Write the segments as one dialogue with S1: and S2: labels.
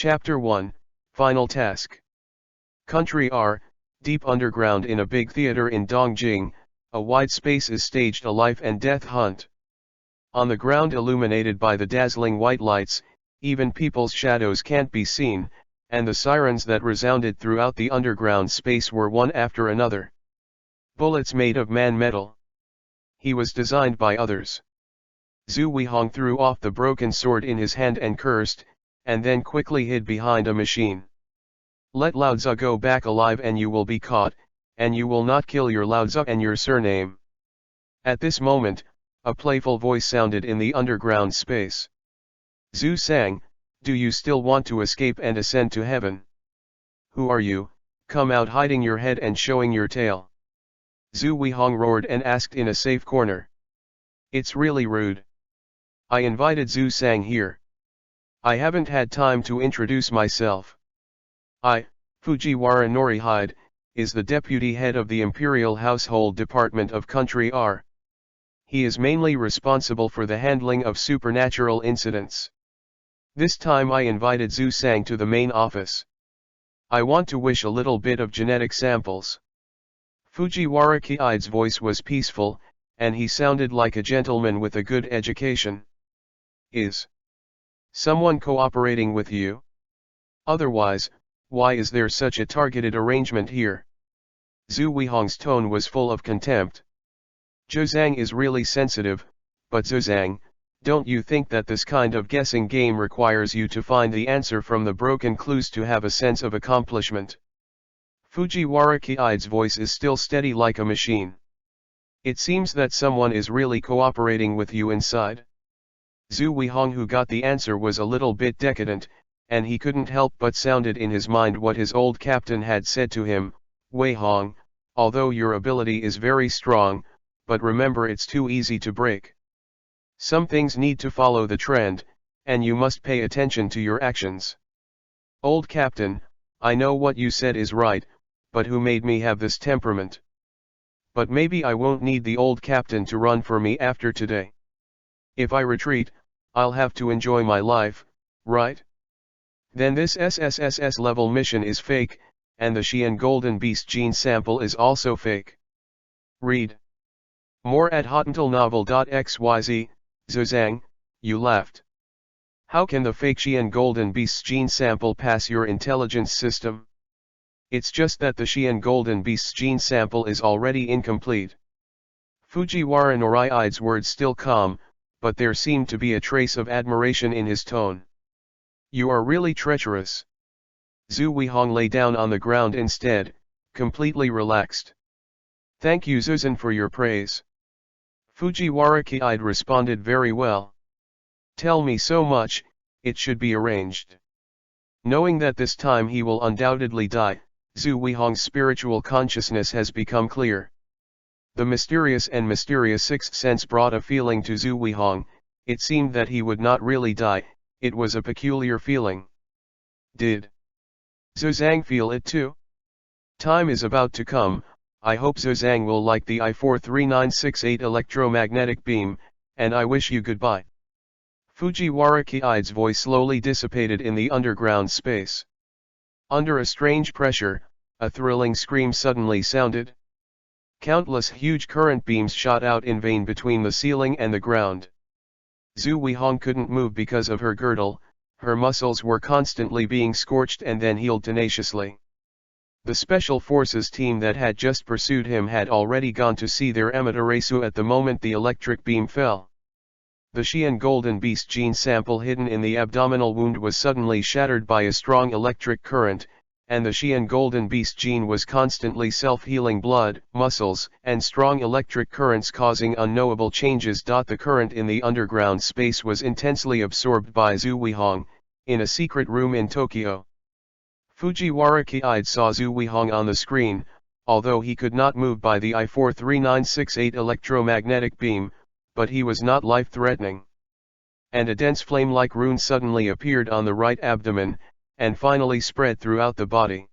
S1: Chapter 1, Final Task. Country R, deep underground in a big theater in Dongjing, a wide space is staged a life and death hunt. On the ground illuminated by the dazzling white lights, even people's shadows can't be seen, and the sirens that resounded throughout the underground space were one after another. Bullets made of man-metal. He was designed by others. Zhu Weihong threw off the broken sword in his hand and cursed, and then quickly hid behind a machine. Let Laozi go back alive and you will be caught, and you will not kill your Laozi and your surname. At this moment, a playful voice sounded in the underground space. Zhu sang, "Do you still want to escape and ascend to heaven? Who are you? Come out hiding your head and showing your tail." Zhu Weihong roared and asked in a safe corner. "It's really rude. I invited Zhu Sang here. I haven't had time to introduce myself. I, Fujiwara Norihide, is the deputy head of the Imperial Household Department of Country R. He is mainly responsible for the handling of supernatural incidents. This time I invited Zhu Sang to the main office. I want to wish a little bit of genetic samples." Fujiwara Kiide's voice was peaceful, and he sounded like a gentleman with a good education. "Is someone cooperating with you? Otherwise, why is there such a targeted arrangement here?" Zhu Weihong's tone was full of contempt. "Zhozang is really sensitive, but Zhozang, don't you think that this kind of guessing game requires you to find the answer from the broken clues to have a sense of accomplishment?" Fujiwara Kiide's voice is still steady like a machine. "It seems that someone is really cooperating with you inside." Zhu Weihong, who got the answer, was a little bit decadent, and he couldn't help but sounded in his mind what his old captain had said to him: "Weihong, although your ability is very strong, but remember it's too easy to break. Some things need to follow the trend, and you must pay attention to your actions." "Old captain, I know what you said is right, but who made me have this temperament? But maybe I won't need the old captain to run for me after today. If I retreat, I'll have to enjoy my life, right? Then this SSSS level mission is fake, and the Xian Golden Beast gene sample is also fake." Read more at hotentalnovel.xyz. Zhozang, you laughed. How can the fake Xian Golden Beast's gene sample pass your intelligence system? It's just that the Xian Golden Beast's gene sample is already incomplete. Fujiwara Norihaide's words still calm, but there seemed to be a trace of admiration in his tone. "You are really treacherous." Zhu Weihong lay down on the ground instead, completely relaxed. "Thank you Zuzan for your praise." Fujiwara Kiide responded, "Very well. Tell me so much, it should be arranged." Knowing that this time he will undoubtedly die, Zhu Weihong's spiritual consciousness has become clear. The mysterious sixth sense brought a feeling to Zhu Weihong. It seemed that he would not really die. It was a peculiar feeling. Did Zhozang feel it too? Time is about to come. I hope Zhozang will like the I-43968 electromagnetic beam, and I wish you goodbye. Fujiwara Kiide's voice slowly dissipated in the underground space. Under a strange pressure, a thrilling scream suddenly sounded. Countless huge current beams shot out in vain between the ceiling and the ground. Zhu Weihong couldn't move because of her girdle. Her muscles were constantly being scorched and then healed tenaciously. The special forces team that had just pursued him had already gone to see their Amaterasu at the moment the electric beam fell. The Xian Golden Beast gene sample hidden in the abdominal wound was suddenly shattered by a strong electric current, and the Xian Golden Beast gene was constantly self-healing blood, muscles, and strong electric currents causing unknowable changes. The current in the underground space was intensely absorbed by Zhu Weihong, in a secret room in Tokyo. Fujiwara Kiide saw Zhu Weihong on the screen, although he could not move by the I-43968 electromagnetic beam, but he was not life-threatening. And a dense flame-like rune suddenly appeared on the right abdomen, and finally spread throughout the body.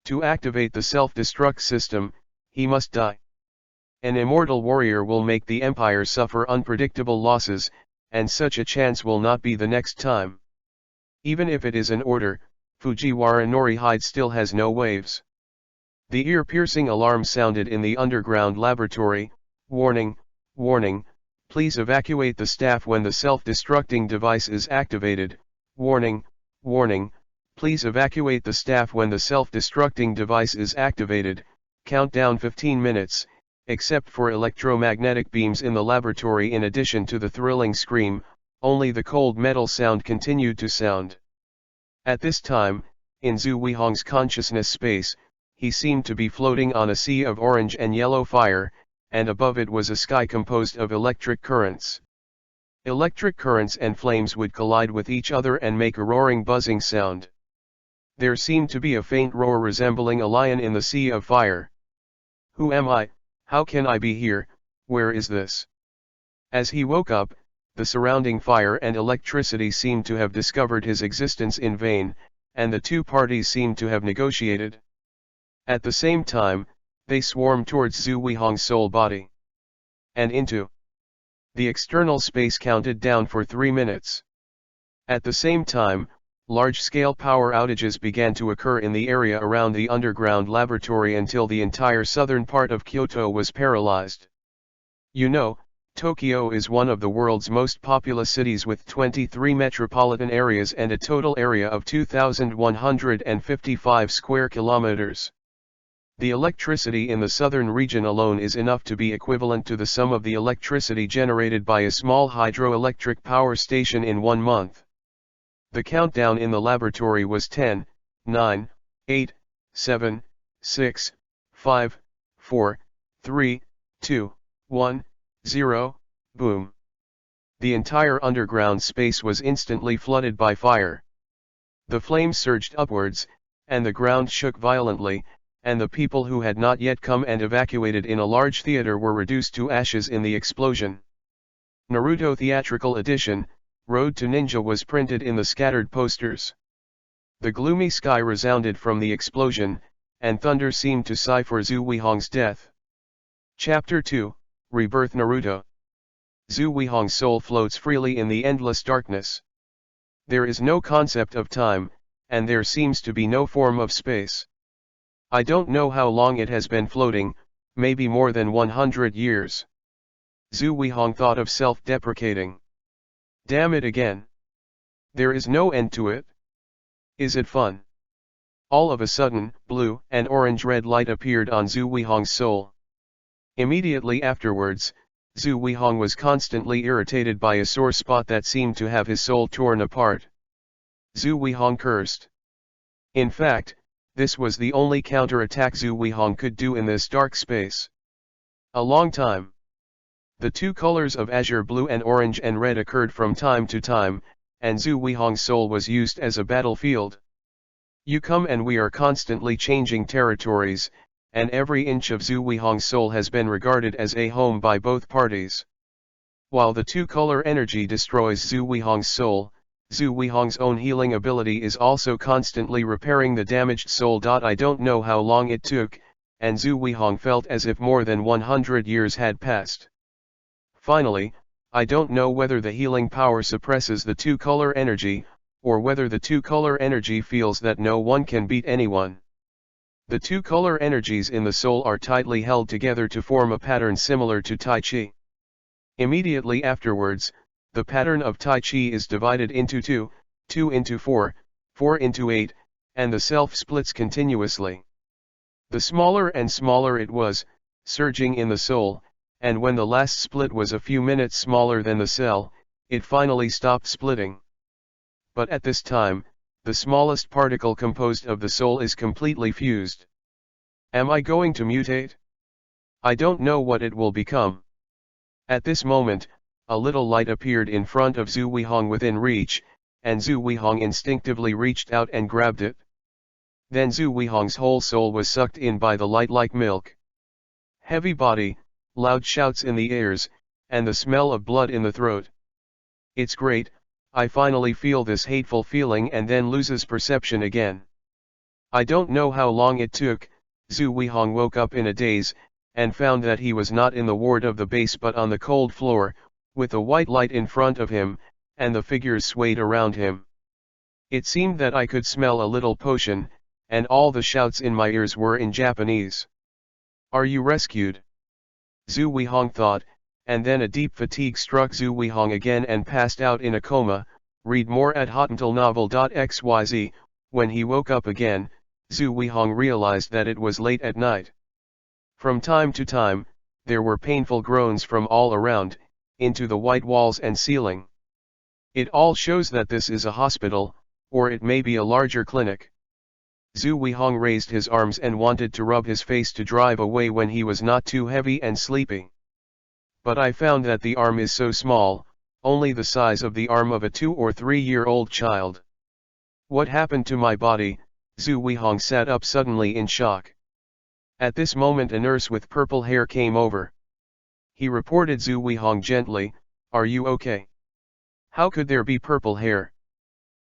S1: To activate the self-destruct system, he must die. An immortal warrior will make the empire suffer unpredictable losses, and such a chance will not be the next time. Even if it is an order, Fujiwara Norihide still has no waves. The ear-piercing alarm sounded in the underground laboratory. Warning, warning, please evacuate the staff when the self-destructing device is activated. Warning, warning, please evacuate the staff when the self-destructing device is activated. Countdown 15 minutes, except for electromagnetic beams in the laboratory. In addition to the thrilling scream, only the cold metal sound continued to sound. At this time, in Zhu Weihong's consciousness space, he seemed to be floating on a sea of orange and yellow fire, and above it was a sky composed of electric currents. Electric currents and flames would collide with each other and make a roaring buzzing sound. There seemed to be a faint roar resembling a lion in the sea of fire. Who am I? How can I be here? Where is this? As he woke up, the surrounding fire and electricity seemed to have discovered his existence in vain, and the two parties seemed to have negotiated. At the same time, they swarmed towards Zhu Weihong's soul body. And into the external space counted down for 3 minutes. At the same time, large-scale power outages began to occur in the area around the underground laboratory until the entire southern part of Kyoto was paralyzed. You know, Tokyo is one of the world's most populous cities with 23 metropolitan areas and a total area of 2,155 square kilometers. The electricity in the southern region alone is enough to be equivalent to the sum of the electricity generated by a small hydroelectric power station in 1 month. The countdown in the laboratory was 10, 9, 8, 7, 6, 5, 4, 3, 2, 1, 0, boom. The entire underground space was instantly flooded by fire. The flames surged upwards, and the ground shook violently, and the people who had not yet come and evacuated in a large theater were reduced to ashes in the explosion. Naruto Theatrical Edition, Road to Ninja was printed in the scattered posters. The gloomy sky resounded from the explosion, and thunder seemed to sigh for Zhu Weihong's death. Chapter 2, Rebirth Naruto. Zhu Weihong's soul floats freely in the endless darkness. There is no concept of time, and there seems to be no form of space. I don't know how long it has been floating, maybe more than 100 years. Zhu Weihong thought of self-deprecating. Damn it again. There is no end to it. Is it fun? All of a sudden, blue and orange-red light appeared on Zhu Weihong's soul. Immediately afterwards, Zhu Weihong was constantly irritated by a sore spot that seemed to have his soul torn apart. Zhu Weihong cursed. In fact, this was the only counter-attack Zhu Weihong could do in this dark space. A long time. The two colors of azure blue and orange and red occurred from time to time, and Zhu Weihong's soul was used as a battlefield. You come and we are constantly changing territories, and every inch of Zhu Weihong's soul has been regarded as a home by both parties. While the two-color energy destroys Zhu Weihong's soul, Zhu Weihong's own healing ability is also constantly repairing the damaged soul. I don't know how long it took, and Zhu Weihong felt as if more than 100 years had passed. Finally, I don't know whether the healing power suppresses the two-color energy, or whether the two-color energy feels that no one can beat anyone. The two-color energies in the soul are tightly held together to form a pattern similar to Tai Chi. Immediately afterwards, the pattern of Tai Chi is divided into 2, 2 into 4, 4 into 8, and the self splits continuously. The smaller and smaller it was, surging in the soul, and when the last split was a few minutes smaller than the cell, it finally stopped splitting. But at this time, the smallest particle composed of the soul is completely fused. Am I going to mutate? I don't know what it will become. At this moment, a little light appeared in front of Zhu Weihong within reach, and Zhu Weihong instinctively reached out and grabbed it. Then Zhu Weihong's whole soul was sucked in by the light like milk. Heavy body, loud shouts in the ears, and the smell of blood in the throat. It's great, I finally feel this hateful feeling and then loses perception again. I don't know how long it took. Zhu Weihong woke up in a daze, and found that he was not in the ward of the base but on the cold floor, with a white light in front of him, and the figures swayed around him. It seemed that I could smell a little potion, and all the shouts in my ears were in Japanese. "Are you rescued?" Zhu Weihong thought, and then a deep fatigue struck Zhu Weihong again and passed out in a coma. Read more at hottentalnovel.xyz. When he woke up again, Zhu Weihong realized that it was late at night. From time to time, there were painful groans from all around, into the white walls and ceiling. It all shows that this is a hospital, or it may be a larger clinic. Zhu Weihong raised his arms and wanted to rub his face to drive away when he was not too heavy and sleepy. But I found that the arm is so small, only the size of the arm of a 2 or 3-year-old child. What happened to my body? Zhu Weihong sat up suddenly in shock. At this moment a nurse with purple hair came over. He reported Zhu Weihong gently, "Are you okay?" How could there be purple hair?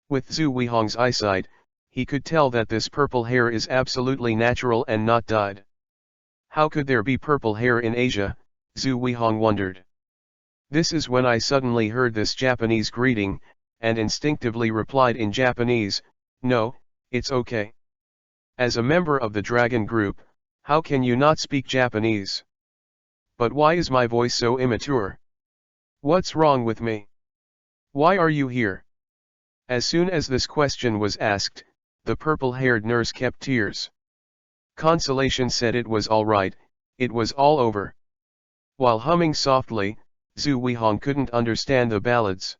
S1: With Zhu Weihong's eyesight, he could tell that this purple hair is absolutely natural and not dyed. How could there be purple hair in Asia? Zhu Weihong wondered. This is when I suddenly heard this Japanese greeting, and instinctively replied in Japanese, "No, it's okay." As a member of the Dragon Group, how can you not speak Japanese? But why is my voice so immature? What's wrong with me? Why are you here? As soon as this question was asked, the purple-haired nurse kept tears. Consolation said it was all right, it was all over. While humming softly, Zhu Weihong couldn't understand the ballads.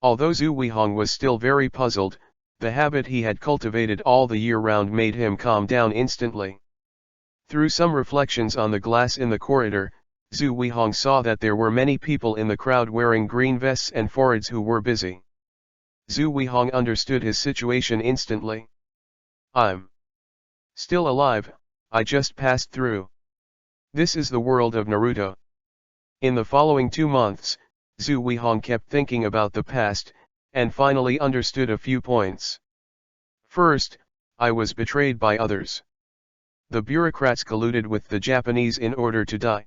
S1: Although Zhu Weihong was still very puzzled, the habit he had cultivated all the year round made him calm down instantly. Through some reflections on the glass in the corridor, Zhu Weihong saw that there were many people in the crowd wearing green vests and foreheads who were busy. Zhu Weihong understood his situation instantly. "I'm still alive, I just passed through. This is the world of Naruto." In the following 2 months, Zhu Weihong kept thinking about the past, and finally understood a few points. First, I was betrayed by others. The bureaucrats colluded with the Japanese in order to die.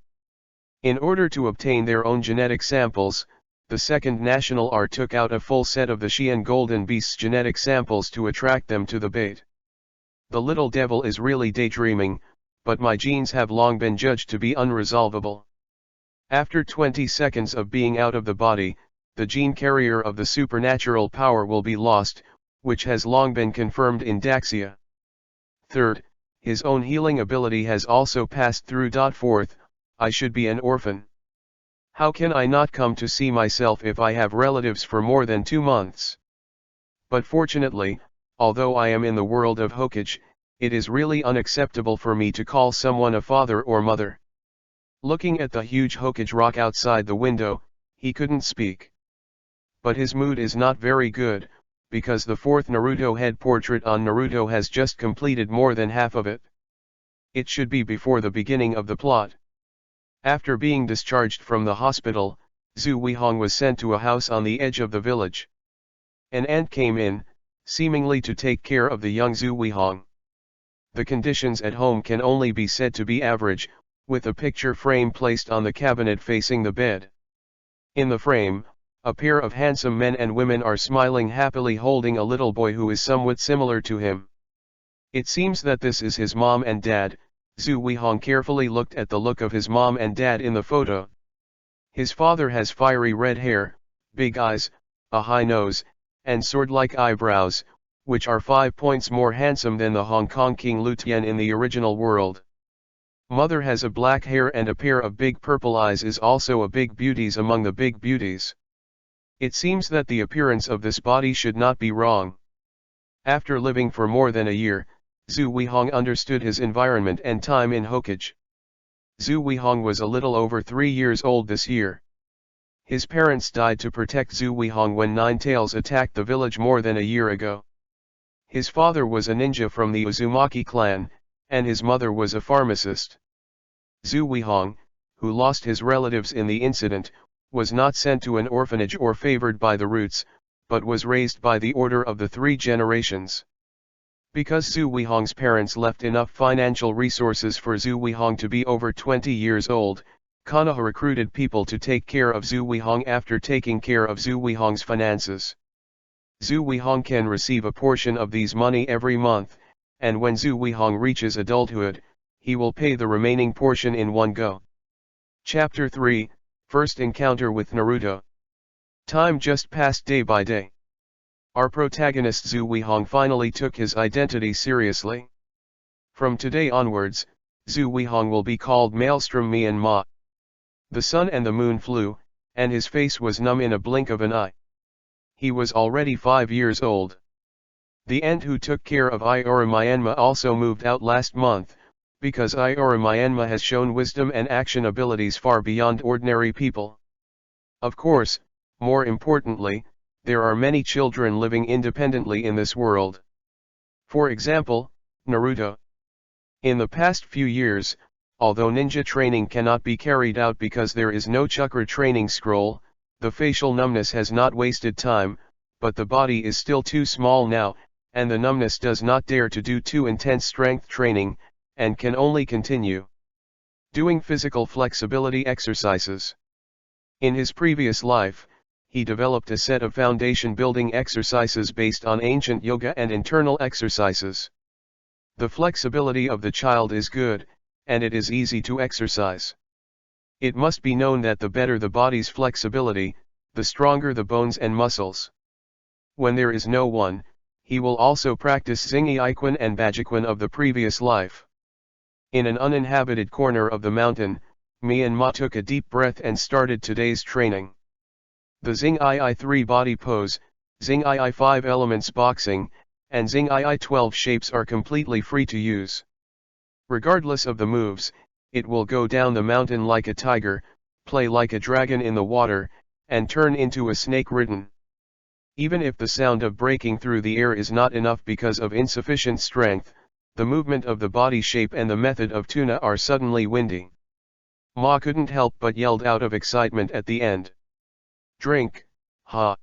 S1: In order to obtain their own genetic samples, the Second National Art took out a full set of the Xian Golden Beast's genetic samples to attract them to the bait. The little devil is really daydreaming, but my genes have long been judged to be unresolvable. After 20 seconds of being out of the body, the gene carrier of the supernatural power will be lost, which has long been confirmed in Daxia. Third, his own healing ability has also passed through. Fourth, I should be an orphan. How can I not come to see myself if I have relatives for more than 2 months? But fortunately, although I am in the world of Hokage, it is really unacceptable for me to call someone a father or mother. Looking at the huge Hokage rock outside the window, he couldn't speak. But his mood is not very good, because the 4th Naruto head portrait on Naruto has just completed more than half of it. It should be before the beginning of the plot. After being discharged from the hospital, Zhu Weihong was sent to a house on the edge of the village. An aunt came in, seemingly to take care of the young Zhu Weihong. The conditions at home can only be said to be average, with a picture frame placed on the cabinet facing the bed. In the frame, a pair of handsome men and women are smiling happily holding a little boy who is somewhat similar to him. It seems that this is his mom and dad. Zhu Weihong carefully looked at the look of his mom and dad in the photo. His father has fiery red hair, big eyes, a high nose, and sword-like eyebrows, which are 5 points more handsome than the Hong Kong King Lu Tian in the original world. Mother has a black hair and a pair of big purple eyes, is also a big beauties among the big beauties. It seems that the appearance of this body should not be wrong. After living for more than a year, Zhu Weihong understood his environment and time in Hokage. Zhu Weihong was a little over 3 years old this year. His parents died to protect Zhu Weihong when Nine Tails attacked the village more than a year ago. His father was a ninja from the Uzumaki clan, and his mother was a pharmacist. Zhu Weihong, who lost his relatives in the incident, was not sent to an orphanage or favored by the roots, but was raised by the order of the 3 generations. Because Zhu Weihong's parents left enough financial resources for Zhu Weihong to be over 20 years old, Konoha recruited people to take care of Zhu Weihong after taking care of Zhu Weihong's finances. Zhu Weihong can receive a portion of these money every month, and when Zhu Weihong reaches adulthood, he will pay the remaining portion in one go. Chapter 3, First Encounter with Naruto. Time just passed day by day. Our protagonist Zhu Weihong finally took his identity seriously. From today onwards, Zhu Weihong will be called Maelstrom Myanmar. The sun and the moon flew, and his face was numb in a blink of an eye. He was already 5 years old. The aunt who took care of Iora Myanmar also moved out last month, because Iora Myanmar has shown wisdom and action abilities far beyond ordinary people. Of course, more importantly, there are many children living independently in this world. For example, Naruto. In the past few years, although ninja training cannot be carried out because there is no chakra training scroll, the facial numbness has not wasted time, but the body is still too small now, and the numbness does not dare to do too intense strength training, and can only continue doing physical flexibility exercises. In his previous life, he developed a set of foundation building exercises based on ancient yoga and internal exercises. The flexibility of the child is good, and it is easy to exercise. It must be known that the better the body's flexibility, the stronger the bones and muscles. When there is no one, he will also practice Xingyi Iquan and Bajiquan of the previous life. In an uninhabited corner of the mountain, Myanmar took a deep breath and started today's training. The Xingyi 3 body pose, Xingyi 5 elements boxing, and Xingyi 12 shapes are completely free to use. Regardless of the moves, it will go down the mountain like a tiger, play like a dragon in the water, and turn into a snake ridden. Even if the sound of breaking through the air is not enough because of insufficient strength, the movement of the body shape and the method of tuna are suddenly windy. Ma couldn't help but yelled out of excitement at the end. Drink, ha!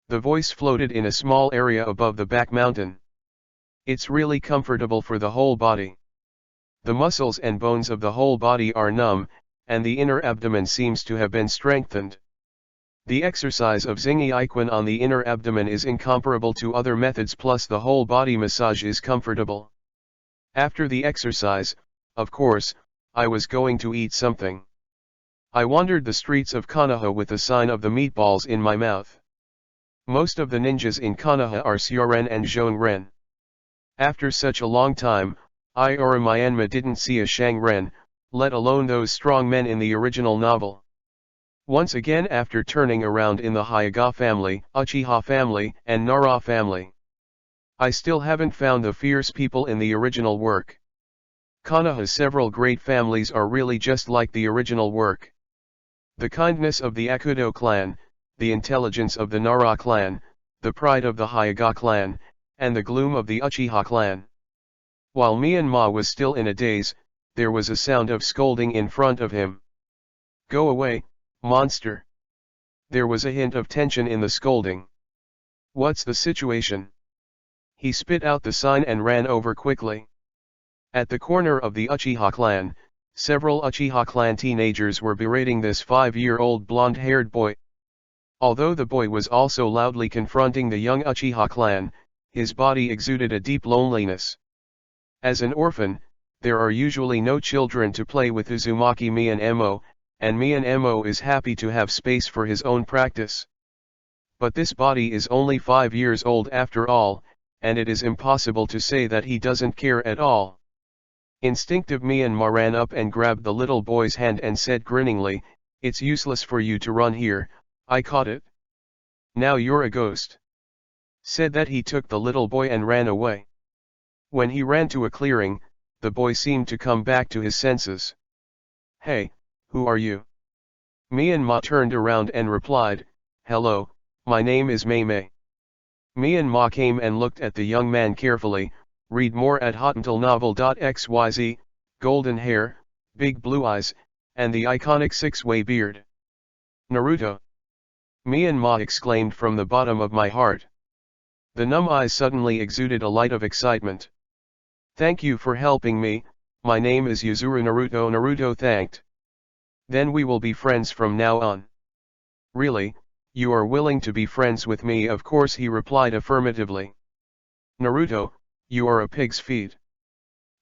S1: The voice floated in a small area above the back mountain. It's really comfortable for the whole body. The muscles and bones of the whole body are numb, and the inner abdomen seems to have been strengthened. The exercise of Xingyi Iquan on the inner abdomen is incomparable to other methods, plus the whole body massage is comfortable. After the exercise, of course, I was going to eat something. I wandered the streets of Konoha with the sign of the meatballs in my mouth. Most of the ninjas in Konoha are Syoren and Zhonren. After such a long time, Iora Myanmar didn't see a Shangren, let alone those strong men in the original novel. Once again, after turning around in the Hyoga family, Uchiha family, and Nara family, I still haven't found the fierce people in the original work. Konoha's several great families are really just like the original work. The kindness of the Akudo clan, the intelligence of the Nara clan, the pride of the Hyoga clan, and the gloom of the Uchiha clan. While Myanmar was still in a daze, there was a sound of scolding in front of him. Go away, monster! There was a hint of tension in the scolding. What's the situation? He spit out the sign and ran over quickly. At the corner of the Uchiha clan, several Uchiha clan teenagers were berating this 5-year-old blonde-haired boy. Although the boy was also loudly confronting the young Uchiha clan, his body exuded a deep loneliness. As an orphan, there are usually no children to play with Uzumaki Myanmar, and Myanmar is happy to have space for his own practice. But this body is only 5 years old after all, and it is impossible to say that he doesn't care at all. Instinctive Myanmar ran up and grabbed the little boy's hand and said grinningly, "It's useless for you to run here, I caught it. Now you're a ghost." Said that he took the little boy and ran away. When he ran to a clearing, the boy seemed to come back to his senses. "Hey, who are you?" Myanmar turned around and replied, "Hello, my name is Mei Mei." Myanmar came and looked at the young man carefully. Read more at hotmailnovel.xyz, golden hair, big blue eyes, and the iconic 6-way beard. Naruto! Myanmar exclaimed from the bottom of my heart. The numb eyes suddenly exuded a light of excitement. "Thank you for helping me, my name is Yuzuru Naruto." Naruto thanked. "Then we will be friends from now on." "Really, you are willing to be friends with me? Of course, he replied affirmatively. Naruto, you are a pig's feet.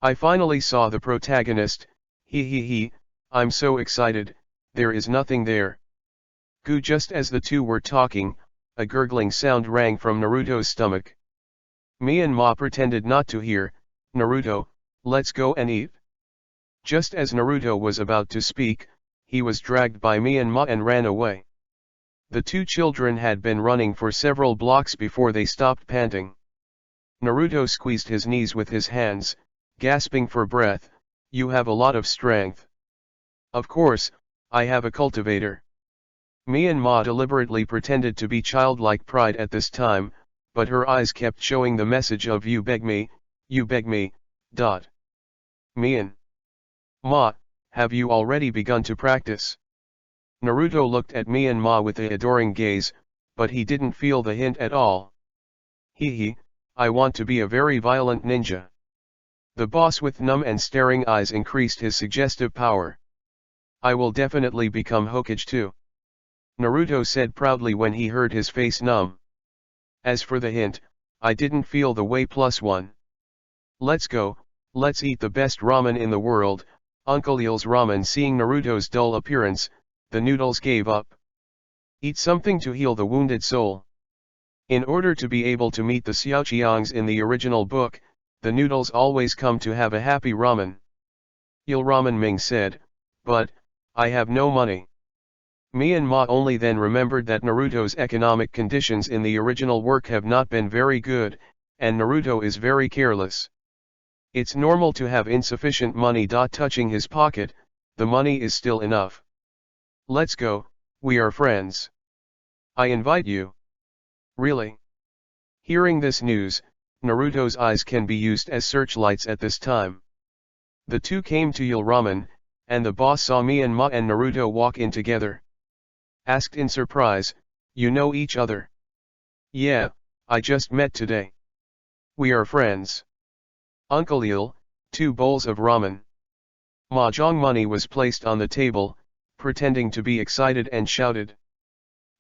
S1: I finally saw the protagonist, he, I'm so excited, there is nothing there. Goo. Just as the two were talking, a gurgling sound rang from Naruto's stomach. Myanmar pretended not to hear. Naruto, let's go and eat. Just as Naruto was about to speak, he was dragged by Myanmar and ran away. The two children had been running for several blocks before they stopped panting. Naruto squeezed his knees with his hands, gasping for breath. You have a lot of strength. Of course, I have a cultivator. Myanmar deliberately pretended to be childlike pride at this time, but her eyes kept showing the message of you beg me, dot. Ma, have you already begun to practice? Naruto looked at Myanmar with an adoring gaze, but he didn't feel the hint at all. I want to be a very violent ninja. The boss with numb and staring eyes increased his suggestive power. I will definitely become Hokage too. Naruto said proudly when he heard his face numb. As for the hint, I didn't feel the way +1. Let's go, let's eat the best ramen in the world. Uncle Eel's ramen. Seeing Naruto's dull appearance, the noodles gave up. Eat something to heal the wounded soul. In order to be able to meet the Xiaoqiangs in the original book, the noodles always come to have a happy ramen. Il ramen Ming said, but, I have no money. Myanmar only then remembered that Naruto's economic conditions in the original work have not been very good, and Naruto is very careless. It's normal to have insufficient money. Touching his pocket, the money is still enough. Let's go, we are friends. I invite you. Really? Hearing this news, Naruto's eyes can be used as searchlights at this time. The two came to Il ramen, and the boss saw Myanmar and Naruto walk in together. Asked in surprise, you know each other? Yeah, I just met today. We are friends. Uncle Il, 2 bowls of ramen. Mahjong money was placed on the table, pretending to be excited and shouted.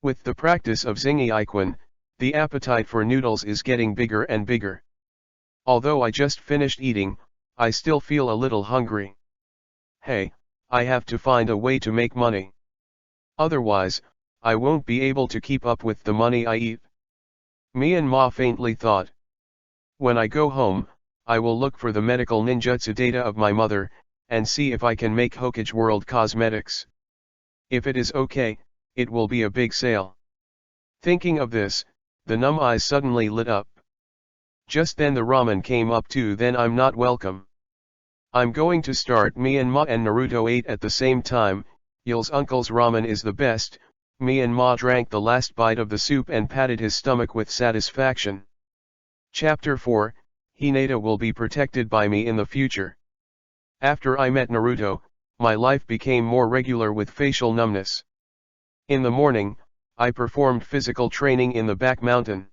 S1: With the practice of Xingyi Iquan, the appetite for noodles is getting bigger and bigger. Although I just finished eating, I still feel a little hungry. Hey, I have to find a way to make money. Otherwise, I won't be able to keep up with the money I eat. Myanmar faintly thought. When I go home, I will look for the medical ninjutsu data of my mother, and see if I can make Hokage World cosmetics. If it is okay, it will be a big sale. Thinking of this, the numb eyes suddenly lit up. Just then the ramen came up too. Then I'm not welcome. I'm going to start. Myanmar and Naruto ate at the same time. Il's uncle's ramen is the best. Myanmar drank the last bite of the soup and patted his stomach with satisfaction. Chapter 4, Hinata will be protected by me in the future. After I met Naruto, my life became more regular with facial numbness. In the morning, I performed physical training in the back mountain.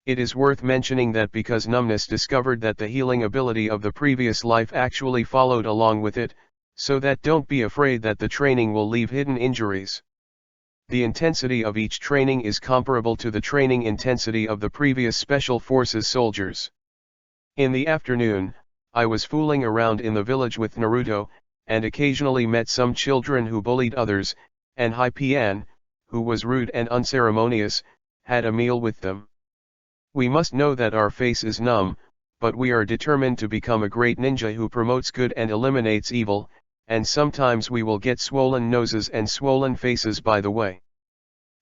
S1: It is worth mentioning that because numbness discovered that the healing ability of the previous life actually followed along with it, so that don't be afraid that the training will leave hidden injuries. The intensity of each training is comparable to the training intensity of the previous Special Forces soldiers. In the afternoon, I was fooling around in the village with Naruto, and occasionally met some children who bullied others, and Hypian, who was rude and unceremonious, had a meal with them. We must know that our face is numb, but we are determined to become a great ninja who promotes good and eliminates evil, and sometimes we will get swollen noses and swollen faces by the way.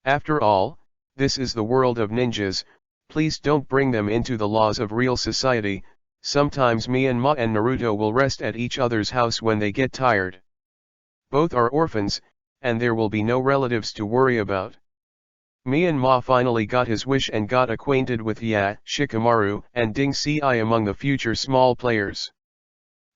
S1: After all, this is the world of ninjas. Please don't bring them into the laws of real society. Sometimes Myanmar and Naruto will rest at each other's house when they get tired. Both are orphans, and there will be no relatives to worry about. Myanmar finally got his wish and got acquainted with Ya, Shikamaru, and Ding Ci among the future small players.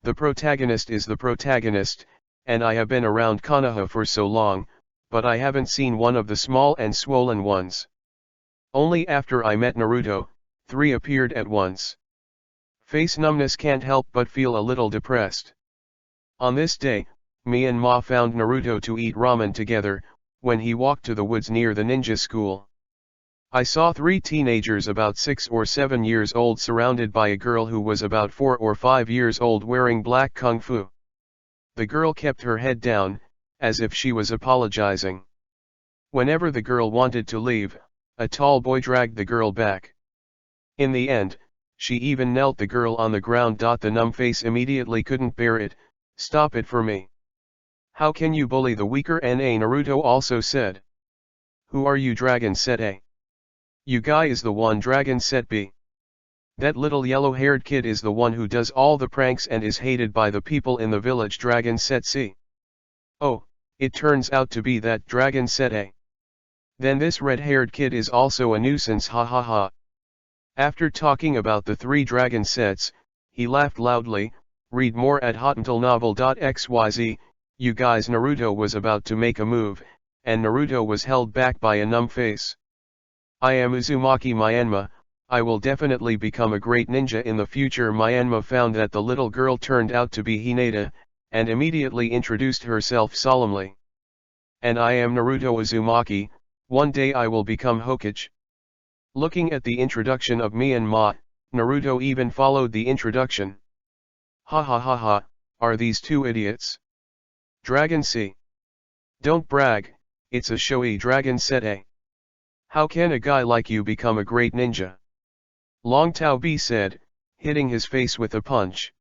S1: The protagonist is the protagonist, and I have been around Konoha for so long, but I haven't seen one of the small and swollen ones. Only after I met Naruto, 3 appeared at once. Face numbness can't help but feel a little depressed. On this day, me and Ma found Naruto to eat ramen together. when he walked to the woods near the ninja school. I saw 3 teenagers about 6 or 7 years old surrounded by a girl who was about 4 or 5 years old wearing black kung fu. The girl kept her head down, as if she was apologizing. Whenever the girl wanted to leave, a tall boy dragged the girl back. In the end, she even knelt the girl on the ground. The numb face immediately couldn't bear it. Stop it for me. How can you bully the weaker? Naruto also said. Who are you? Dragon said A. You guy is the one. Dragon said B. That little yellow-haired kid is the one who does all the pranks and is hated by the people in the village. Dragon said C. Oh, it turns out to be that. Dragon said A. Then this red-haired kid is also a nuisance. Ha ha ha. After talking about the 3 dragon sets, he laughed loudly. Read more at hotnovel.xyz. You guys, Naruto was about to make a move, and Naruto was held back by a numb face. I am Uzumaki Myanmar. I will definitely become a great ninja in the future. Myanmar found that the little girl turned out to be Hinata, and immediately introduced herself solemnly. And I am Naruto Uzumaki. One day I will become Hokage. Looking at the introduction of Myanmar, Naruto even followed the introduction. Ha ha ha ha, are these 2 idiots? Dragon C. Don't brag, it's a showy. Dragon said A. How can a guy like you become a great ninja? Long Tao B said, hitting his face with a punch.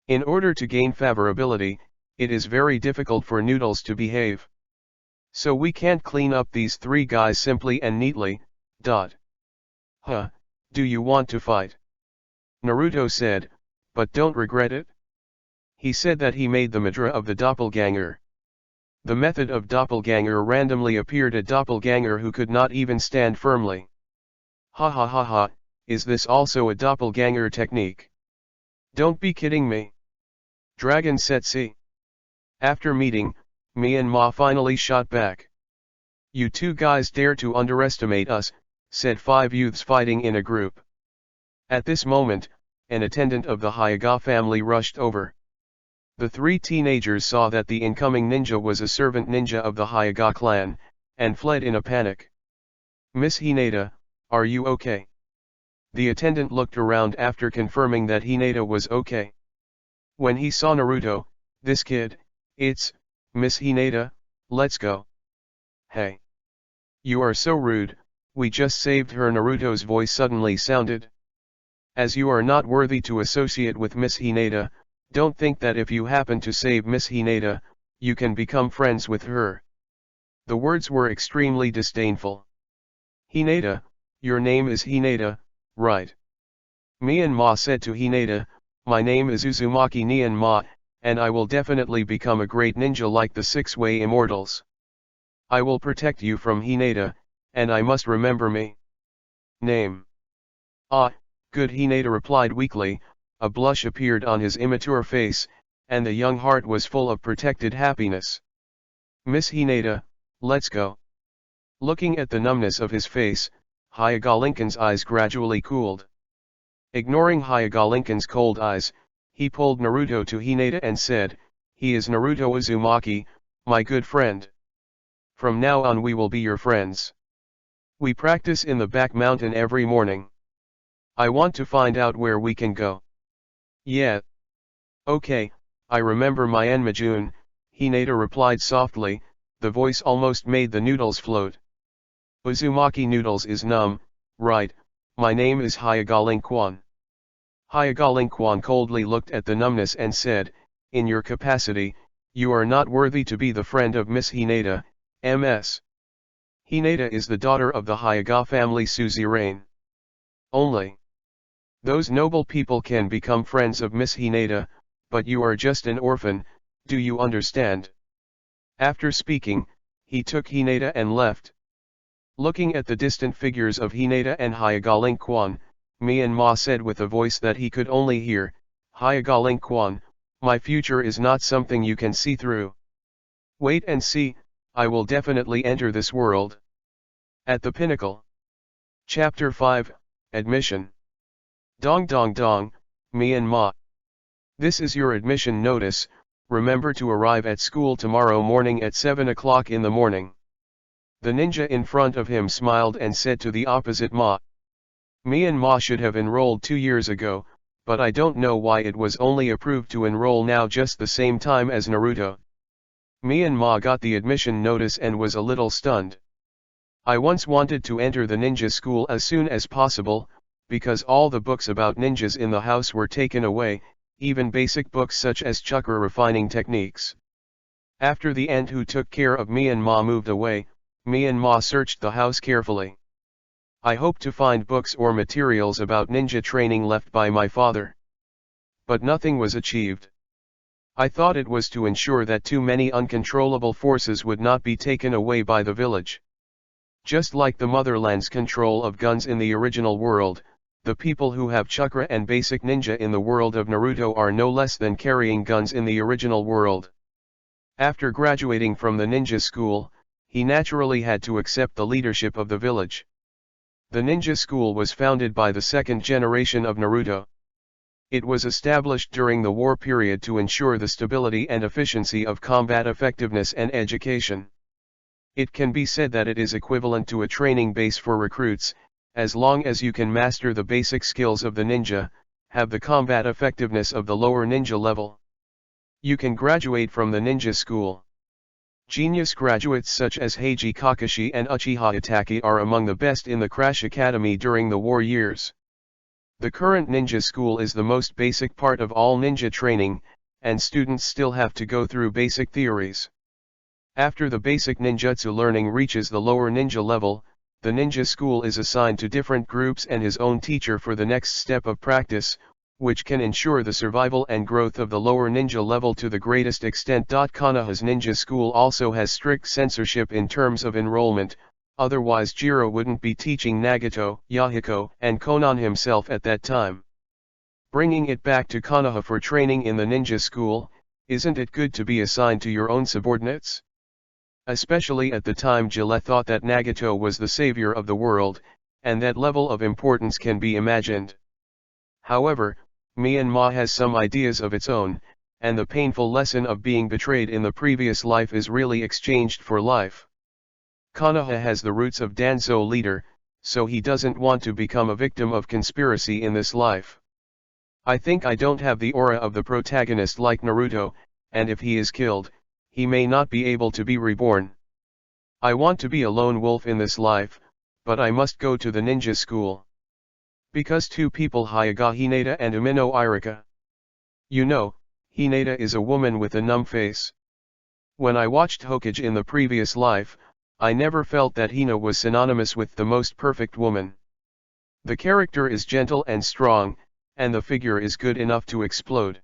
S1: In order to gain favorability, it is very difficult for noodles to behave. So we can't clean up these 3 guys simply and neatly. Huh, do you want to fight? Naruto said, but don't regret it? He said that he made the mantra of the doppelganger. The method of doppelganger randomly appeared a doppelganger who could not even stand firmly. Ha ha ha ha, is this also a doppelganger technique? Don't be kidding me. Dragon said C. After meeting, Myanmar finally shot back. You 2 guys dare to underestimate us, said 5 youths fighting in a group. At this moment, an attendant of the Hokage family rushed over. The 3 teenagers saw that the incoming ninja was a servant ninja of the Hokage clan, and fled in a panic. Miss Hinata, are you okay? The attendant looked around after confirming that Hinata was okay. When he saw Naruto, this kid, it's, Miss Hinata, let's go. Hey. You are so rude, we just saved her. Naruto's voice suddenly sounded. As you are not worthy to associate with Miss Hinata, don't think that if you happen to save Miss Hinata, you can become friends with her. The words were extremely disdainful. Hinata, your name is Hinata, right? Myanmar said to Hinata, my name is Uzumaki Myanmar, and I will definitely become a great ninja like the 6-way immortals. I will protect you from Hinata, and I must remember me. Name. Ah, good. Hinata replied weakly. A blush appeared on his immature face, and the young heart was full of protected happiness. Miss Hinata, let's go. Looking at the numbness of his face, Hokage Lincoln's eyes gradually cooled. Ignoring Hokage Lincoln's cold eyes, he pulled Naruto to Hinata and said, he is Naruto Uzumaki, my good friend. From now on we will be your friends. We practice in the back mountain every morning. I want to find out where we can go. Yeah. Okay, I remember Myanmar June, Hinata replied softly, the voice almost made the noodles float. Uzumaki noodles is numb, right, my name is Hokage Lincoln. Hokage Lincoln coldly looked at the numbness and said, in your capacity, you are not worthy to be the friend of Miss Hinata, Ms. Hinata is the daughter of the Hokage family suzerain. Only those noble people can become friends of Miss Hinata, but you are just an orphan, do you understand? After speaking, he took Hinata and left. Looking at the distant figures of Hinata and Hokage Lincoln, Myanmar said with a voice that he could only hear, Hokage Lincoln, my future is not something you can see through. Wait and see, I will definitely enter this world. At the pinnacle. Chapter 5, Admission. Dong dong dong, Myanmar. This is your admission notice, remember to arrive at school tomorrow morning at 7 o'clock in the morning. The ninja in front of him smiled and said to the opposite Ma. Me and Ma should have enrolled 2 years ago, but I don't know why it was only approved to enroll now just the same time as Naruto. Me and Ma got the admission notice and was a little stunned. I once wanted to enter the ninja school as soon as possible, because all the books about ninjas in the house were taken away, even basic books such as chakra refining techniques. After the aunt who took care of me and Ma moved away, me and Ma searched the house carefully. I hoped to find books or materials about ninja training left by my father. But nothing was achieved. I thought it was to ensure that too many uncontrollable forces would not be taken away by the village. Just like the motherland's control of guns in the original world, the people who have chakra and basic ninja in the world of Naruto are no less than carrying guns in the original world. After graduating from the ninja school, he naturally had to accept the leadership of the village. The ninja school was founded by the second generation of Naruto. It was established during the war period to ensure the stability and efficiency of combat effectiveness and education. It can be said that it is equivalent to a training base for recruits, as long as you can master the basic skills of the ninja, have the combat effectiveness of the lower ninja level. You can graduate from the ninja school. Genius graduates such as Heiji Kakashi and Uchiha Itachi are among the best in the Crash Academy during the war years. The current ninja school is the most basic part of all ninja training, and students still have to go through basic theories. After the basic ninjutsu learning reaches the lower ninja level, the ninja school is assigned to different groups and his own teacher for the next step of practice, which can ensure the survival and growth of the lower ninja level to the greatest extent. Konoha's ninja school also has strict censorship in terms of enrollment, otherwise Jiro wouldn't be teaching Nagato, Yahiko, and Konan himself at that time. Bringing it back to Konoha for training in the ninja school, isn't it good to be assigned to your own subordinates? Especially at the time Gillette thought that Nagato was the savior of the world, and that level of importance can be imagined. However, Myanmar has some ideas of its own, and the painful lesson of being betrayed in the previous life is really exchanged for life. Konoha has the roots of Danzo leader, so he doesn't want to become a victim of conspiracy in this life. I think I don't have the aura of the protagonist like Naruto, and if he is killed, he may not be able to be reborn. I want to be a lone wolf in this life, but I must go to the ninja school. Because two people Hyuga Hinata and Umino Irika. You know, Hinata is a woman with a numb face. When I watched Hokage in the previous life, I never felt that Hina was synonymous with the most perfect woman. The character is gentle and strong, and the figure is good enough to explode.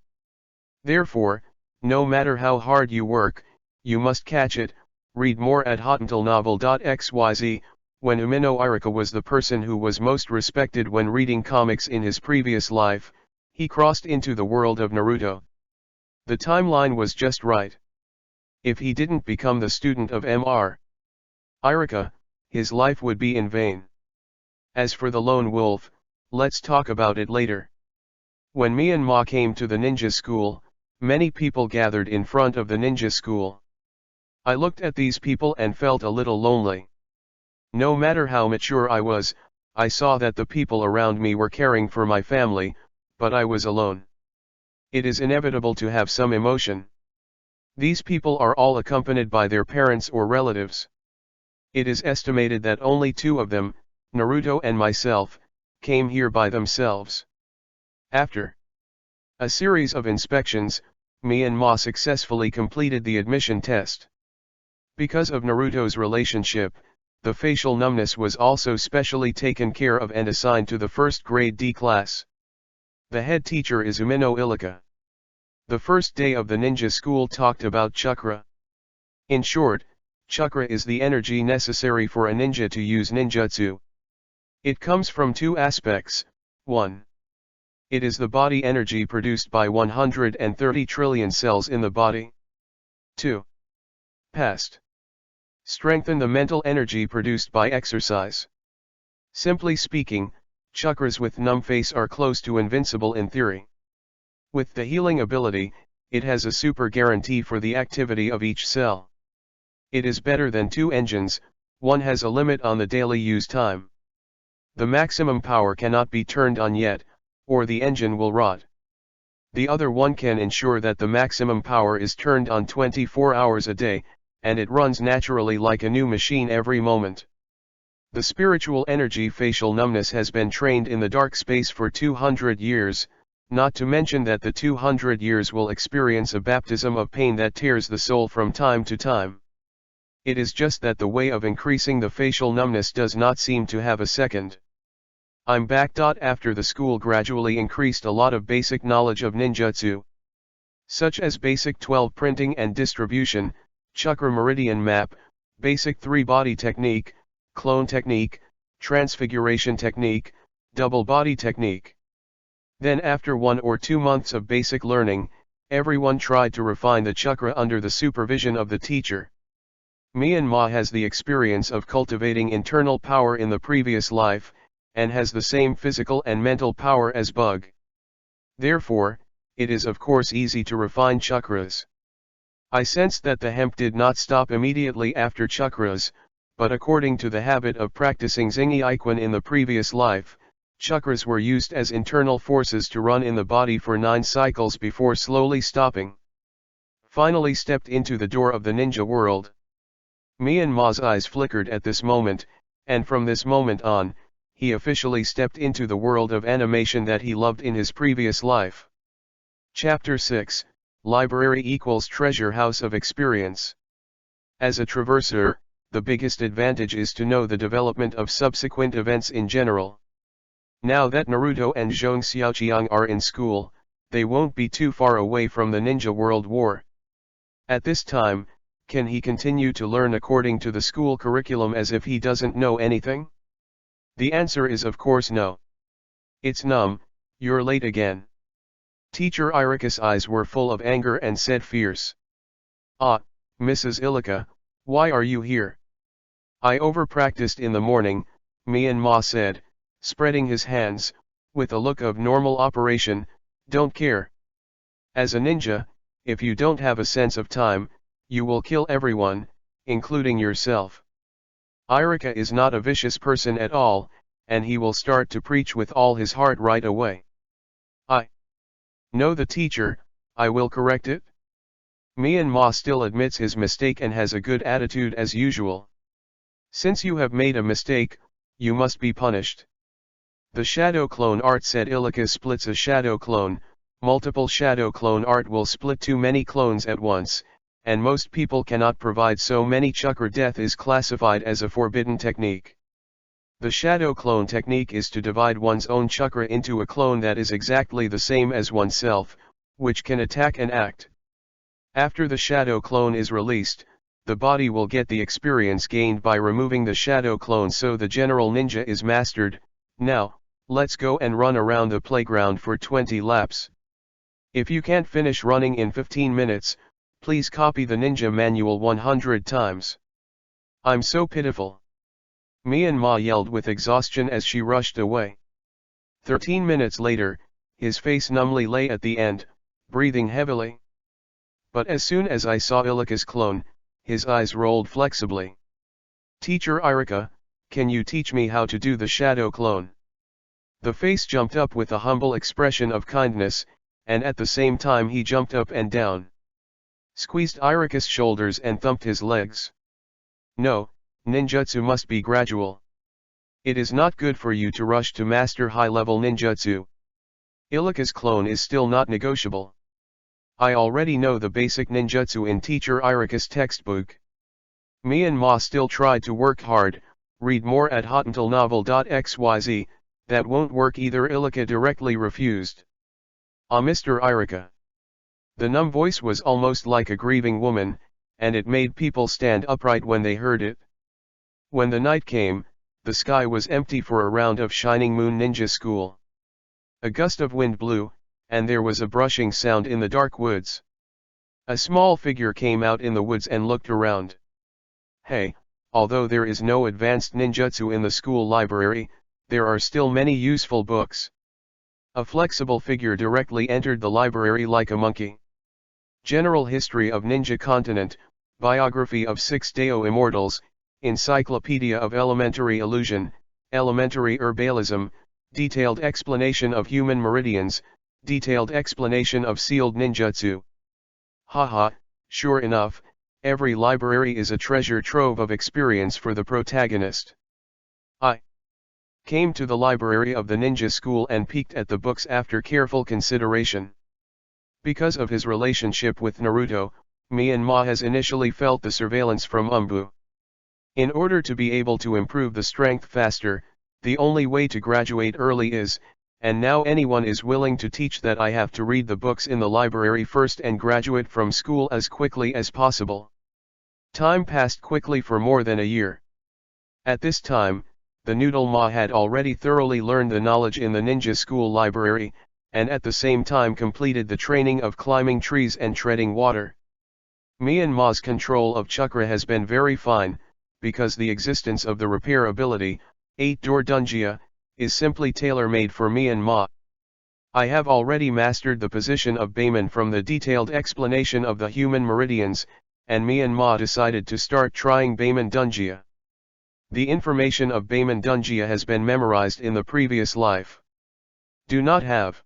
S1: Therefore, no matter how hard you work, you must catch it. Read more at hotuntilnovel.xyz. When Umino Irika was the person who was most respected when reading comics in his previous life, he crossed into the world of Naruto. The timeline was just right. If he didn't become the student of Mr. Irika, his life would be in vain. As for the lone wolf, let's talk about it later. When Myanmar came to the ninja school, many people gathered in front of the ninja school. I looked at these people and felt a little lonely. No matter how mature I was, I saw that the people around me were caring for my family, but I was alone. It is inevitable to have some emotion. These people are all accompanied by their parents or relatives. It is estimated that only two of them, Naruto and myself, came here by themselves. After a series of inspections, Myanmar successfully completed the admission test. Because of Naruto's relationship, the facial numbness was also specially taken care of and assigned to the first grade D class. The head teacher is Umino Ilika. The first day of the ninja school talked about chakra. In short, chakra is the energy necessary for a ninja to use ninjutsu. It comes from two aspects. 1. It is the body energy produced by 130 trillion cells in the body. 2. Past. Strengthen the mental energy produced by exercise. Simply speaking, chakras with numb face are close to invincible in theory. With the healing ability, it has a super guarantee for the activity of each cell. It is better than two engines, One has a limit on the daily use time. The maximum power cannot be turned on yet, or the engine will rot. The other one can ensure that the maximum power is turned on 24 hours a day, and it runs naturally like a new machine every moment. The spiritual energy facial numbness has been trained in the dark space for 200 years, not to mention that the 200 years will experience a baptism of pain that tears the soul from time to time. It is just that the way of increasing the facial numbness does not seem to have a second. I'm back. After the school gradually increased a lot of basic knowledge of ninjutsu, such as basic 12 printing and distribution, chakra meridian map, basic 3-body technique, clone technique, transfiguration technique, double body technique. Then after 1 or 2 months of basic learning, everyone tried to refine the chakra under the supervision of the teacher. Myanmar has the experience of cultivating internal power in the previous life, and has the same physical and mental power as Bug. Therefore, it is of course easy to refine chakras. I sensed that the hemp did not stop immediately after chakras, but according to the habit of practicing Xingyi Iquan in the previous life, chakras were used as internal forces to run in the body for 9 cycles before slowly stopping. Finally stepped into the door of the ninja world. Myanmar's eyes flickered at this moment, and from this moment on, he officially stepped into the world of animation that he loved in his previous life. Chapter 6, Library equals Treasure House of Experience. As a traverser, the biggest advantage is to know the development of subsequent events in general. Now that Naruto and Zhong Xiaoqiang are in school, they won't be too far away from the Ninja World War. At this time, can he continue to learn according to the school curriculum as if he doesn't know anything? The answer is of course no. It's numb, you're late again. Teacher Irika's eyes were full of anger and said fierce. Ah, Mrs. Ilika, why are you here? I overpracticed in the morning, Myanmar said, spreading his hands, with a look of normal operation, don't care. As a ninja, if you don't have a sense of time, you will kill everyone, including yourself. Irika is not a vicious person at all, and he will start to preach with all his heart right away. I know the teacher, I will correct it. Myanmar still admits his mistake and has a good attitude as usual. Since you have made a mistake, you must be punished. The shadow clone art said Ilika splits a shadow clone, multiple shadow clone art will split too many clones at once, and most people cannot provide so many chakra. Death is classified as a forbidden technique. The shadow clone technique is to divide one's own chakra into a clone that is exactly the same as oneself, which can attack and act. After the shadow clone is released, the body will get the experience gained by removing the shadow clone, so the general ninja is mastered. Now, let's go and run around the playground for 20 laps. If you can't finish running in 15 minutes, please copy the ninja manual 100 times. I'm so pitiful. Myanmar yelled with exhaustion as she rushed away. 13 minutes later, his face numbly lay at the end, breathing heavily. But as soon as I saw Ilika's clone, his eyes rolled flexibly. Teacher Irika, can you teach me how to do the shadow clone? The face jumped up with a humble expression of kindness, and at the same time he jumped up and down, squeezed Irika's shoulders and thumped his legs. No, ninjutsu must be gradual. It is not good for you to rush to master high-level ninjutsu. Ilika's clone is still not negotiable. I already know the basic ninjutsu in Teacher Irika's textbook. Myanmar still tried to work hard, read more at hotuntilnovel.xyz, that won't work either. Ilika directly refused. Ah, Mr. Irika. The numb voice was almost like a grieving woman, and it made people stand upright when they heard it. When the night came, the sky was empty for a round of Shining Moon Ninja School. A gust of wind blew, and there was a brushing sound in the dark woods. A small figure came out in the woods and looked around. Hey, although there is no advanced ninjutsu in the school library, there are still many useful books. A flexible figure directly entered the library like a monkey. General History of Ninja Continent, Biography of 6 Dao Immortals, Encyclopedia of Elementary Illusion, Elementary Herbalism, Detailed Explanation of Human Meridians, Detailed Explanation of Sealed Ninjutsu. Haha, sure enough, every library is a treasure trove of experience for the protagonist. I came to the library of the ninja school and peeked at the books after careful consideration. Because of his relationship with Naruto, Myanmar has initially felt the surveillance from Umbu. In order to be able to improve the strength faster, the only way to graduate early is, and now anyone is willing to teach, that I have to read the books in the library first and graduate from school as quickly as possible. Time passed quickly for more than a year. At this time, the Noodle Ma had already thoroughly learned the knowledge in the ninja school library, and at the same time completed the training of climbing trees and treading water. Myanmar's control of chakra has been very fine, because the existence of the repair ability, 8-door Dunjia, is simply tailor-made for Myanmar. I have already mastered the position of Bayman from the detailed explanation of the human meridians, and Myanmar decided to start trying Bayman Dunjia. The information of Bayman Dunjia has been memorized in the previous life. Do not have.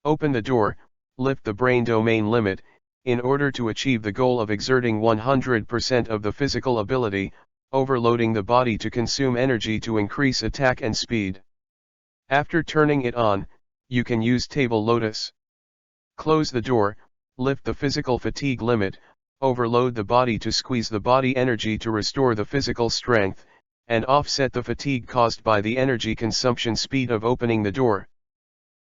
S1: Open the door, lift the brain domain limit, in order to achieve the goal of exerting 100% of the physical ability, overloading the body to consume energy to increase attack and speed. After turning it on, you can use Table Lotus. Close the door, lift the physical fatigue limit, overload the body to squeeze the body energy to restore the physical strength, and offset the fatigue caused by the energy consumption speed of opening the door.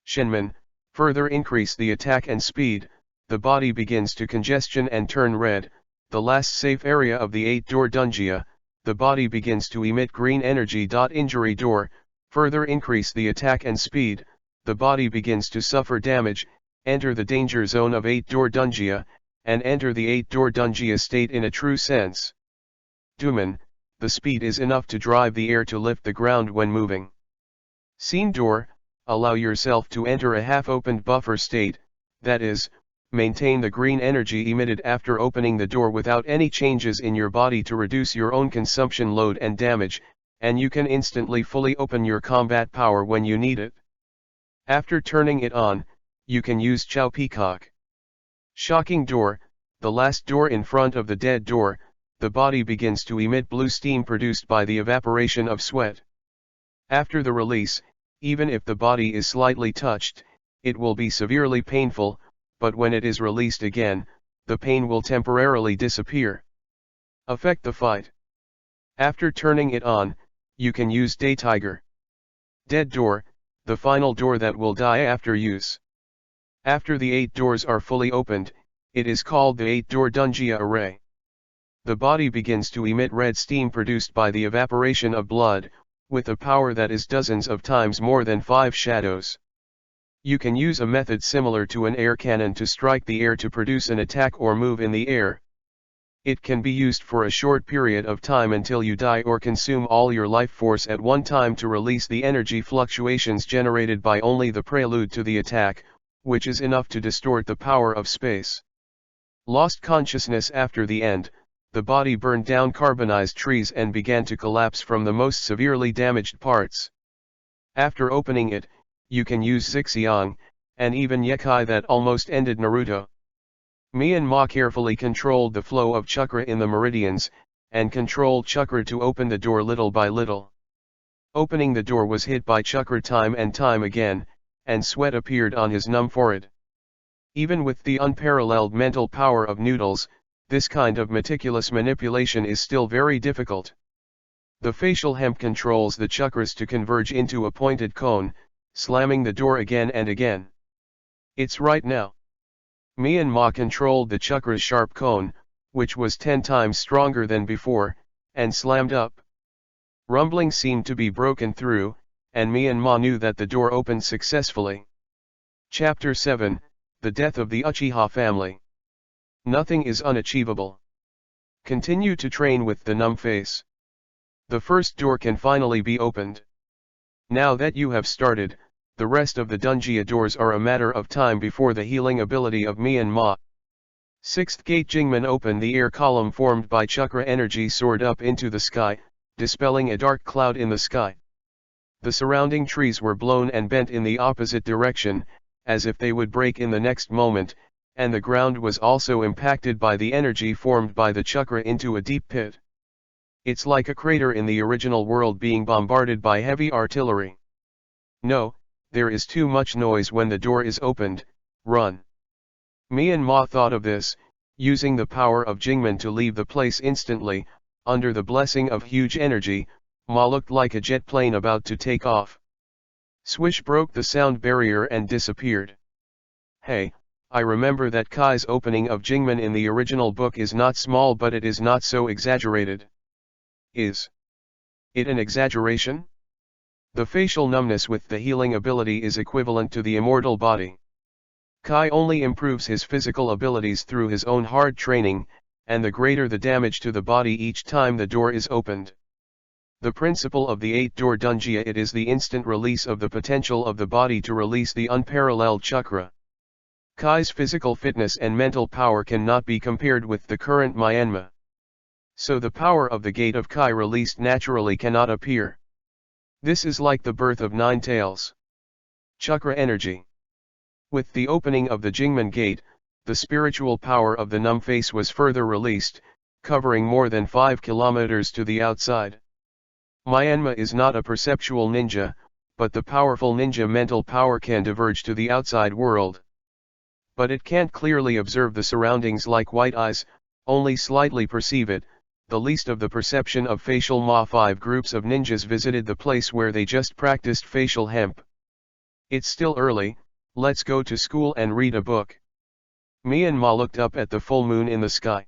S1: Shinman, further increase the attack and speed, the body begins to congestion and turn red, the last safe area of the 8-door Dunjia, the body begins to emit green energy. Injury door, further increase the attack and speed, the body begins to suffer damage, enter the danger zone of 8-door Dunjia, and enter the 8-door Dunjia state in a true sense. Duman, the speed is enough to drive the air to lift the ground when moving. Scene door, allow yourself to enter a half-opened buffer state, that is, maintain the green energy emitted after opening the door without any changes in your body to reduce your own consumption load and damage, and you can instantly fully open your combat power when you need it. After turning it on, you can use Chow Peacock. Shocking door, the last door in front of the dead door, the body begins to emit blue steam produced by the evaporation of sweat. After the release, even if the body is slightly touched, it will be severely painful, but when it is released again, the pain will temporarily disappear. Affect the fight. After turning it on, you can use Day Tiger. Dead door, the final door that will die after use. After the 8 doors are fully opened, it is called the 8-door Dunjia array. The body begins to emit red steam produced by the evaporation of blood, with a power that is dozens of times more than 5 shadows. You can use a method similar to an air cannon to strike the air to produce an attack or move in the air. It can be used for a short period of time until you die or consume all your life force at one time to release the energy fluctuations generated by only the prelude to the attack, which is enough to distort the power of space. Lost consciousness after the end, the body burned down carbonized trees and began to collapse from the most severely damaged parts. After opening it, you can use Zixiang, and even Yekai that almost ended Naruto. Myanmar carefully controlled the flow of chakra in the meridians, and controlled chakra to open the door little by little. Opening the door was hit by chakra time and time again, and sweat appeared on his numb forehead. Even with the unparalleled mental power of Noodles, this kind of meticulous manipulation is still very difficult. The facial hemp controls the chakras to converge into a pointed cone, slamming the door again and again. It's right now. Myanmar controlled the chakra's sharp cone, which was 10 times stronger than before, and slammed up. Rumbling seemed to be broken through, and Myanmar knew that the door opened successfully. Chapter 7, The Death of the Uchiha Family. Nothing is unachievable. Continue to train with the numb face. The first door can finally be opened. Now that you have started, the rest of the Dunjia doors are a matter of time before the healing ability of Myanmar. Sixth gate Jingmen opened. The air column formed by chakra energy soared up into the sky, dispelling a dark cloud in the sky. The surrounding trees were blown and bent in the opposite direction, as if they would break in the next moment, and the ground was also impacted by the energy formed by the chakra into a deep pit. It's like a crater in the original world being bombarded by heavy artillery. No, there is too much noise when the door is opened, run. Myanmar thought of this, using the power of Jingmen to leave the place instantly. Under the blessing of huge energy, Ma looked like a jet plane about to take off. Swish broke the sound barrier and disappeared. Hey, I remember that Kai's opening of Jingmen in the original book is not small, but it is not so exaggerated. Is it an exaggeration? The facial numbness with the healing ability is equivalent to the immortal body. Kai only improves his physical abilities through his own hard training, and the greater the damage to the body each time the door is opened. The principle of the 8-door Dunjia, it is the instant release of the potential of the body to release the unparalleled chakra. Kai's physical fitness and mental power cannot be compared with the current Myanmar. So the power of the gate of Kai released naturally cannot appear. This is like the birth of 9 tails. Chakra energy. With the opening of the Jingmen gate, the spiritual power of the numb face was further released, covering more than 5 kilometers to the outside. Myanmar is not a perceptual ninja, but the powerful ninja mental power can diverge to the outside world. But it can't clearly observe the surroundings like white eyes, only slightly perceive it. The least of the perception of facial Ma. 5 groups of ninjas visited the place where they just practiced facial hemp. It's still early, let's go to school and read a book. Myanmar looked up at the full moon in the sky.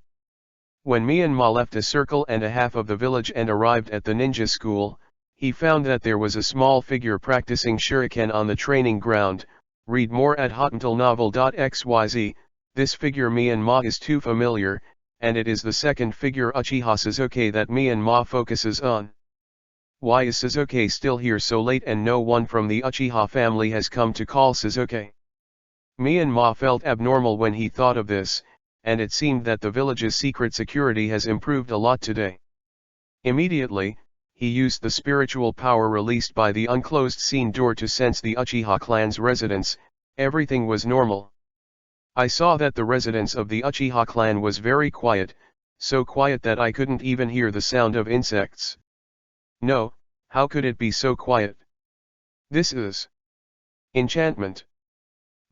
S1: When Myanmar left a circle and a half of the village and arrived at the ninja school, he found that there was a small figure practicing shuriken on the training ground. Read more at hotantalnovel.xyz. This figure Myanmar is too familiar, and it is the second figure Uchiha Sasuke that Myanmar focuses on. Why is Sasuke still here so late and no one from the Uchiha family has come to call Sasuke? Myanmar felt abnormal when he thought of this, and it seemed that the village's secret security has improved a lot today. Immediately, he used the spiritual power released by the unclosed scene door to sense the Uchiha clan's residence. Everything was normal. I saw that the residence of the Uchiha clan was very quiet, so quiet that I couldn't even hear the sound of insects. No, how could it be so quiet? This is enchantment.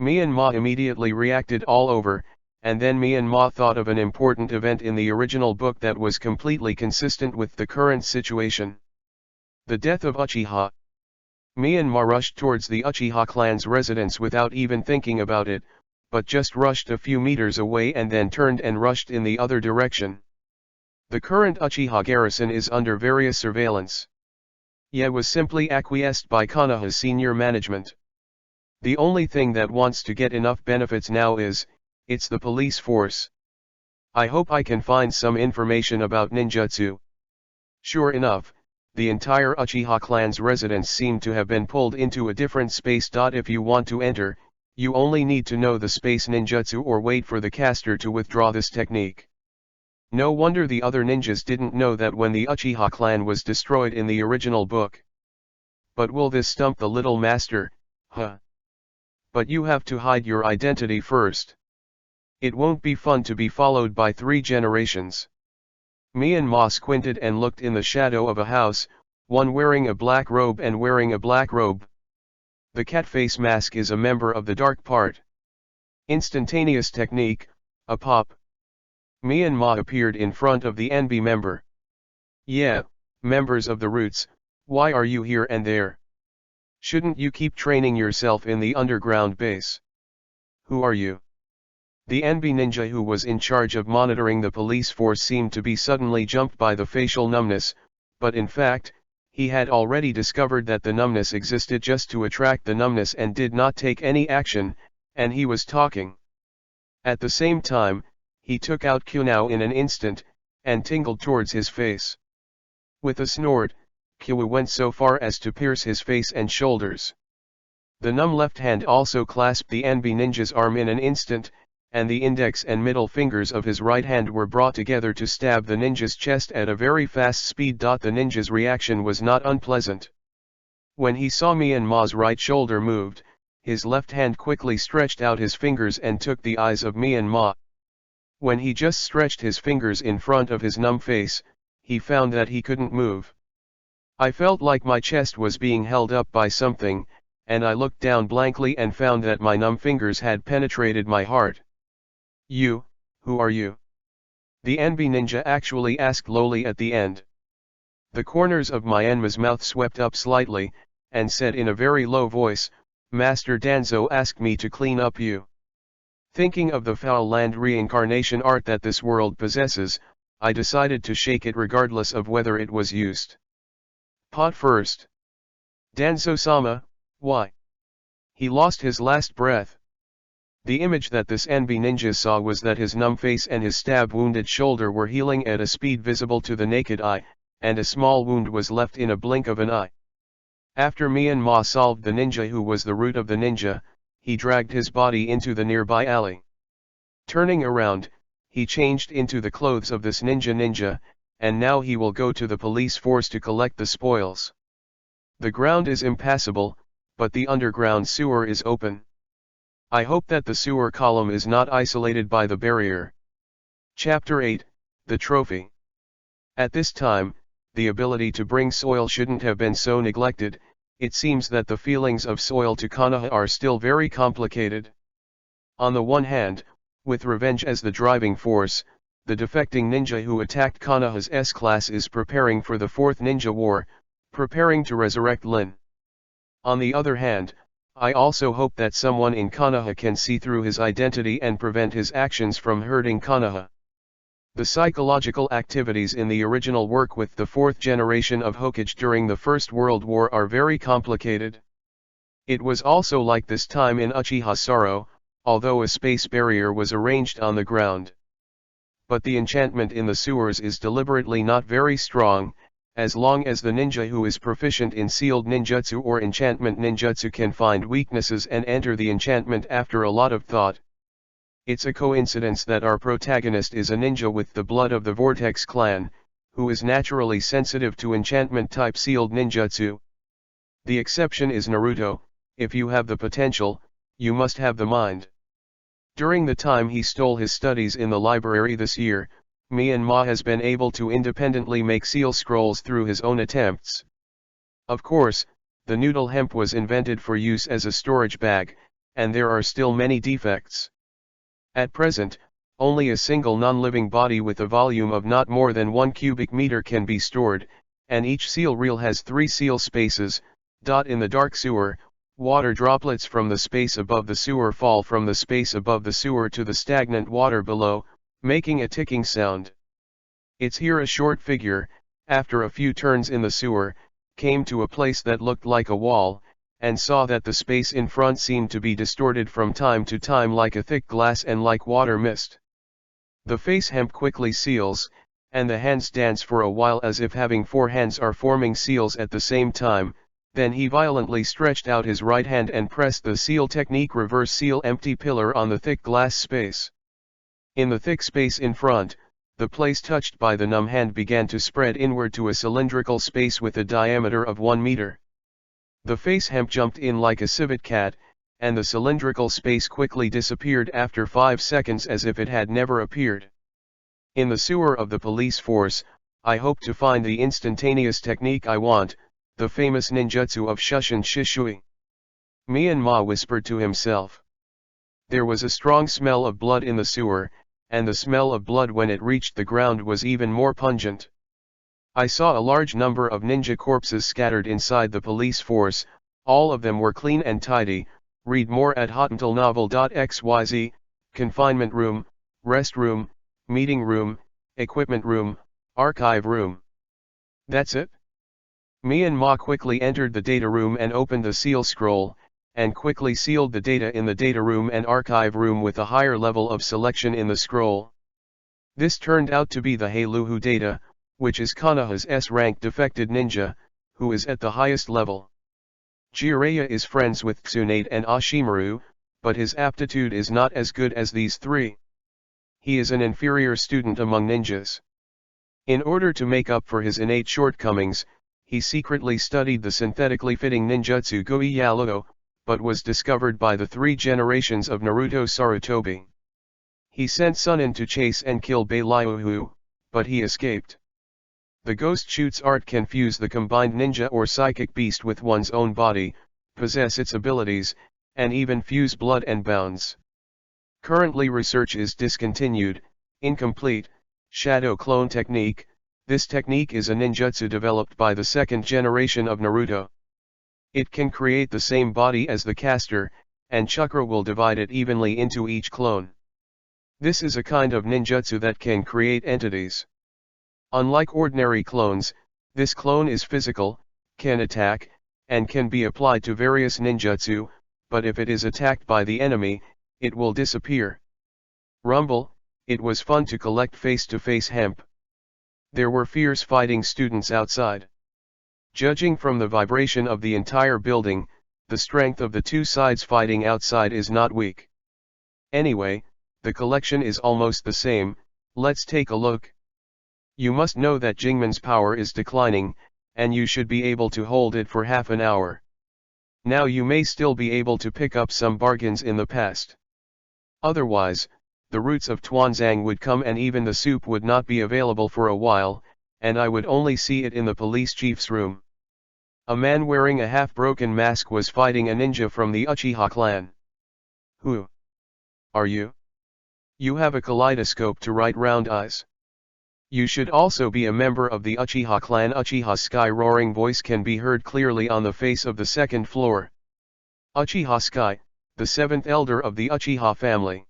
S1: Myanmar immediately reacted all over, and then Myanmar thought of an important event in the original book that was completely consistent with the current situation. The death of Uchiha. Myanmar rushed towards the Uchiha clan's residence without even thinking about it, but just rushed a few meters away and then turned and rushed in the other direction. The current Uchiha garrison is under various surveillance. Ye was simply acquiesced by Konoha's senior management. The only thing that wants to get enough benefits now is, it's the police force. I hope I can find some information about ninjutsu. Sure enough, the entire Uchiha clan's residence seemed to have been pulled into a different space. If you want to enter, you only need to know the space ninjutsu or wait for the caster to withdraw this technique. No wonder the other ninjas didn't know that when the Uchiha clan was destroyed in the original book. But will this stump the little master, huh? But you have to hide your identity first. It won't be fun to be followed by 3 generations. Myanmar squinted and looked in the shadow of a house, one wearing a black robe and wearing a black robe. The cat face mask is a member of the dark part. Instantaneous technique, a pop. Myanmar appeared in front of the NB member. Yeah, members of the Roots, why are you here and there? Shouldn't you keep training yourself in the underground base? Who are you? The NB ninja who was in charge of monitoring the police force seemed to be suddenly jumped by the facial numbness, but in fact, he had already discovered that the numbness existed just to attract the numbness and did not take any action, and he was talking. At the same time, he took out Kunao in an instant, and tingled towards his face. With a snort, Kyu went so far as to pierce his face and shoulders. The numb left hand also clasped the NB ninja's arm in an instant, and the index and middle fingers of his right hand were brought together to stab the ninja's chest at a very fast speed. The ninja's reaction was not unpleasant. When he saw Myanmar's right shoulder moved, his left hand quickly stretched out his fingers and took the eyes of Myanmar. When he just stretched his fingers in front of his numb face, he found that he couldn't move. I felt like my chest was being held up by something, and I looked down blankly and found that my numb fingers had penetrated my heart. "You, who are you?" the Enby ninja actually asked lowly at the end. The corners of Myanmar's mouth swept up slightly, and said in a very low voice, "Master Danzo asked me to clean up you." Thinking of the foul land reincarnation art that this world possesses, I decided to shake it regardless of whether it was used. Pot first. Danzo-sama, why? He lost his last breath. The image that this Enby ninja saw was that his numb face and his stab-wounded shoulder were healing at a speed visible to the naked eye, and a small wound was left in a blink of an eye. After Myanmar solved the ninja who was the root of the ninja, he dragged his body into the nearby alley. Turning around, he changed into the clothes of this ninja, and now he will go to the police force to collect the spoils. The ground is impassable, but the underground sewer is open. I hope that the sewer column is not isolated by the barrier. Chapter 8, The Trophy. At this time, the ability to bring soil shouldn't have been so neglected. It seems that the feelings of soil to Konoha are still very complicated. On the one hand, with revenge as the driving force, the defecting ninja who attacked Konoha's S-class is preparing for the Fourth Ninja War, preparing to resurrect Lin. On the other hand, I also hope that someone in Konoha can see through his identity and prevent his actions from hurting Konoha. The psychological activities in the original work with the fourth generation of Hokage during the First World War are very complicated. It was also like this time in Uchiha Saro, although a space barrier was arranged on the ground. But the enchantment in the sewers is deliberately not very strong, as long as the ninja who is proficient in sealed ninjutsu or enchantment ninjutsu can find weaknesses and enter the enchantment after a lot of thought. It's a coincidence that our protagonist is a ninja with the blood of the Vortex clan, who is naturally sensitive to enchantment-type sealed ninjutsu. The exception is Naruto. If you have the potential, you must have the mind. During the time he stole his studies in the library this year, Myanmar has been able to independently make seal scrolls through his own attempts. Of course, the noodle hemp was invented for use as a storage bag, and there are still many defects. At present, only a single non-living body with a volume of not more than 1 cubic meter can be stored, and each seal reel has 3 seal spaces. In the dark sewer, water droplets from the space above the sewer fall from the space above the sewer to the stagnant water below, making a ticking sound. It's here a short figure, after a few turns in the sewer, came to a place that looked like a wall, and saw that the space in front seemed to be distorted from time to time like a thick glass and like water mist. The face hemp quickly seals, and the hands dance for a while as if having 4 hands are forming seals at the same time. Then he violently stretched out his right hand and pressed the seal technique reverse seal empty pillar on the thick glass space. In the thick space in front, the place touched by the numb hand began to spread inward to a cylindrical space with a diameter of 1 meter. The face hemp jumped in like a civet cat, and the cylindrical space quickly disappeared after 5 seconds as if it had never appeared. In the sewer of the police force, I hope to find the instantaneous technique I want, the famous ninjutsu of Shushin Shishui. Myanmar whispered to himself. There was a strong smell of blood in the sewer, and the smell of blood when it reached the ground was even more pungent. I saw a large number of ninja corpses scattered inside the police force. All of them were clean and tidy. Read more at hotnovel.xyz. Confinement room, rest room, meeting room, equipment room, archive room. That's it? Myanmar quickly entered the data room and opened the seal scroll, and quickly sealed the data in the data room and archive room with a higher level of selection in the scroll. This turned out to be the Heiluhu data, which is Konoha's S-rank defected ninja, who is at the highest level. Jiraiya is friends with Tsunade and Ashimaru, but his aptitude is not as good as these three. He is an inferior student among ninjas. In order to make up for his innate shortcomings, he secretly studied the synthetically fitting ninjutsu Goi Yaluo, but was discovered by the 3 generations of Naruto Sarutobi. He sent Sunin to chase and kill Beilyuhu, but he escaped. The ghost shoots art can fuse the combined ninja or psychic beast with one's own body, possess its abilities, and even fuse blood and bounds. Currently research is discontinued, incomplete, shadow clone technique. This technique is a ninjutsu developed by the 2nd generation of Naruto. It can create the same body as the caster, and chakra will divide it evenly into each clone. This is a kind of ninjutsu that can create entities. Unlike ordinary clones, this clone is physical, can attack, and can be applied to various ninjutsu, but if it is attacked by the enemy, it will disappear. Rumble, it was fun to collect face-to-face hemp. There were fierce fighting students outside. Judging from the vibration of the entire building, the strength of the 2 sides fighting outside is not weak. Anyway, the collection is almost the same. Let's take a look. You must know that Jingman's power is declining, and you should be able to hold it for half an hour. Now you may still be able to pick up some bargains in the past. Otherwise, the roots of Tuanzang would come and even the soup would not be available for a while, and I would only see it in the police chief's room. A man wearing a half-broken mask was fighting a ninja from the Uchiha clan. Who are you? You have a kaleidoscope to write round eyes. You should also be a member of the Uchiha clan. Uchiha Sky roaring voice can be heard clearly on the face of the 2nd floor. Uchiha Sky, the 7th elder of the Uchiha family.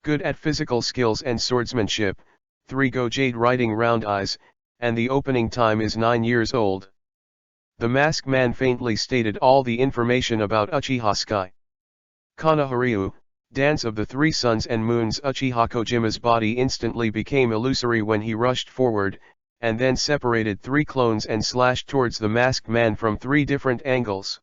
S1: Good at physical skills and swordsmanship, 3 go jade writing round eyes, and the opening time is 9 years old. The masked man faintly stated all the information about Uchiha Sky. Kanahariu, Dance of the 3 Suns and Moons. Uchiha Kojima's body instantly became illusory when he rushed forward, and then separated 3 clones and slashed towards the masked man from 3 different angles.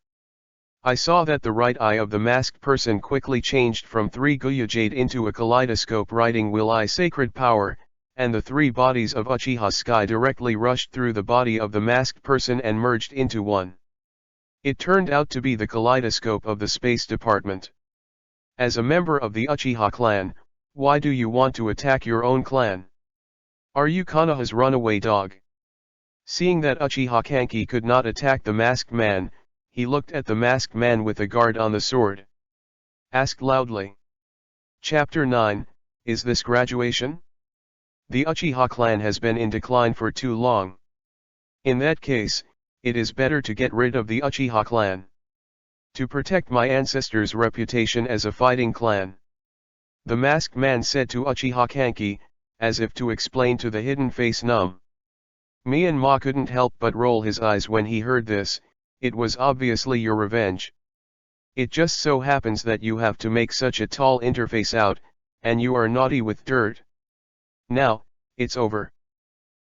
S1: I saw that the right eye of the masked person quickly changed from 3 Guya Jade into a kaleidoscope writing Will I Sacred Power, and the 3 bodies of Uchiha Sky directly rushed through the body of the masked person and merged into one. It turned out to be the kaleidoscope of the Space Department. As a member of the Uchiha clan, why do you want to attack your own clan? Are you Konoha's runaway dog? Seeing that Uchiha Kanki could not attack the masked man, he looked at the masked man with a guard on the sword. Asked loudly. Chapter 9, Is this graduation? The Uchiha clan has been in decline for too long. In that case, it is better to get rid of the Uchiha clan. To protect my ancestors' reputation as a fighting clan. The masked man said to Uchiha Kanki, as if to explain to the hidden face Num. Myanmar couldn't help but roll his eyes when he heard this. It was obviously your revenge. It just so happens that you have to make such a tall interface out, and you are naughty with dirt. Now, it's over.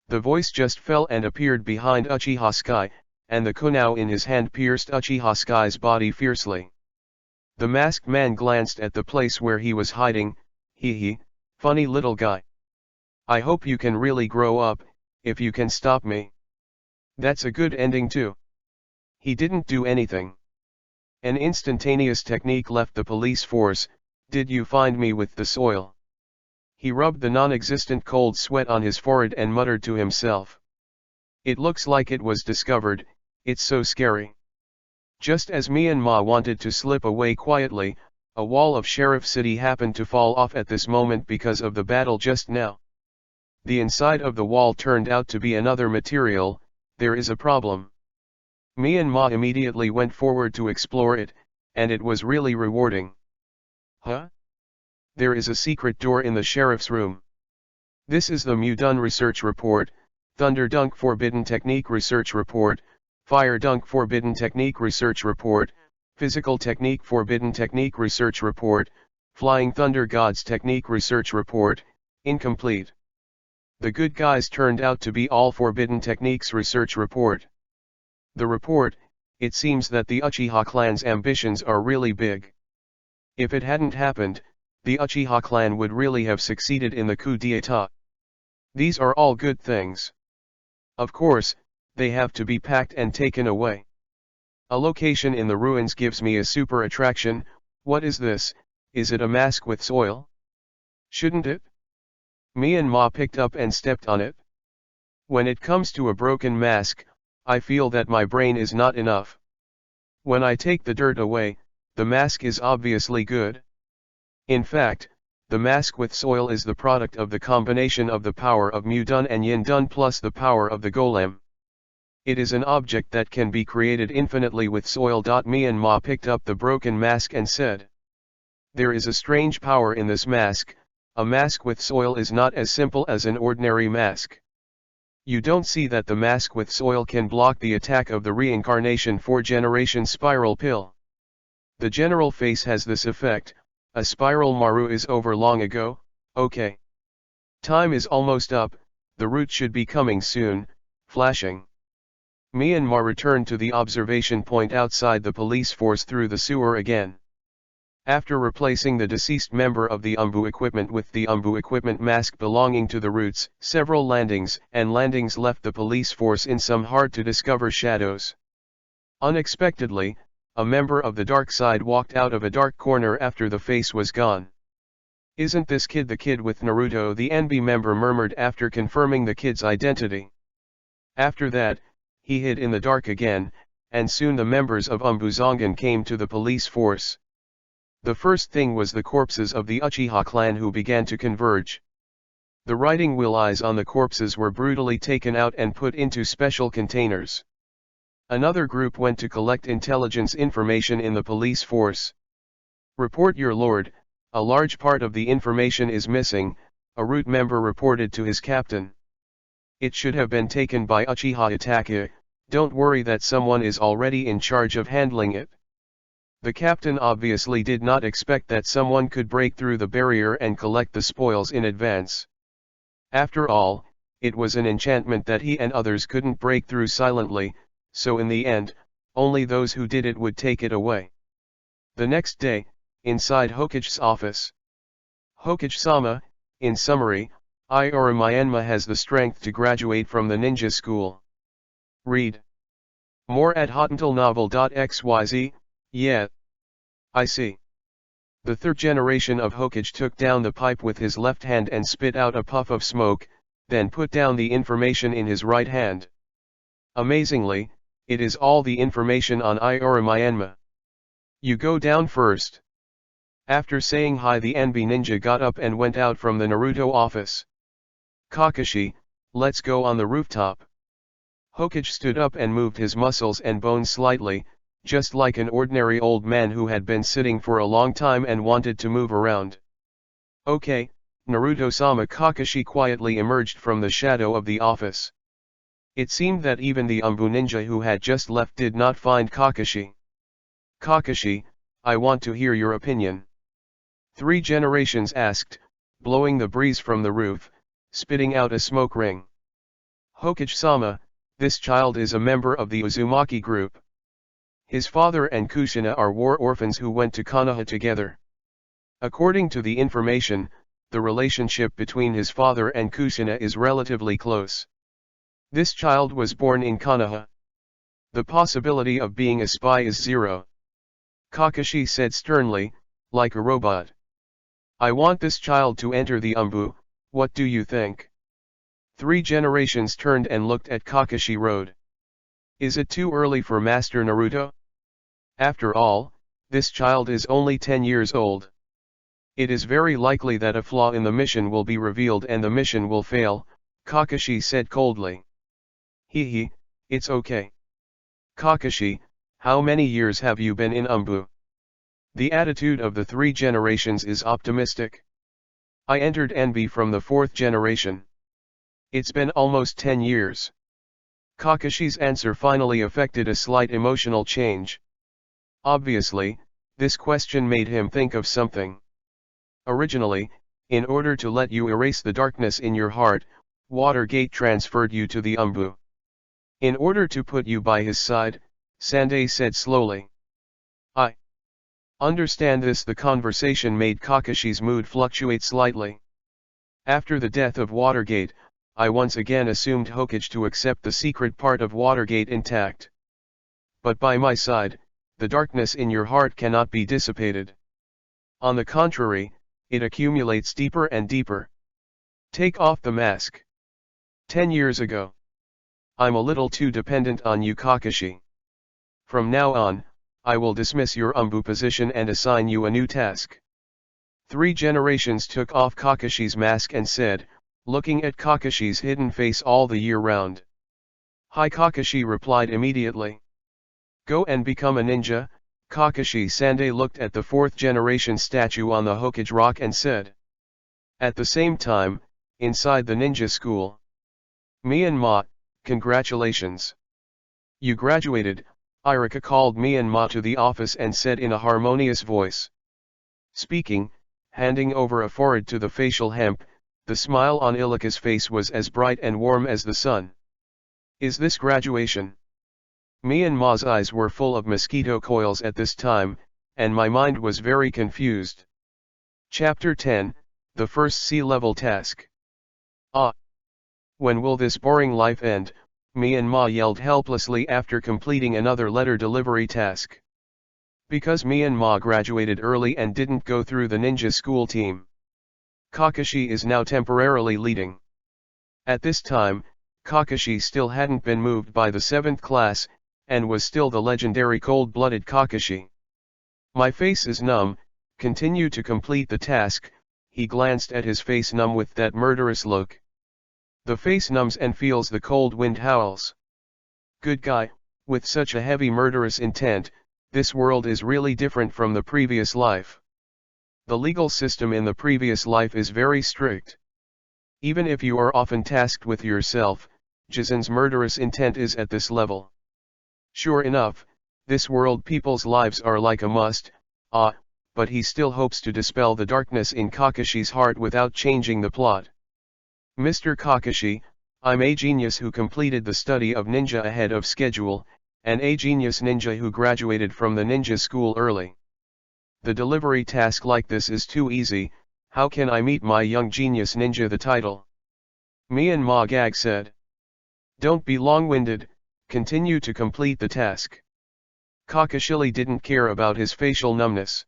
S1: The voice just fell and appeared behind Uchiha Sky, and the kunao in his hand pierced Uchiha Sky's body fiercely. The masked man glanced at the place where he was hiding. Hee, funny little guy. I hope you can really grow up, if you can stop me. That's a good ending too. He didn't do anything. An instantaneous technique left the police force. Did you find me with the soil? He rubbed the non-existent cold sweat on his forehead and muttered to himself. It looks like it was discovered. It's so scary. Just as Myanmar wanted to slip away quietly, a wall of Sheriff City happened to fall off at this moment because of the battle just now. The inside of the wall turned out to be another material. There is a problem. Myanmar immediately went forward to explore it, and it was really rewarding. Huh? There is a secret door in the sheriff's room. This is the Mudun Research Report, Thunder Dunk Forbidden Technique Research Report, Fire Dunk Forbidden Technique Research Report, Physical Technique Forbidden Technique Research Report, Flying Thunder Gods Technique Research Report, incomplete. The good guys turned out to be all Forbidden Techniques Research Report. The report, it seems that the Uchiha clan's ambitions are really big. If it hadn't happened, the Uchiha clan would really have succeeded in the coup d'état. These are all good things. Of course, they have to be packed and taken away. A location in the ruins gives me a super attraction. What is this? Is it a mask with soil? Shouldn't it? Me and Ma picked up and stepped on it. When it comes to a broken mask, I feel that my brain is not enough. When I take the dirt away, the mask is obviously good. In fact, the mask with soil is the product of the combination of the power of Mu Dun and Yin Dun plus the power of the golem. It is an object that can be created infinitely with soil. Me and Ma picked up the broken mask and said, "There is a strange power in this mask. A mask with soil is not as simple as an ordinary mask. You don't see that the mask with soil can block the attack of the reincarnation 4-generation spiral pill. The general face has this effect. A spiral Maru is over long ago, okay. Time is almost up, the route should be coming soon, flashing." Me and Ma returned to the observation point outside the police force through the sewer again. After replacing the deceased member of the Umbu equipment with the Umbu equipment mask belonging to the routes, several landings left the police force in some hard-to-discover shadows. Unexpectedly, a member of the dark side walked out of a dark corner after the face was gone. "Isn't this kid the kid with Naruto?" the NB member murmured after confirming the kid's identity. After that, he hid in the dark again, and soon the members of Umbuzongan came to the police force. The first thing was the corpses of the Uchiha clan who began to converge. The writing will eyes on the corpses were brutally taken out and put into special containers. Another group went to collect intelligence information in the police force. "Report, your lord, a large part of the information is missing," a root member reported to his captain. "It should have been taken by Uchiha Itachi, don't worry that someone is already in charge of handling it." The captain obviously did not expect that someone could break through the barrier and collect the spoils in advance. After all, it was an enchantment that he and others couldn't break through silently, so in the end, only those who did it would take it away. The next day, inside Hokage's office. "Hokage-sama, in summary, Iora Myanmar has the strength to graduate from the ninja school. Read more at hotantalnovel.xyz. Yeah. I see." The third generation of Hokage took down the pipe with his left hand and spit out a puff of smoke, then put down the information in his right hand. "Amazingly, it is all the information on Iora Myanmar. You go down first." After saying hi, the NB ninja got up and went out from the Naruto office. "Kakashi, let's go on the rooftop." Hokage stood up and moved his muscles and bones slightly, just like an ordinary old man who had been sitting for a long time and wanted to move around. "Okay, Naruto-sama." Kakashi quietly emerged from the shadow of the office. It seemed that even the Umbu ninja who had just left did not find Kakashi. "Kakashi, I want to hear your opinion." 3 generations asked, blowing the breeze from the roof, spitting out a smoke ring. "Hokage-sama, this child is a member of the Uzumaki group. His father and Kushina are war orphans who went to Konoha together. According to the information, the relationship between his father and Kushina is relatively close. This child was born in Konoha. The possibility of being a spy is 0. Kakashi said sternly, like a robot. "I want this child to enter the Umbu, what do you think?" 3 generations turned and looked at Kakashi Road. "Is it too early for Master Naruto? After all, this child is only 10 years old. It is very likely that a flaw in the mission will be revealed and the mission will fail," Kakashi said coldly. "Hee, it's okay. Kakashi, how many years have you been in Umbu?" The attitude of the 3 generations is optimistic. "I entered NB from the 4th generation. It's been almost 10 years. Kakashi's answer finally affected a slight emotional change. Obviously, this question made him think of something. Originally, in order to let you erase the darkness in your heart, Watergate transferred you to the Umbu. In order to put you by his side, Sandai said slowly. Understand this. The conversation made Kakashi's mood fluctuate slightly. After the death of Watergate, I once again assumed Hokage to accept the secret part of Watergate intact. But by my side, the darkness in your heart cannot be dissipated. On the contrary, it accumulates deeper and deeper. Take off the mask. 10 years ago. I'm a little too dependent on you, Kakashi. From now on, I will dismiss your umbu position and assign you a new task. 3 generations took off Kakashi's mask and said, looking at Kakashi's hidden face all the year round. Hi, Kakashi replied immediately. Go and become a ninja. Kakashi-sande looked at the 4th generation statue on the Hokage rock and said. At the same time, inside the ninja school. Myanmar, congratulations. You graduated, Irika called Myanmar to the office and said in a harmonious voice. Speaking, handing over a forehead to the facial hemp, the smile on Ilika's face was as bright and warm as the sun. Is this graduation? Myanmar's eyes were full of mosquito coils at this time, and my mind was very confused. Chapter 10, The First Sea-Level Task. Ah! When will this boring life end? Myanmar yelled helplessly after completing another letter delivery task. Because Myanmar graduated early and didn't go through the ninja school team. Kakashi is now temporarily leading. At this time, Kakashi still hadn't been moved by the 7th class, and was still the legendary cold-blooded Kakashi. My face is numb, continue to complete the task. He glanced at his face numb with that murderous look. The face numbs and feels the cold wind howls. Good guy, with such a heavy murderous intent, this world is really different from the previous life. The legal system in the previous life is very strict. Even if you are often tasked with yourself, Jizen's murderous intent is at this level. Sure enough, this world people's lives are like a must, but he still hopes to dispel the darkness in Kakashi's heart without changing the plot. Mr. Kakashi, I'm a genius who completed the study of ninja ahead of schedule, and a genius ninja who graduated from the ninja school early. The delivery task like this is too easy. How can I meet my young genius ninja the title? Myanmar Gag said. Don't be long-winded, continue to complete the task. Kakashi didn't care about his facial numbness.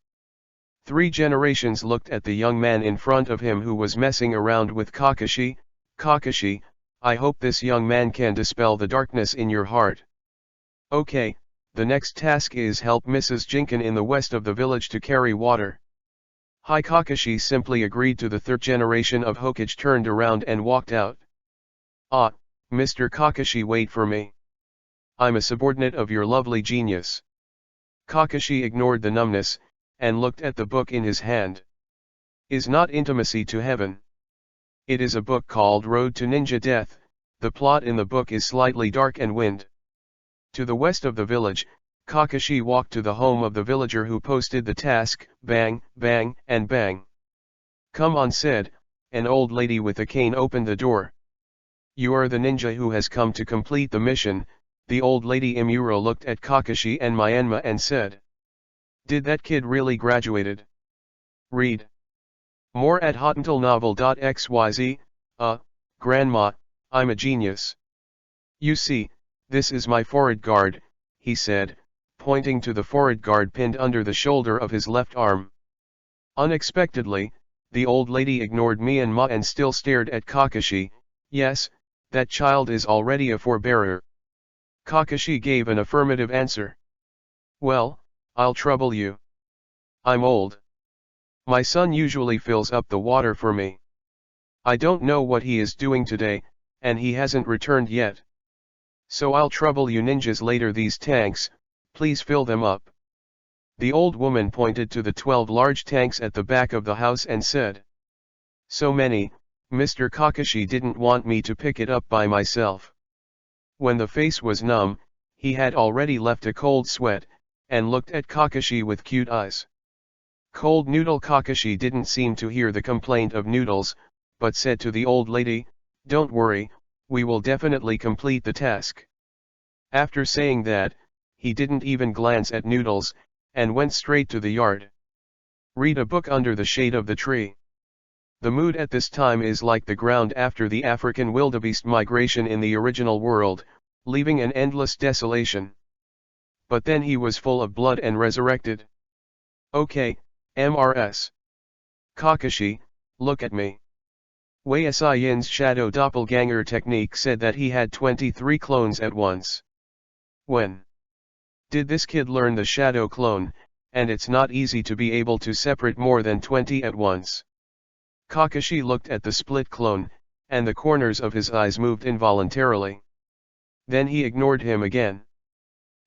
S1: 3 generations looked at the young man in front of him who was messing around with Kakashi. Kakashi, I hope this young man can dispel the darkness in your heart. Okay, the next task is help Mrs. Jinkin in the west of the village to carry water. Hi, Kakashi simply agreed to. The 3rd generation of Hokage turned around and walked out. Ah, Mr. Kakashi, wait for me. I'm a subordinate of your lovely genius. Kakashi ignored the numbness, and looked at the book in his hand. Is not intimacy to heaven. It is a book called Road to Ninja Death. The plot in the book is slightly dark and wind. To the west of the village, Kakashi walked to the home of the villager who posted the task. Bang, bang, and bang. Come on, said, an old lady with a cane opened the door. You are the ninja who has come to complete the mission. The old lady Imuro looked at Kakashi and Myanmar and said. Did that kid really graduated? Read more at hotuntilnovel.xyz. Grandma, I'm a genius. You see, this is my forehead guard, he said, pointing to the forehead guard pinned under the shoulder of his left arm. Unexpectedly, the old lady ignored Myanmar and still stared at Kakashi. Yes, that child is already a forebearer. Kakashi gave an affirmative answer. Well, I'll trouble you. I'm old. My son usually fills up the water for me. I don't know what he is doing today, and he hasn't returned yet. So I'll trouble you ninjas later. These tanks, please fill them up. The old woman pointed to the 12 large tanks at the back of the house and said. So many, Mr. Kakashi didn't want me to pick it up by myself. When the face was numb, he had already left a cold sweat, and looked at Kakashi with cute eyes. Cold noodle. Kakashi didn't seem to hear the complaint of Noodles, but said to the old lady, don't worry, we will definitely complete the task. After saying that, he didn't even glance at Noodles, and went straight to the yard. Read a book under the shade of the tree. The mood at this time is like the ground after the African wildebeest migration in the original world, leaving an endless desolation. But then he was full of blood and resurrected. Okay, MRS. Kakashi, look at me. Wei Yin's shadow doppelganger technique said that he had 23 clones at once. When did this kid learn the shadow clone, and it's not easy to be able to separate more than 20 at once. Kakashi looked at the split clone, and the corners of his eyes moved involuntarily. Then he ignored him again.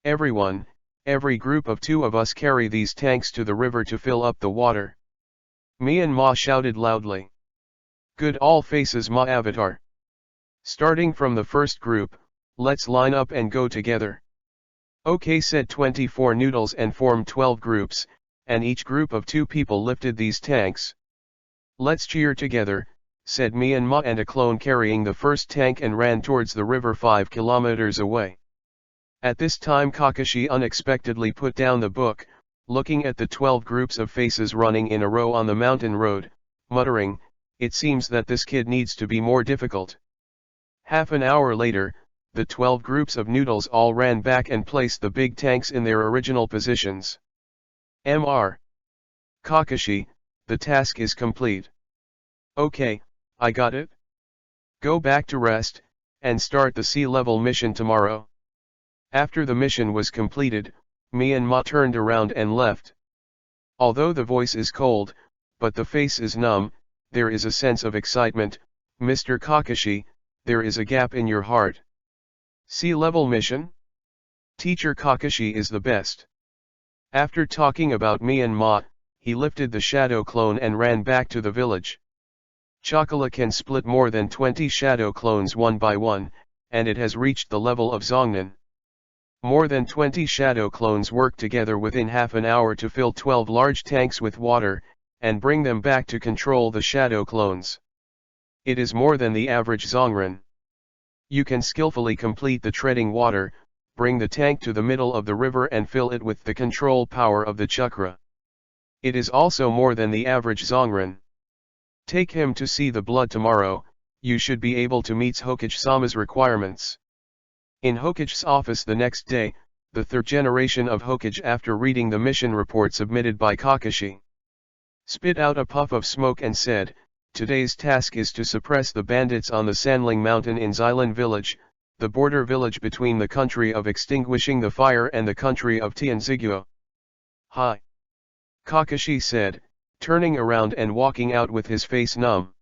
S1: Everyone, every group of 2 of us carry these tanks to the river to fill up the water. Me and Ma shouted loudly. Good, all faces Ma avatar. Starting from the first group, let's line up and go together. Okay, said 24 noodles and formed 12 groups, and each group of 2 people lifted these tanks. Let's cheer together, said me and Ma, and a clone carrying the first tank and ran towards the river 5 kilometers away. At this time Kakashi unexpectedly put down the book, looking at the 12 groups of faces running in a row on the mountain road, muttering, it seems that this kid needs to be more difficult. Half an hour later, the 12 groups of noodles all ran back and placed the big tanks in their original positions. Mr. Kakashi, the task is complete. Okay, I got it. Go back to rest, and start the sea level mission tomorrow. After the mission was completed, me and Ma turned around and left. Although the voice is cold, but the face is numb, there is a sense of excitement. Mr. Kakashi, there is a gap in your heart. Sea level mission? Teacher Kakashi is the best. After talking about me and Ma, he lifted the shadow clone and ran back to the village. Chocola can split more than 20 shadow clones one by one, and it has reached the level of Zongnan. More than 20 shadow clones work together within half an hour to fill 12 large tanks with water, and bring them back to control the shadow clones. It is more than the average Zongran. You can skillfully complete the treading water, bring the tank to the middle of the river and fill it with the control power of the chakra. It is also more than the average Zongran. Take him to see the blood tomorrow, you should be able to meet Hokage-sama's requirements. In Hokage's office the next day, the 3rd generation of Hokage, after reading the mission report submitted by Kakashi, spit out a puff of smoke and said, today's task is to suppress the bandits on the Sanling Mountain in Xilan Village, the border village between the country of Extinguishing the Fire and the country of Tianziguo. Hi. Kakashi said, turning around and walking out with his face numb.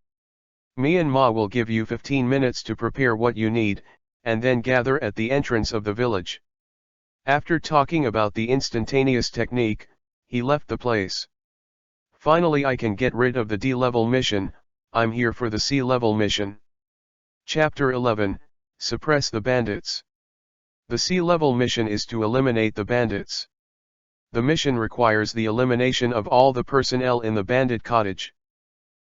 S1: Me and Ma will give you 15 minutes to prepare what you need, and then gather at the entrance of the village. After talking about the instantaneous technique, he left the place. Finally, I can get rid of the D-level mission. I'm here for the C-level mission. Chapter 11, Suppress the Bandits. The C-level mission is to eliminate the bandits. The mission requires the elimination of all the personnel in the bandit cottage.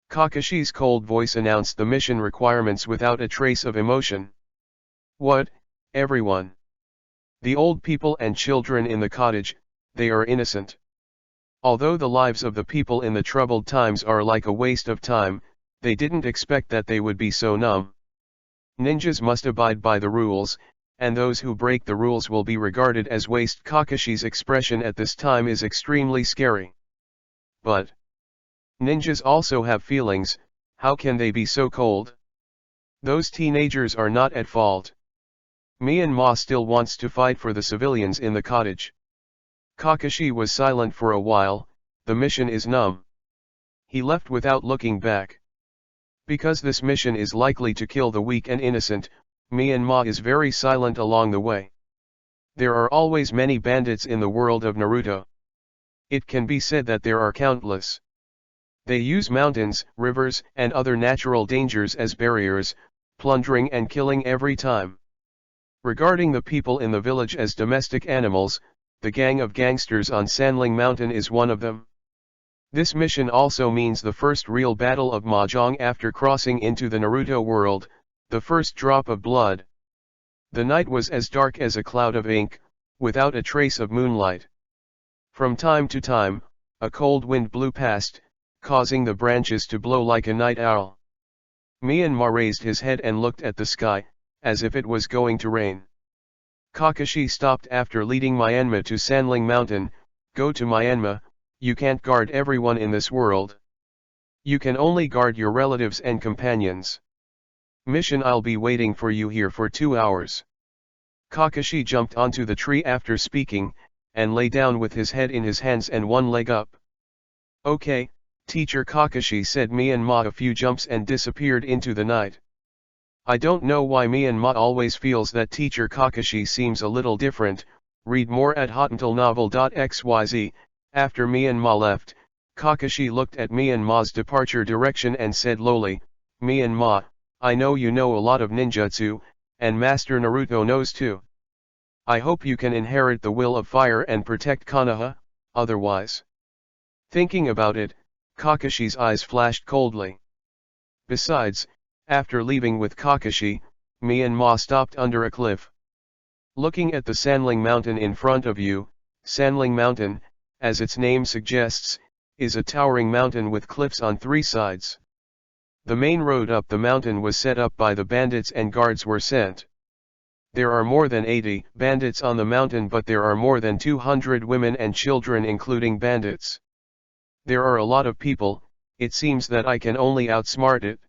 S1: Kakashi's cold voice announced the mission requirements without a trace of emotion. What, everyone? The old people and children in the cottage, they are innocent. Although the lives of the people in the troubled times are like a waste of time, they didn't expect that they would be so numb. Ninjas must abide by the rules, and those who break the rules will be regarded as waste. Kakashi's expression at this time is extremely scary. But ninjas also have feelings, how can they be so cold? Those teenagers are not at fault. Me and Ma still wants to fight for the civilians in the cottage. Kakashi was silent for a while. The mission is numb. He left without looking back. Because this mission is likely to kill the weak and innocent, me and Ma is very silent along the way. There are always many bandits in the world of Naruto. It can be said that there are countless. They use mountains, rivers, and other natural dangers as barriers, plundering and killing every time. Regarding the people in the village as domestic animals, the gang of gangsters on Sanling Mountain is one of them. This mission also means the first real battle of Mahjong after crossing into the Naruto world, the first drop of blood. The night was as dark as a cloud of ink, without a trace of moonlight. From time to time, a cold wind blew past, causing the branches to blow like a night owl. Myanmar raised his head and looked at the sky, as if it was going to rain. Kakashi stopped after leading Myanmar to Sanling Mountain. Go to Myanmar, you can't guard everyone in this world. You can only guard your relatives and companions. Mission, I'll be waiting for you here for 2 hours. Kakashi jumped onto the tree after speaking, and lay down with his head in his hands and one leg up. Okay, teacher, Kakashi said Myanmar a few jumps and disappeared into the night. I don't know why Myanmar always feels that teacher Kakashi seems a little different. Read more at hotuntalnovel.xyz. After Myanmar left, Kakashi looked at Myanmar's departure direction and said lowly, Myanmar, I know you know a lot of ninjutsu, and Master Naruto knows too. I hope you can inherit the will of fire and protect Konoha, otherwise. Thinking about it, Kakashi's eyes flashed coldly. Besides, after leaving with Kakashi, Myanmar stopped under a cliff. Looking at the Sanling Mountain in front of you, Sanling Mountain, as its name suggests, is a towering mountain with cliffs on 3 sides. The main road up the mountain was set up by the bandits and guards were sent. There are more than 80 bandits on the mountain, but there are more than 200 women and children including bandits. There are a lot of people, it seems that I can only outsmart it.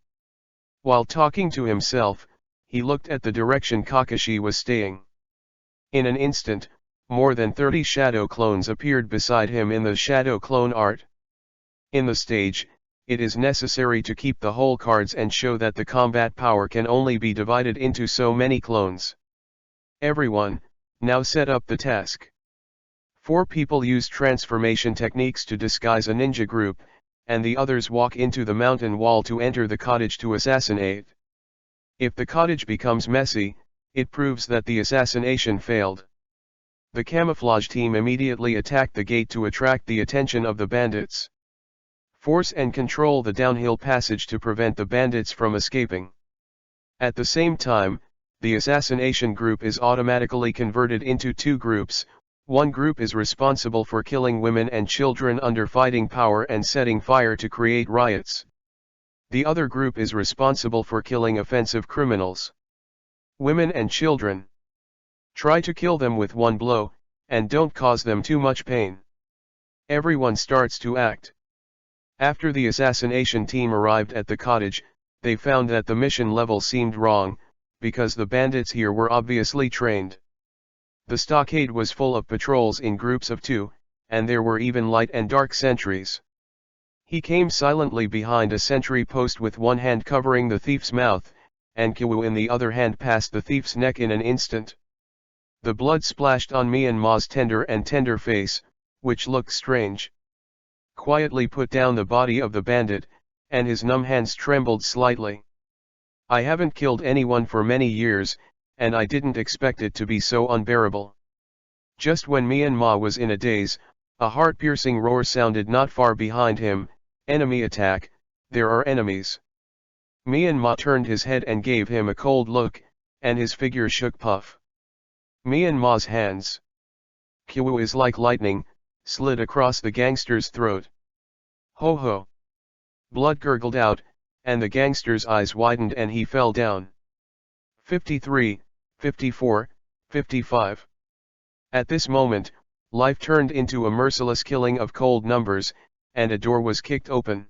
S1: While talking to himself, he looked at the direction Kakashi was staying. In an instant, more than 30 shadow clones appeared beside him in the shadow clone art. In the stage, it is necessary to keep the whole cards and show that the combat power can only be divided into so many clones. Everyone, now set up the task. 4 people use transformation techniques to disguise a ninja group, and the others walk into the mountain wall to enter the cottage to assassinate. If the cottage becomes messy, it proves that the assassination failed. The camouflage team immediately attacked the gate to attract the attention of the bandits. Force and control the downhill passage to prevent the bandits from escaping. At the same time, the assassination group is automatically converted into 2 groups. One group is responsible for killing women and children under fighting power and setting fire to create riots. The other group is responsible for killing offensive criminals. Women and children. Try to kill them with 1 blow, and don't cause them too much pain. Everyone starts to act. After the assassination team arrived at the cottage, they found that the mission level seemed wrong, because the bandits here were obviously trained. The stockade was full of patrols in groups of 2, and there were even light and dark sentries. He came silently behind a sentry post with one hand covering the thief's mouth, and Kiwu in the other hand past the thief's neck in an instant. The blood splashed on Myanmar's tender face, which looked strange. Quietly put down the body of the bandit, and his numb hands trembled slightly. I haven't killed anyone for many years, and I didn't expect it to be so unbearable. Just when Myanmar was in a daze, a heart-piercing roar sounded not far behind him. Enemy attack, there are enemies. Myanmar turned his head and gave him a cold look, and his figure shook puff. Myanmar's hands. Kiwu is like lightning, slid across the gangster's throat. Ho ho! Blood gurgled out, and the gangster's eyes widened and he fell down. 53, 54, 55. At this moment, life turned into a merciless killing of cold numbers, and a door was kicked open.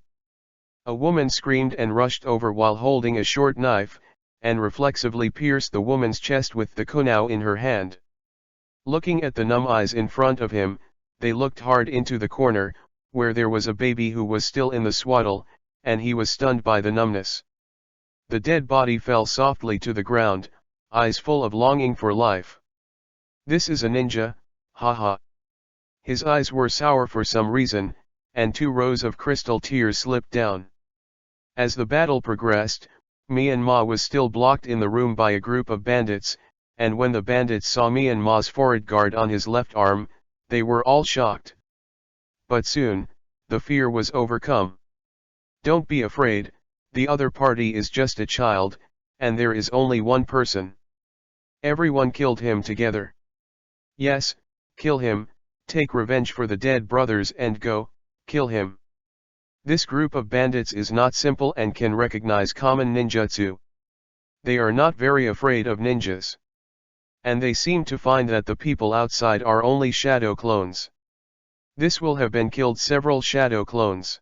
S1: A woman screamed and rushed over while holding a short knife, and reflexively pierced the woman's chest with the kunao in her hand. Looking at the numb eyes in front of him, they looked hard into the corner, where there was a baby who was still in the swaddle, and he was stunned by the numbness. The dead body fell softly to the ground, eyes full of longing for life. This is a ninja, haha. His eyes were sour for some reason, and 2 rows of crystal tears slipped down. As the battle progressed, Myanmar was still blocked in the room by a group of bandits, and when the bandits saw Myanmar's forehead guard on his left arm, they were all shocked. But soon, the fear was overcome. Don't be afraid, the other party is just a child, and there is only one person. Everyone killed him together. Yes, kill him, take revenge for the dead brothers and go, kill him. This group of bandits is not simple and can recognize common ninjutsu. They are not very afraid of ninjas. And they seem to find that the people outside are only shadow clones. This will have been killed several shadow clones.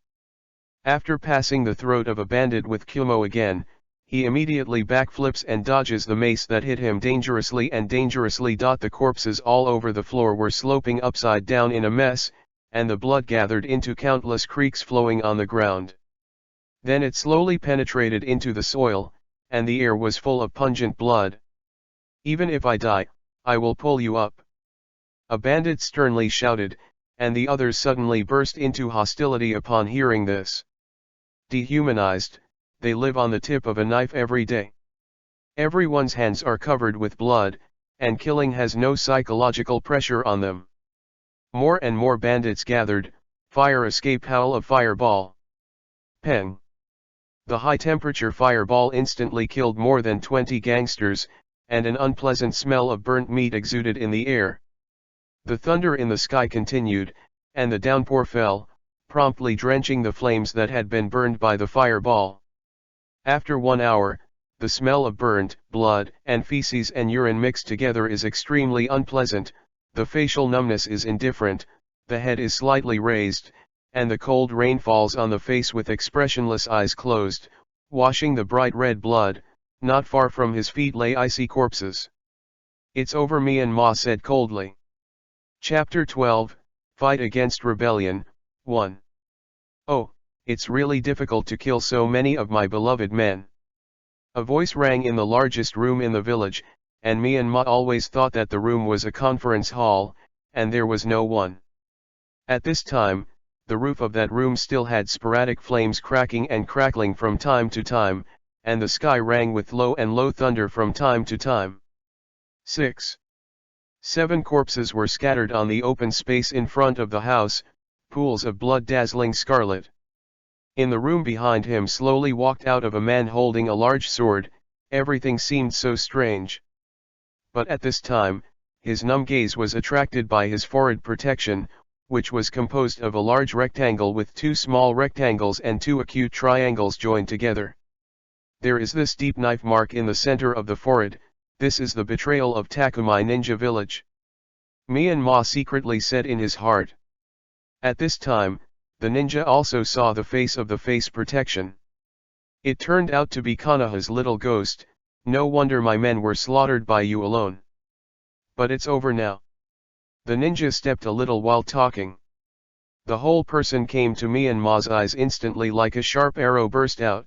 S1: After passing the throat of a bandit with Kumo again, he immediately backflips and dodges the mace that hit him dangerously. The corpses all over the floor were sloping upside down in a mess, and the blood gathered into countless creeks flowing on the ground. Then it slowly penetrated into the soil, and the air was full of pungent blood. Even if I die, I will pull you up. A bandit sternly shouted, and the others suddenly burst into hostility upon hearing this. Dehumanized, they live on the tip of a knife every day. Everyone's hands are covered with blood, and killing has no psychological pressure on them. More and more bandits gathered, fire escape howl of fireball. Peng. The high-temperature fireball instantly killed more than 20 gangsters, and an unpleasant smell of burnt meat exuded in the air. The thunder in the sky continued, and the downpour fell, promptly drenching the flames that had been burned by the fireball. After 1 hour, the smell of burnt blood and feces and urine mixed together is extremely unpleasant, the facial numbness is indifferent, the head is slightly raised, and the cold rain falls on the face with expressionless eyes closed, washing the bright red blood. Not far from his feet lay icy corpses. "It's over," Myanmar said coldly. Chapter 12, Fight Against Rebellion, 1. "Oh, it's really difficult to kill so many of my beloved men." A voice rang in the largest room in the village, and Myanmar always thought that the room was a conference hall, and there was no one. At this time, the roof of that room still had sporadic flames cracking and crackling from time to time, and the sky rang with low and low thunder from time to time. 6. 7 corpses were scattered on the open space in front of the house, pools of blood dazzling scarlet. In the room behind him slowly walked out of a man holding a large sword. Everything seemed so strange. But at this time, his numb gaze was attracted by his forehead protection, which was composed of a large rectangle with 2 small rectangles and 2 acute triangles joined together. There is this deep knife mark in the center of the forehead. This is the betrayal of Takumai Ninja Village. Myanmar secretly said in his heart. At this time, the ninja also saw the face of the face protection. It turned out to be Konoha's little ghost. "No wonder my men were slaughtered by you alone. But it's over now." The ninja stepped a little while talking. The whole person came to Myanmar's eyes instantly like a sharp arrow burst out.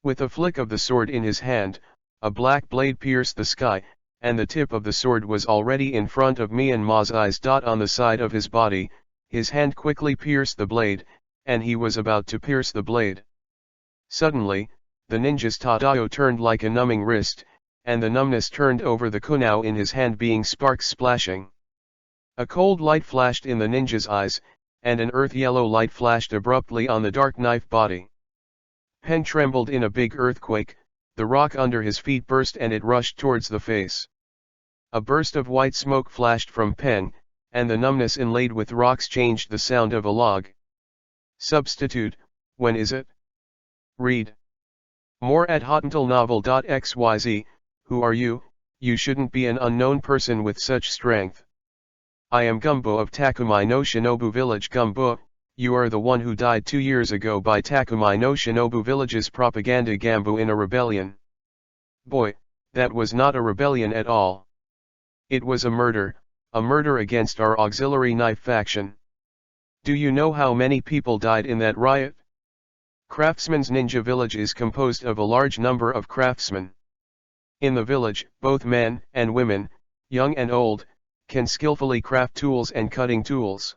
S1: With a flick of the sword in his hand, a black blade pierced the sky, and the tip of the sword was already in front of Myanmar's eyes. On the side of his body, his hand quickly pierced the blade, and he was about to pierce the blade. Suddenly, the ninja's Tadao turned like a numbing wrist, and the numbness turned over the kunao in his hand, being sparks splashing. A cold light flashed in the ninja's eyes, and an earth-yellow light flashed abruptly on the dark knife body. Peng trembled in a big earthquake. The rock under his feet burst and it rushed towards the face. A burst of white smoke flashed from Peng, and the numbness inlaid with rocks changed the sound of a log. Substitute, when is it? Read more at hotuntalnovel.xyz. Who are you? You shouldn't be an unknown person with such strength. I am Gumbo of Takumai no Shinobu Village. Gumbo, you are the one who died 2 years ago by Takumai no Shinobu Village's propaganda Gambu in a rebellion. Boy, that was not a rebellion at all. It was a murder against our auxiliary knife faction. Do you know how many people died in that riot? Craftsman's Ninja Village is composed of a large number of craftsmen. In the village, both men and women, young and old, can skillfully craft tools and cutting tools.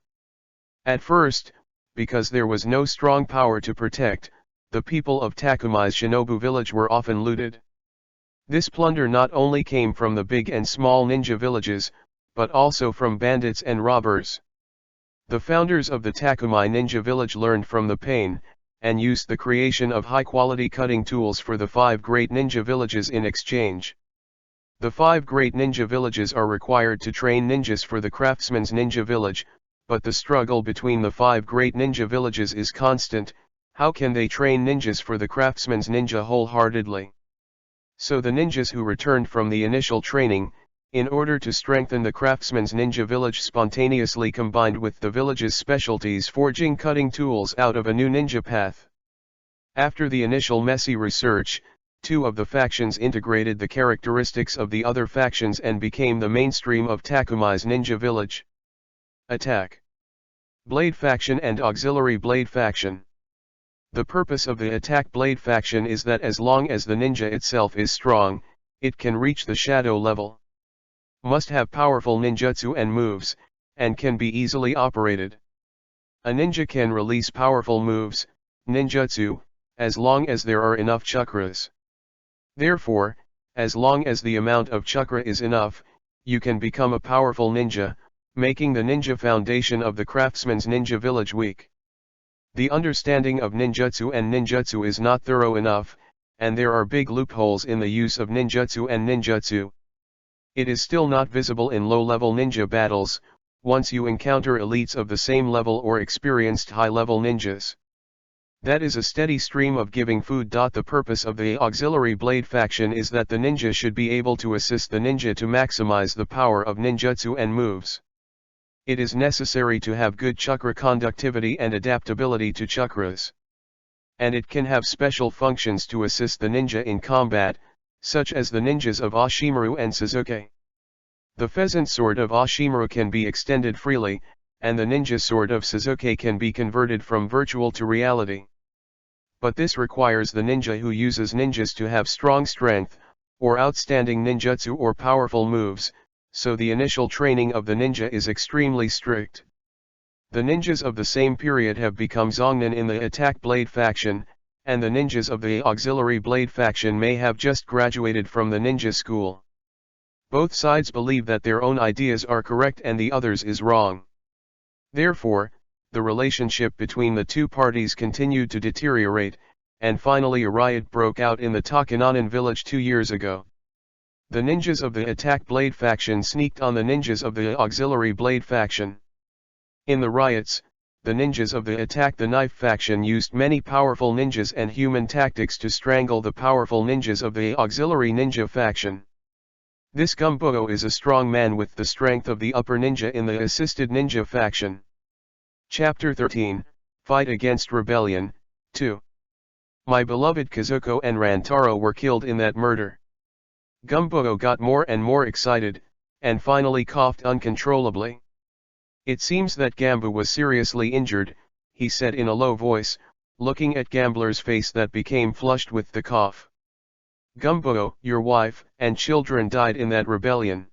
S1: At first, because there was no strong power to protect, the people of Takumai's Shinobu village were often looted. This plunder not only came from the big and small ninja villages, but also from bandits and robbers. The founders of the Takumai ninja village learned from the pain, and used the creation of high-quality cutting tools for the 5 great ninja villages in exchange. The 5 great ninja villages are required to train ninjas for the craftsman's ninja village, but the struggle between the 5 great ninja villages is constant. How can they train ninjas for the craftsman's ninja wholeheartedly? So the ninjas who returned from the initial training, in order to strengthen the craftsman's ninja village, spontaneously combined with the village's specialties, forging cutting tools out of a new ninja path. After the initial messy research, 2 of the factions integrated the characteristics of the other factions and became the mainstream of Takumai's ninja village. Attack Blade faction and Auxiliary Blade faction. The purpose of the Attack Blade faction is that as long as the ninja itself is strong, it can reach the shadow level. Must have powerful ninjutsu and moves, and can be easily operated. A ninja can release powerful moves, ninjutsu, as long as there are enough chakras. Therefore, as long as the amount of chakra is enough, you can become a powerful ninja, making the ninja foundation of the craftsman's ninja village weak. The understanding of ninjutsu and ninjutsu is not thorough enough, and there are big loopholes in the use of ninjutsu and ninjutsu. It is still not visible in low-level ninja battles, once you encounter elites of the same level or experienced high-level ninjas. That is a steady stream of giving food. The purpose of the Auxiliary Blade faction is that the ninja should be able to assist the ninja to maximize the power of ninjutsu and moves. It is necessary to have good chakra conductivity and adaptability to chakras. And it can have special functions to assist the ninja in combat, such as the ninjas of Ashimaru and Suzuki. The pheasant sword of Ashimaru can be extended freely, and the ninja sword of Suzuki can be converted from virtual to reality. But this requires the ninja who uses ninjas to have strong strength, or outstanding ninjutsu or powerful moves, so the initial training of the ninja is extremely strict. The ninjas of the same period have become Zongnin in the Attack Blade faction, and the ninjas of the Auxiliary Blade faction may have just graduated from the ninja school. Both sides believe that their own ideas are correct and the others is wrong. Therefore, the relationship between the two parties continued to deteriorate, and finally a riot broke out in the Takananan village 2 years ago. The ninjas of the Attack Blade faction sneaked on the ninjas of the Auxiliary Blade faction. In the riots, the ninjas of the Attack the Knife faction used many powerful ninjas and human tactics to strangle the powerful ninjas of the Auxiliary Ninja faction. This Gumbo is a strong man with the strength of the upper ninja in the Assisted Ninja faction. Chapter 13, Fight Against Rebellion, 2. My beloved Kazuko and Rantaro were killed in that murder. Gumbo got more and more excited, and finally coughed uncontrollably. It seems that Gambu was seriously injured, he said in a low voice, looking at Gambler's face that became flushed with the cough. Gumbo, your wife and children died in that rebellion.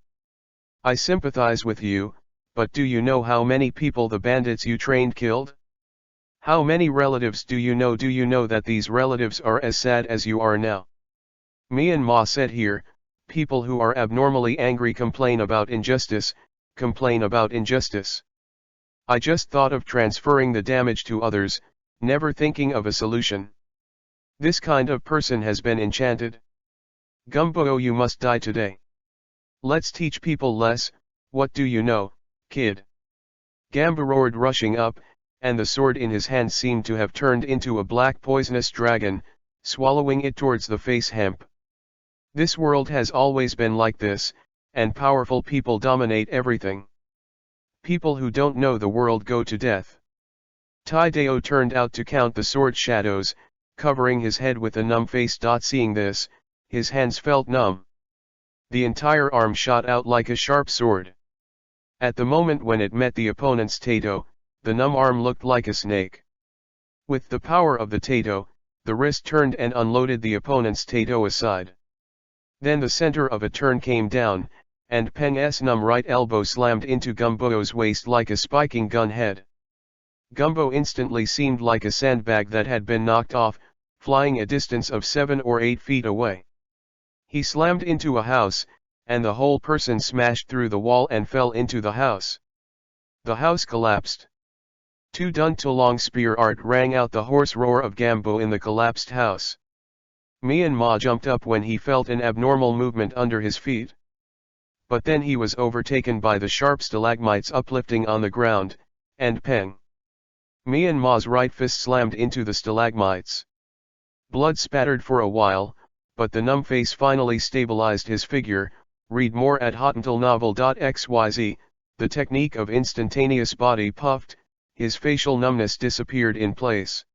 S1: I sympathize with you, but do you know how many people the bandits you trained killed? How many relatives do you know? Do you know that these relatives are as sad as you are now? Myanmar said here, people who are abnormally angry complain about injustice, I just thought of transferring the damage to others, never thinking of a solution. This kind of person has been enchanted. Gumbo, you must die today. Let's teach people less. What do you know, kid? Gambu roared, rushing up, and the sword in his hand seemed to have turned into a black poisonous dragon, swallowing it towards the face hemp. This world has always been like this, and powerful people dominate everything. People who don't know the world go to death. Taideo turned out to count the sword shadows, covering his head with a numb face. Seeing this, his hands felt numb. The entire arm shot out like a sharp sword. At the moment when it met the opponent's Tato, the numb arm looked like a snake. With the power of the Tato, the wrist turned and unloaded the opponent's Tato aside. Then the center of a turn came down, and Peng's numb right elbow slammed into Gumbo's waist like a spiking gun head. Gumbo instantly seemed like a sandbag that had been knocked off, flying a distance of 7 or 8 feet away. He slammed into a house, and the whole person smashed through the wall and fell into the house. The house collapsed. Tu Dun Tulong spear art rang out the hoarse roar of Gambo in the collapsed house. Myanmar jumped up when he felt an abnormal movement under his feet. But then he was overtaken by the sharp stalagmites uplifting on the ground, and peng. Myanmar's right fist slammed into the stalagmites. Blood spattered for a while, but the numb face finally stabilized his figure. Read more at hotentillnovel.xyz. The technique of instantaneous body puffed, his facial numbness disappeared in place.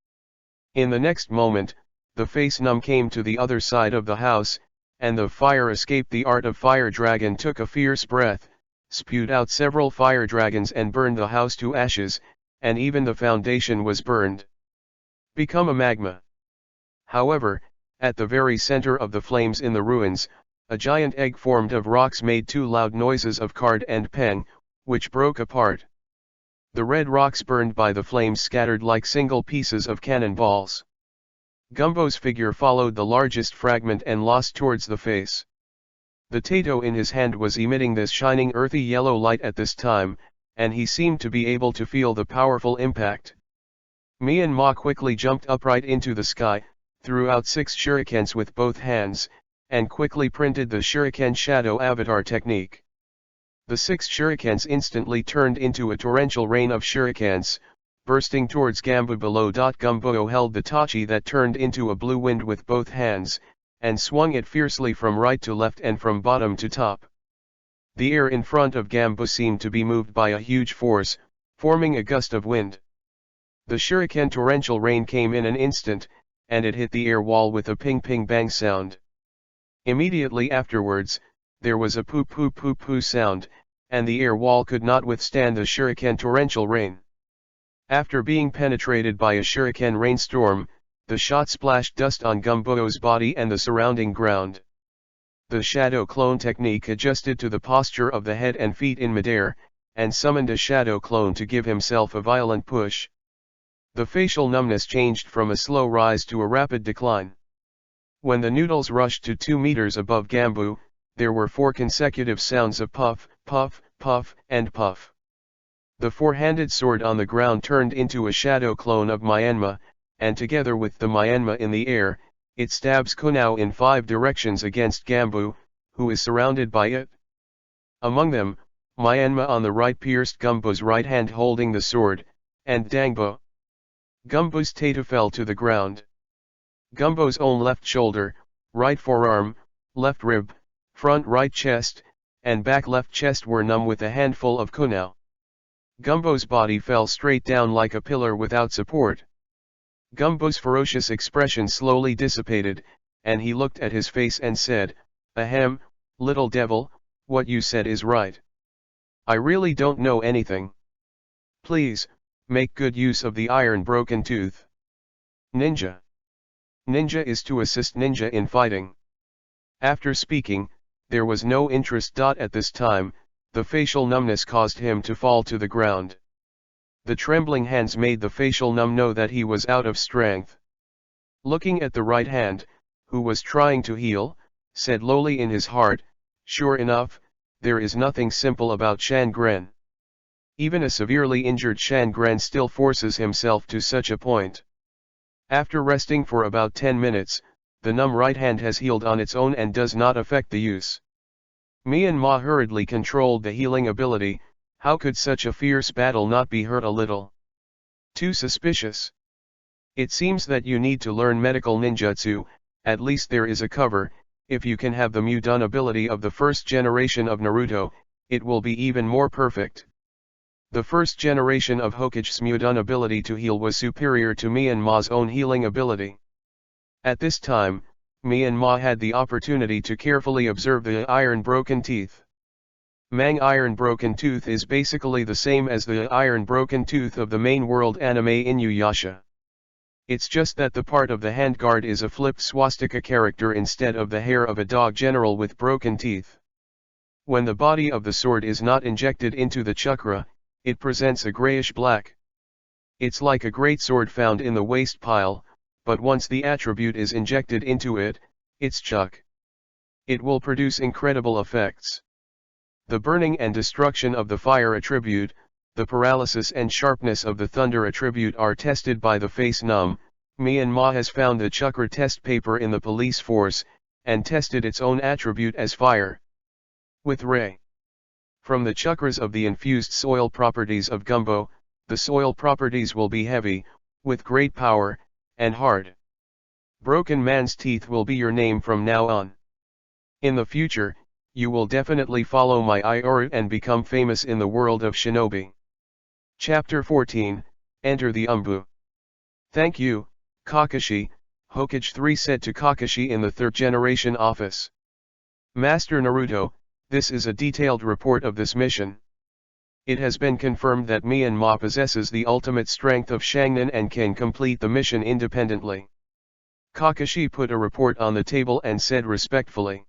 S1: In the next moment, the face numb came to the other side of the house, and the fire escaped. The art of fire dragon took a fierce breath, spewed out several fire dragons and burned the house to ashes, and even the foundation was burned. Become a magma. However, at the very center of the flames in the ruins, a giant egg formed of rocks made two loud noises of card and peng, which broke apart. The red rocks burned by the flames scattered like single pieces of cannonballs. Gumbo's figure followed the largest fragment and lost towards the face. The tato in his hand was emitting this shining earthy yellow light at this time, and he seemed to be able to feel the powerful impact. Myanmar quickly jumped upright into the sky, threw out 6 shurikens with both hands, and quickly printed the shuriken shadow avatar technique. The 6 shurikens instantly turned into a torrential rain of shurikens, bursting towards Gambu below. Gumbo held the tachi that turned into a blue wind with both hands, and swung it fiercely from right to left and from bottom to top. The air in front of Gambu seemed to be moved by a huge force, forming a gust of wind. The shuriken torrential rain came in an instant, and it hit the air wall with a ping-ping-bang sound. Immediately afterwards, there was a poo-poo-poo-poo sound, and the air wall could not withstand the shuriken torrential rain. After being penetrated by a shuriken rainstorm, the shot splashed dust on Gumbo's body and the surrounding ground. The shadow clone technique adjusted to the posture of the head and feet in midair, and summoned a shadow clone to give himself a violent push. The facial numbness changed from a slow rise to a rapid decline. When the noodles rushed to 2 meters above Gambu, there were 4 consecutive sounds of puff, puff, puff, and puff. The 4-handed sword on the ground turned into a shadow clone of Myanmar, and together with the Myanmar in the air, it stabs Kunao in 5 directions against Gambu, who is surrounded by it. Among them, Myanmar on the right pierced Gumbo's right hand holding the sword, and Dangbo. Gumbo's tato fell to the ground. Gumbo's own left shoulder, right forearm, left rib, front right chest, and back left chest were numb with a handful of kunao. Gumbo's body fell straight down like a pillar without support. Gumbo's ferocious expression slowly dissipated, and he looked at his face and said, "Ahem, little devil, what you said is right. I really don't know anything. Please, make good use of the iron broken tooth." Ninja. Ninja is to assist ninja in fighting. After speaking, there was no interest. At this time, the facial numbness caused him to fall to the ground. The trembling hands made the facial numb know that he was out of strength. Looking at the right hand, who was trying to heal, said lowly in his heart, "Sure enough, there is nothing simple about Shangren. Even a severely injured Shangren still forces himself to such a point." After resting for about 10 minutes, the numb right hand has healed on its own and does not affect the use. Myanmar hurriedly controlled the healing ability. How could such a fierce battle not be hurt a little? Too suspicious. It seems that you need to learn medical ninjutsu. At least there is a cover. If you can have the Mudun ability of the first generation of Naruto, it will be even more perfect. The first generation of Hokage's Mudun ability to heal was superior to Myanmar's own healing ability. At this time, Myanmar had the opportunity to carefully observe the Iron Broken Teeth. Mang Iron Broken Tooth is basically the same as the Iron Broken Tooth of the main world anime Inuyasha. It's just that the part of the handguard is a flipped swastika character instead of the hair of a dog general with broken teeth. When the body of the sword is not injected into the chakra, it presents a grayish black. It's like a great sword found in the waste pile, but once the attribute is injected into it, it's chuk. It will produce incredible effects. The burning and destruction of the fire attribute, the paralysis and sharpness of the thunder attribute are tested by the face numb. Myanmar has found the chakra test paper in the police force, and tested its own attribute as fire. With Ray. From the chakras of the infused soil properties of gumbo, the soil properties will be heavy, with great power, and hard. Broken man's teeth will be your name from now on. In the future, you will definitely follow my Ioru and become famous in the world of shinobi. Chapter 14, Enter the Umbu. Thank you, Kakashi, Hokage 3 said to Kakashi in the third generation office. Master Naruto, this is a detailed report of this mission. It has been confirmed that Myanmar possesses the ultimate strength of Shangnan and can complete the mission independently. Kakashi put a report on the table and said respectfully.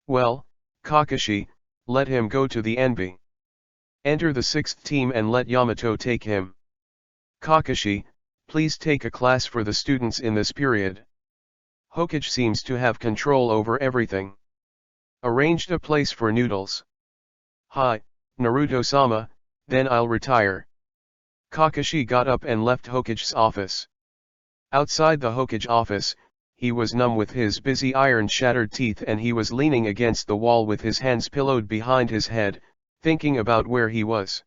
S1: Well, Kakashi, let him go to the NB. Enter the 6th team and let Yamato take him. Kakashi, please take a class for the students in this period. Hokage seems to have control over everything. Arranged a place for noodles. Hi, Naruto-sama, then I'll retire. Kakashi got up and left Hokage's office. Outside the Hokage office, he was numb with his busy iron-shattered teeth and he was leaning against the wall with his hands pillowed behind his head, thinking about where he was.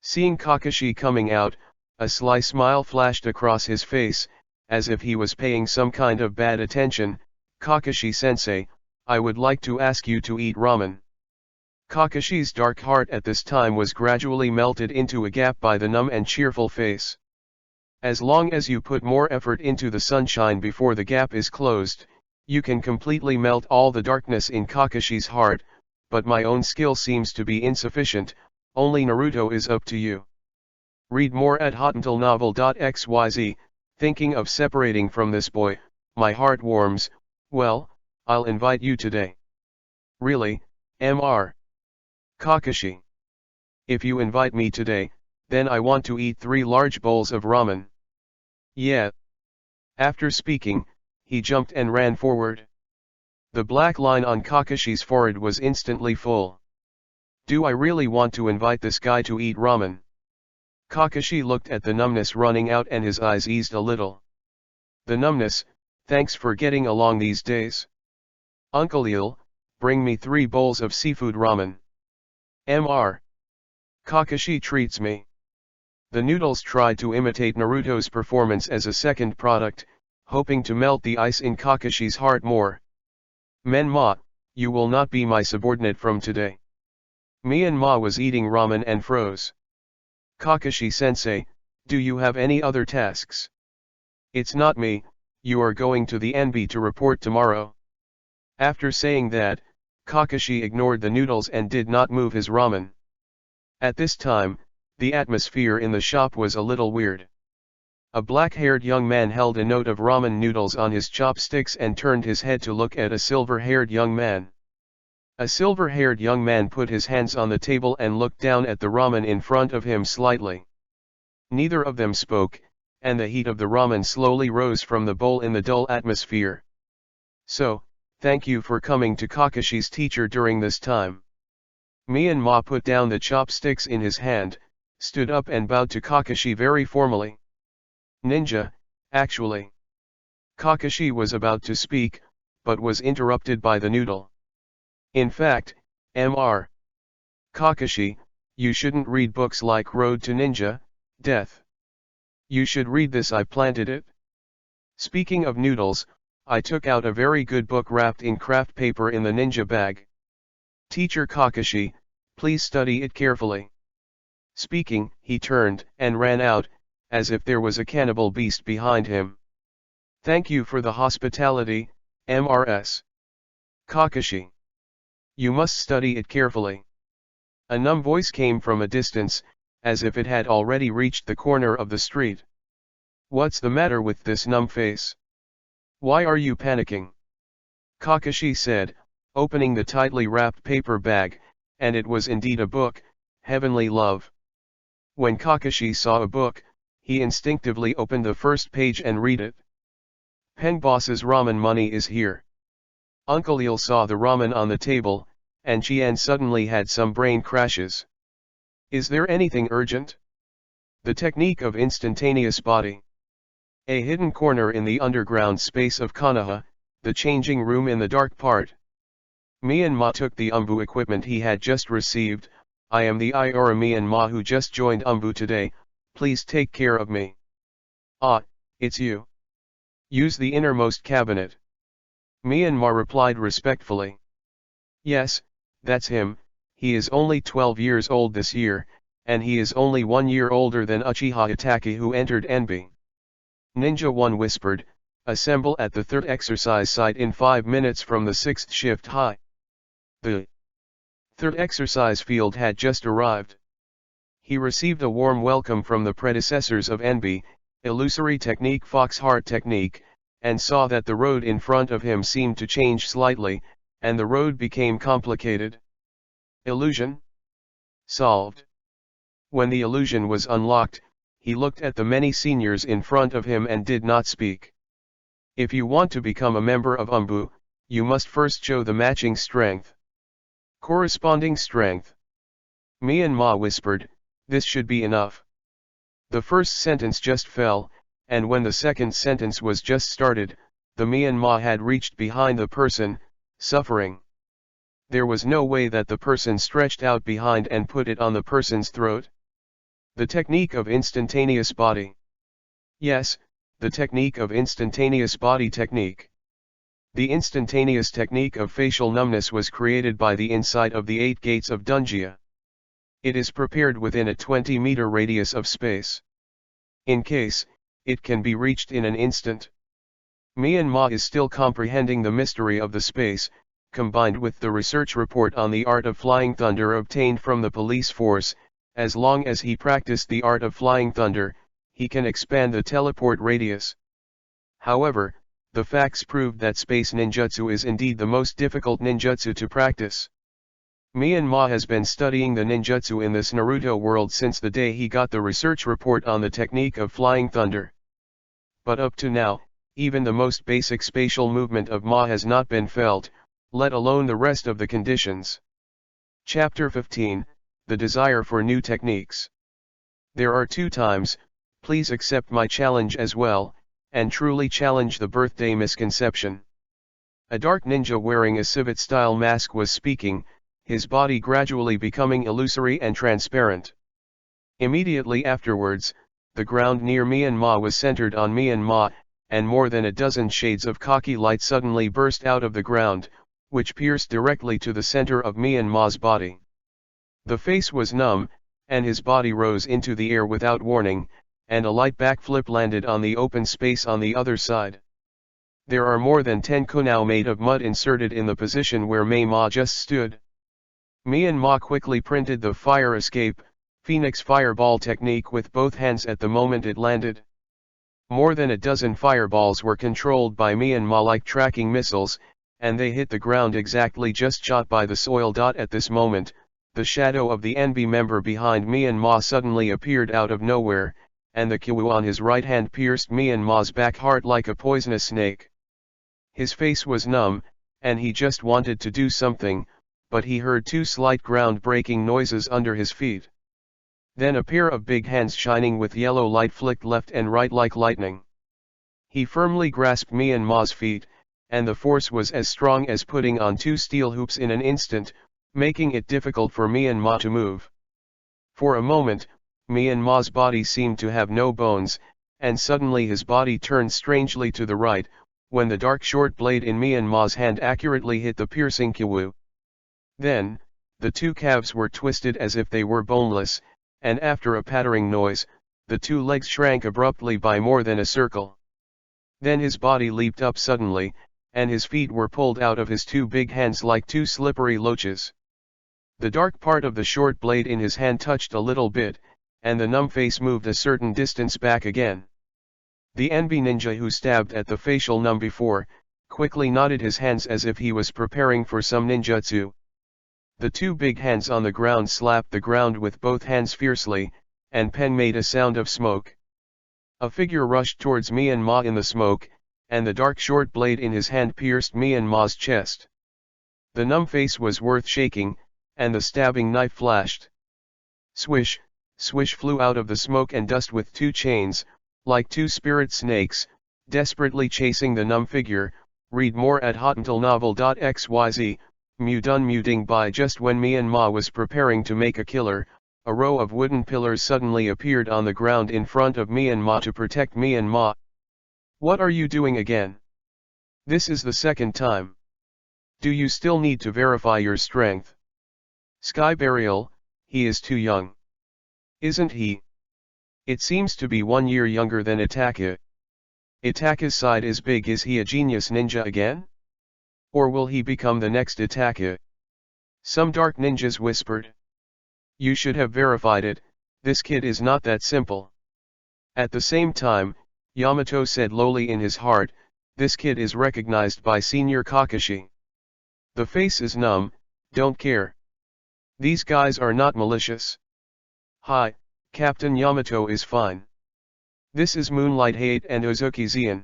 S1: Seeing Kakashi coming out, a sly smile flashed across his face, as if he was paying some kind of bad attention. Kakashi-sensei, I would like to ask you to eat ramen. Kakashi's dark heart at this time was gradually melted into a gap by the numb and cheerful face. As long as you put more effort into the sunshine before the gap is closed, you can completely melt all the darkness in Kakashi's heart, but my own skill seems to be insufficient, only Naruto is up to you. Read more at hotmailnovel.xyz, thinking of separating from this boy, my heart warms, well, I'll invite you today. Really, Mr. Kakashi. If you invite me today, then I want to eat 3 large bowls of ramen. Yeah. After speaking, he jumped and ran forward. The black line on Kakashi's forehead was instantly full. Do I really want to invite this guy to eat ramen? Kakashi looked at the numbness running out and his eyes eased a little. The numbness, thanks for getting along these days. Uncle Il, bring me 3 bowls of seafood ramen. Mr. Kakashi treats me. The noodles tried to imitate Naruto's performance as a second product, hoping to melt the ice in Kakashi's heart more. Menma, you will not be my subordinate from today. Myanmar was eating ramen and froze. Kakashi-sensei, do you have any other tasks? It's not me, you are going to the NB to report tomorrow. After saying that, Kakashi ignored the noodles and did not move his ramen. At this time, the atmosphere in the shop was a little weird. A black-haired young man held a note of ramen noodles on his chopsticks and turned his head to look at a silver-haired young man. A silver-haired young man put his hands on the table and looked down at the ramen in front of him slightly. Neither of them spoke, and the heat of the ramen slowly rose from the bowl in the dull atmosphere. So, thank you for coming to Kakashi's teacher during this time. Myanmar put down the chopsticks in his hand, stood up and bowed to Kakashi very formally. Ninja, actually. Kakashi was about to speak, but was interrupted by the noodle. In fact, Mr. Kakashi, you shouldn't read books like Road to Ninja, Death. You should read this. I planted it. Speaking of noodles, I took out a very good book wrapped in craft paper in the ninja bag. Teacher Kakashi, please study it carefully. Speaking, he turned and ran out, as if there was a cannibal beast behind him. Thank you for the hospitality, Mrs. Kakashi. You must study it carefully. A numb voice came from a distance, as if it had already reached the corner of the street. What's the matter with this numb face? Why are you panicking? Kakashi said, opening the tightly wrapped paper bag, and it was indeed a book, Heavenly Love. When Kakashi saw a book, he instinctively opened the first page and read it. Peng Boss's ramen money is here. Uncle Il saw the ramen on the table, and Chien suddenly had some brain crashes. Is there anything urgent? The technique of instantaneous body. A hidden corner in the underground space of Konoha, the changing room in the dark part. Myanmar took the Umbu equipment he had just received. I am the Iora Myanmar who just joined Umbu today, please take care of me. Ah, it's you. Use the innermost cabinet. Myanmar replied respectfully. Yes, that's him, he is only 12 years old this year, and he is only 1 year older than Uchiha Itachi who entered NB. Ninja 1 whispered, assemble at the third exercise site in 5 minutes from the 6th shift high. The third exercise field had just arrived. He received a warm welcome from the predecessors of NB, illusory technique Fox Heart technique, and saw that the road in front of him seemed to change slightly, and the road became complicated. Illusion? Solved. When the illusion was unlocked, he looked at the many seniors in front of him and did not speak. If you want to become a member of Umbu, you must first show the matching strength. Corresponding strength. Myanmar whispered, this should be enough. The first sentence just fell, and when the second sentence was just started, the Myanmar had reached behind the person, suffering. There was no way that the person stretched out behind and put it on the person's throat. The technique of instantaneous body. Yes, the technique of instantaneous body technique. The instantaneous technique of facial numbness was created by the insight of the 8 gates of Dunjia. It is prepared within a 20-meter radius of space. In case, it can be reached in an instant. Myanmar is still comprehending the mystery of the space, combined with the research report on the art of flying thunder obtained from the police force. As long as he practiced the art of flying thunder, he can expand the teleport radius. However, the facts proved that space ninjutsu is indeed the most difficult ninjutsu to practice. Myanmar has been studying the ninjutsu in this Naruto world since the day he got the research report on the technique of flying thunder. But up to now, even the most basic spatial movement of Ma has not been felt, let alone the rest of the conditions. Chapter 15, The Desire for New Techniques. There are 2 times, please accept my challenge as well, and truly challenge the birthday misconception. A dark ninja wearing a civet-style mask was speaking, his body gradually becoming illusory and transparent. Immediately afterwards, the ground near Myanmar was centered on Myanmar, and more than a dozen shades of khaki light suddenly burst out of the ground, which pierced directly to the center of Myanmar's body. The face was numb, and his body rose into the air without warning, and a light backflip landed on the open space on the other side. There are more than 10 kunao made of mud inserted in the position where Myanmar just stood. Myanmar quickly printed the fire escape, Phoenix fireball technique with both hands at the moment it landed. More than a dozen fireballs were controlled by Myanmar like tracking missiles, and they hit the ground exactly just shot by the soil. At this moment, the shadow of the NB member behind Myanmar suddenly appeared out of nowhere, and the kiwu on his right hand pierced Myanmar's back heart like a poisonous snake. His face was numb, and he just wanted to do something, but he heard 2 slight ground-breaking noises under his feet. Then a pair of big hands shining with yellow light flicked left and right like lightning. He firmly grasped Myanmar's feet, and the force was as strong as putting on 2 steel hoops in an instant, making it difficult for Myanmar to move. For a moment, Myanmar's body seemed to have no bones, and suddenly his body turned strangely to the right, when the dark short blade in Myanmar's hand accurately hit the piercing kiwu. Then, the 2 calves were twisted as if they were boneless, and after a pattering noise, the 2 legs shrank abruptly by more than a circle. Then his body leaped up suddenly, and his feet were pulled out of his 2 big hands like 2 slippery loaches. The dark part of the short blade in his hand touched a little bit, and the numb face moved a certain distance back again. The NB ninja who stabbed at the facial numb before, quickly nodded his hands as if he was preparing for some ninjutsu. The 2 big hands on the ground slapped the ground with both hands fiercely, and Pen made a sound of smoke. A figure rushed towards Myanmar in the smoke, and the dark short blade in his hand pierced Myanmar's chest. The numb face was worth shaking, and the stabbing knife flashed. Swish, swish flew out of the smoke and dust with 2 chains, like 2 spirit snakes, desperately chasing the numb figure. Read more at hotuntelnovel.xyz. Muting by just when Myanmar was preparing to make a killer, a row of wooden pillars suddenly appeared on the ground in front of Myanmar to protect Myanmar. What are you doing again? This is the second time. Do you still need to verify your strength? Sky Burial, he is too young. Isn't he? It seems to be 1 year younger than Itaka. Itaka's side is big. Is he a genius ninja again? Or will he become the next Itaka? Some dark ninjas whispered. You should have verified it, this kid is not that simple. At the same time, Yamato said lowly in his heart, this kid is recognized by Senior Kakashi. The face is numb, don't care. These guys are not malicious. Hi, Captain Yamato is fine. This is Moonlight Hayate and Uzuki Zeon.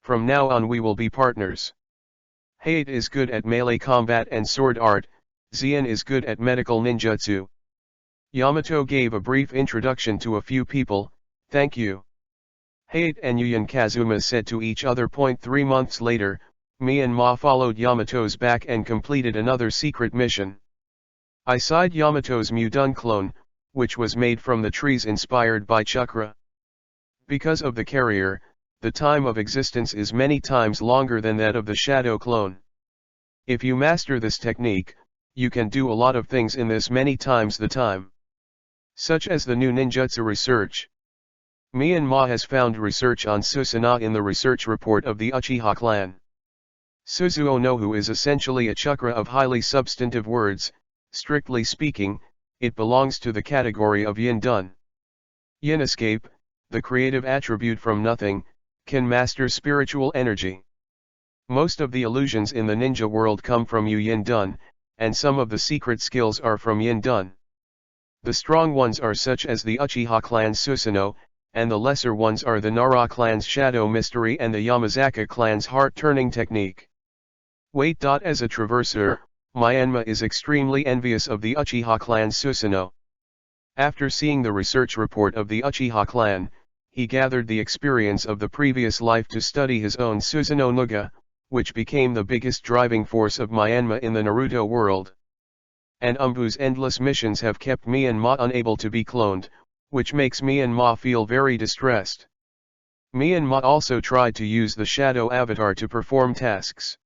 S1: From now on we will be partners. Hayate is good at melee combat and sword art, Zeon is good at medical ninjutsu. Yamato gave a brief introduction to a few people, thank you. Hayate and Yuyan Kazuma said to each other. 3 months later, Myanmar followed Yamato's back and completed another secret mission. I signed Yamato's Mudun clone, which was made from the trees inspired by chakra. Because of the carrier, the time of existence is many times longer than that of the shadow clone. If you master this technique, you can do a lot of things in this many times the time. Such as the new ninjutsu research. Myanmar has found research on Susanoo in the research report of the Uchiha clan. Suzuo no Hu is essentially a chakra of highly substantive words. Strictly speaking, it belongs to the category of yin dun. Yin escape, the creative attribute from nothing, can master spiritual energy. Most of the illusions in the ninja world come from yin dun, and some of the secret skills are from yin dun. The strong ones are such as the Uchiha clan's Susanoo, and the lesser ones are the Nara clan's Shadow Mystery and the Yamazaka clan's Heart-Turning Technique. Wait. As a traverser, Myanmar is extremely envious of the Uchiha clan's Susanoo. After seeing the research report of the Uchiha clan, he gathered the experience of the previous life to study his own Susanoo Nuga, which became the biggest driving force of Myanmar in the Naruto world. And Umbu's endless missions have kept Myanmar unable to be cloned, which makes Myanmar feel very distressed. Myanmar also tried to use the shadow avatar to perform tasks.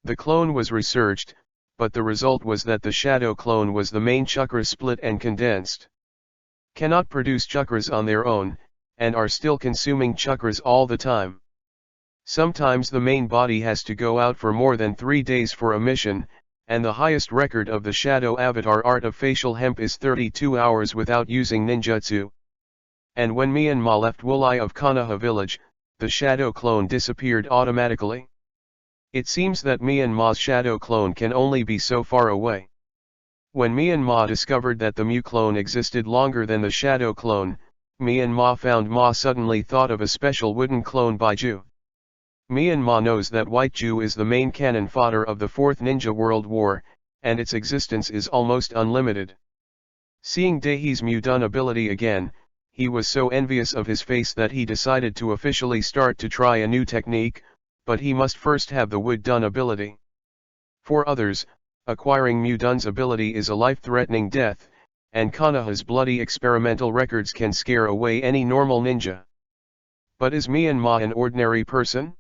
S1: The clone was researched, but the result was that the shadow clone was the main chakra split and condensed. Cannot produce chakras on their own, and are still consuming chakras all the time. Sometimes the main body has to go out for more than 3 days for a mission, and the highest record of the shadow avatar art of facial hemp is 32 hours without using ninjutsu. And when Myanmar left Wulai of Konoha village, the shadow clone disappeared automatically. It seems that Myanmar's shadow clone can only be so far away. When Myanmar discovered that the Mu clone existed longer than the shadow clone, Myanmar found Ma suddenly thought of a special wooden clone by Ju. Myanmar knows that White Ju is the main cannon fodder of the Fourth Ninja World War, and its existence is almost unlimited. Seeing Daehee's Mudun ability again, he was so envious of his face that he decided to officially start to try a new technique, but he must first have the Wood Dun ability. For others, acquiring Mudun's ability is a life-threatening death, and Konoha's bloody experimental records can scare away any normal ninja. But is Myanmar an ordinary person?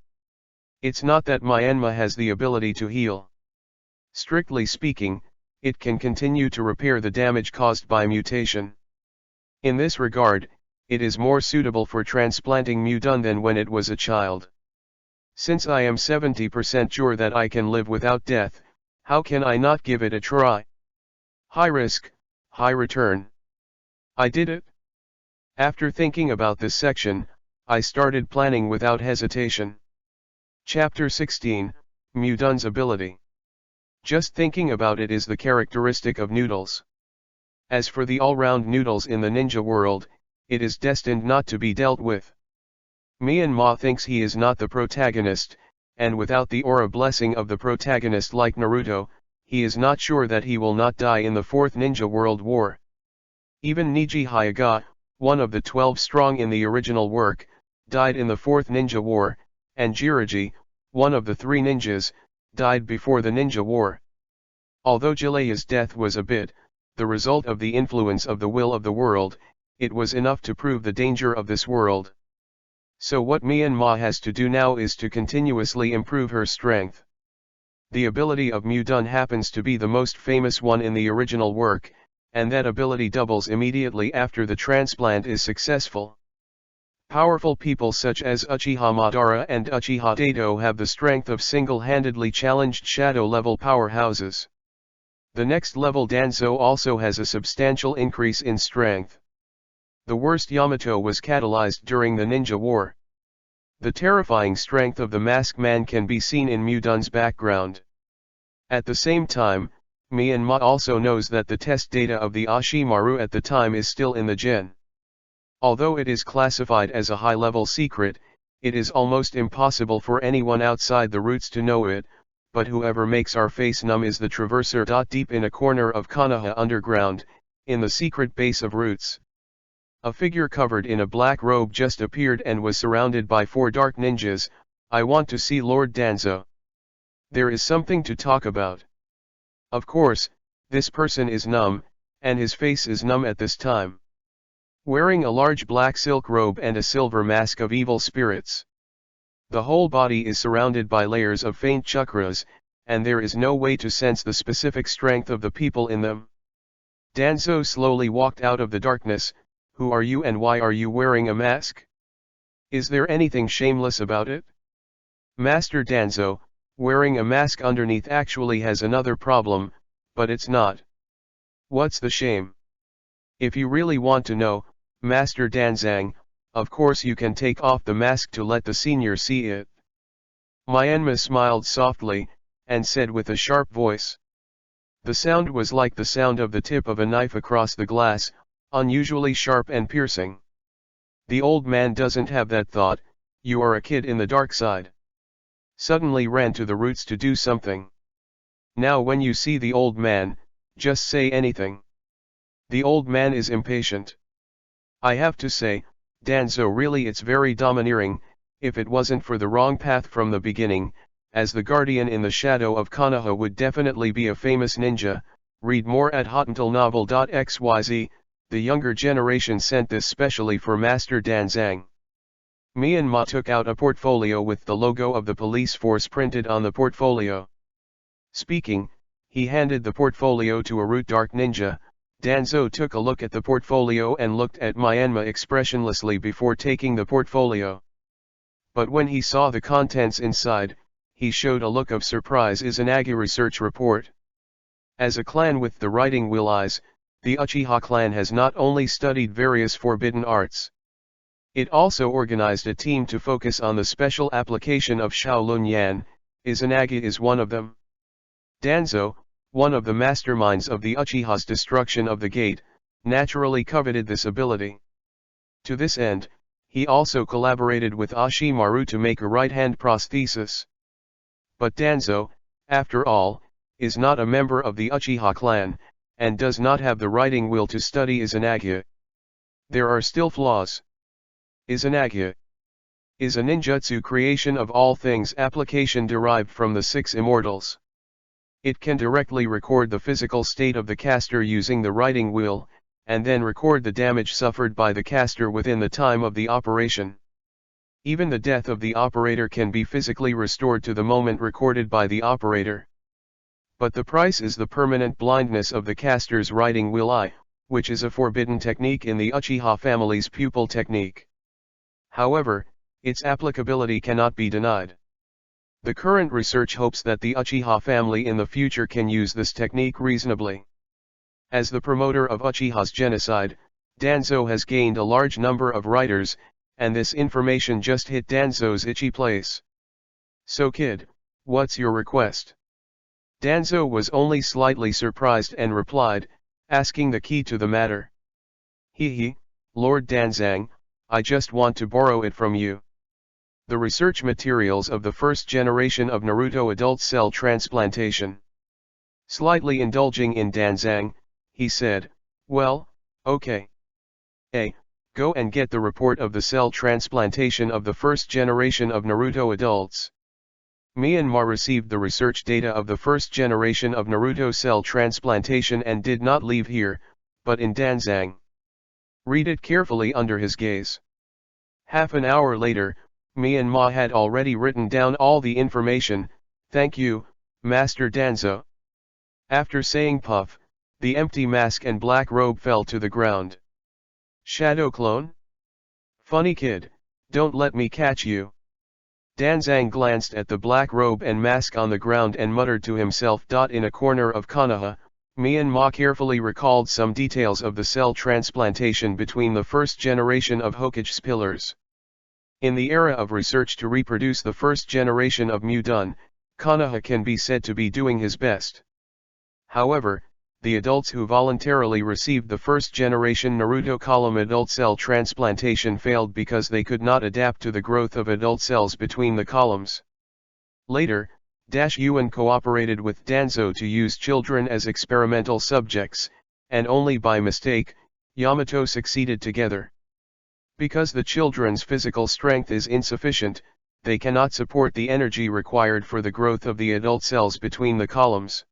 S1: It's not that Myanmar has the ability to heal. Strictly speaking, it can continue to repair the damage caused by mutation. In this regard, it is more suitable for transplanting Mudun than when it was a child. Since I am 70% sure that I can live without death, how can I not give it a try? High risk, high return. I did it. After thinking about this section, I started planning without hesitation. Chapter 16, Mudun's ability. Just thinking about it is the characteristic of noodles. As for the all-round noodles in the ninja world, it is destined not to be dealt with. Myanmar thinks he is not the protagonist, and without the aura blessing of the protagonist like Naruto, he is not sure that he will not die in the Fourth Ninja World War. Even Niji Hyuga, one of the 12 strong in the original work, died in the Fourth Ninja War, and Jiraiya, one of the 3 ninjas, died before the Ninja War. Although Jiraiya's death was a bit, the result of the influence of the will of the world, it was enough to prove the danger of this world. So what Myanmar has to do now is to continuously improve her strength. The ability of Mudun happens to be the most famous one in the original work, and that ability doubles immediately after the transplant is successful. Powerful people such as Uchiha Madara and Uchiha Dato have the strength of single-handedly challenged shadow-level powerhouses. The next level Danzo also has a substantial increase in strength. The worst Yamato was catalyzed during the Ninja War. The terrifying strength of the Masked Man can be seen in Mudun's background. At the same time, Myanmar also knows that the test data of the Ashimaru at the time is still in the Gen. Although it is classified as a high-level secret, it is almost impossible for anyone outside the roots to know it, but whoever makes our face numb is the Traverser. Deep in a corner of Konoha underground, in the secret base of Roots, a figure covered in a black robe just appeared and was surrounded by 4 dark ninjas. I want to see Lord Danzo. There is something to talk about. Of course, this person is numb, and his face is numb at this time. Wearing a large black silk robe and a silver mask of evil spirits. The whole body is surrounded by layers of faint chakras, and there is no way to sense the specific strength of the people in them. Danzo slowly walked out of the darkness. Who are you and why are you wearing a mask? Is there anything shameless about it? Master Danzo, wearing a mask underneath actually has another problem, but it's not. What's the shame? If you really want to know, Master Danzang, of course you can take off the mask to let the senior see it. Myanmar smiled softly, and said with a sharp voice. The sound was like the sound of the tip of a knife across the glass, unusually sharp and piercing. The old man doesn't have that thought, you are a kid in the dark side. Suddenly ran to the roots to do something. Now when you see the old man, just say anything. The old man is impatient. I have to say, Danzo really it's very domineering, if it wasn't for the wrong path from the beginning, as the guardian in the shadow of Konoha would definitely be a famous ninja. Read more at hottentalnovel.xyz. The younger generation sent this specially for Master Danzang. Myanmar took out a portfolio with the logo of the police force printed on the portfolio. Speaking, he handed the portfolio to a root dark ninja. Danzo took a look at the portfolio and looked at Myanmar expressionlessly before taking the portfolio. But when he saw the contents inside, he showed a look of surprise. Izanagi research report. As a clan with the writing wheel eyes, the Uchiha clan has not only studied various forbidden arts. It also organized a team to focus on the special application of Shaolin Yan. Izanagi is one of them. Danzo, one of the masterminds of the Uchiha's destruction of the gate, naturally coveted this ability. To this end, he also collaborated with Ashimaru to make a right-hand prosthesis. But Danzo, after all, is not a member of the Uchiha clan, and does not have the writing will to study Izanagi. There are still flaws. Izanagi is a ninjutsu creation of all things application derived from the 6 immortals. It can directly record the physical state of the caster using the writing wheel, and then record the damage suffered by the caster within the time of the operation. Even the death of the operator can be physically restored to the moment recorded by the operator. But the price is the permanent blindness of the caster's writing wheel eye, which is a forbidden technique in the Uchiha family's pupil technique. However, its applicability cannot be denied. The current research hopes that the Uchiha family in the future can use this technique reasonably. As the promoter of Uchiha's genocide, Danzo has gained a large number of writers, and this information just hit Danzo's itchy place. So kid, what's your request? Danzo was only slightly surprised and replied, asking the key to the matter. He, Lord Danzang, I just want to borrow it from you. The research materials of the first generation of Naruto adult cell transplantation. Slightly indulging in Danzang, he said, well, okay. Go and get the report of the cell transplantation of the first generation of Naruto adults. Myanmar received the research data of the first generation of Naruto cell transplantation and did not leave here, but in Danzang. Read it carefully under his gaze. Half an hour later, Myanmar had already written down all the information. Thank you, Master Danzo. After saying puff, the empty mask and black robe fell to the ground. Shadow clone? Funny kid, don't let me catch you. Danzang glanced at the black robe and mask on the ground and muttered to himself. In a corner of Konoha, Myanmar carefully recalled some details of the cell transplantation between the first generation of Hokage's pillars. In the era of research to reproduce the first generation of Mudun, Konoha can be said to be doing his best. However, the adults who voluntarily received the first generation Naruto column adult cell transplantation failed because they could not adapt to the growth of adult cells between the columns. Later, Yuan cooperated with Danzo to use children as experimental subjects, and only by mistake, Yamato succeeded together. Because the children's physical strength is insufficient, they cannot support the energy required for the growth of the adult cells between the columns.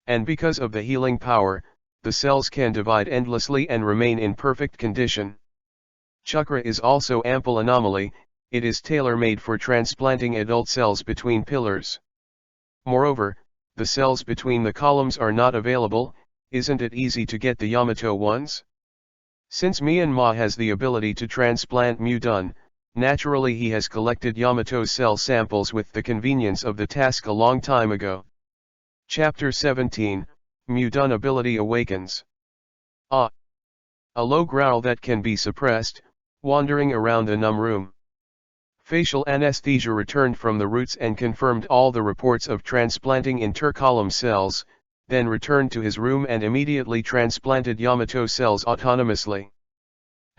S1: And because of the healing power, the cells can divide endlessly and remain in perfect condition. Chakra is also ample anomaly, it is tailor-made for transplanting adult cells between pillars. Moreover, the cells between the columns are not available. Isn't it easy to get the Yamato ones? Since Myanmar has the ability to transplant Mudun, naturally he has collected Yamato cell samples with the convenience of the task a long time ago. Chapter 17, Mudun ability awakens. Ah! A low growl that can be suppressed, wandering around a numb room. Facial anesthesia returned from the roots and confirmed all the reports of transplanting intercolumn cells, then returned to his room and immediately transplanted Yamato cells autonomously.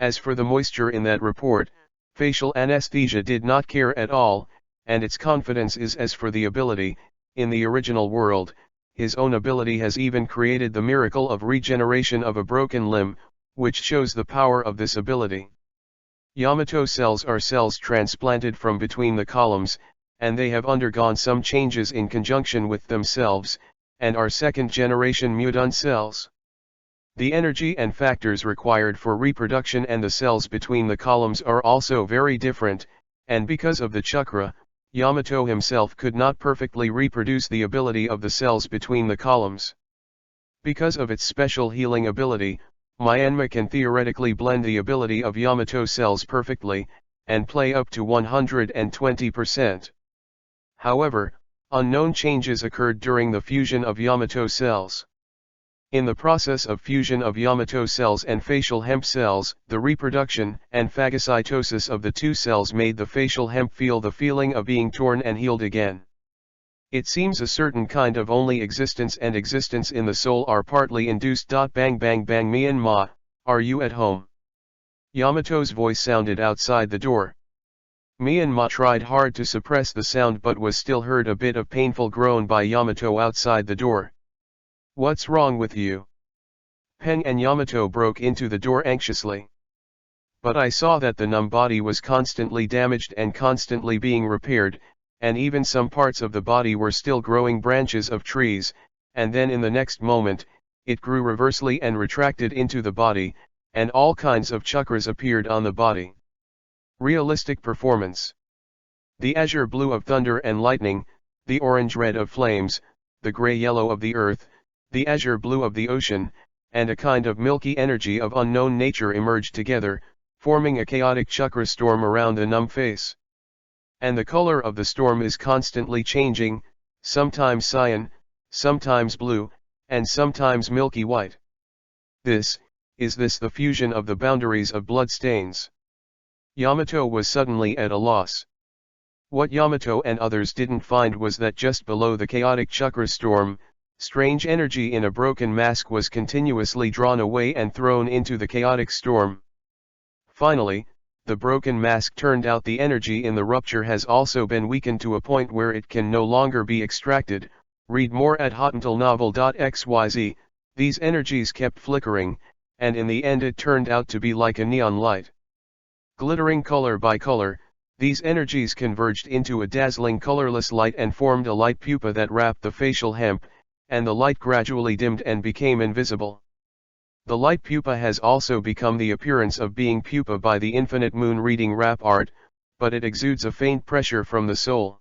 S1: As for the moisture in that report, facial anesthesia did not care at all, and its confidence is as for the ability. In the original world, his own ability has even created the miracle of regeneration of a broken limb, which shows the power of this ability. Yamato cells are cells transplanted from between the columns, and they have undergone some changes in conjunction with themselves, and are second-generation Mudun cells. The energy and factors required for reproduction and the cells between the columns are also very different, and because of the chakra, Yamato himself could not perfectly reproduce the ability of the cells between the columns. Because of its special healing ability, Myanmar can theoretically blend the ability of Yamato cells perfectly, and play up to 120%. However, unknown changes occurred during the fusion of Yamato cells. In the process of fusion of Yamato cells and facial hemp cells, the reproduction and phagocytosis of the two cells made the facial hemp feel the feeling of being torn and healed again. It seems a certain kind of only existence and existence in the soul are partly induced. Bang bang bang. Myanmar, are you at home? Yamato's voice sounded outside the door. Myanmar tried hard to suppress the sound but was still heard a bit of painful groan by Yamato outside the door. What's wrong with you? Peng and Yamato broke into the door anxiously. But I saw that the numb body was constantly damaged and constantly being repaired, and even some parts of the body were still growing branches of trees, and then in the next moment, it grew reversely and retracted into the body, and all kinds of chakras appeared on the body. Realistic performance. The azure blue of thunder and lightning, the orange red of flames, the gray yellow of the earth, the azure blue of the ocean, and a kind of milky energy of unknown nature emerged together, forming a chaotic chakra storm around the numb face. And the color of the storm is constantly changing, sometimes cyan, sometimes blue, and sometimes milky white. Is this the fusion of the boundaries of bloodstains? Yamato was suddenly at a loss. What Yamato and others didn't find was that just below the chaotic chakra storm, strange energy in a broken mask was continuously drawn away and thrown into the chaotic storm. Finally, the broken mask turned out the energy in the rupture has also been weakened to a point where it can no longer be extracted. Read more at hotuntilnovel.xyz. These energies kept flickering, and in the end it turned out to be like a neon light. Glittering color by color, These energies converged into a dazzling colorless light and formed a light pupa that wrapped the facial hemp, and the light gradually dimmed and became invisible. The light pupa has also become the appearance of being pupa by the Infinite Moon reading rap art, but it exudes a faint pressure from the soul.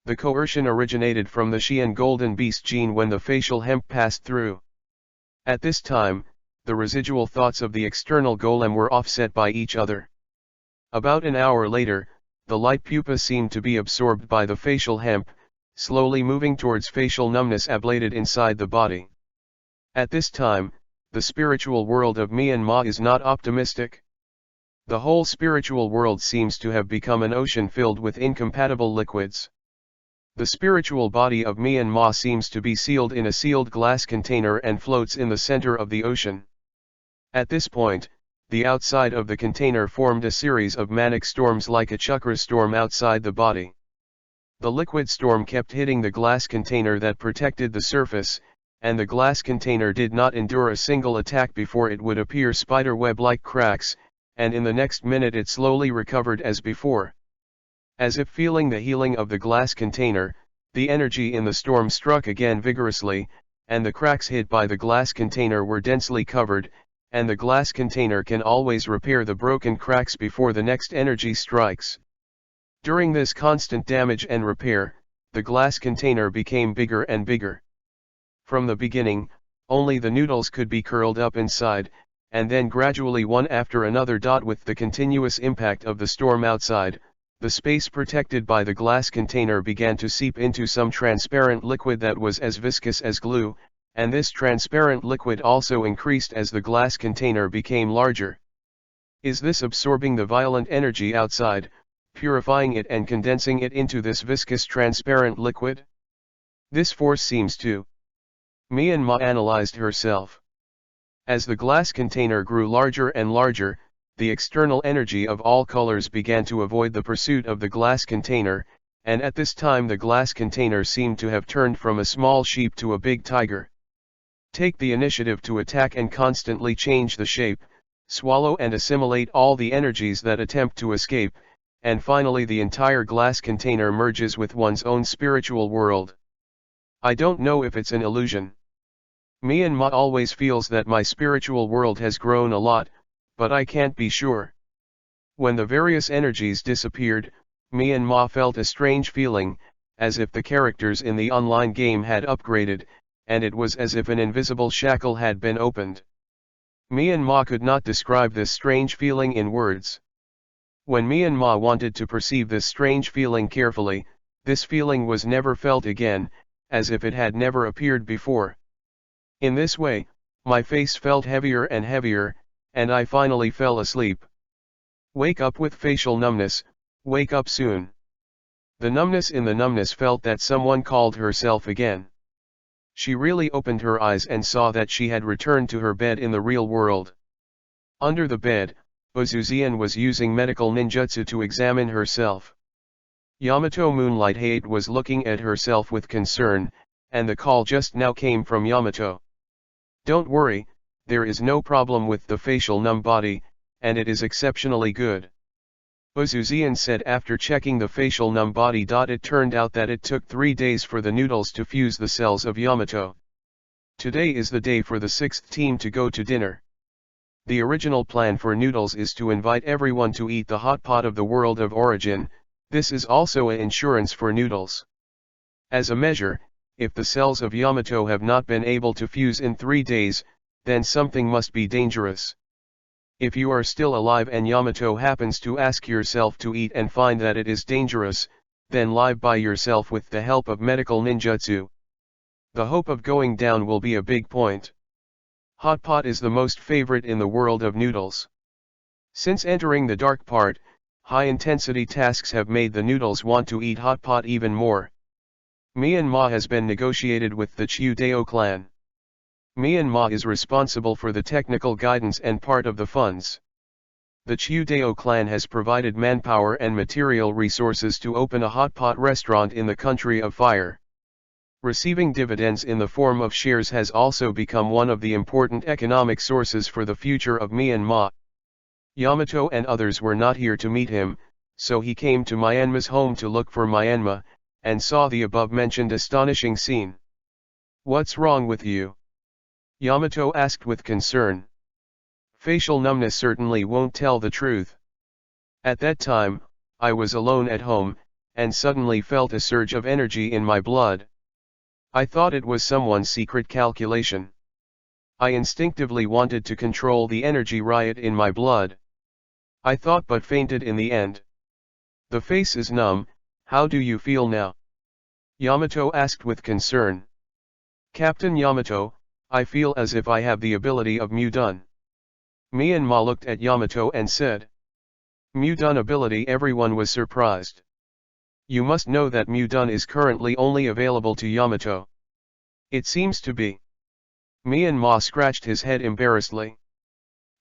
S1: The coercion originated from the Xian Golden Beast gene when the facial hemp passed through. At this time, the residual thoughts of the external golem were offset by each other. About an hour later, the light pupa seemed to be absorbed by the facial hemp, slowly moving towards facial numbness ablated inside the body. At this time, the spiritual world of Myanmar is not optimistic. The whole spiritual world seems to have become an ocean filled with incompatible liquids. The spiritual body of Myanmar seems to be sealed in a sealed glass container and floats in the center of the ocean. At this point, the outside of the container formed a series of manic storms like a chakra storm outside the body. The liquid storm kept hitting the glass container that protected the surface, and the glass container did not endure a single attack before it would appear spiderweb-like cracks, and in the next minute it slowly recovered as before. As if feeling the healing of the glass container, the energy in the storm struck again vigorously, and the cracks hit by the glass container were densely covered, and the glass container can always repair the broken cracks before the next energy strikes. During this constant damage and repair, the glass container became bigger and bigger. From the beginning, only the noodles could be curled up inside, and then gradually one after another. With the continuous impact of the storm outside, the space protected by the glass container began to seep into some transparent liquid that was as viscous as glue, and this transparent liquid also increased as the glass container became larger. Is this absorbing the violent energy outside, purifying it and condensing it into this viscous transparent liquid? This force seems to. Myanmar analyzed herself. As the glass container grew larger and larger, the external energy of all colors began to avoid the pursuit of the glass container, and at this time the glass container seemed to have turned from a small sheep to a big tiger. Take the initiative to attack and constantly change the shape, swallow and assimilate all the energies that attempt to escape, and finally the entire glass container merges with one's own spiritual world. I don't know if it's an illusion. Myanmar always feels that my spiritual world has grown a lot, but I can't be sure. When the various energies disappeared, Myanmar felt a strange feeling, as if the characters in the online game had upgraded, and it was as if an invisible shackle had been opened. Myanmar could not describe this strange feeling in words. When Myanmar wanted to perceive this strange feeling carefully, this feeling was never felt again, as if it had never appeared before. In this way, my face felt heavier and heavier, and I finally fell asleep. Wake up with facial numbness, wake up soon. The numbness in the numbness felt that someone called herself again. She really opened her eyes and saw that she had returned to her bed in the real world. Under the bed, Uzuzian was using medical ninjutsu to examine herself. Yamato Moonlight Hate was looking at herself with concern, and the call just now came from Yamato. Don't worry, there is no problem with the facial numb body, and it is exceptionally good. Uzuzian said after checking the facial numb body. It turned out that it took 3 days for the noodles to fuse the cells of Yamato. Today is the day for the 6th team to go to dinner. The original plan for noodles is to invite everyone to eat the hot pot of the world of origin. This is also an insurance for noodles. As a measure, if the cells of Yamato have not been able to fuse in 3 days, then something must be dangerous. If you are still alive and Yamato happens to ask yourself to eat and find that it is dangerous, then live by yourself with the help of medical ninjutsu. The hope of going down will be a big point. Hot pot is the most favorite in the world of noodles. Since entering the dark part, high-intensity tasks have made the noodles want to eat hot pot even more. Myanmar has been negotiated with the Chiu-deo clan. Myanmar is responsible for the technical guidance and part of the funds. The Chiu-deo clan has provided manpower and material resources to open a hot pot restaurant in the country of fire. Receiving dividends in the form of shares has also become one of the important economic sources for the future of Myanmar. Yamato and others were not here to meet him, so he came to Myanmar's home to look for Myanmar, and saw the above-mentioned astonishing scene. "What's wrong with you?" Yamato asked with concern. "Facial numbness certainly won't tell the truth. At that time, I was alone at home, and suddenly felt a surge of energy in my blood. I thought it was someone's secret calculation. I instinctively wanted to control the energy riot in my blood. I thought but fainted in the end. The face is numb. How do you feel now?" Yamato asked with concern. "Captain Yamato, I feel as if I have the ability of Mudun." Myanmar looked at Yamato and said. "Mudun ability?" Everyone was surprised. "You must know that Mudun is currently only available to Yamato." "It seems to be." Myanmar scratched his head embarrassedly.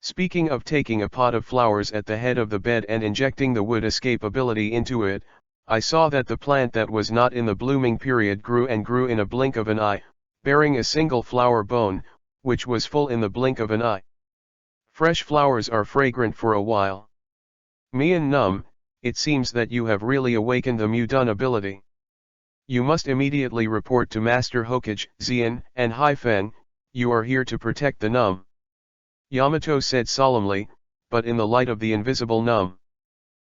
S1: "Speaking of taking a pot of flowers at the head of the bed and injecting the wood escape ability into it, I saw that the plant that was not in the blooming period grew and grew in a blink of an eye, bearing a single flower bone, which was full in the blink of an eye. Fresh flowers are fragrant for a while. Myanmar, it seems that you have really awakened the Mudun ability. You must immediately report to Master Hokage, Xian, and Haifeng. You are here to protect the Num," Yamato said solemnly, but in the light of the invisible Num,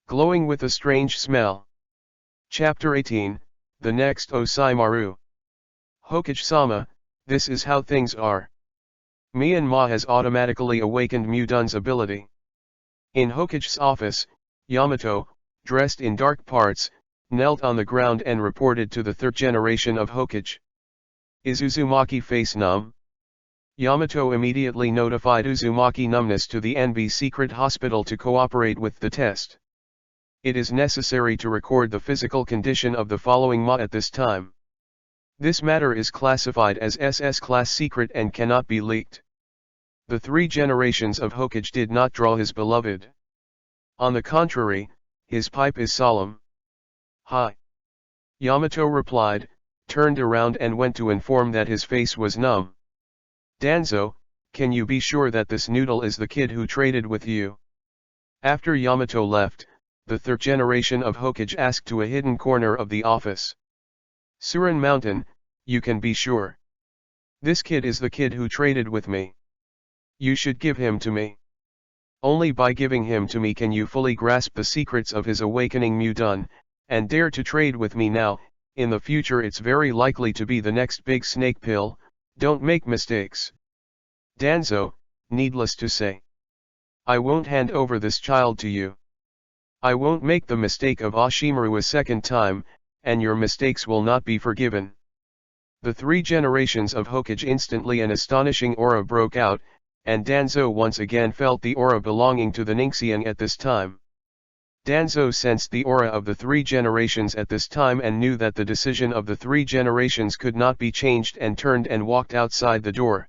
S1: glowing with a strange smell. Chapter 18, The Next Osaimaru. "Hokage-sama, this is how things are. Myanmar has automatically awakened Mudun's ability." In Hokage's office, Yamato, dressed in dark parts, knelt on the ground and reported to the third generation of Hokage. "Is Uzumaki face numb?" Yamato immediately notified Uzumaki numbness to the NB secret hospital to cooperate with the test. It is necessary to record the physical condition of the following Ma at this time. This matter is classified as SS class secret and cannot be leaked. The three generations of Hokage did not draw his beloved. On the contrary, his pipe is solemn. "Hi." Yamato replied, turned around and went to inform that his face was numb. "Danzo, can you be sure that this noodle is the kid who traded with you?" After Yamato left, the third generation of Hokage asked to a hidden corner of the office. "Surin Mountain, you can be sure. This kid is the kid who traded with me. You should give him to me. Only by giving him to me can you fully grasp the secrets of his awakening Mudun, and dare to trade with me now. In the future it's very likely to be the next big snake pill. Don't make mistakes. Danzo, needless to say, I won't hand over this child to you. I won't make the mistake of Ashimaru a second time, and your mistakes will not be forgiven." The three generations of Hokage instantly an astonishing aura broke out, and Danzo once again felt the aura belonging to the Ningxiang at this time. Danzo sensed the aura of the three generations at this time and knew that the decision of the three generations could not be changed and turned and walked outside the door.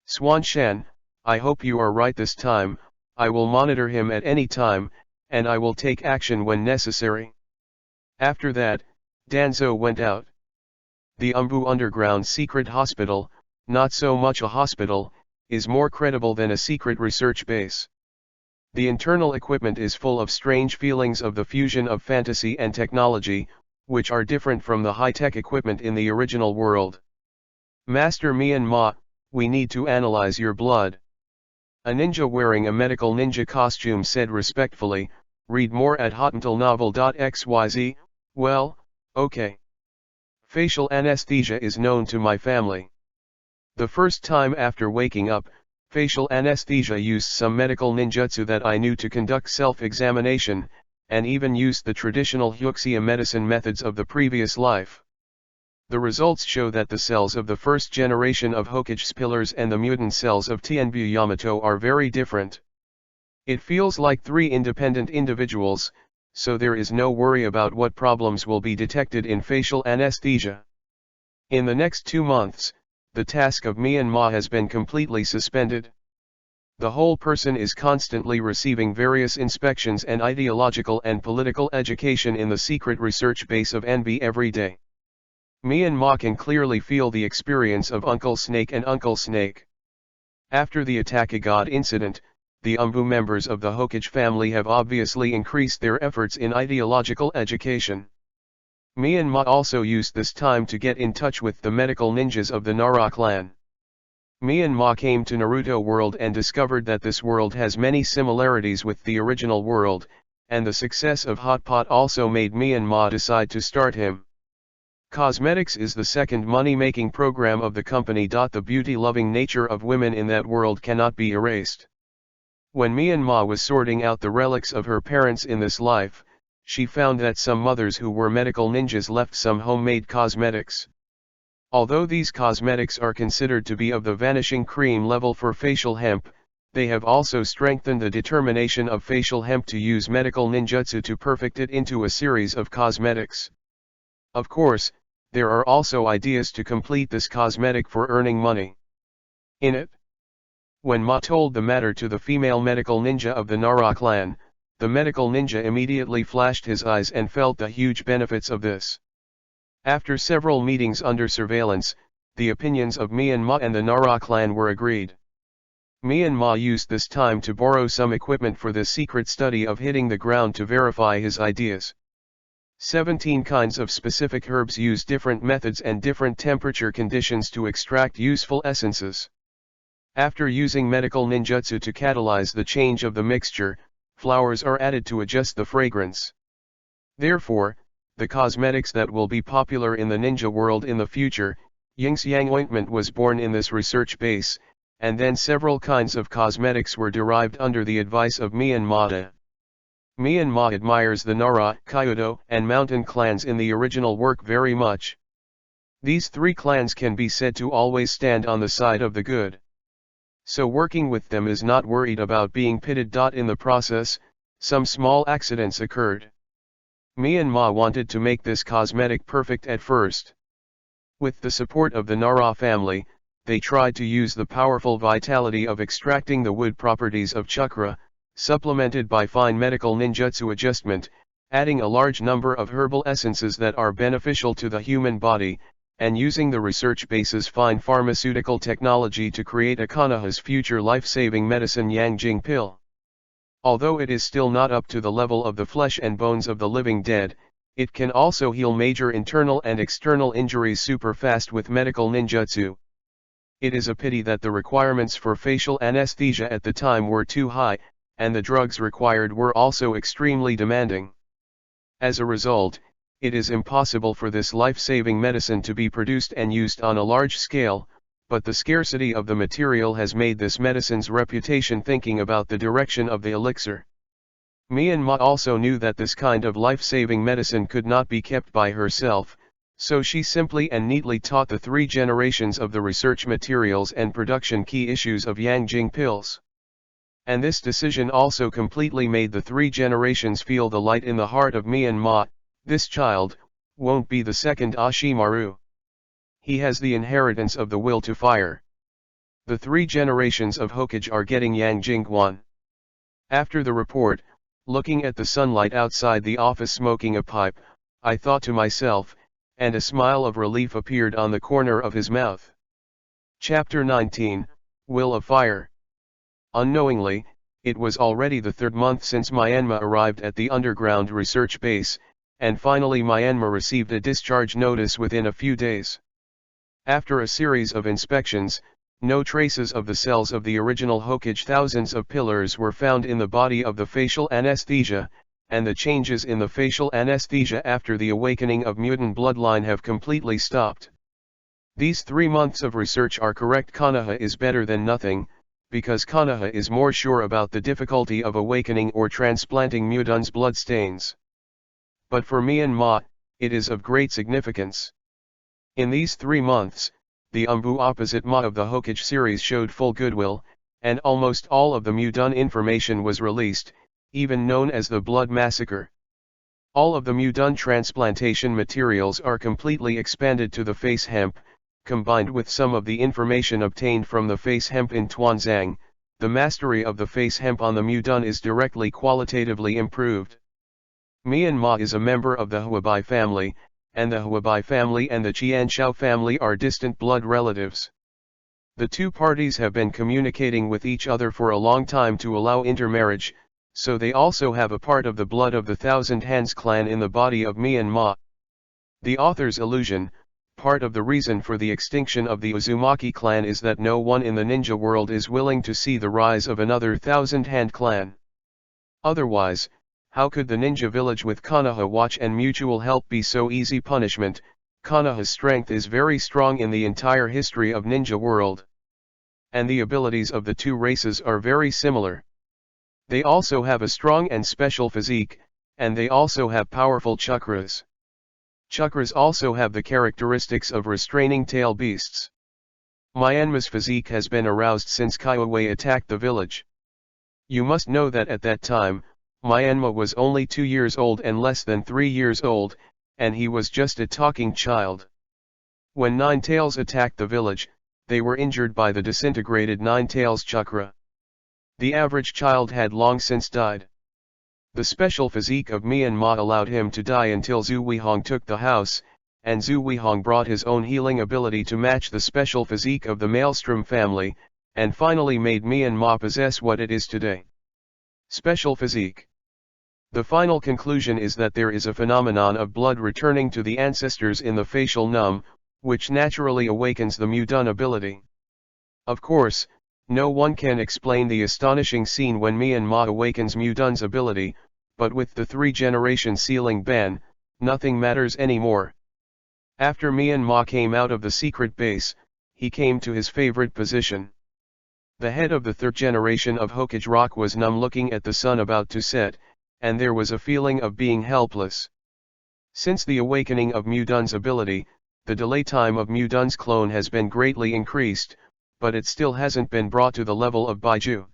S1: "Swan Shan, I hope you are right this time. I will monitor him at any time, and I will take action when necessary." After that, Danzo went out. The Umbu Underground Secret Hospital, not so much a hospital, is more credible than a secret research base. The internal equipment is full of strange feelings of the fusion of fantasy and technology, which are different from the high-tech equipment in the original world. "Master Myanmar, we need to analyze your blood." A ninja wearing a medical ninja costume said respectfully, "Read more at hotmailnovel.xyz, well, okay. Facial anesthesia is known to my family. The first time after waking up, facial anesthesia used some medical ninjutsu that I knew to conduct self-examination, and even used the traditional Hyuxia medicine methods of the previous life. The results show that the cells of the first generation of Hokage's pillars and the mutant cells of Tianbu Yamato are very different. It feels like three independent individuals, so there is no worry about what problems will be detected in facial anesthesia. In the next 2 months, the task of Myanmar has been completely suspended. The whole person is constantly receiving various inspections and ideological and political education in the secret research base of NB every day. Myanmar can clearly feel the experience of Uncle Snake and Uncle Snake. After the Attack-a-God incident, the members of the Hokage family have obviously increased their efforts in ideological education. Myanmar also used this time to get in touch with the medical ninjas of the Nara clan. Myanmar came to Naruto world and discovered that this world has many similarities with the original world, and the success of Hot Pot also made Myanmar decide to start him. Cosmetics is the second money-making program of the company. The beauty-loving nature of women in that world cannot be erased. When Myanmar was sorting out the relics of her parents in this life, she found that some mothers who were medical ninjas left some homemade cosmetics. Although these cosmetics are considered to be of the vanishing cream level for facial hemp, they have also strengthened the determination of facial hemp to use medical ninjutsu to perfect it into a series of cosmetics. Of course, there are also ideas to complete this cosmetic for earning money. In it, when Ma told the matter to the female medical ninja of the Nara clan, the medical ninja immediately flashed his eyes and felt the huge benefits of this. After several meetings under surveillance, the opinions of Myanmar and the Nara clan were agreed. Myanmar used this time to borrow some equipment for the secret study of hitting the ground to verify his ideas. 17 kinds of specific herbs use different methods and different temperature conditions to extract useful essences. After using medical ninjutsu to catalyze the change of the mixture, flowers are added to adjust the fragrance. Therefore, the cosmetics that will be popular in the ninja world in the future, Ying's Yang ointment was born in this research base, and then several kinds of cosmetics were derived under the advice of Myanmar. Myanmar admires the Nara, Kyoto, and Mountain clans in the original work very much. These three clans can be said to always stand on the side of the good. So working with them is not worried about being pitted. In the process, some small accidents occurred. Myanmar wanted to make this cosmetic perfect at first. With the support of the Nara family, they tried to use the powerful vitality of extracting the wood properties of chakra, supplemented by fine medical ninjutsu adjustment, adding a large number of herbal essences that are beneficial to the human body, and using the research base's fine pharmaceutical technology to create a Konoha's future life-saving medicine Yangjing pill. Although it is still not up to the level of the flesh and bones of the living dead, it can also heal major internal and external injuries super fast with medical ninjutsu. It is a pity that the requirements for facial anesthesia at the time were too high, and the drugs required were also extremely demanding. As a result, it is impossible for this life-saving medicine to be produced and used on a large scale, but the scarcity of the material has made this medicine's reputation thinking about the direction of the elixir. Myanmar also knew that this kind of life-saving medicine could not be kept by herself, so she simply and neatly taught the 3 generations of the research materials and production key issues of Yangjing pills. And this decision also completely made the 3 generations feel the light in the heart of Myanmar. This child won't be the second Ashimaru. He has the inheritance of the will to fire. The 3 generations of Hokage are getting Yangjing one. After the report, looking at the sunlight outside the office smoking a pipe, I thought to myself, and a smile of relief appeared on the corner of his mouth. Chapter 19, Will of Fire. Unknowingly, it was already the 3rd month since Myanmar arrived at the underground research base, and finally Myanmar received a discharge notice within a few days. After a series of inspections, no traces of the cells of the original Hokage. Thousands of pillars were found in the body of the facial anesthesia, and the changes in the facial anesthesia after the awakening of mutant bloodline have completely stopped. These 3 months of research are correct. Konoha is better than nothing, because Konoha is more sure about the difficulty of awakening or transplanting mutants' bloodstains. But for Myanmar, it is of great significance. In these 3 months, the opposite Ma of the Hokage series showed full goodwill, and almost all of the mutant information was released, even known as the Blood Massacre. All of the mutant transplantation materials are completely expanded to the face hemp, combined with some of the information obtained from the face hemp in Tuanzang. The mastery of the face hemp on the mutant is directly qualitatively improved. Myanmar is a member of the Huabai family, and the Huabai family and the Qianshao family are distant blood relatives. The two parties have been communicating with each other for a long time to allow intermarriage, so they also have a part of the blood of the Thousand Hands clan in the body of Mi and Ma. The author's illusion, part of the reason for the extinction of the Uzumaki clan is that no one in the ninja world is willing to see the rise of another Thousand Hand clan. Otherwise, how could the ninja village with Konoha watch and mutual help be so easy punishment? Konoha's strength is very strong in the entire history of ninja world. And the abilities of the two races are very similar. They also have a strong and special physique, and they also have powerful chakras. Chakras also have the characteristics of restraining tail beasts. Myanmar's physique has been aroused since Kyoaway attacked the village. You must know that at that time, Myanmar was only 2 years old and less than 3 years old, and he was just a talking child. When Nine Tails attacked the village, they were injured by the disintegrated Nine Tails chakra. The average child had long since died. The special physique of Myanmar allowed him to die until Zhu Weihong took the house, and Zhu Weihong brought his own healing ability to match the special physique of the Maelstrom family, and finally made Myanmar possess what it is today. Special physique. The final conclusion is that there is a phenomenon of blood returning to the ancestors in the facial numb, which naturally awakens the Mudun ability. Of course, no one can explain the astonishing scene when Myanmar awakens Mudun's ability, but with the 3-generation sealing ban, nothing matters anymore. After Myanmar came out of the secret base, he came to his favorite position. The head of the 3rd generation of Hokage rock was numb looking at the sun about to set, and there was a feeling of being helpless. Since the awakening of Mudun's ability, the delay time of Mudun's clone has been greatly increased, but it still hasn't been brought to the level of Baiju.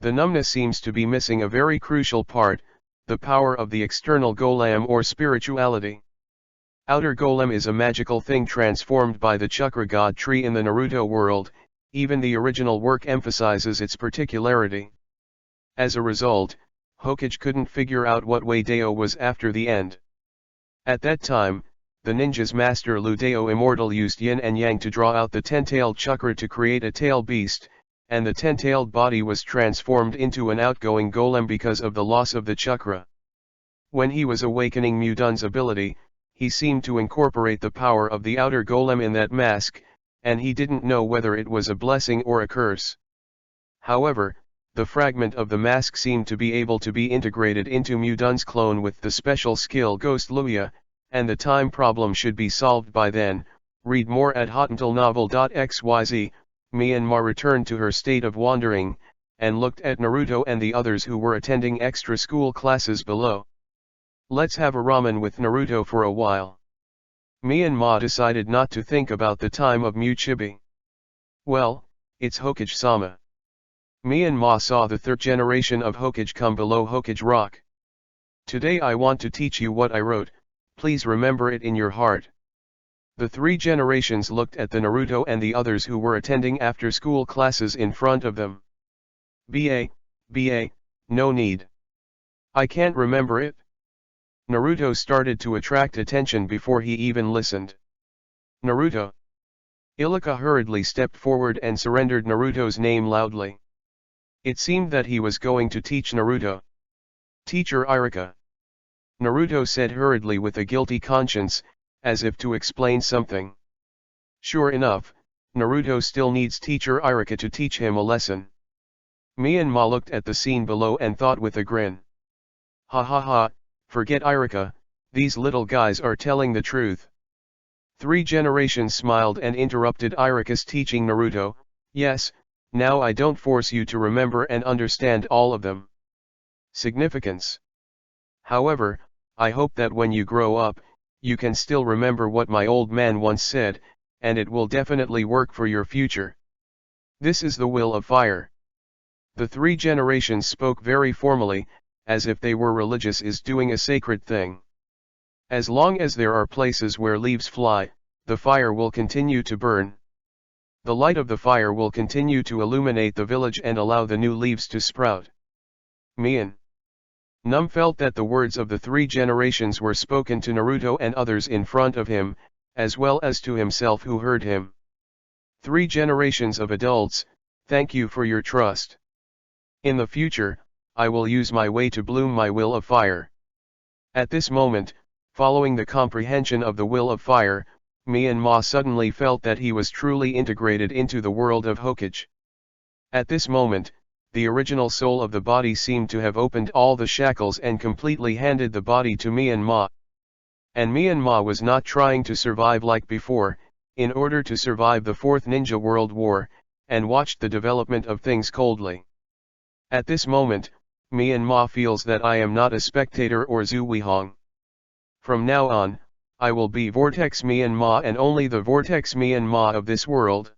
S1: The numbness seems to be missing a very crucial part, the power of the external golem or spirituality. Outer golem is a magical thing transformed by the chakra god tree in the Naruto world, even the original work emphasizes its particularity. As a result, Hokage couldn't figure out what way Deo was after the end. At that time, the ninja's master Lu Deo Immortal used yin and yang to draw out the 10-tailed chakra to create a tail beast, and the 10-tailed body was transformed into an outgoing golem because of the loss of the chakra. When he was awakening Mudun's ability, he seemed to incorporate the power of the outer golem in that mask, and he didn't know whether it was a blessing or a curse. However, the fragment of the mask seemed to be able to be integrated into Mudun's clone with the special skill Ghost Luya, and the time problem should be solved by then. Read more at hotnovel.xyz. Myanmar returned to her state of wandering, and looked at Naruto and the others who were attending extra school classes below. Let's have a ramen with Naruto for a while. Myanmar decided not to think about the time of Muchibi. Well, it's Hokage-sama. Myanmar saw the 3rd generation of Hokage come below Hokage rock. Today I want to teach you what I wrote, please remember it in your heart. The 3 generations looked at the Naruto and the others who were attending after school classes in front of them. BA, no need. I can't remember it. Naruto started to attract attention before he even listened. Naruto. Ilika hurriedly stepped forward and surrendered Naruto's name loudly. It seemed that he was going to teach Naruto. Teacher Irika. Naruto said hurriedly with a guilty conscience, as if to explain something. Sure enough, Naruto still needs teacher Irika to teach him a lesson. Myanmar looked at the scene below and thought with a grin. Ha ha ha, forget Irika, these little guys are telling the truth. 3 generations smiled and interrupted Irika's teaching Naruto. Yes, now I don't force you to remember and understand all of them. Significance. However, I hope that when you grow up, you can still remember what my old man once said, and it will definitely work for your future. This is the will of fire. The 3 generations spoke very formally, as if they were religious is doing a sacred thing. As long as there are places where leaves fly, the fire will continue to burn. The light of the fire will continue to illuminate the village and allow the new leaves to sprout. Mian. Num felt that the words of the 3 generations were spoken to Naruto and others in front of him, as well as to himself who heard him. 3 generations of adults, thank you for your trust. In the future, I will use my way to bloom my will of fire. At this moment, following the comprehension of the will of fire, Myanmar suddenly felt that he was truly integrated into the world of Hokage. At this moment, the original soul of the body seemed to have opened all the shackles and completely handed the body to Myanmar. And Myanmar was not trying to survive like before, in order to survive the Fourth Ninja World War, and watched the development of things coldly. At this moment, Myanmar feels that I am not a spectator or Zuwihong. From now on, I will be Vortex Myanmar and only the Vortex Myanmar of this world.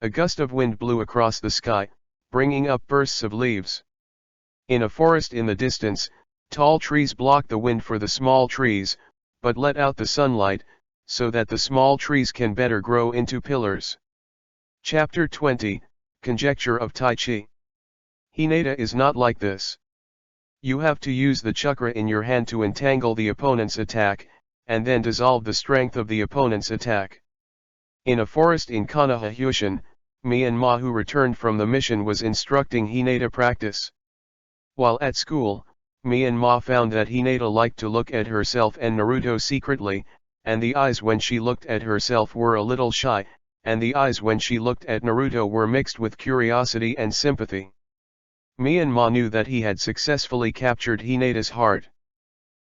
S1: A gust of wind blew across the sky, bringing up bursts of leaves. In a forest in the distance, tall trees block the wind for the small trees, but let out the sunlight, so that the small trees can better grow into pillars. Chapter 20, Conjecture of Tai Chi. Hinata is not like this. You have to use the chakra in your hand to entangle the opponent's attack, and then dissolve the strength of the opponent's attack. In a forest in Kanahahyushin, Myanmar who returned from the mission was instructing Hinata practice. While at school, Myanmar found that Hinata liked to look at herself and Naruto secretly, and the eyes when she looked at herself were a little shy, and the eyes when she looked at Naruto were mixed with curiosity and sympathy. Myanmar knew that he had successfully captured Hinata's heart.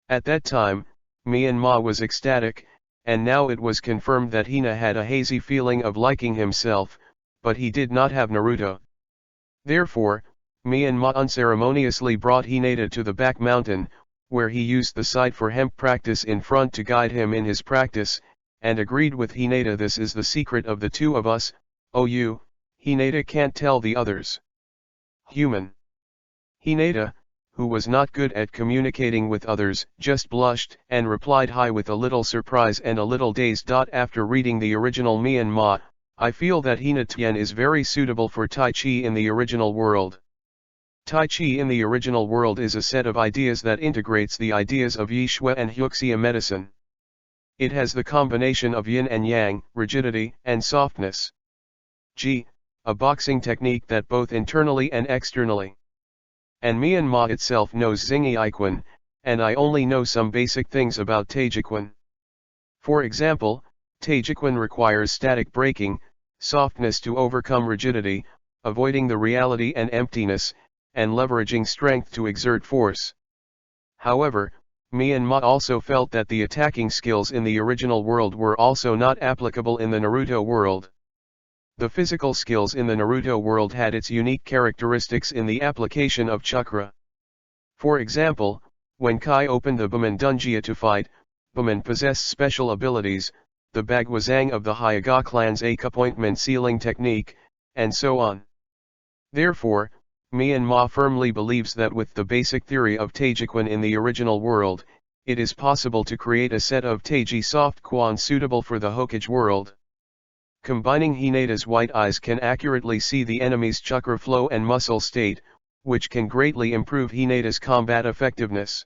S1: At that time, Myanmar was ecstatic, and now it was confirmed that Hina had a hazy feeling of liking himself, but he did not have Naruto. Therefore, Myanmar unceremoniously brought Hinata to the back mountain, where he used the side for hemp practice in front to guide him in his practice, and agreed with Hinata, this is the secret of the two of us, oh you, Hinata can't tell the others. Human. Hinata, who was not good at communicating with others, just blushed and replied hi with a little surprise and a little dazed. After reading the original Myanmar, I feel that Hinata is very suitable for Tai Chi in the original world. Tai Chi in the original world is a set of ideas that integrates the ideas of Yi Shui and Huxia medicine. It has the combination of yin and yang, rigidity and softness. Ji, a boxing technique that both internally and externally. And Myanmar itself knows Xingyi Iquan, and I only know some basic things about Taijiquan. For example, Taijiquan requires static breaking, softness to overcome rigidity, avoiding the reality and emptiness, and leveraging strength to exert force. However, Myanmar also felt that the attacking skills in the original world were also not applicable in the Naruto world. The physical skills in the Naruto world had its unique characteristics in the application of chakra. For example, when Kai opened the Buman Dunjia to fight, Buman possessed special abilities, the Bagwazang of the Hyoga clan's appointment sealing technique, and so on. Therefore, Myanmar firmly believes that with the basic theory of Taijiquan in the original world, it is possible to create a set of Taiji soft Quan suitable for the Hokage world. Combining Hinata's white eyes can accurately see the enemy's chakra flow and muscle state, which can greatly improve Hinata's combat effectiveness.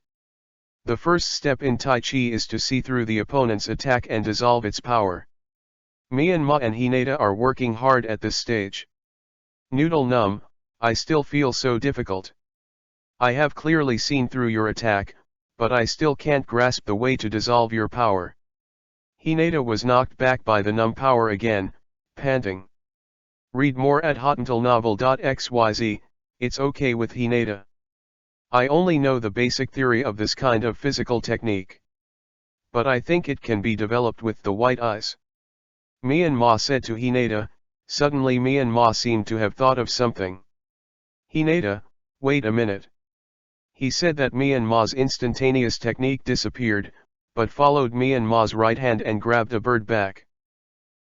S1: The first step in Tai Chi is to see through the opponent's attack and dissolve its power. Myanmar and Hinata are working hard at this stage. Noodle Num, I still feel so difficult. I have clearly seen through your attack, but I still can't grasp the way to dissolve your power. Hinata was knocked back by the numb power again, panting. Read more at hotuntalnovel.xyz, it's okay with Hinata. I only know the basic theory of this kind of physical technique. But I think it can be developed with the white eyes. Myanmar said to Hinata. Suddenly Myanmar seemed to have thought of something. Hinata, wait a minute. He said that Myanmar's instantaneous technique disappeared, but followed Myanmar's right hand and grabbed a bird back.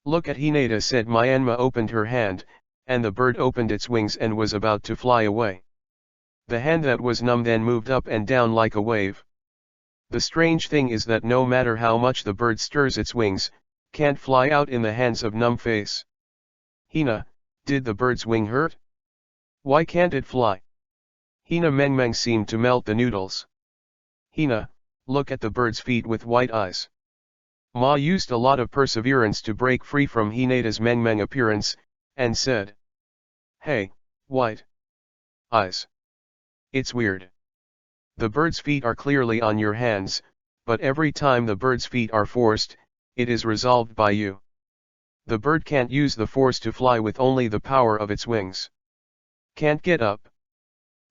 S1: Look at Hinata, said Myanmar. Opened her hand, and the bird opened its wings and was about to fly away. The hand that was numb then moved up and down like a wave. The strange thing is that no matter how much the bird stirs its wings, can't fly out in the hands of numb face. Hina, did the bird's wing hurt? Why can't it fly? Hina Mengmeng seemed to melt the noodles. Hina, look at the bird's feet with white eyes. Ma used a lot of perseverance to break free from Hineda's Meng appearance, and said, "Hey, white eyes. It's weird. The bird's feet are clearly on your hands, but every time the bird's feet are forced, it is resolved by you. The bird can't use the force to fly with only the power of its wings. Can't get up.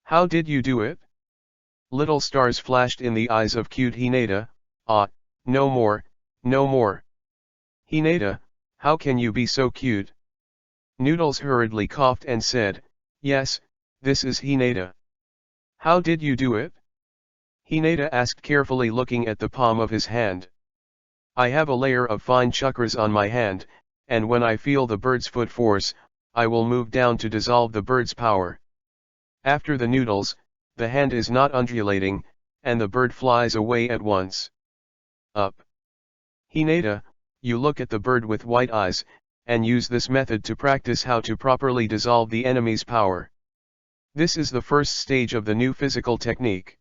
S1: How did you do it?" Little stars flashed in the eyes of cute Hineda. "Ah, no more, no more. Hineda, how can you be so cute?" Noodles hurriedly coughed and said, "Yes, this is Hineda." "How did you do it?" Hineda asked carefully, looking at the palm of his hand. "I have a layer of fine chakras on my hand, and when I feel the bird's foot force, I will move down to dissolve the bird's power. After the noodles, the hand is not undulating, and the bird flies away at once. Up. Hineda, you look at the bird with white eyes, and use this method to practice how to properly dissolve the enemy's power. This is the first stage of the new physical technique."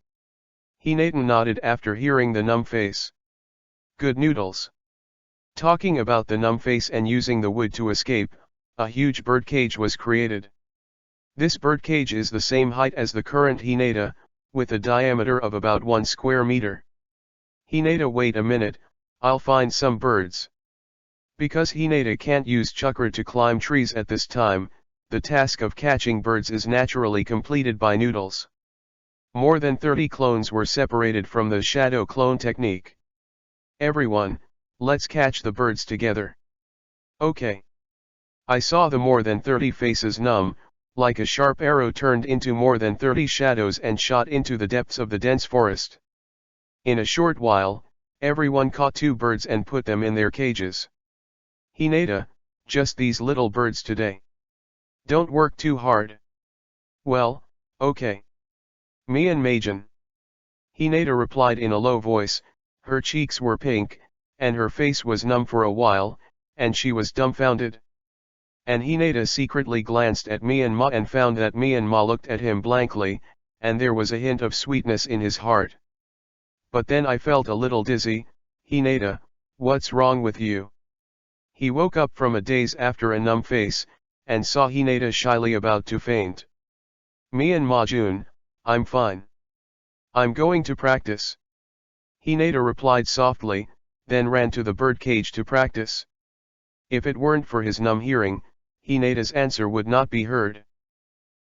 S1: Hineda nodded after hearing the numb face. "Good noodles." Talking about the numb face and using the wood to escape, a huge bird cage was created. This bird cage is the same height as the current Hineda, with a diameter of about 1 square meter. Hineda, wait a minute, I'll find some birds. Because Hineda can't use chakra to climb trees at this time, the task of catching birds is naturally completed by Noodles. More than 30 clones were separated from the shadow clone technique. "Everyone, let's catch the birds together." "Okay." I saw the more than 30 faces numb, like a sharp arrow turned into more than 30 shadows and shot into the depths of the dense forest. In a short while, everyone caught 2 birds and put them in their cages. "Hineda, just these little birds today. Don't work too hard." "Well, okay. Me and Majin." Hineda replied in a low voice. Her cheeks were pink, and her face was numb for a while, and she was dumbfounded. And Hineda secretly glanced at Myanmar and found that Myanmar looked at him blankly, and there was a hint of sweetness in his heart. "But then I felt a little dizzy. Hineda, what's wrong with you?" He woke up from a daze after a numb face, and saw Hineda shyly about to faint. "Myanmar Jun, I'm fine. I'm going to practice." Hineda replied softly, then ran to the bird cage to practice. If it weren't for his numb hearing, Hineda's answer would not be heard.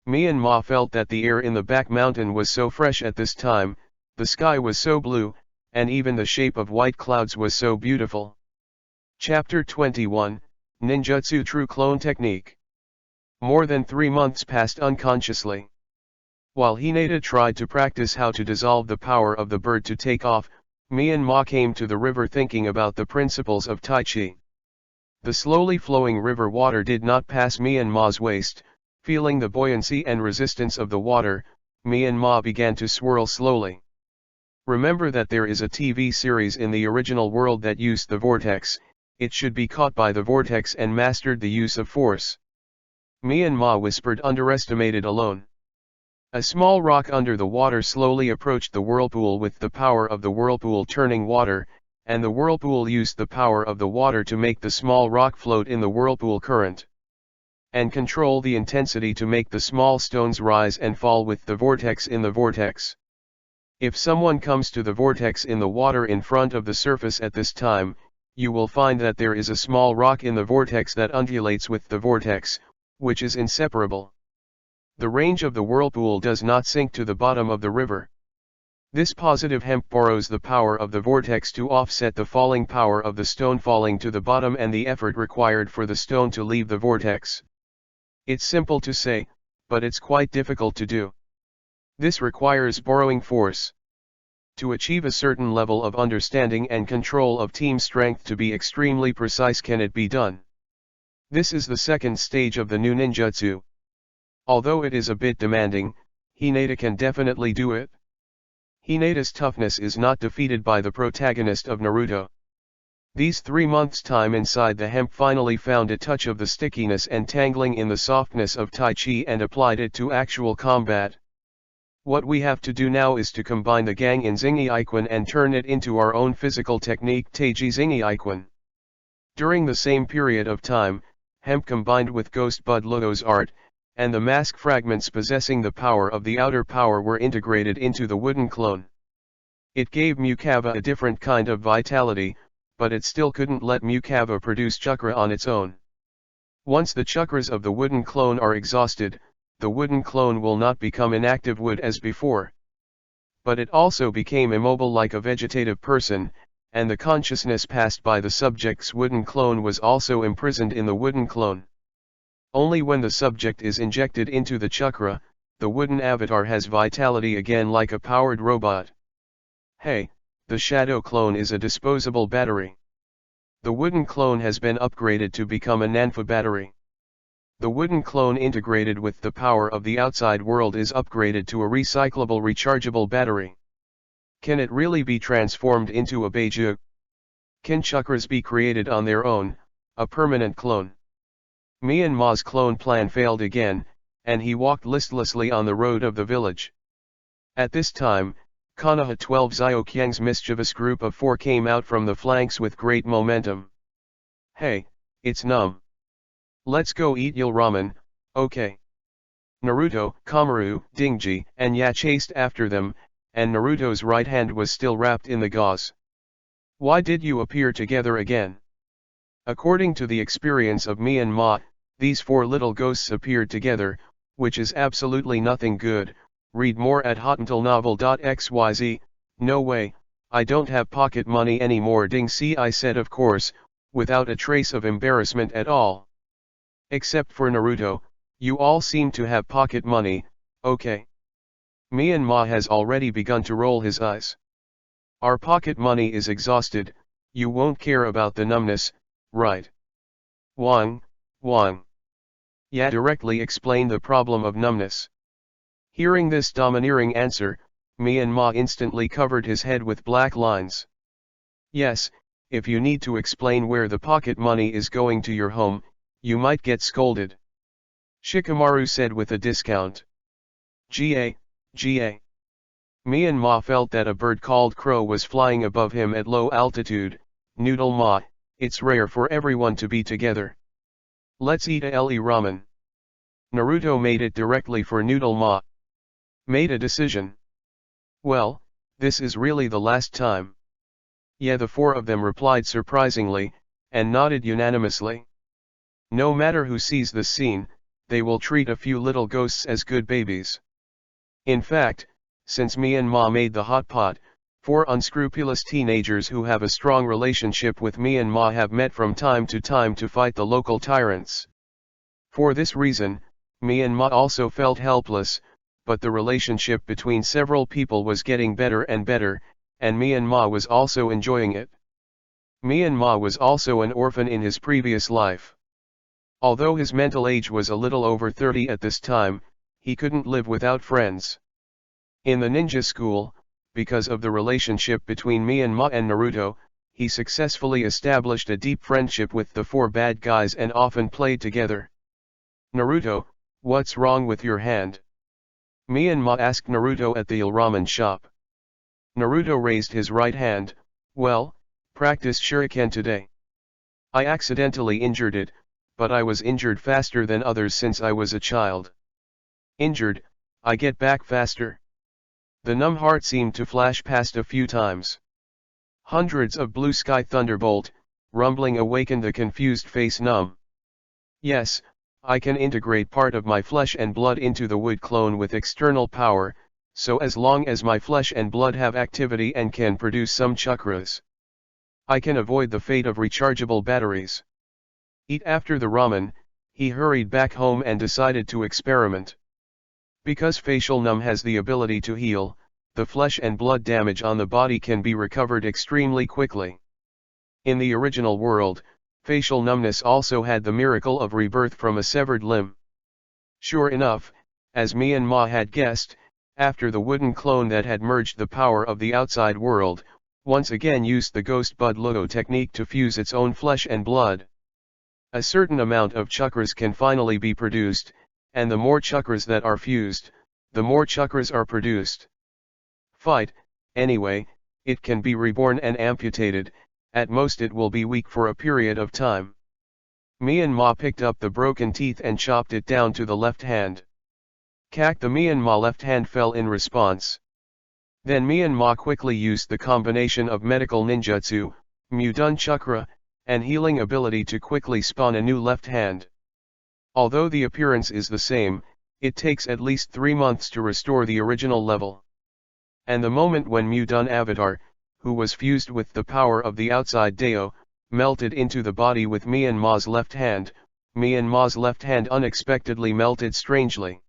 S1: Myanmar felt that the air in the back mountain was so fresh at this time, the sky was so blue, and even the shape of white clouds was so beautiful. Chapter 21, Ninjutsu True Clone Technique. More than 3 months passed unconsciously. While Hineda tried to practice how to dissolve the power of the bird to take off, Myanmar came to the river thinking about the principles of Tai Chi. The slowly flowing river water did not pass Myanmar's waist. Feeling the buoyancy and resistance of the water, Myanmar began to swirl slowly. Remember that there is a TV series in the original world that used the vortex. It should be caught by the vortex and mastered the use of force. Myanmar whispered, underestimated alone. A small rock under the water slowly approached the whirlpool with the power of the whirlpool turning water, and the whirlpool used the power of the water to make the small rock float in the whirlpool current, and control the intensity to make the small stones rise and fall with the vortex in the vortex. If someone comes to the vortex in the water in front of the surface at this time, you will find that there is a small rock in the vortex that undulates with the vortex, which is inseparable. The range of the whirlpool does not sink to the bottom of the river. This positive hemp borrows the power of the vortex to offset the falling power of the stone falling to the bottom and the effort required for the stone to leave the vortex. It's simple to say, but it's quite difficult to do. This requires borrowing force. To achieve a certain level of understanding and control of team strength to be extremely precise can it be done. This is the second stage of the new ninjutsu. Although it is a bit demanding, Hineda can definitely do it. Hineda's toughness is not defeated by the protagonist of Naruto. These 3 months' time inside the hemp finally found a touch of the stickiness and tangling in the softness of Tai Chi and applied it to actual combat. What we have to do now is to combine the gang in Zingi Iquan and turn it into our own physical technique Teiji Zingi Iquan. During the same period of time, hemp combined with Ghost Bud Ludo's art, and the mask fragments possessing the power of the outer power were integrated into the wooden clone. It gave Mukava a different kind of vitality, but it still couldn't let Mukava produce chakra on its own. Once the chakras of the wooden clone are exhausted, the wooden clone will not become inactive wood as before. But it also became immobile like a vegetative person, and the consciousness passed by the subject's wooden clone was also imprisoned in the wooden clone. Only when the subject is injected into the chakra, the wooden avatar has vitality again like a powered robot. Hey, the shadow clone is a disposable battery. The wooden clone has been upgraded to become a Nanfa battery. The wooden clone integrated with the power of the outside world is upgraded to a recyclable rechargeable battery. Can it really be transformed into a Beiju? Can chakras be created on their own, a permanent clone? Myanmar's clone plan failed again, and he walked listlessly on the road of the village. At this time, Konoha 12 Ziokyang's mischievous group of 4 came out from the flanks with great momentum. Hey, it's Num. Let's go eat eel ramen, okay. Naruto, Kamaru, Dingji, and Ya chased after them, and Naruto's right hand was still wrapped in the gauze. Why did you appear together again? According to the experience of Myanmar, these 4 little ghosts appeared together, which is absolutely nothing good. Read more at hotmailnovel.xyz. No way, I don't have pocket money anymore. Ding see, I said, of course, without a trace of embarrassment at all. Except for Naruto, you all seem to have pocket money, okay. Myanmar has already begun to roll his eyes. Our pocket money is exhausted, you won't care about the numbness, right? Wang. Ya directly explained the problem of numbness. Hearing this domineering answer, Myanmar instantly covered his head with black lines. Yes, if you need to explain where the pocket money is going to your home, you might get scolded. Shikamaru said with a discount. Ga. Myanmar felt that a bird called crow was flying above him at low altitude. Noodle ma, it's rare for everyone to be together. Let's eat a le ramen. Naruto made it directly for Noodle ma. Made a decision. Well, this is really the last time. Yeah, the 4 of them replied surprisingly, and nodded unanimously. No matter who sees this scene, they will treat a few little ghosts as good babies. In fact, since Myanmar made the hot pot, 4 unscrupulous teenagers who have a strong relationship with Myanmar have met from time to time to fight the local tyrants. For this reason, Myanmar also felt helpless, but the relationship between several people was getting better and better, and Myanmar was also enjoying it. Myanmar was also an orphan in his previous life. Although his mental age was a little over 30 at this time, he couldn't live without friends. In the ninja school, because of the relationship between Myanmar and Naruto, he successfully established a deep friendship with the 4 bad guys and often played together. Naruto, what's wrong with your hand? Myanmar asked Naruto at the eel ramen shop. Naruto raised his right hand. Well, practiced shuriken today. I accidentally injured it, but I was injured faster than others since I was a child. Injured, I get back faster. The numb heart seemed to flash past a few times. Hundreds of blue sky thunderbolt, rumbling awakened the confused face numb. Yes, I can integrate part of my flesh and blood into the wood clone with external power, so as long as my flesh and blood have activity and can produce some chakras, I can avoid the fate of rechargeable batteries. Eat after the ramen, he hurried back home and decided to experiment. Because facial numb has the ability to heal, the flesh and blood damage on the body can be recovered extremely quickly. In the original world, facial numbness also had the miracle of rebirth from a severed limb. Sure enough, as Myanmar had guessed, after the wooden clone that had merged the power of the outside world, once again used the Ghost Bud Ludo technique to fuse its own flesh and blood. A certain amount of chakras can finally be produced, and the more chakras that are fused, the more chakras are produced. Fight, anyway, it can be reborn and amputated, at most it will be weak for a period of time. Myanmar picked up the broken teeth and chopped it down to the left hand. Kak, the Myanmar left hand, fell in response. Then Myanmar quickly used the combination of medical ninjutsu, Mudun chakra, and healing ability to quickly spawn a new left hand. Although the appearance is the same, it takes at least 3 months to restore the original level. And the moment when Mudun avatar, who was fused with the power of the outside Dao, melted into the body with Myanmar's left hand unexpectedly melted strangely.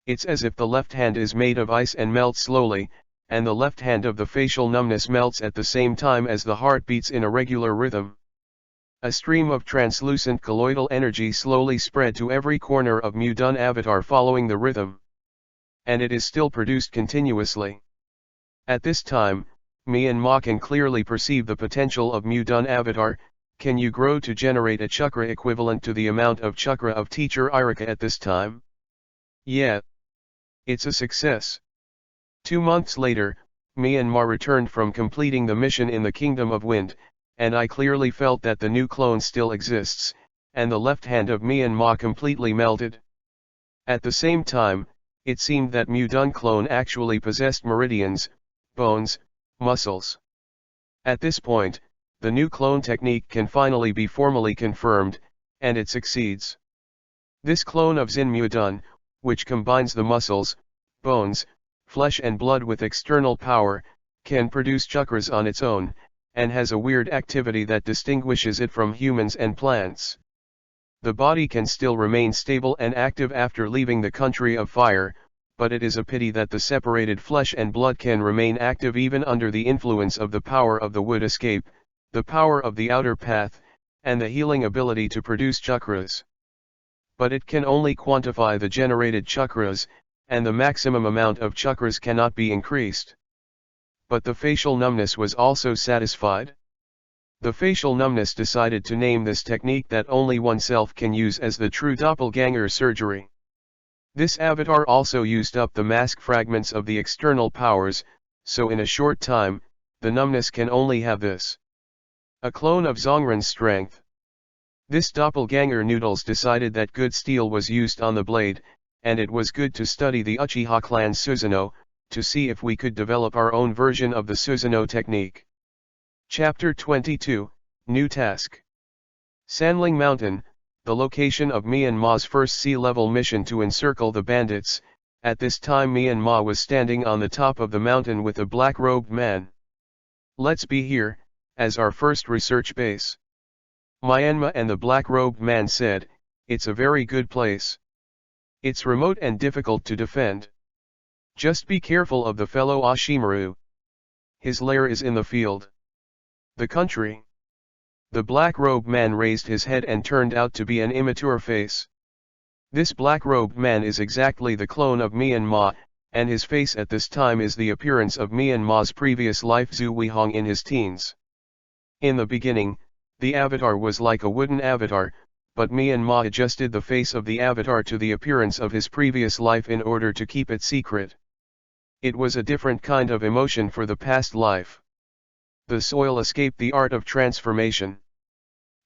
S1: It's as if the left hand is made of ice and melts slowly, and the left hand of the facial numbness melts at the same time as the heart beats in a regular rhythm. A stream of translucent colloidal energy slowly spread to every corner of Mudun avatar following the rhythm. And it is still produced continuously. At this time, Myanmar can clearly perceive the potential of Mudun avatar. Can you grow to generate a chakra equivalent to the amount of chakra of teacher Irika at this time? Yeah. It's a success. 2 months later, Myanmar returned from completing the mission in the Kingdom of Wind, and I clearly felt that the new clone still exists, and the left hand of Myanmar completely melted. At the same time, it seemed that Mudun clone actually possessed meridians, bones, muscles. At this point, the new clone technique can finally be formally confirmed, and it succeeds. This clone of Zin Mudun, which combines the muscles, bones, flesh and blood with external power, can produce chakras on its own, and has a weird activity that distinguishes it from humans and plants. The body can still remain stable and active after leaving the country of fire, but it is a pity that the separated flesh and blood can remain active even under the influence of the power of the wood escape, the power of the outer path, and the healing ability to produce chakras. But it can only quantify the generated chakras, and the maximum amount of chakras cannot be increased. But the facial numbness was also satisfied. The facial numbness decided to name this technique that only oneself can use as the true doppelganger surgery. This avatar also used up the mask fragments of the external powers, so in a short time, the numbness can only have this. A clone of Zongren's strength. This doppelganger noodles decided that good steel was used on the blade, and it was good to study the Uchiha clan Susanoo, to see if we could develop our own version of the Susanoo technique. Chapter 22, New Task. Sanling Mountain, the location of Myanmar's first sea-level mission to encircle the bandits. At this time Myanmar was standing on the top of the mountain with a black-robed man. Let's be here, as our first research base. Myanmar and the black-robed man said, it's a very good place. It's remote and difficult to defend. Just be careful of the fellow Ashimaru. His lair is in the field. The country. The black-robed man raised his head and turned out to be an immature face. This black-robed man is exactly the clone of Myanmar, and his face at this time is the appearance of Myanmar's previous life Zhu Weihong in his teens. In the beginning, the avatar was like a wooden avatar, but Myanmar adjusted the face of the avatar to the appearance of his previous life in order to keep it secret. It was a different kind of emotion for the past life. The soil escaped the art of transformation.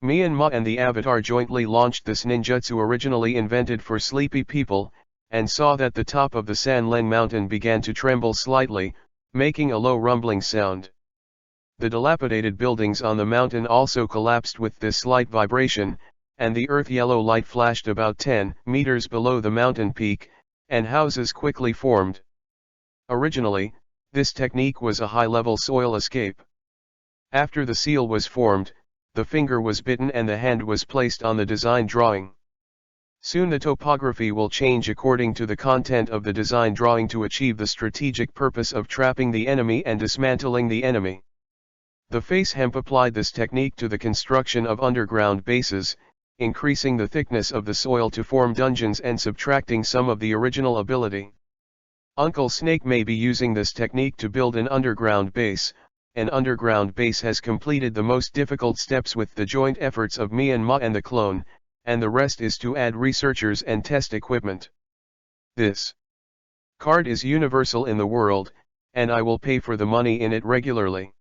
S1: Myanmar and the avatar jointly launched this ninjutsu originally invented for sleepy people, and saw that the top of the Sanleng mountain began to tremble slightly, making a low rumbling sound. The dilapidated buildings on the mountain also collapsed with this slight vibration, and the earth yellow light flashed about 10 meters below the mountain peak, and houses quickly formed. Originally, this technique was a high-level soil escape. After the seal was formed, the finger was bitten and the hand was placed on the design drawing. Soon the topography will change according to the content of the design drawing to achieve the strategic purpose of trapping the enemy and dismantling the enemy. The face hemp applied this technique to the construction of underground bases, increasing the thickness of the soil to form dungeons and subtracting some of the original ability. Uncle Snake may be using this technique to build an underground base. An underground base has completed the most difficult steps with the joint efforts of Myanmar and the clone, and the rest is to add researchers and test equipment. This Card is universal in the world, and I will pay for the money in it regularly.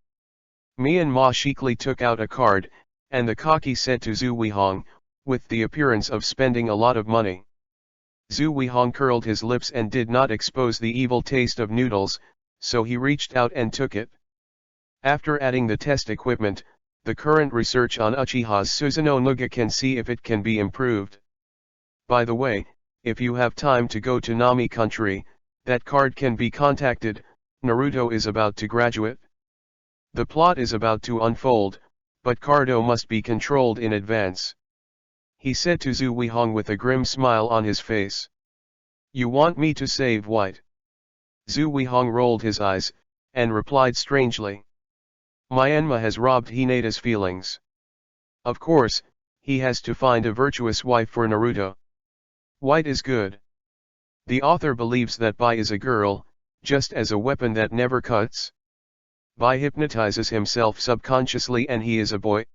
S1: Myanmar chicly took out a card, and the cocky said to Zhu Weihong, with the appearance of spending a lot of money. Zhu Weihong curled his lips and did not expose the evil taste of noodles, so he reached out and took it. After adding the test equipment, the current research on Uchiha's Susanoo Nuga can see if it can be improved. By the way, if you have time to go to Nami country, that card can be contacted. Naruto is about to graduate. The plot is about to unfold, but Cardo must be controlled in advance. He said to Zhu Weihong with a grim smile on his face. You want me to save White? Zhu Weihong rolled his eyes, and replied strangely. Myanmar has robbed Hinata's feelings. Of course, he has to find a virtuous wife for Naruto. White is good. The author believes that Bai is a girl, just as a weapon that never cuts. Bai hypnotizes himself subconsciously and he is a boy.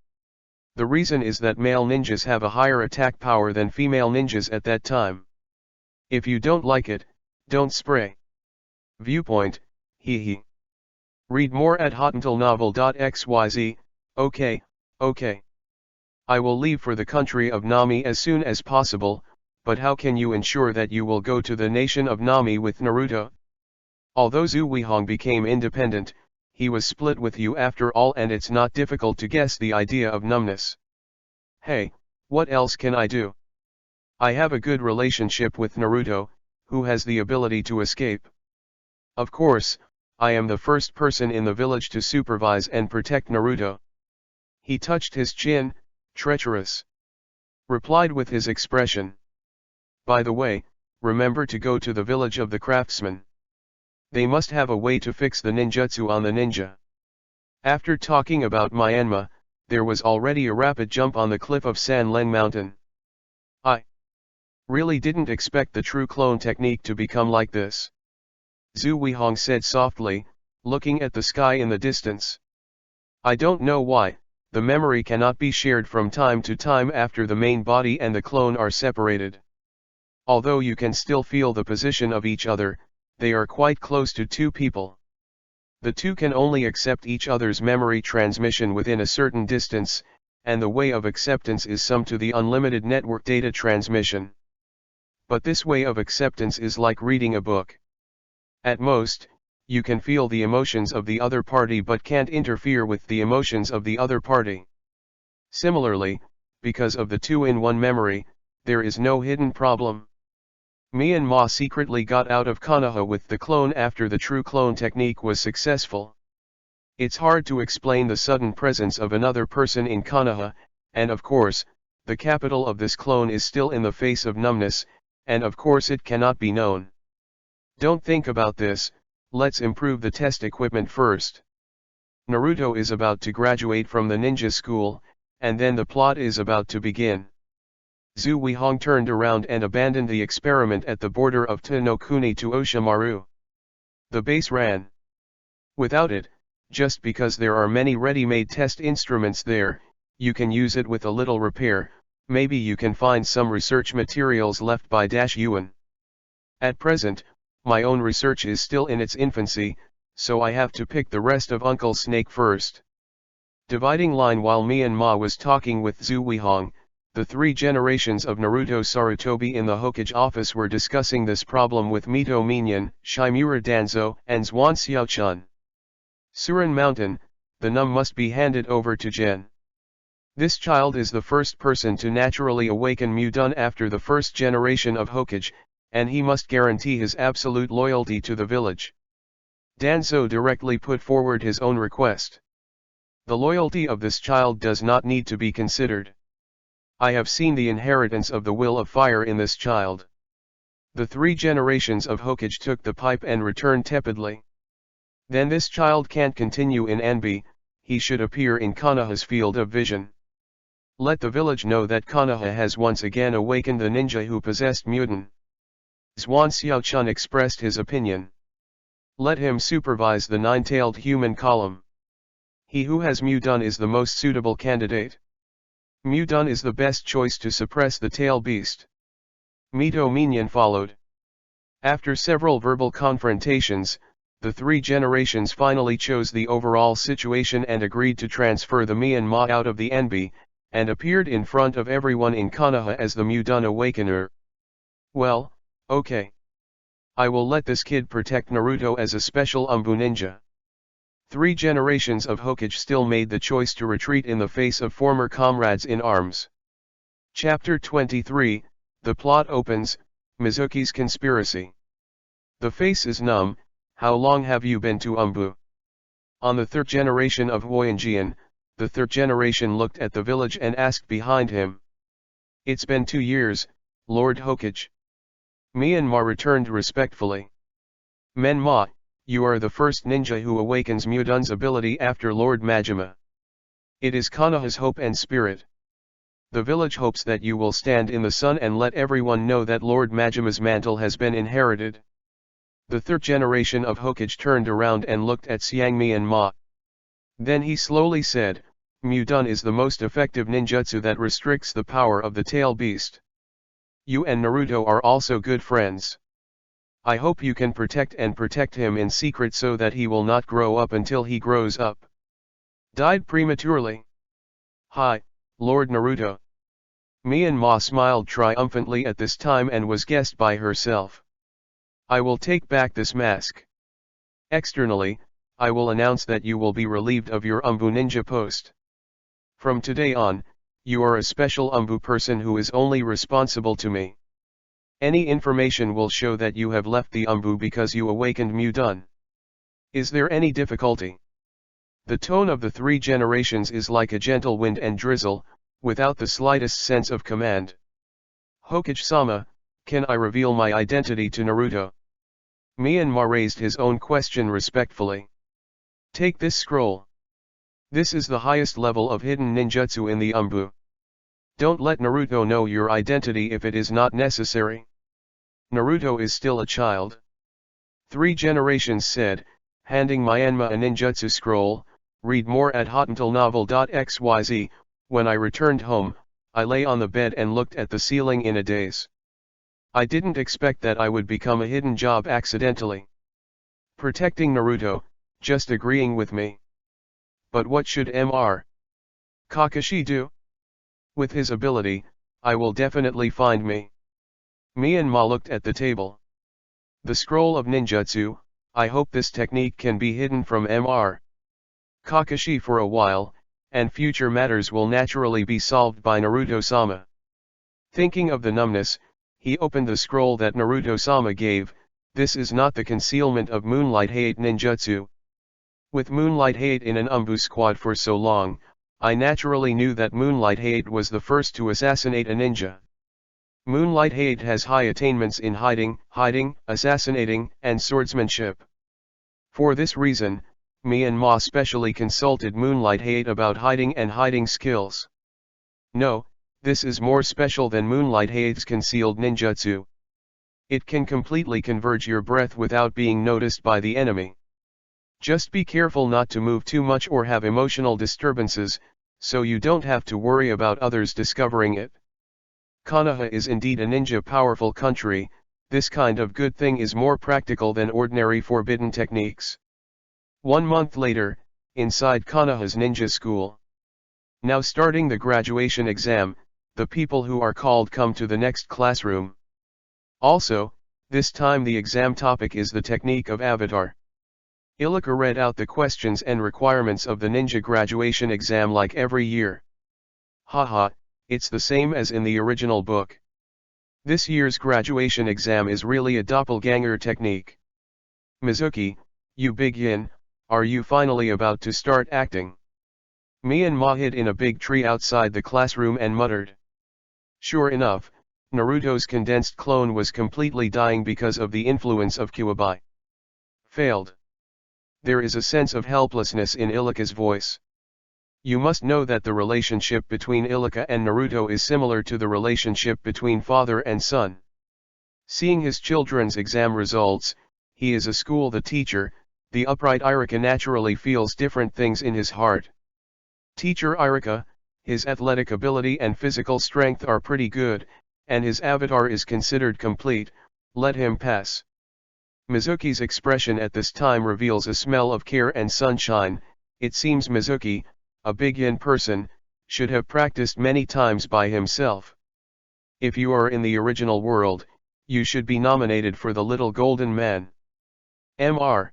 S1: The reason is that male ninjas have a higher attack power than female ninjas at that time. If you don't like it, don't spray. Viewpoint, hee. Read more at hotuntilnovel.xyz. Okay. I will leave for the country of Nami as soon as possible, but how can you ensure that you will go to the nation of Nami with Naruto? Although Zhu Weihong became independent, he was split with you after all, and it's not difficult to guess the idea of numbness. Hey, what else can I do? I have a good relationship with Naruto, who has the ability to escape. Of course, I am the first person in the village to supervise and protect Naruto. He touched his chin, treacherous. Replied with his expression. By the way, remember to go to the village of the craftsmen. They must have a way to fix the ninjutsu on the ninja. After talking about Myanmar, there was already a rapid jump on the cliff of San Leng Mountain. I really didn't expect the true clone technique to become like this. Zhu Weihong said softly, looking at the sky in the distance. I don't know why, the memory cannot be shared from time to time after the main body and the clone are separated. Although you can still feel the position of each other, they are quite close to two people. The two can only accept each other's memory transmission within a certain distance, and the way of acceptance is summed to the unlimited network data transmission. But this way of acceptance is like reading a book. At most, you can feel the emotions of the other party but can't interfere with the emotions of the other party. Similarly, because of the two-in-one memory, there is no hidden problem. Myanmar secretly got out of Konoha with the clone after the true clone technique was successful. It's hard to explain the sudden presence of another person in Konoha, and of course, the capital of this clone is still in the face of numbness, and of course it cannot be known. Don't think about this, let's improve the test equipment first. Naruto is about to graduate from the ninja school, and then the plot is about to begin. Zhu Weihong turned around and abandoned the experiment at the border of Tenokuni to Oshimaru. The base ran. Without it, just because there are many ready-made test instruments there, you can use it with a little repair. Maybe you can find some research materials left by Yuan. At present, my own research is still in its infancy, so I have to pick the rest of Uncle Snake first. Dividing line. While Myanmar was talking with Zhu Weihong, the three generations of Naruto Sarutobi in the Hokage office were discussing this problem with Mito Minyan, Shimura Danzo, and Zhuan Xiaochun. Surin Mountain, the num must be handed over to Gen. This child is the first person to naturally awaken Mudun after the first generation of Hokage, and he must guarantee his absolute loyalty to the village. Danzo directly put forward his own request. The loyalty of this child does not need to be considered. I have seen the inheritance of the will of fire in this child. The three generations of Hokage took the pipe and returned tepidly. Then this child can't continue in Anbi, he should appear in Konoha's field of vision. Let the village know that Konoha has once again awakened the ninja who possessed Muden. Zhuan Xiaochun expressed his opinion. Let him supervise the nine-tailed human column. He who has Mudun is the most suitable candidate. Mudun is the best choice to suppress the tail beast. Mito Minyan followed. After several verbal confrontations, the three generations finally chose the overall situation and agreed to transfer the Myanmar out of the NB, and appeared in front of everyone in Konoha as the Mudun Awakener. Well, okay. I will let this kid protect Naruto as a special Umbu ninja. Three generations of Hokage still made the choice to retreat in the face of former comrades in arms. Chapter 23, the plot opens, Mizuki's conspiracy. The face is numb. How long have you been to Umbu? On the third generation of Huoyinjian, the third generation looked at the village and asked behind him. It's been 2 years, Lord Hokage. Myanmar returned respectfully. Menma, you are the first ninja who awakens Mudun's ability after Lord Majima. It is Konoha's hope and spirit. The village hopes that you will stand in the sun and let everyone know that Lord Majima's mantle has been inherited. The third generation of Hokage turned around and looked at Xiang Myanmar. Then he slowly said, Mudun is the most effective ninjutsu that restricts the power of the tail beast. You and Naruto are also good friends. I hope you can protect him in secret so that he will not grow up until he grows up. Died prematurely. Hi, Lord Naruto. Myanmar smiled triumphantly at this time and was guessed by herself. I will take back this mask. Externally, I will announce that you will be relieved of your Umbu ninja post. From today on, you are a special Umbu person who is only responsible to me. Any information will show that you have left the Umbu because you awakened Mudun. Is there any difficulty? The tone of the three generations is like a gentle wind and drizzle, without the slightest sense of command. Hokage-sama, can I reveal my identity to Naruto? Myanmar raised his own question respectfully. Take this scroll. This is the highest level of hidden ninjutsu in the Umbu. Don't let Naruto know your identity if it is not necessary. Naruto is still a child. Three generations said, handing Myanmar a ninjutsu scroll. Read more at hotentillnovel.xyz. When I returned home, I lay on the bed and looked at the ceiling in a daze. I didn't expect that I would become a hidden job accidentally. Protecting Naruto, just agreeing with me. But what should Mr. Kakashi do? With his ability, I will definitely find me. Myanmar looked at the table. The scroll of ninjutsu, I hope this technique can be hidden from Mr. Kakashi for a while, and future matters will naturally be solved by Naruto-sama. Thinking of the numbness, he opened the scroll that Naruto-sama gave. This is not the concealment of Moonlight Hate ninjutsu. With Moonlight Hate in an Umbu squad for so long, I naturally knew that Moonlight Hate was the first to assassinate a ninja. Moonlight Hate has high attainments in hiding, assassinating, and swordsmanship. For this reason, Myanmar specially consulted Moonlight Hate about hiding and hiding skills. No, this is more special than Moonlight Hate's concealed ninjutsu. It can completely converge your breath without being noticed by the enemy. Just be careful not to move too much or have emotional disturbances, so you don't have to worry about others discovering it. Konoha is indeed a ninja powerful country. This kind of good thing is more practical than ordinary forbidden techniques. 1 month later, inside Konoha's ninja school. Now starting the graduation exam, the people who are called come to the next classroom. Also, this time the exam topic is the technique of avatar. Ilika read out the questions and requirements of the ninja graduation exam like every year. Haha, it's the same as in the original book. This year's graduation exam is really a doppelganger technique. Mizuki, you big yin, are you finally about to start acting? Myanmar hid in a big tree outside the classroom and muttered. Sure enough, Naruto's condensed clone was completely dying because of the influence of Kyuubi. Failed. There is a sense of helplessness in Ilika's voice. You must know that the relationship between Ilika and Naruto is similar to the relationship between father and son. Seeing his children's exam results, he is a school the teacher, the upright Irika naturally feels different things in his heart. Teacher Irika, his athletic ability and physical strength are pretty good, and his avatar is considered complete, let him pass. Mizuki's expression at this time reveals a smell of care and sunshine. It seems Mizuki, a big yin person, should have practiced many times by himself. If you are in the original world, you should be nominated for the Little Golden Man. Mr.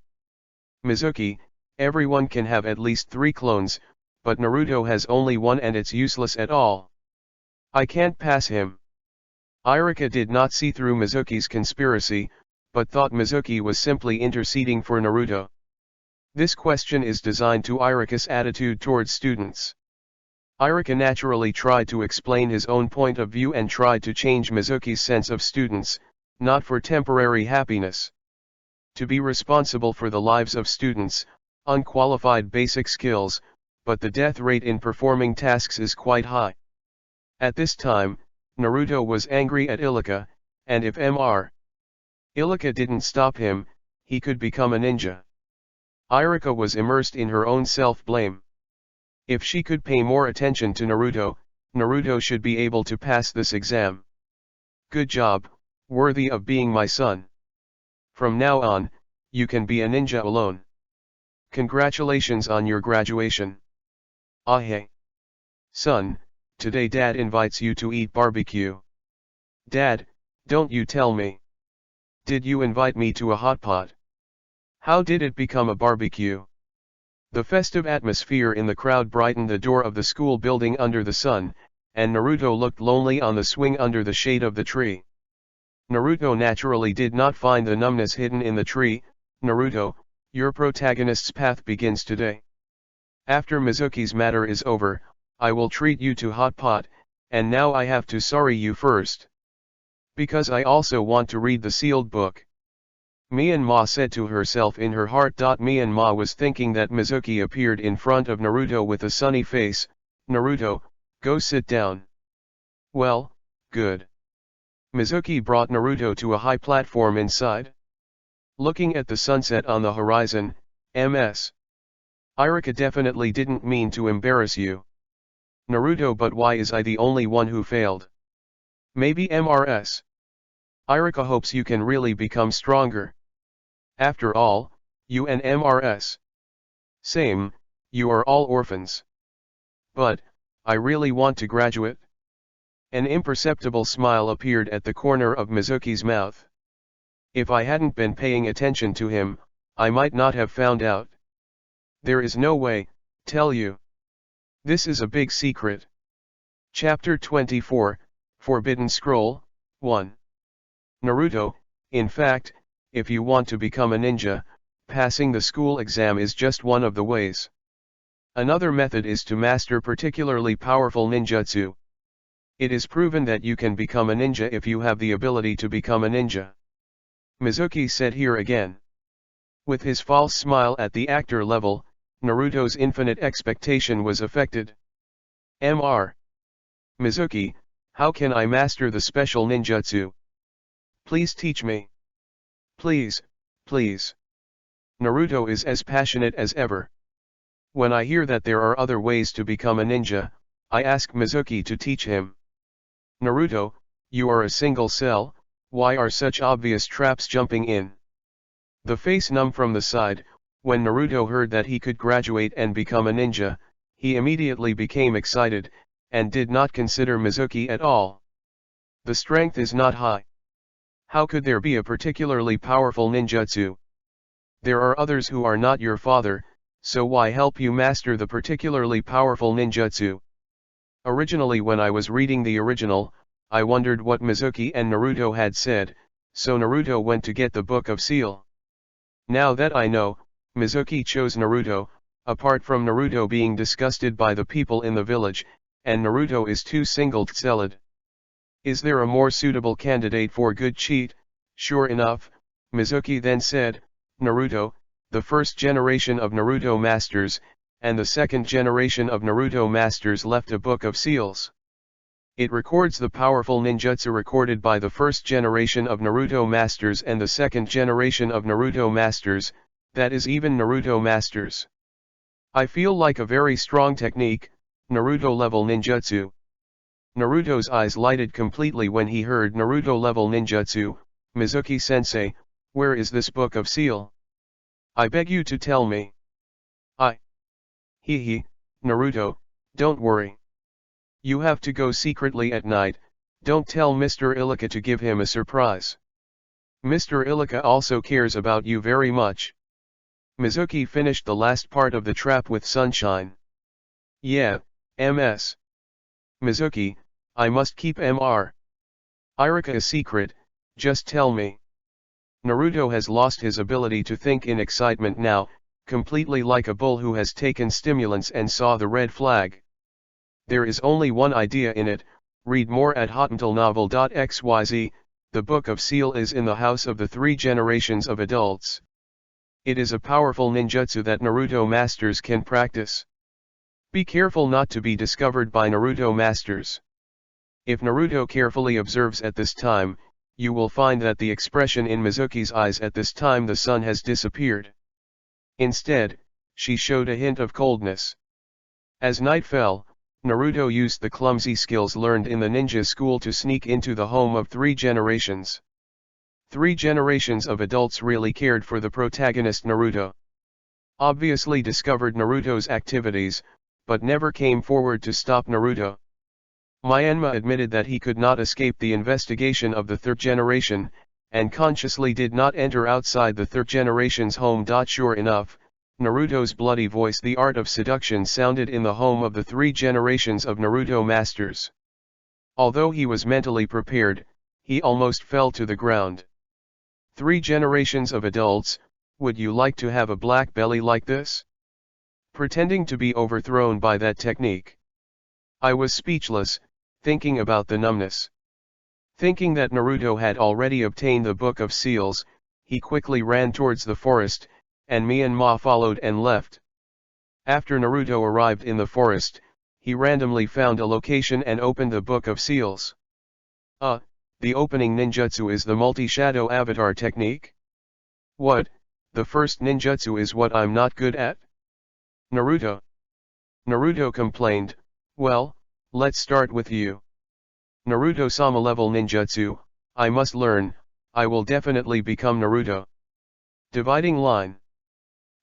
S1: Mizuki, everyone can have at least 3 clones, but Naruto has only one and it's useless at all. I can't pass him. Iruka did not see through Mizuki's conspiracy, but thought Mizuki was simply interceding for Naruto. This question is designed to Iruka's attitude towards students. Iruka naturally tried to explain his own point of view and tried to change Mizuki's sense of students, not for temporary happiness. To be responsible for the lives of students, unqualified basic skills, but the death rate in performing tasks is quite high. At this time, Naruto was angry at Iruka, and if Mr. Iruka didn't stop him, he could become a ninja. Iruka was immersed in her own self-blame. If she could pay more attention to Naruto, Naruto should be able to pass this exam. Good job, worthy of being my son. From now on, you can be a ninja alone. Congratulations on your graduation. Hey. Son, today Dad invites you to eat barbecue. Dad, don't you tell me. Did you invite me to a hot pot? How did it become a barbecue? The festive atmosphere in the crowd brightened the door of the school building under the sun, and Naruto looked lonely on the swing under the shade of the tree. Naruto naturally did not find the numbness hidden in the tree. Naruto, your protagonist's path begins today. After Mizuki's matter is over, I will treat you to hot pot, and now I have to sorry you first. Because I also want to read the sealed book. Myanmar said to herself in her heart. Myanmar was thinking that Mizuki appeared in front of Naruto with a sunny face. Naruto, go sit down. Well, good. Mizuki brought Naruto to a high platform inside. Looking at the sunset on the horizon, Ms. Iruka definitely didn't mean to embarrass you. Naruto, but why is I the only one who failed? Maybe Ms. Iruka hopes you can really become stronger. After all, you and Ms. Same, you are all orphans. But, I really want to graduate. An imperceptible smile appeared at the corner of Mizuki's mouth. If I hadn't been paying attention to him, I might not have found out. There is no way, tell you. This is a big secret. Chapter 24, Forbidden Scroll, 1. Naruto, in fact, if you want to become a ninja, passing the school exam is just one of the ways. Another method is to master particularly powerful ninjutsu. It is proven that you can become a ninja if you have the ability to become a ninja. Mizuki said here again. With his false smile at the actor level, Naruto's infinite expectation was affected. Mr. Mizuki, how can I master the special ninjutsu? Please teach me. Please, please. Naruto is as passionate as ever. When I hear that there are other ways to become a ninja, I ask Mizuki to teach him. Naruto, you are a single cell, why are such obvious traps jumping in? The face numb from the side, when Naruto heard that he could graduate and become a ninja, he immediately became excited, and did not consider Mizuki at all. The strength is not high. How could there be a particularly powerful ninjutsu? There are others who are not your father, so why help you master the particularly powerful ninjutsu? Originally, when I was reading the original, I wondered what Mizuki and Naruto had said, so Naruto went to get the Book of Seal. Now that I know, Mizuki chose Naruto, apart from Naruto being disgusted by the people in the village, and Naruto is too single-celled. Is there a more suitable candidate for good cheat? Sure enough, Mizuki then said, Naruto, the first generation of Naruto masters, and the second generation of Naruto masters left a Book of Seals. It records the powerful ninjutsu recorded by the first generation of Naruto masters and the second generation of Naruto masters, that is even Naruto masters. I feel like a very strong technique, Naruto level ninjutsu. Naruto's eyes lighted completely when he heard Naruto level ninjutsu. Mizuki-sensei, Where is this book of seal? I beg you to tell me. He, Naruto, don't worry. You have to go secretly at night, don't tell Mr. Ilika to give him a surprise. Mr. Ilika also cares about you very much. Mizuki finished the last part of the trap with sunshine. Yeah, Ms. Mizuki, I must keep Mr. Irika a secret, just tell me. Naruto has lost his ability to think in excitement now, completely like a bull who has taken stimulants and saw the red flag. There is only one idea in it, read more at hotmailnovel.xyz, the Book of Seal is in the house of the 3 generations of adults. It is a powerful ninjutsu that Naruto masters can practice. Be careful not to be discovered by Naruto masters. If Naruto carefully observes at this time, you will find that the expression in Mizuki's eyes at this time the sun has disappeared. Instead, she showed a hint of coldness. As night fell, Naruto used the clumsy skills learned in the ninja school to sneak into the home of 3 generations. 3 generations of adults really cared for the protagonist Naruto. Obviously discovered Naruto's activities, but never came forward to stop Naruto. Myanmar admitted that he could not escape the investigation of the 3rd generation, and consciously did not enter outside the 3rd generation's home. Sure enough, Naruto's bloody voice, the art of seduction, sounded in the home of the 3 generations of Naruto masters. Although he was mentally prepared, he almost fell to the ground. 3 generations of adults, would you like to have a black belly like this? Pretending to be overthrown by that technique. I was speechless, thinking about the numbness. Thinking that Naruto had already obtained the Book of Seals, he quickly ran towards the forest, and Myanmar followed and left. After Naruto arrived in the forest, he randomly found a location and opened the Book of Seals. The opening ninjutsu is the multi-shadow avatar technique? What, the first ninjutsu is what I'm not good at? Naruto complained, well, let's start with you. Naruto-sama level ninjutsu, I must learn, I will definitely become Naruto. Dividing line.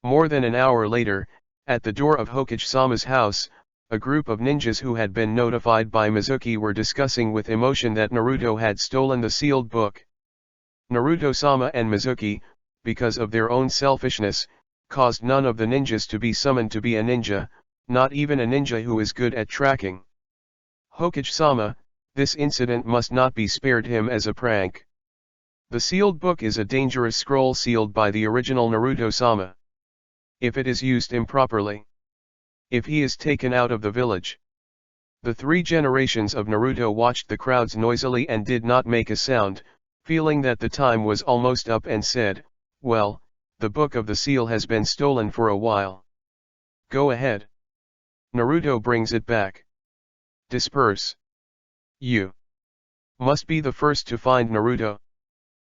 S1: More than an hour later, at the door of Hokage-sama's house, a group of ninjas who had been notified by Mizuki were discussing with emotion that Naruto had stolen the sealed book. Naruto-sama and Mizuki, because of their own selfishness, caused none of the ninjas to be summoned to be a ninja, not even a ninja who is good at tracking. Hokage-sama, this incident must not be spared him as a prank. The sealed book is a dangerous scroll sealed by the original Naruto-sama. If it is used improperly. If he is taken out of the village. The 3 generations of Naruto watched the crowds noisily and did not make a sound, feeling that the time was almost up, and said, well, the Book of the Seal has been stolen for a while. Go ahead. Naruto brings it back. Disperse. You must be the first to find Naruto.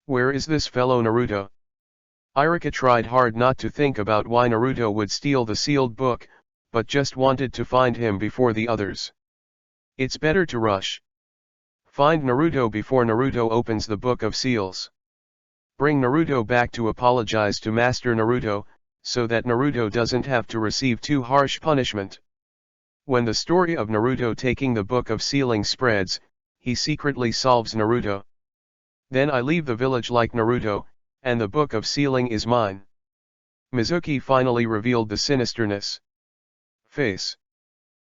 S1: Where is this fellow Naruto? Irika tried hard not to think about why Naruto would steal the sealed book, but just wanted to find him before the others. It's better to rush. Find Naruto before Naruto opens the Book of Seals. Bring Naruto back to apologize to Master Naruto, so that Naruto doesn't have to receive too harsh punishment. When the story of Naruto taking the Book of Sealing spreads, he secretly solves Naruto. Then I leave the village like Naruto, and the Book of Sealing is mine. Mizuki finally revealed the sinisterness. Face.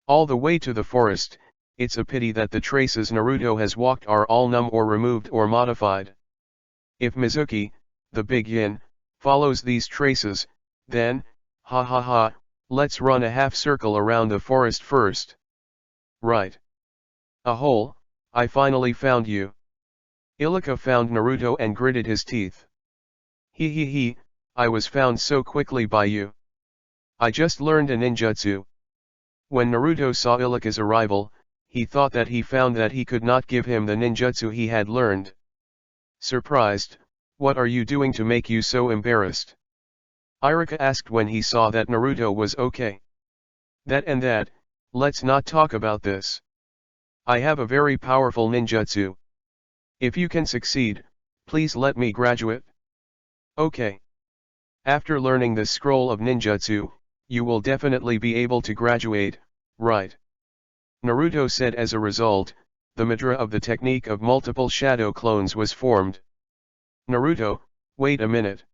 S1: All the way to the forest, it's a pity that the traces Naruto has walked are all numb or removed or modified. If Mizuki, the big yin, follows these traces, then, let's run a half circle around the forest first. Right. A hole, I finally found you. Ilika found Naruto and gritted his teeth. I was found so quickly by you. I just learned a ninjutsu. When Naruto saw Ilika's arrival, he thought that he found that he could not give him the ninjutsu he had learned. Surprised, what are you doing to make you so embarrassed? Irika asked when he saw that Naruto was okay. That, let's not talk about this. I have a very powerful ninjutsu. If you can succeed, please let me graduate. Okay. After learning this scroll of ninjutsu, you will definitely be able to graduate, right? Naruto said. As a result, the mantra of the technique of multiple shadow clones was formed. Naruto, wait a minute.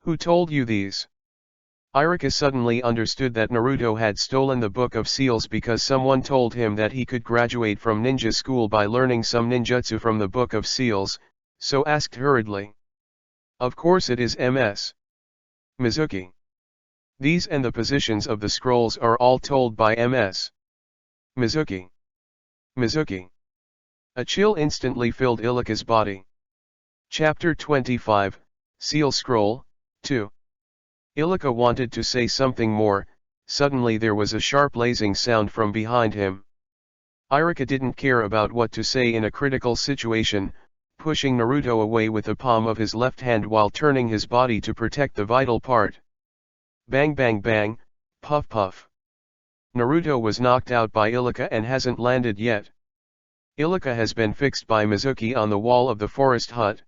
S1: Who told you these? Iruka suddenly understood that Naruto had stolen the Book of Seals because someone told him that he could graduate from ninja school by learning some ninjutsu from the Book of Seals, so asked hurriedly. Of course it is Ms. Mizuki. These and the positions of the scrolls are all told by Ms. Mizuki. Mizuki. A chill instantly filled Iruka's body. Chapter 25, Seal Scroll, 2. Iruka wanted to say something more. Suddenly there was a sharp lazing sound from behind him. Iruka didn't care about what to say in a critical situation, pushing Naruto away with the palm of his left hand while turning his body to protect the vital part. Bang bang bang, puff puff. Naruto was knocked out by Iruka and hasn't landed yet. Iruka has been fixed by Mizuki on the wall of the forest hut.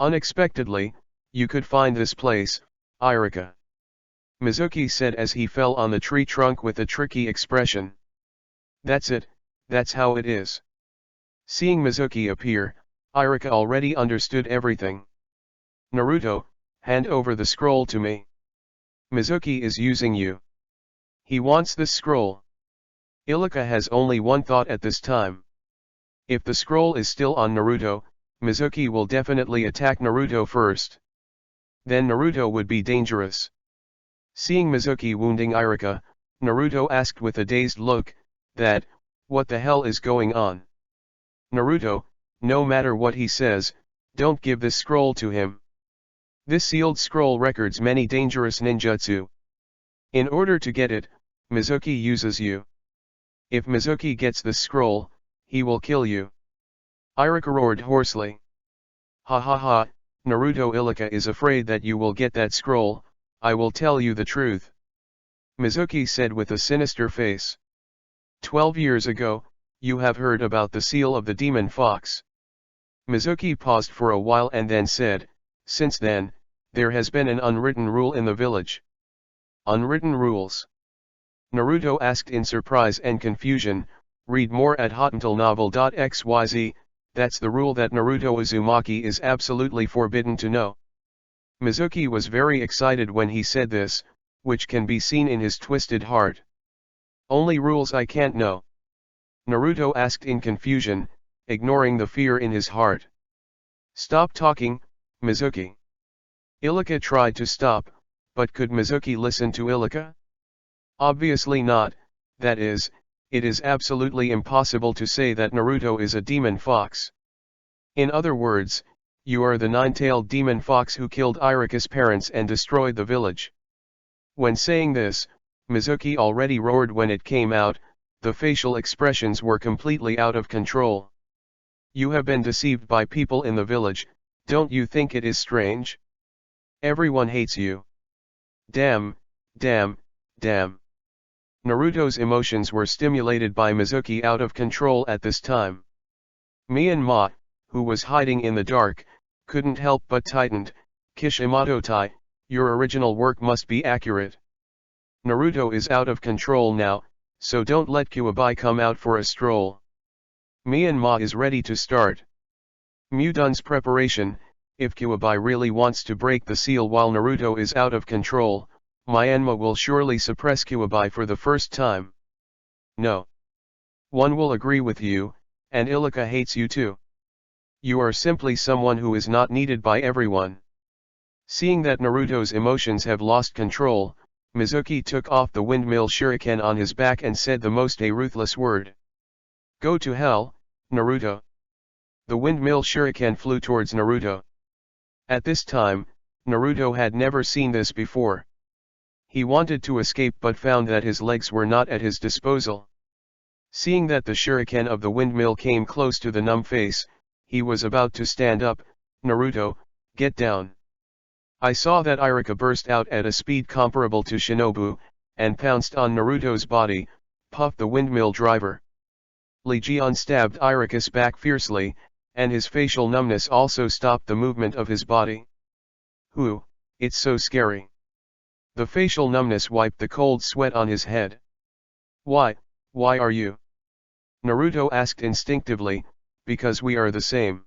S1: Unexpectedly, you could find this place, Iruka. Mizuki said as he fell on the tree trunk with a tricky expression. That's it, that's how it is. Seeing Mizuki appear, Iruka already understood everything. Naruto, hand over the scroll to me. Mizuki is using you. He wants this scroll. Iruka has only one thought at this time. If the scroll is still on Naruto, Mizuki will definitely attack Naruto first. Then Naruto would be dangerous. Seeing Mizuki wounding Iruka, Naruto asked with a dazed look, what the hell is going on? Naruto, no matter what he says, don't give this scroll to him. This sealed scroll records many dangerous ninjutsu. In order to get it, Mizuki uses you. If Mizuki gets this scroll, he will kill you. Iruka roared hoarsely. Ha ha ha, Naruto, Iruka is afraid that you will get that scroll. I will tell you the truth. Mizuki said with a sinister face. 12 years ago, you have heard about the seal of the demon fox. Mizuki paused for a while and then said, since then, there has been an unwritten rule in the village. Unwritten rules? Naruto asked in surprise and confusion. Read more at hotuntilnovel.xyz. That's the rule that Naruto Uzumaki is absolutely forbidden to know. Mizuki was very excited when he said this, which can be seen in his twisted heart. Only rules I can't know? Naruto asked in confusion, ignoring the fear in his heart. Stop talking, Mizuki. Iruka tried to stop, but could Mizuki listen to Iruka? Obviously not. That is, it is absolutely impossible to say that Naruto is a demon fox. In other words, you are the nine-tailed demon fox who killed Iruka's parents and destroyed the village. When saying this, Mizuki already roared when it came out. The facial expressions were completely out of control. You have been deceived by people in the village, don't you think it is strange? Everyone hates you. Damn, damn, damn. Naruto's emotions were stimulated by Mizuki out of control at this time. Myanmar, who was hiding in the dark, couldn't help but tightened. Kishimoto-tai, your original work must be accurate. Naruto is out of control now, so don't let Kyuubi come out for a stroll. Myanmar is ready to start. Mudun's preparation. If Kyuubi really wants to break the seal while Naruto is out of control, Myanmar will surely suppress Kyuubi for the first time. No. One will agree with you, and Iruka hates you too. You are simply someone who is not needed by everyone. Seeing that Naruto's emotions have lost control, Mizuki took off the windmill shuriken on his back and said the most ruthless word. Go to hell, Naruto. The windmill shuriken flew towards Naruto. At this time, Naruto had never seen this before. He wanted to escape but found that his legs were not at his disposal. Seeing that the shuriken of the windmill came close to the numb face, he was about to stand up. Naruto, get down. I saw that Iruka burst out at a speed comparable to Shinobu, and pounced on Naruto's body, puffed the windmill driver. Legion stabbed Iruka's back fiercely, and his facial numbness also stopped the movement of his body. Whew, it's so scary. The facial numbness wiped the cold sweat on his head. Why are you? Naruto asked instinctively, because we are the same.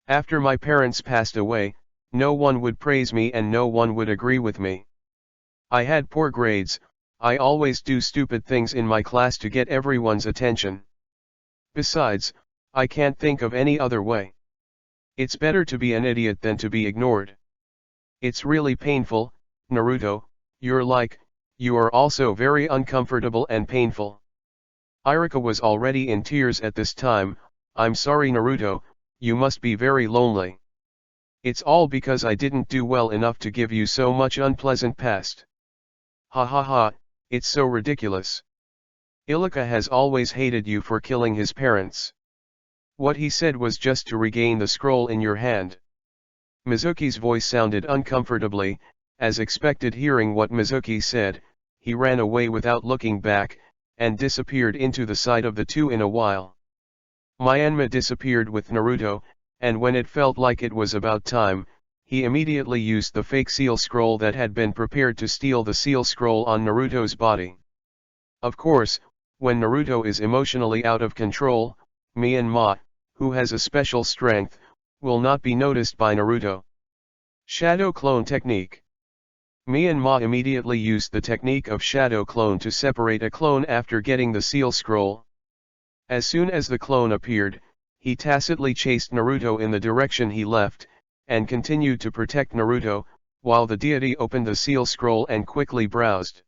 S1: After my parents passed away, no one would praise me and no one would agree with me. I had poor grades, I always do stupid things in my class to get everyone's attention. Besides, I can't think of any other way. It's better to be an idiot than to be ignored. It's really painful, Naruto, you are also very uncomfortable and painful. Iruka was already in tears at this time. I'm sorry Naruto, you must be very lonely. It's all because I didn't do well enough to give you so much unpleasant past. Ha ha ha, it's so ridiculous. Iruka has always hated you for killing his parents. What he said was just to regain the scroll in your hand. Mizuki's voice sounded uncomfortably. As expected, hearing what Mizuki said, he ran away without looking back, and disappeared into the sight of the two in a while. Myanmar disappeared with Naruto, and when it felt like it was about time, he immediately used the fake seal scroll that had been prepared to steal the seal scroll on Naruto's body. Of course, when Naruto is emotionally out of control, Myanmar, who has a special strength, will not be noticed by Naruto. Shadow Clone Technique. Myanmar immediately used the technique of Shadow Clone to separate a clone after getting the seal scroll. As soon as the clone appeared, he tacitly chased Naruto in the direction he left, and continued to protect Naruto, while the deity opened the seal scroll and quickly browsed.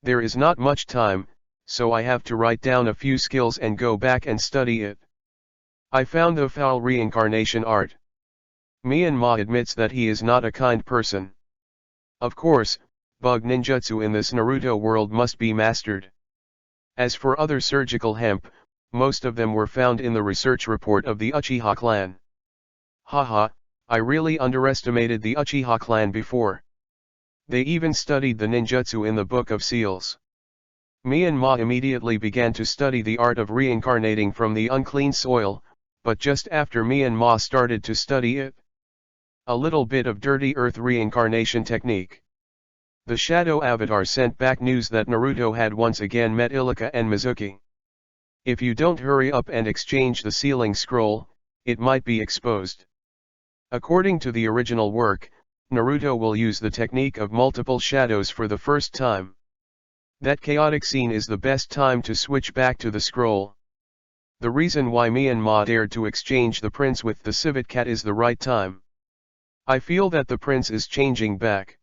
S1: There is not much time, so I have to write down a few skills and go back and study it. I found the foul reincarnation art. Myanmar admits that he is not a kind person. Of course, bug ninjutsu in this Naruto world must be mastered. As for other surgical hemp, most of them were found in the research report of the Uchiha clan. Haha, I really underestimated the Uchiha clan before. They even studied the ninjutsu in the Book of Seals. Myanmar immediately began to study the art of reincarnating from the unclean soil, but just after Myanmar started to study it, a little bit of dirty earth reincarnation technique. The shadow avatar sent back news that Naruto had once again met Iruka and Mizuki. If you don't hurry up and exchange the sealing scroll, it might be exposed. According to the original work, Naruto will use the technique of multiple shadows for the first time. That chaotic scene is the best time to switch back to the scroll. The reason why Myanmar dared to exchange the prince with the civet cat is the right time. I feel that the prince is changing back.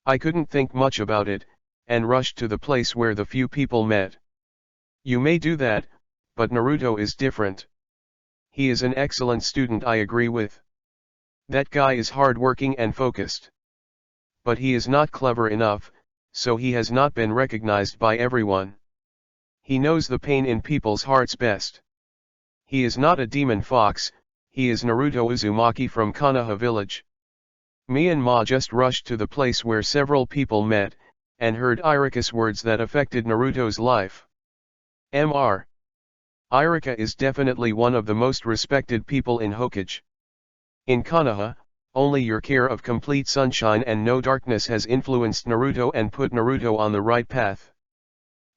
S1: I couldn't think much about it, and rushed to the place where the few people met. You may do that, but Naruto is different. He is an excellent student, I agree with. That guy is hardworking and focused. But he is not clever enough, so he has not been recognized by everyone. He knows the pain in people's hearts best. He is not a demon fox, he is Naruto Uzumaki from Konoha village. Myanmar just rushed to the place where several people met, and heard Iruka's words that affected Naruto's life. Mr. Iruka is definitely one of the most respected people in Hokage. In Konoha, only your care of complete sunshine and no darkness has influenced Naruto and put Naruto on the right path.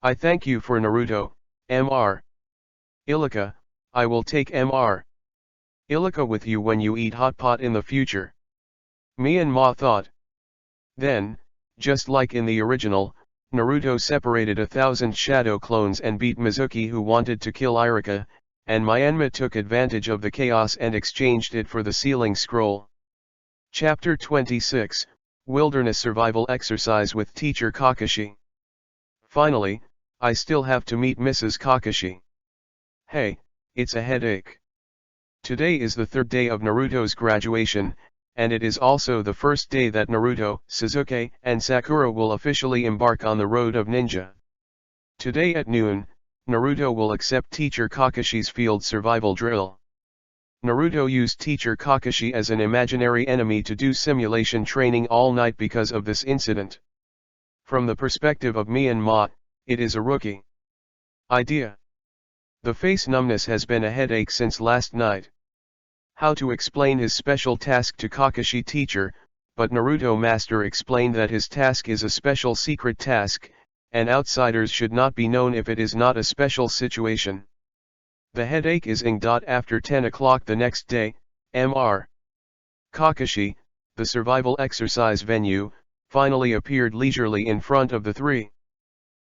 S1: I thank you for Naruto, Mr. Iruka, I will take Mr. Iruka with you when you eat hot pot in the future. Myanmar thought. Then, just like in the original, Naruto separated 1,000 shadow clones and beat Mizuki, who wanted to kill Iruka, and Myanmar took advantage of the chaos and exchanged it for the sealing scroll. Chapter 26, Wilderness Survival Exercise with Teacher Kakashi. Finally, I still have to meet Mrs. Kakashi. Hey, it's a headache. Today is the third day of Naruto's graduation, and it is also the first day that Naruto, Sasuke, and Sakura will officially embark on the road of ninja. Today at noon, Naruto will accept Teacher Kakashi's field survival drill. Naruto used Teacher Kakashi as an imaginary enemy to do simulation training all night because of this incident. From the perspective of Myanmar, it is a rookie idea. The face numbness has been a headache since last night. How to explain his special task to Kakashi? Teacher, but Naruto Master explained that his task is a special secret task, and outsiders should not be known if it is not a special situation. The headache is ing. After 10 o'clock the next day, Mr. Kakashi, the survival exercise venue, finally appeared leisurely in front of the three.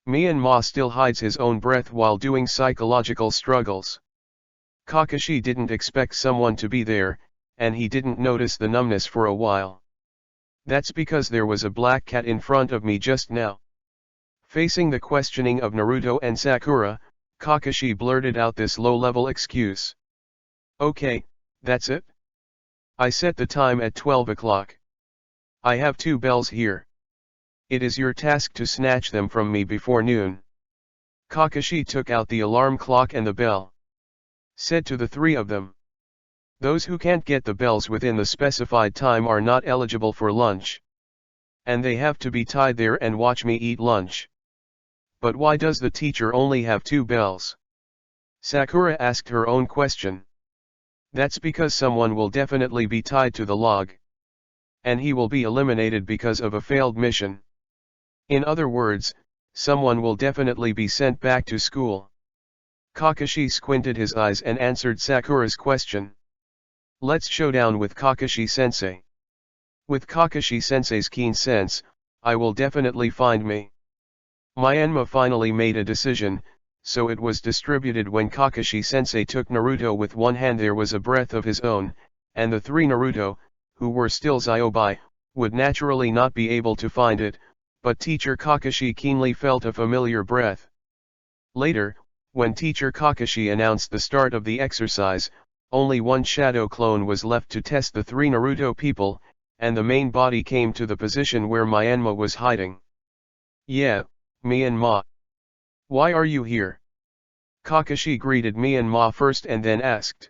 S1: Myanmar still hides his own breath while doing psychological struggles. Kakashi didn't expect someone to be there, and he didn't notice the numbness for a while. That's because there was a black cat in front of me just now. Facing the questioning of Naruto and Sakura, Kakashi blurted out this low-level excuse. Okay, that's it. I set the time at 12 o'clock. I have 2 bells here. It is your task to snatch them from me before noon. Kakashi took out the alarm clock and the bell. Said to the 3 of them. Those who can't get the bells within the specified time are not eligible for lunch. And they have to be tied there and watch me eat lunch. But why does the teacher only have 2 bells? Sakura asked her own question. That's because someone will definitely be tied to the log. And he will be eliminated because of a failed mission. In other words, someone will definitely be sent back to school. Kakashi squinted his eyes and answered Sakura's question. Let's showdown with Kakashi-sensei. With Kakashi-sensei's keen sense, I will definitely find me. Myanmar finally made a decision, so it was distributed when Kakashi-sensei took Naruto with one hand. There was a breath of his own, and the 3 Naruto, who were still Zyobai, would naturally not be able to find it, but teacher Kakashi keenly felt a familiar breath. Later, when teacher Kakashi announced the start of the exercise, only one shadow clone was left to test the 3 Naruto people, and the main body came to the position where Myanmar was hiding. Yeah, Myanmar. Why are you here? Kakashi greeted Myanmar first and then asked.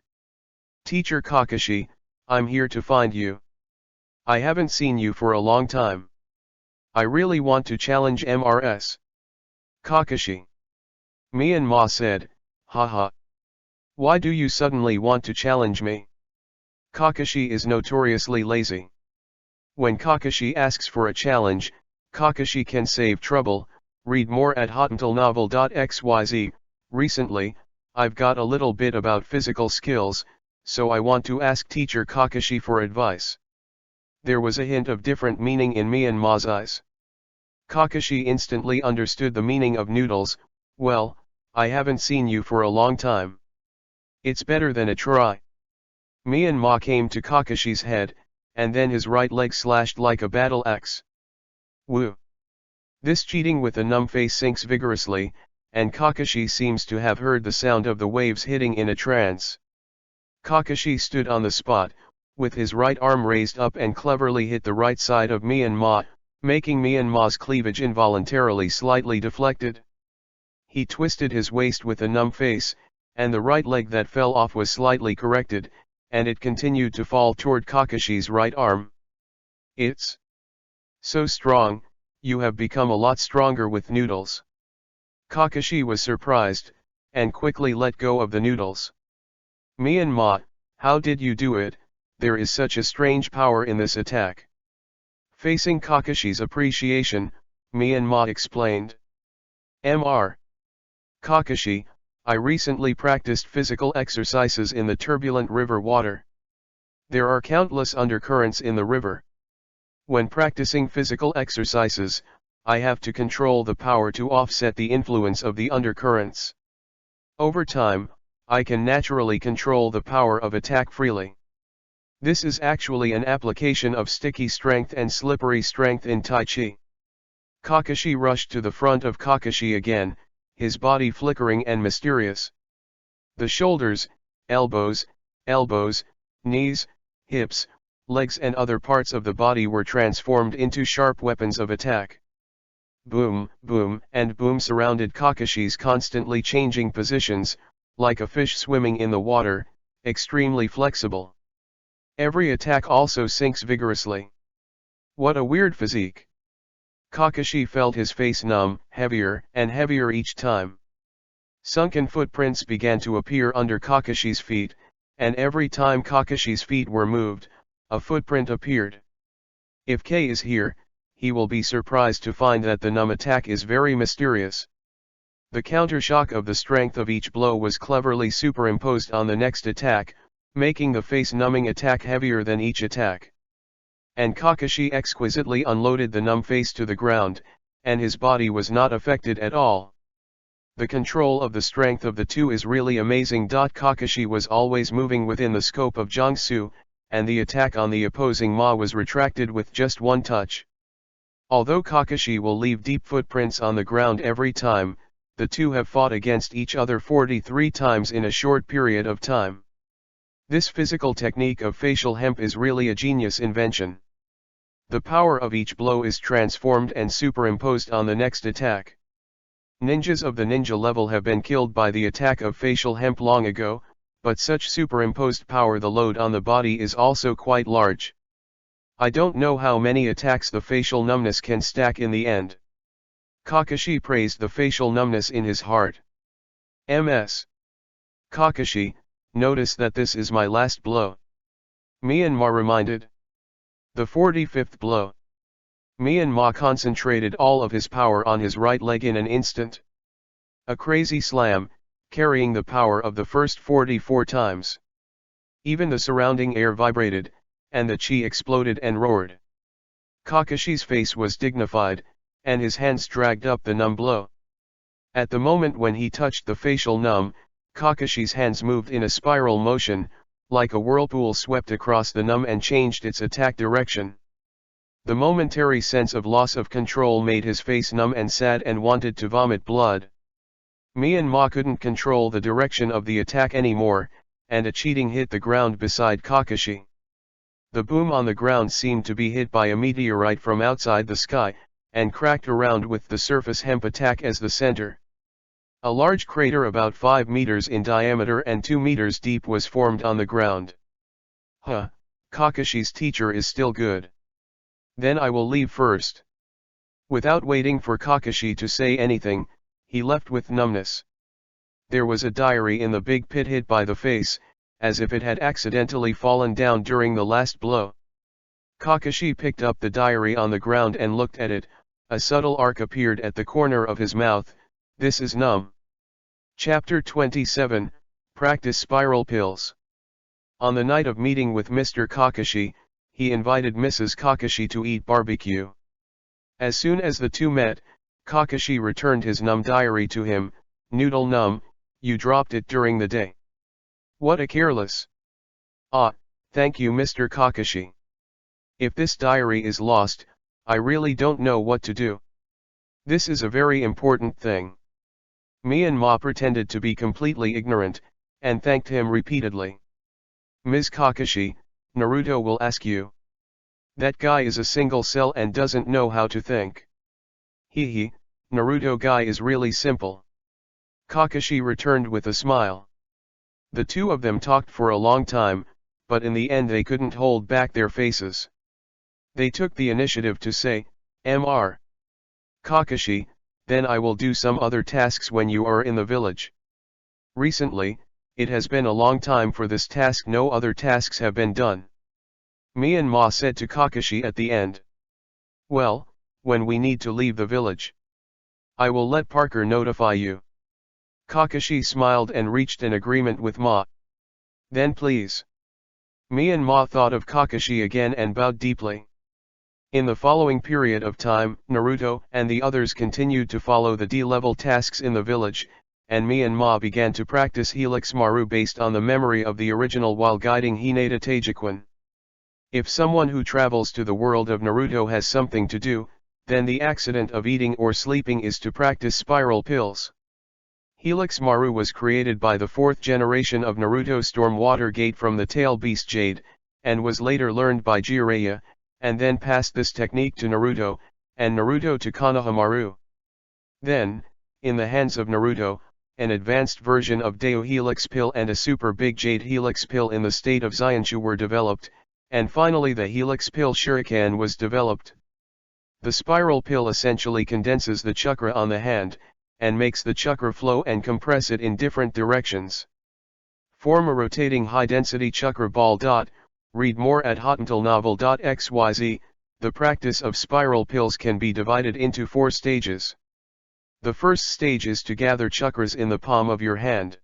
S1: Teacher Kakashi, I'm here to find you. I haven't seen you for a long time. I really want to challenge Mrs. Kakashi. Myanmar said, haha. Why do you suddenly want to challenge me? Kakashi is notoriously lazy. When Kakashi asks for a challenge, Kakashi can save trouble. Read more at hotmailnovel.xyz. Recently, I've got a little bit about physical skills, so I want to ask teacher Kakashi for advice. There was a hint of different meaning in Myanmar's eyes. Kakashi instantly understood the meaning of noodles. Well, I haven't seen you for a long time. It's better than a try. Myanmar came to Kakashi's head, and then his right leg slashed like a battle axe. Woo! This cheating with a numb face sinks vigorously, and Kakashi seems to have heard the sound of the waves hitting in a trance. Kakashi stood on the spot, with his right arm raised up and cleverly hit the right side of Myanmar, making Myanmar's cleavage involuntarily slightly deflected. He twisted his waist with a numb face, and the right leg that fell off was slightly corrected, and it continued to fall toward Kakashi's right arm. It's so strong, you have become a lot stronger with noodles. Kakashi was surprised, and quickly let go of the noodles. Myanmar, how did you do it? There is such a strange power in this attack. Facing Kakashi's appreciation, Myanmar explained. Mr. Kakashi, I recently practiced physical exercises in the turbulent river water. There are countless undercurrents in the river. When practicing physical exercises, I have to control the power to offset the influence of the undercurrents. Over time, I can naturally control the power of attack freely. This is actually an application of sticky strength and slippery strength in Tai Chi. Kakashi rushed to the front of Kakashi again, his body flickering and mysterious. The shoulders, elbows, knees, hips, legs and other parts of the body were transformed into sharp weapons of attack. Boom, boom, and boom surrounded Kakashi's constantly changing positions, like a fish swimming in the water, extremely flexible. Every attack also sinks vigorously. What a weird physique. Kakashi felt his face numb, heavier and heavier each time. Sunken footprints began to appear under Kakashi's feet, and every time Kakashi's feet were moved, a footprint appeared. If K is here, he will be surprised to find that the num attack is very mysterious. The countershock of the strength of each blow was cleverly superimposed on the next attack, making the face-numbing attack heavier than each attack. And Kakashi exquisitely unloaded the numb face to the ground, and his body was not affected at all. The control of the strength of the two is really amazing. Kakashi was always moving within the scope of Jiangsu, and the attack on the opposing Ma was retracted with just one touch. Although Kakashi will leave deep footprints on the ground every time, the two have fought against each other 43 times in a short period of time. This physical technique of facial hemp is really a genius invention. The power of each blow is transformed and superimposed on the next attack. Ninjas of the ninja level have been killed by the attack of facial hemp long ago, but such superimposed power, the load on the body is also quite large. I don't know how many attacks the facial numbness can stack in the end. Kakashi praised the facial numbness in his heart. Ms. Kakashi, notice that this is my last blow. Myanmar reminded. The 45th blow. Myanmar concentrated all of his power on his right leg in an instant. A crazy slam, carrying the power of the first 44 times. Even the surrounding air vibrated, and the chi exploded and roared. Kakashi's face was dignified, and his hands dragged up the numb blow. At the moment when he touched the facial numb, Kakashi's hands moved in a spiral motion, like a whirlpool swept across the numb and changed its attack direction. The momentary sense of loss of control made his face numb and sad and wanted to vomit blood. Myanmar couldn't control the direction of the attack anymore, and a cheating hit the ground beside Kakashi. The boom on the ground seemed to be hit by a meteorite from outside the sky, and cracked around with the surface hemp attack as the center. A large crater about 5 meters in diameter and 2 meters deep was formed on the ground. Huh, Kakashi's teacher is still good. Then I will leave first. Without waiting for Kakashi to say anything, he left with numbness. There was a diary in the big pit hit by the face, as if it had accidentally fallen down during the last blow. Kakashi picked up the diary on the ground and looked at it. A subtle arc appeared at the corner of his mouth. This is numb. Chapter 27, Practice Spiral Pills. On the night of meeting with Mr. Kakashi, he invited Mrs. Kakashi to eat barbecue. As soon as the two met, Kakashi returned his numb diary to him. Noodle numb, you dropped it during the day. What a careless. Ah, thank you Mr. Kakashi. If this diary is lost, I really don't know what to do. This is a very important thing. Myanmar pretended to be completely ignorant, and thanked him repeatedly. Ms. Kakashi, Naruto will ask you. That guy is a single cell and doesn't know how to think. Hee, Naruto guy is really simple. Kakashi returned with a smile. The two of them talked for a long time, but in the end they couldn't hold back their faces. They took the initiative to say, Mr. Kakashi, then I will do some other tasks when you are in the village. Recently, it has been a long time for this task, no other tasks have been done. Myanmar said to Kakashi at the end. Well, when we need to leave the village. I will let Parker notify you. Kakashi smiled and reached an agreement with Ma. Then please. Myanmar thought of Kakashi again and bowed deeply. In the following period of time, Naruto and the others continued to follow the D-level tasks in the village, and Myanmar began to practice Helix Maru based on the memory of the original while guiding Hinata Taijikwan. If someone who travels to the world of Naruto has something to do, then the accident of eating or sleeping is to practice spiral pills. Helix Maru was created by the 4th generation of Naruto Stormwater Gate from the tail beast Jade, and was later learned by Jiraiya, and then passed this technique to Naruto, and Naruto to Konohamaru. Then, in the hands of Naruto, an advanced version of Deo Helix Pill and a Super Big Jade Helix Pill in the state of Xianshu were developed, and finally the Helix Pill Shuriken was developed. The spiral pill essentially condenses the chakra on the hand, and makes the chakra flow and compress it in different directions. Form a rotating high-density chakra ball. Read more at hotuntalnovel.xyz. The practice of spiral pills can be divided into 4 stages. The first stage is to gather chakras in the palm of your hand.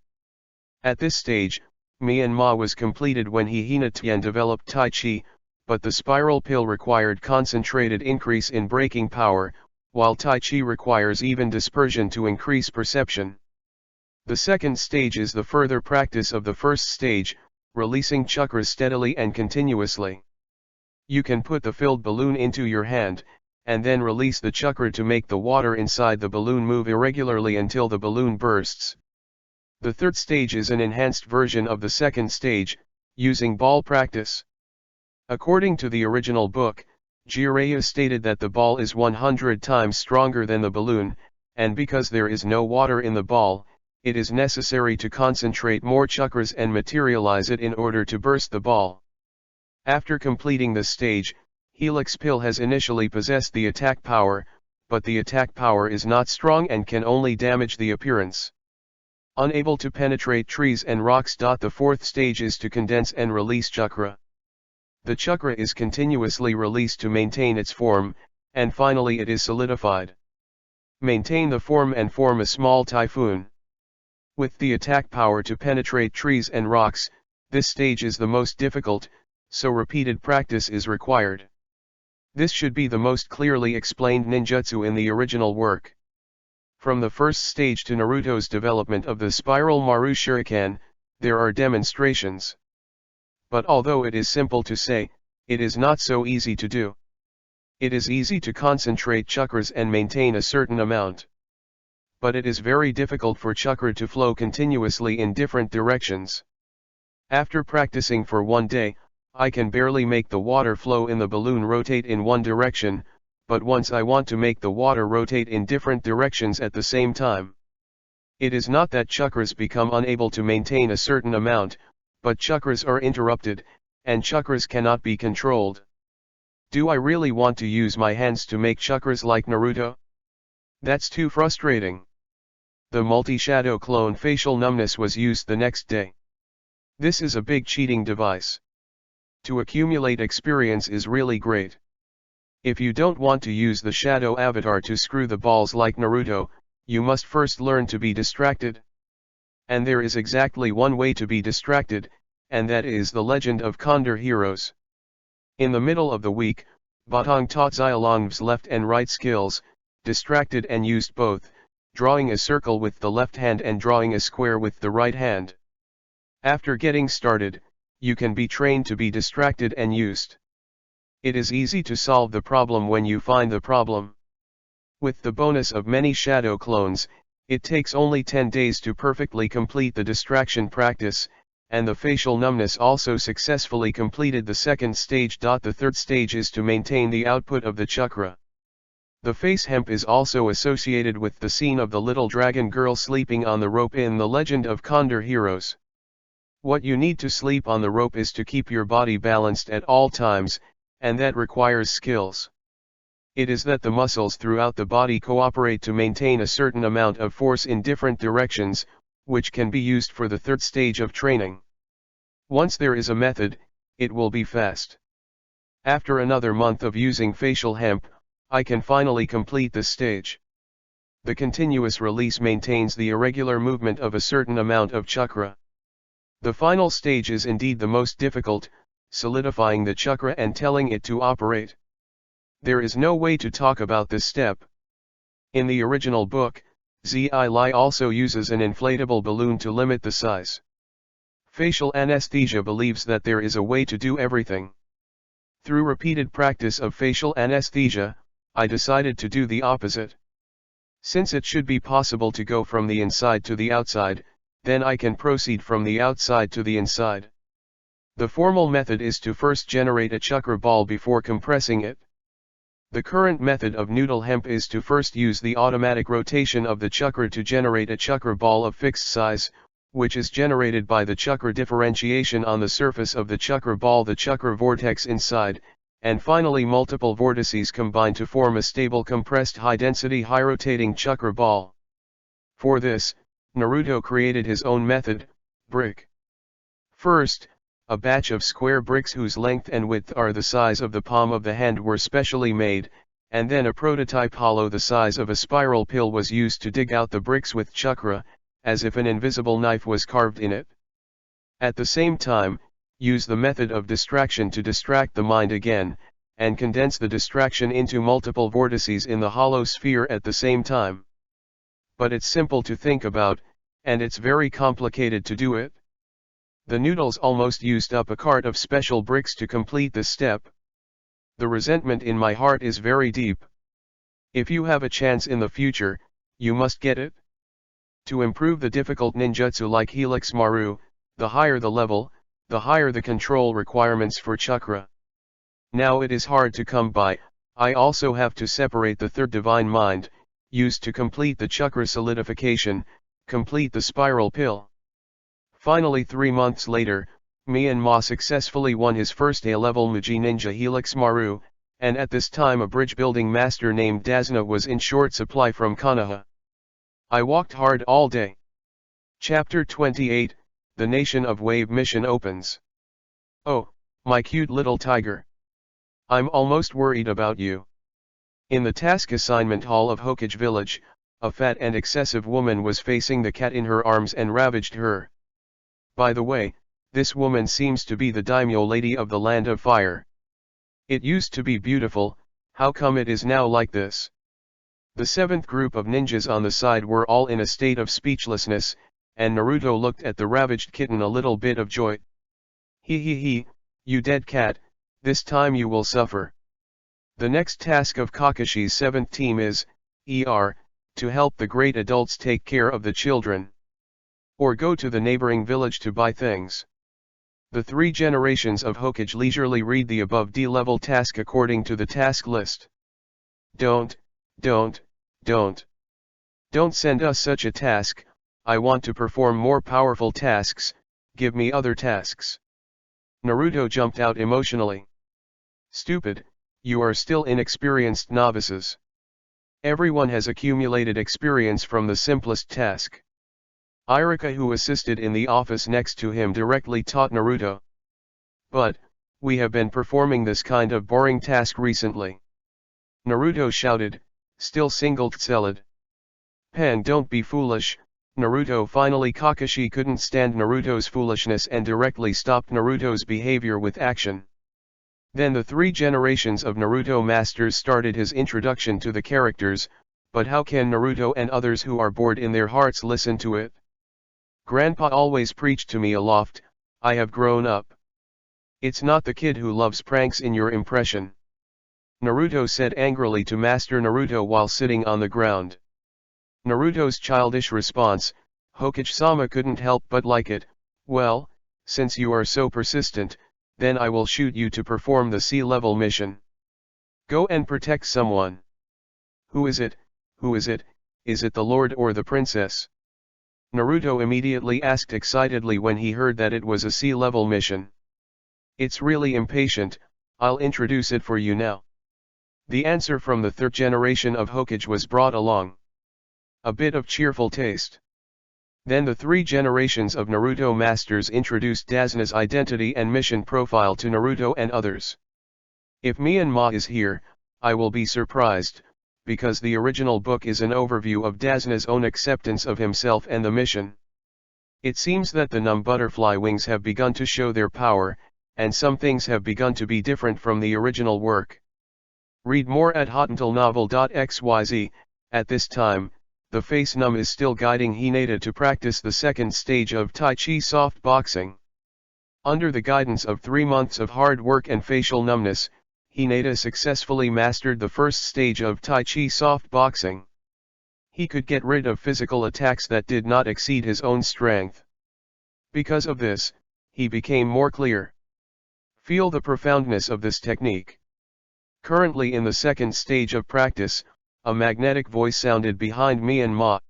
S1: At this stage, Myanmar was completed when Hina Tian developed Tai Chi, but the spiral pill required concentrated increase in breaking power, while Tai Chi requires even dispersion to increase perception. The second stage is the further practice of the first stage, releasing chakras steadily and continuously. You can put the filled balloon into your hand, and then release the chakra to make the water inside the balloon move irregularly until the balloon bursts. The third stage is an enhanced version of the second stage, using ball practice. According to the original book, Jiraiya stated that the ball is 100 times stronger than the balloon, and because there is no water in the ball, it is necessary to concentrate more chakras and materialize it in order to burst the ball. After completing this stage, Helix Pill has initially possessed the attack power, but the attack power is not strong and can only damage the appearance. Unable to penetrate trees and rocks. The fourth stage is to condense and release chakra. The chakra is continuously released to maintain its form, and finally it is solidified. Maintain the form and form a small typhoon. With the attack power to penetrate trees and rocks, this stage is the most difficult, so repeated practice is required. This should be the most clearly explained ninjutsu in the original work. From the first stage to Naruto's development of the Spiral Maru Shuriken, there are demonstrations. But although it is simple to say, it is not so easy to do. It is easy to concentrate chakras and maintain a certain amount. But it is very difficult for chakra to flow continuously in different directions. After practicing for 1 day, I can barely make the water flow in the balloon rotate in one direction, but once I want to make the water rotate in different directions at the same time. It is not that chakras become unable to maintain a certain amount, but chakras are interrupted, and chakras cannot be controlled. Do I really want to use my hands to make chakras like Naruto? That's too frustrating. The multi-shadow clone facial numbness was used the next day. This is a big cheating device. To accumulate experience is really great. If you don't want to use the shadow avatar to screw the balls like Naruto, you must first learn to be distracted. And there is exactly one way to be distracted, and that is the legend of Condor Heroes. In the middle of the week, Batong taught Xiaolong's left and right skills, distracted and used both, drawing a circle with the left hand and drawing a square with the right hand. After getting started, you can be trained to be distracted and used. It is easy to solve the problem when you find the problem. With the bonus of many shadow clones, it takes only 10 days to perfectly complete the distraction practice, and the facial numbness also successfully completed the second stage. The third stage is to maintain the output of the chakra. The face hemp is also associated with the scene of the little dragon girl sleeping on the rope in The Legend of Condor Heroes. What you need to sleep on the rope is to keep your body balanced at all times, and that requires skills. It is that the muscles throughout the body cooperate to maintain a certain amount of force in different directions, which can be used for the third stage of training. Once there is a method, it will be fast. After another month of using facial hemp, I can finally complete this stage. The continuous release maintains the irregular movement of a certain amount of chakra. The final stage is indeed the most difficult, solidifying the chakra and telling it to operate. There is no way to talk about this step. In the original book, Zi Lai also uses an inflatable balloon to limit the size. Facial anesthesia believes that there is a way to do everything. Through repeated practice of facial anesthesia, I decided to do the opposite. Since it should be possible to go from the inside to the outside, then I can proceed from the outside to the inside. The formal method is to first generate a chakra ball before compressing it. The current method of noodle hemp is to first use the automatic rotation of the chakra to generate a chakra ball of fixed size, which is generated by the chakra differentiation on the surface of the chakra ball, the chakra vortex inside, and finally multiple vortices combine to form a stable compressed high-density high-rotating chakra ball. For this, Naruto created his own method, brick. First, a batch of square bricks whose length and width are the size of the palm of the hand were specially made, and then a prototype hollow the size of a spiral pill was used to dig out the bricks with chakra, as if an invisible knife was carved in it. At the same time, use the method of distraction to distract the mind again, and condense the distraction into multiple vortices in the hollow sphere at the same time. But it's simple to think about, and it's very complicated to do it. The noodles almost used up a cart of special bricks to complete this step. The resentment in my heart is very deep. If you have a chance in the future, you must get it. To improve the difficult ninjutsu like Helix Maru, the higher the level, the higher the control requirements for chakra. Now it is hard to come by. I also have to separate the third divine mind, used to complete the chakra solidification, complete the spiral pill. Finally 3 months later, Myanmar successfully won his first A-level Muji Ninja Helix Maru, and at this time a bridge-building master named Dasna was in short supply from Konoha. I walked hard all day. Chapter 28, The Nation of Wave Mission opens. Oh, my cute little tiger. I'm almost worried about you. In the task assignment hall of Hokage village, a fat and excessive woman was facing the cat in her arms and ravaged her. By the way, this woman seems to be the daimyo lady of the land of fire. It used to be beautiful, how come it is now like this? The seventh group of ninjas on the side were all in a state of speechlessness, and Naruto looked at the ravaged kitten a little bit of joy. He, you dead cat, this time you will suffer. The next task of Kakashi's seventh team is, to help the great adults take care of the children. Or go to the neighboring village to buy things. The 3 generations of Hokage leisurely read the above D-level task according to the task list. Don't send us such a task. I want to perform more powerful tasks, give me other tasks. Naruto jumped out emotionally. Stupid, you are still inexperienced novices. Everyone has accumulated experience from the simplest task. Irika, who assisted in the office next to him, directly taught Naruto. But, we have been performing this kind of boring task recently. Naruto shouted, still single-celled. Pan, don't be foolish, Naruto. Finally Kakashi couldn't stand Naruto's foolishness and directly stopped Naruto's behavior with action. Then the 3 generations of Naruto masters started his introduction to the characters, but how can Naruto and others who are bored in their hearts listen to it? Grandpa always preached to me aloft, I have grown up. It's not the kid who loves pranks in your impression. Naruto said angrily to Master Naruto while sitting on the ground. Naruto's childish response, Hokage-sama couldn't help but like it. Well, since you are so persistent, then I will shoot you to perform the C-level mission. Go and protect someone. Who is it? Is it the Lord or the princess? Naruto immediately asked excitedly when he heard that it was a C-level mission. It's really impatient, I'll introduce it for you now. The answer from the 3rd generation of Hokage was brought along. A bit of cheerful taste. Then the 3 generations of Naruto masters introduced Dasna's identity and mission profile to Naruto and others. If Myanmar is here, I will be surprised, because the original book is an overview of Dasna's own acceptance of himself and the mission. It seems that the numb butterfly wings have begun to show their power, and some things have begun to be different from the original work. Read more at hotnovel.xyz. At this time, the face numb is still guiding Hinata to practice the 2nd stage of Tai Chi soft boxing. Under the guidance of 3 months of hard work and facial numbness, Hinata successfully mastered the 1st stage of Tai Chi soft boxing. He could get rid of physical attacks that did not exceed his own strength. Because of this, he became more clear. Feel the profoundness of this technique. Currently in the 2nd stage of practice, a magnetic voice sounded behind Myanmar.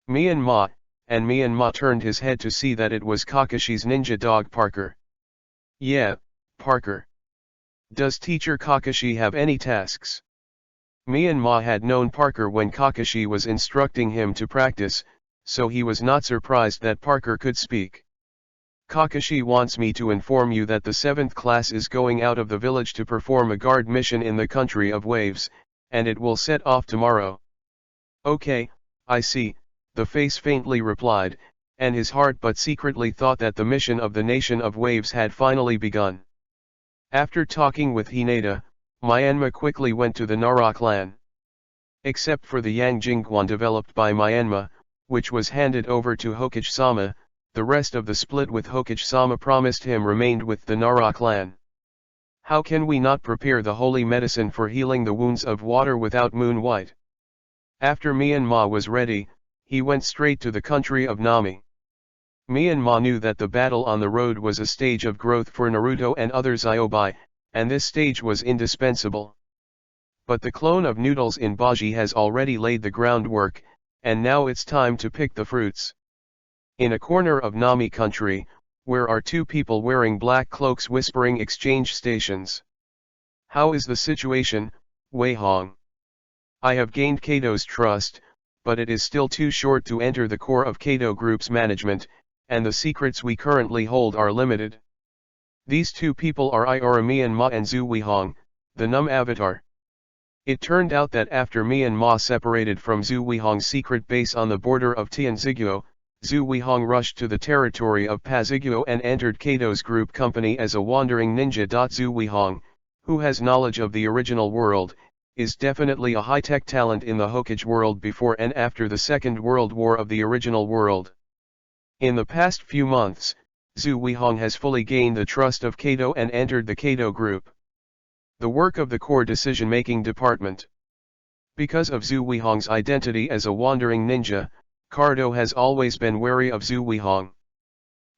S1: Myanmar, and Myanmar turned his head to see that it was Kakashi's ninja dog Parker. Yeah, Parker. Does teacher Kakashi have any tasks? Myanmar had known Parker when Kakashi was instructing him to practice, so he was not surprised that Parker could speak. Kakashi wants me to inform you that the 7th class is going out of the village to perform a guard mission in the country of waves, and it will set off tomorrow. Okay, I see, the face faintly replied, and his heart but secretly thought that the mission of the nation of waves had finally begun. After talking with Hinata, Myanmar quickly went to the Nara clan. Except for the Yang Jingguan developed by Myanmar, which was handed over to Hokage-sama, the rest of the split with Hokage-sama promised him remained with the Nara clan. How can we not prepare the holy medicine for healing the wounds of water without Moon White? After Myanmar was ready, he went straight to the country of Nami. Myanmar knew that the battle on the road was a stage of growth for Naruto and other Zyobai, and this stage was indispensable. But the clone of Noodles in Baji has already laid the groundwork, and now it's time to pick the fruits. In a corner of Nami country, where are two people wearing black cloaks whispering exchange stations. How is the situation, Wei Hong? I have gained Kato's trust, but it is still too short to enter the core of Kato Group's management, and the secrets we currently hold are limited. These two people are Iora Myanmar and Zhu Weihong, the Num Avatar. It turned out that after Myanmar separated from Zhu Weihong's secret base on the border of Tianziguo, Zhu Weihong rushed to the territory of Paziguo and entered Kato's group company as a wandering ninja. Zhu Weihong, who has knowledge of the original world, is definitely a high-tech talent in the Hokage world before and after the Second World War of the original world. In the past few months, Zhu Weihong has fully gained the trust of Kato and entered the Kato group, the work of the core decision-making department. Because of Zhu Weihong's identity as a wandering ninja, Cardo has always been wary of Zhu Weihong.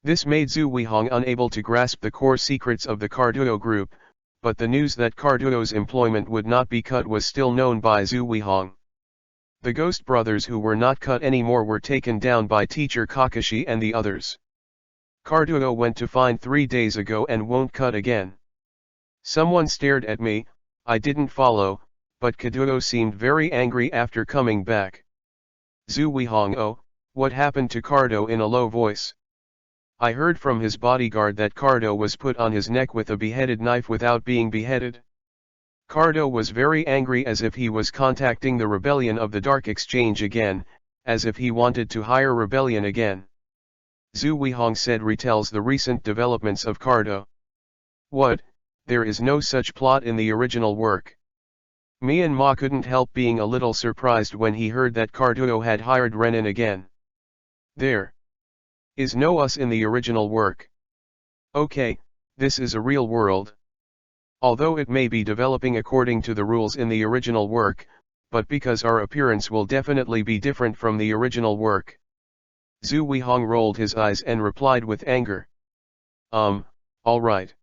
S1: This made Zhu Weihong unable to grasp the core secrets of the Cardo group, but the news that Cardo's employment would not be cut was still known by Zhu Weihong. The Ghost Brothers who were not cut anymore were taken down by teacher Kakashi and the others. Cardo went to find 3 days ago and won't cut again. Someone stared at me, I didn't follow, but Kaduo seemed very angry after coming back. Zhu Weihong, oh, what happened to Cardo in a low voice? I heard from his bodyguard that Cardo was put on his neck with a beheaded knife without being beheaded. Cardo was very angry as if he was contacting the rebellion of the Dark Exchange again, as if he wanted to hire rebellion again. Zhu Weihong said retells the recent developments of Cardo. What, there is no such plot in the original work. Myanmar couldn't help being a little surprised when he heard that Cardo had hired Renin again. There is no us in the original work. Okay, this is a real world. Although it may be developing according to the rules in the original work, but because our appearance will definitely be different from the original work. Zhu Weihong rolled his eyes and replied with anger. Alright.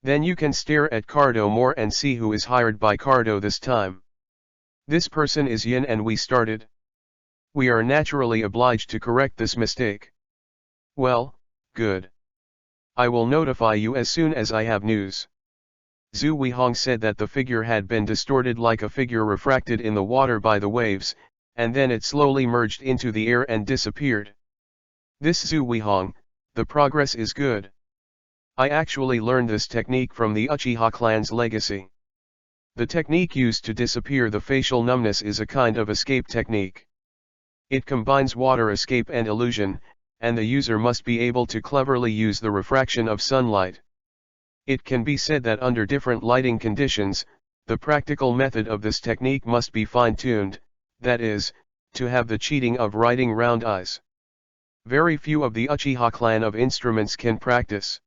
S1: Then you can stare at Cardo more and see who is hired by Cardo this time. This person is Yin and we started. We are naturally obliged to correct this mistake. Well, good. I will notify you as soon as I have news. Zhu Weihong said that the figure had been distorted like a figure refracted in the water by the waves, and then it slowly merged into the air and disappeared. This Zhu Weihong, the progress is good. I actually learned this technique from the Uchiha clan's legacy. The technique used to disappear the facial numbness is a kind of escape technique. It combines water escape and illusion, and the user must be able to cleverly use the refraction of sunlight. It can be said that under different lighting conditions, the practical method of this technique must be fine-tuned, that is, to have the cheating of writing round eyes. Very few of the Uchiha clan of instruments can practice.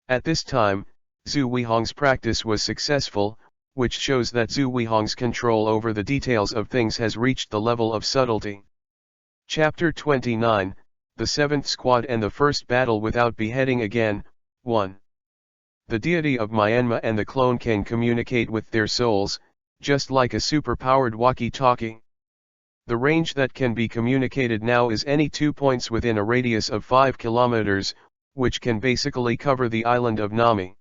S1: At this time, Zhu Weihong's practice was successful, which shows that Zhu Weihong's control over the details of things has reached the level of subtlety. Chapter 29, The Seventh Squad and the First Battle Without Beheading Again, 1. The deity of Myanmar and the clone can communicate with their souls, just like a super-powered walkie-talkie. The range that can be communicated now is any 2 points within a radius of 5 kilometers, which can basically cover the island of Nami.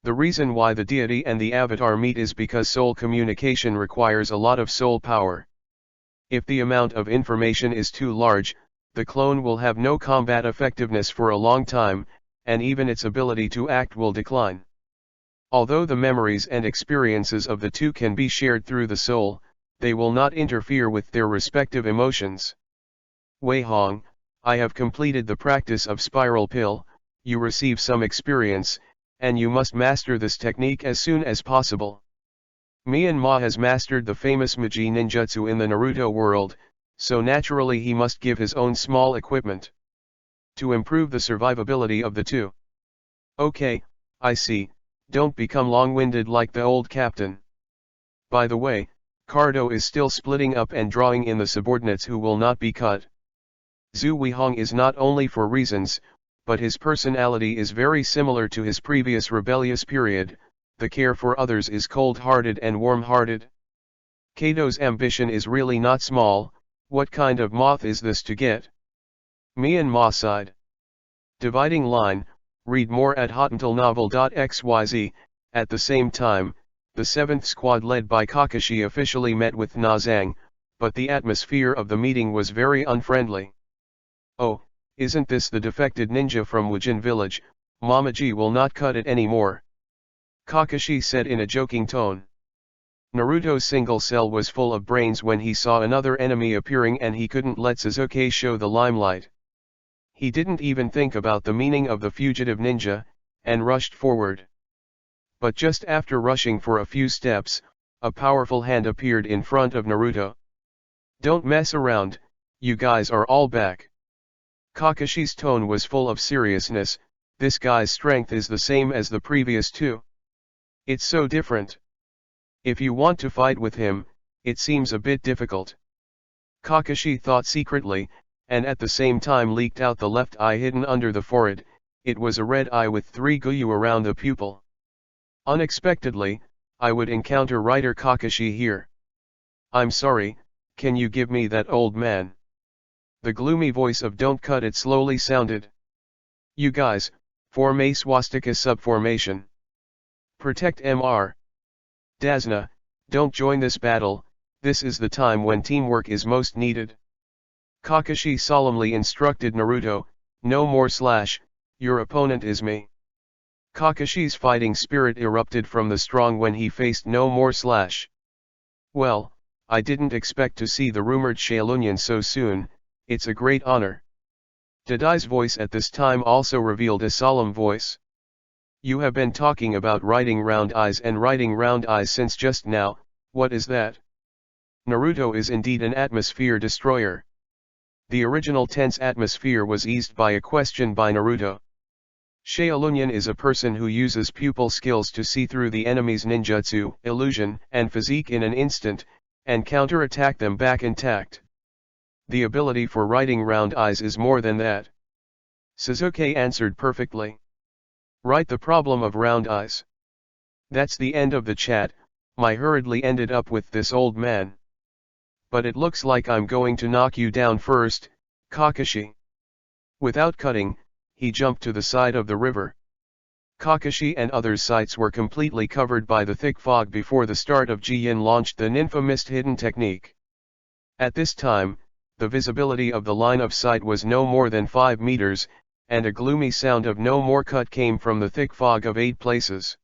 S1: The reason why the deity and the avatar meet is because soul communication requires a lot of soul power. If the amount of information is too large, the clone will have no combat effectiveness for a long time, and even its ability to act will decline. Although the memories and experiences of the two can be shared through the soul, they will not interfere with their respective emotions. Wei Hong, I have completed the practice of spiral pill. You receive some experience, and you must master this technique as soon as possible. Myanmar has mastered the famous Magi ninjutsu in the Naruto world, so naturally he must give his own small equipment to improve the survivability of the two. Okay, I see, don't become long-winded like the old captain. By the way, Cardo is still splitting up and drawing in the subordinates who will not be cut. Zhu Weihong is not only for reasons, but his personality is very similar to his previous rebellious period. The care for others is cold-hearted and warm-hearted. Kato's ambition is really not small. What kind of moth is this to get? Myanmar sighed. Dividing line, read more at hotuntilnovel.xyz. At the same time, the 7th Squad led by Kakashi officially met with Na Zhang, but the atmosphere of the meeting was very unfriendly. Oh, isn't this the defected ninja from Wujin village? Mamaji will not cut it anymore. Kakashi said in a joking tone. Naruto's single cell was full of brains when he saw another enemy appearing, and he couldn't let Sasuke show the limelight. He didn't even think about the meaning of the fugitive ninja, and rushed forward. But just after rushing for a few steps, a powerful hand appeared in front of Naruto. Don't mess around, you guys are all back. Kakashi's tone was full of seriousness. This guy's strength is the same as the previous two. It's so different. If you want to fight with him, it seems a bit difficult. Kakashi thought secretly, and at the same time leaked out the left eye hidden under the forehead. It was a red eye with 3 guyu around the pupil. Unexpectedly, I would encounter writer Kakashi here. I'm sorry, can you give me that old man? The gloomy voice of Don't Cut It slowly sounded. You guys, form a swastika subformation. Protect Mr. Dasna, don't join this battle. This is the time when teamwork is most needed. Kakashi solemnly instructed Naruto, no more slash, your opponent is me. Kakashi's fighting spirit erupted from the strong when he faced no more slash. Well, I didn't expect to see the rumored Shaolunyan so soon. It's a great honor. Dadai's voice at this time also revealed a solemn voice. You have been talking about writing round eyes and writing round eyes since just now. What is that? Naruto is indeed an atmosphere destroyer. The original tense atmosphere was eased by a question by Naruto. Shaolunyan is a person who uses pupil skills to see through the enemy's ninjutsu, illusion, and physique in an instant, and counter-attack them back intact. The ability for writing round eyes is more than that. Sasuke answered perfectly. Write the problem of round eyes. That's the end of the chat. I hurriedly ended up with this old man. But it looks like I'm going to knock you down first, Kakashi. Without cutting, he jumped to the side of the river. Kakashi and others' sights were completely covered by the thick fog before the start of Jiyin launched the Ninfa Mist hidden technique. At this time, the visibility of the line of sight was no more than 5 meters, and a gloomy sound of no more cut came from the thick fog of 8 places.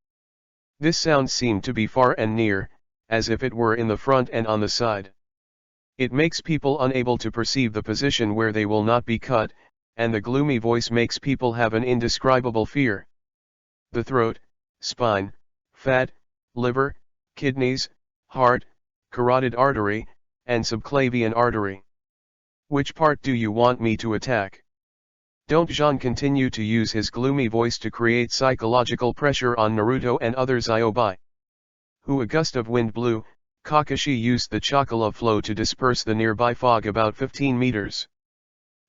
S1: This sound seemed to be far and near, as if it were in the front and on the side. It makes people unable to perceive the position where they will not be cut, and the gloomy voice makes people have an indescribable fear. The throat, spine, fat, liver, kidneys, heart, carotid artery, and subclavian artery. Which part do you want me to attack? Don't Jean continue to use his gloomy voice to create psychological pressure on Naruto and other Zyobai. Who a gust of wind blew, Kakashi used the Chocolate flow to disperse the nearby fog about 15 meters.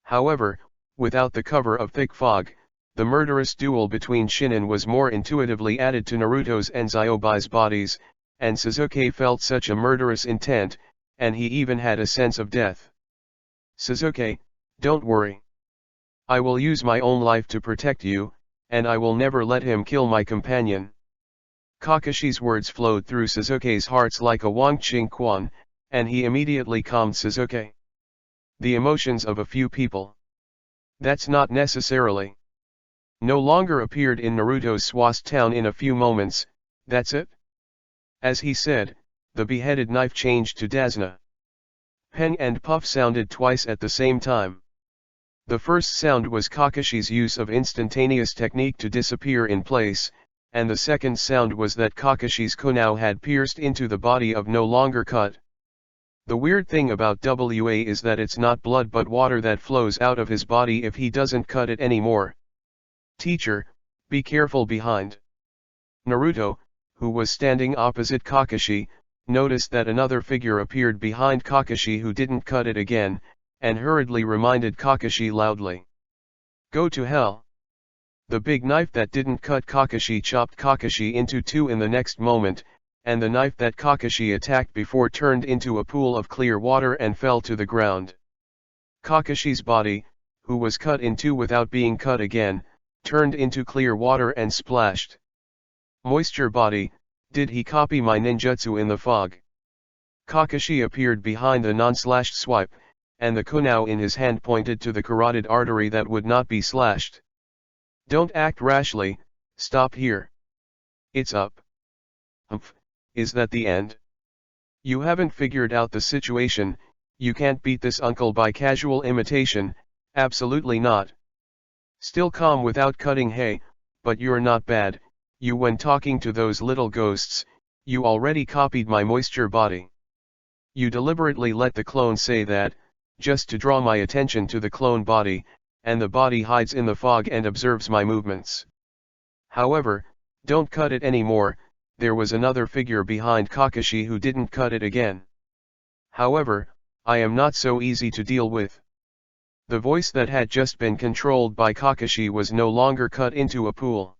S1: However, without the cover of thick fog, the murderous duel between Shinin was more intuitively added to Naruto's and Zyobai's bodies, and Sasuke felt such a murderous intent, and he even had a sense of death. Sasuke, don't worry. I will use my own life to protect you, and I will never let him kill my companion. Kakashi's words flowed through Sasuke's heart like a Wangqing Quan, and he immediately calmed Sasuke. the emotions of a few people. That's not necessarily. No longer appeared in Naruto's Swast town in a few moments, that's it? As he said, the beheaded knife changed to Dasna. Peng and Puff sounded twice at the same time. The first sound was Kakashi's use of instantaneous technique to disappear in place, and the second sound was that Kakashi's kunao had pierced into the body of no longer cut. The weird thing about WA is that it's not blood but water that flows out of his body if he doesn't cut it anymore. Teacher, be careful behind. Naruto, who was standing opposite Kakashi, noticed that another figure appeared behind Kakashi who didn't cut it again, and hurriedly reminded Kakashi loudly. Go to hell. The big knife that didn't cut Kakashi chopped Kakashi into two in the next moment, and the knife that Kakashi attacked before turned into a pool of clear water and fell to the ground. Kakashi's body, who was cut in two without being cut again, turned into clear water and splashed. Moisture body, did he copy my ninjutsu in the fog? Kakashi appeared behind the non-slashed swipe, and the kunao in his hand pointed to the carotid artery that would not be slashed. Don't act rashly, stop here. It's up. Humph, is that the end? You haven't figured out the situation, you can't beat this uncle by casual imitation, absolutely not. Still calm without cutting. Hey, but you're not bad, you when talking to those little ghosts, you already copied my moisture body. You deliberately let the clone say that, just to draw my attention to the clone body, and the body hides in the fog and observes my movements. However, don't cut it anymore, there was another figure behind Kakashi who didn't cut it again. However, I am not so easy to deal with. The voice that had just been controlled by Kakashi was no longer cut into a pool.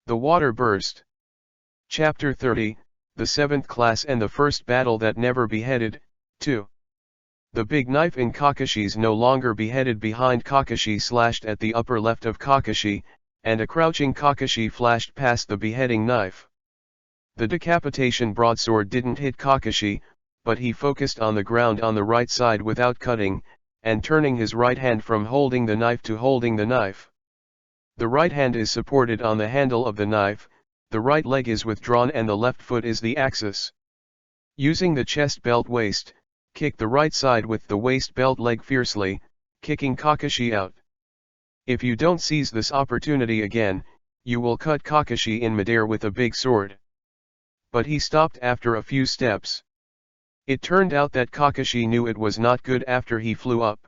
S1: The water burst. Chapter 30, The 7th Class and the First Battle That Never Beheaded, 2. The big knife in Kakashi's no longer beheaded behind Kakashi slashed at the upper left of Kakashi, and a crouching Kakashi flashed past the beheading knife. The decapitation broadsword didn't hit Kakashi, but he focused on the ground on the right side without cutting, and turning his right hand from holding the knife to holding the knife. The right hand is supported on the handle of the knife, the right leg is withdrawn and the left foot is the axis. Using the chest belt waist, kick the right side with the waist belt leg fiercely, kicking Kakashi out. If you don't seize this opportunity again, you will cut Kakashi in midair with a big sword. But he stopped after a few steps. It turned out that Kakashi knew it was not good after he flew up.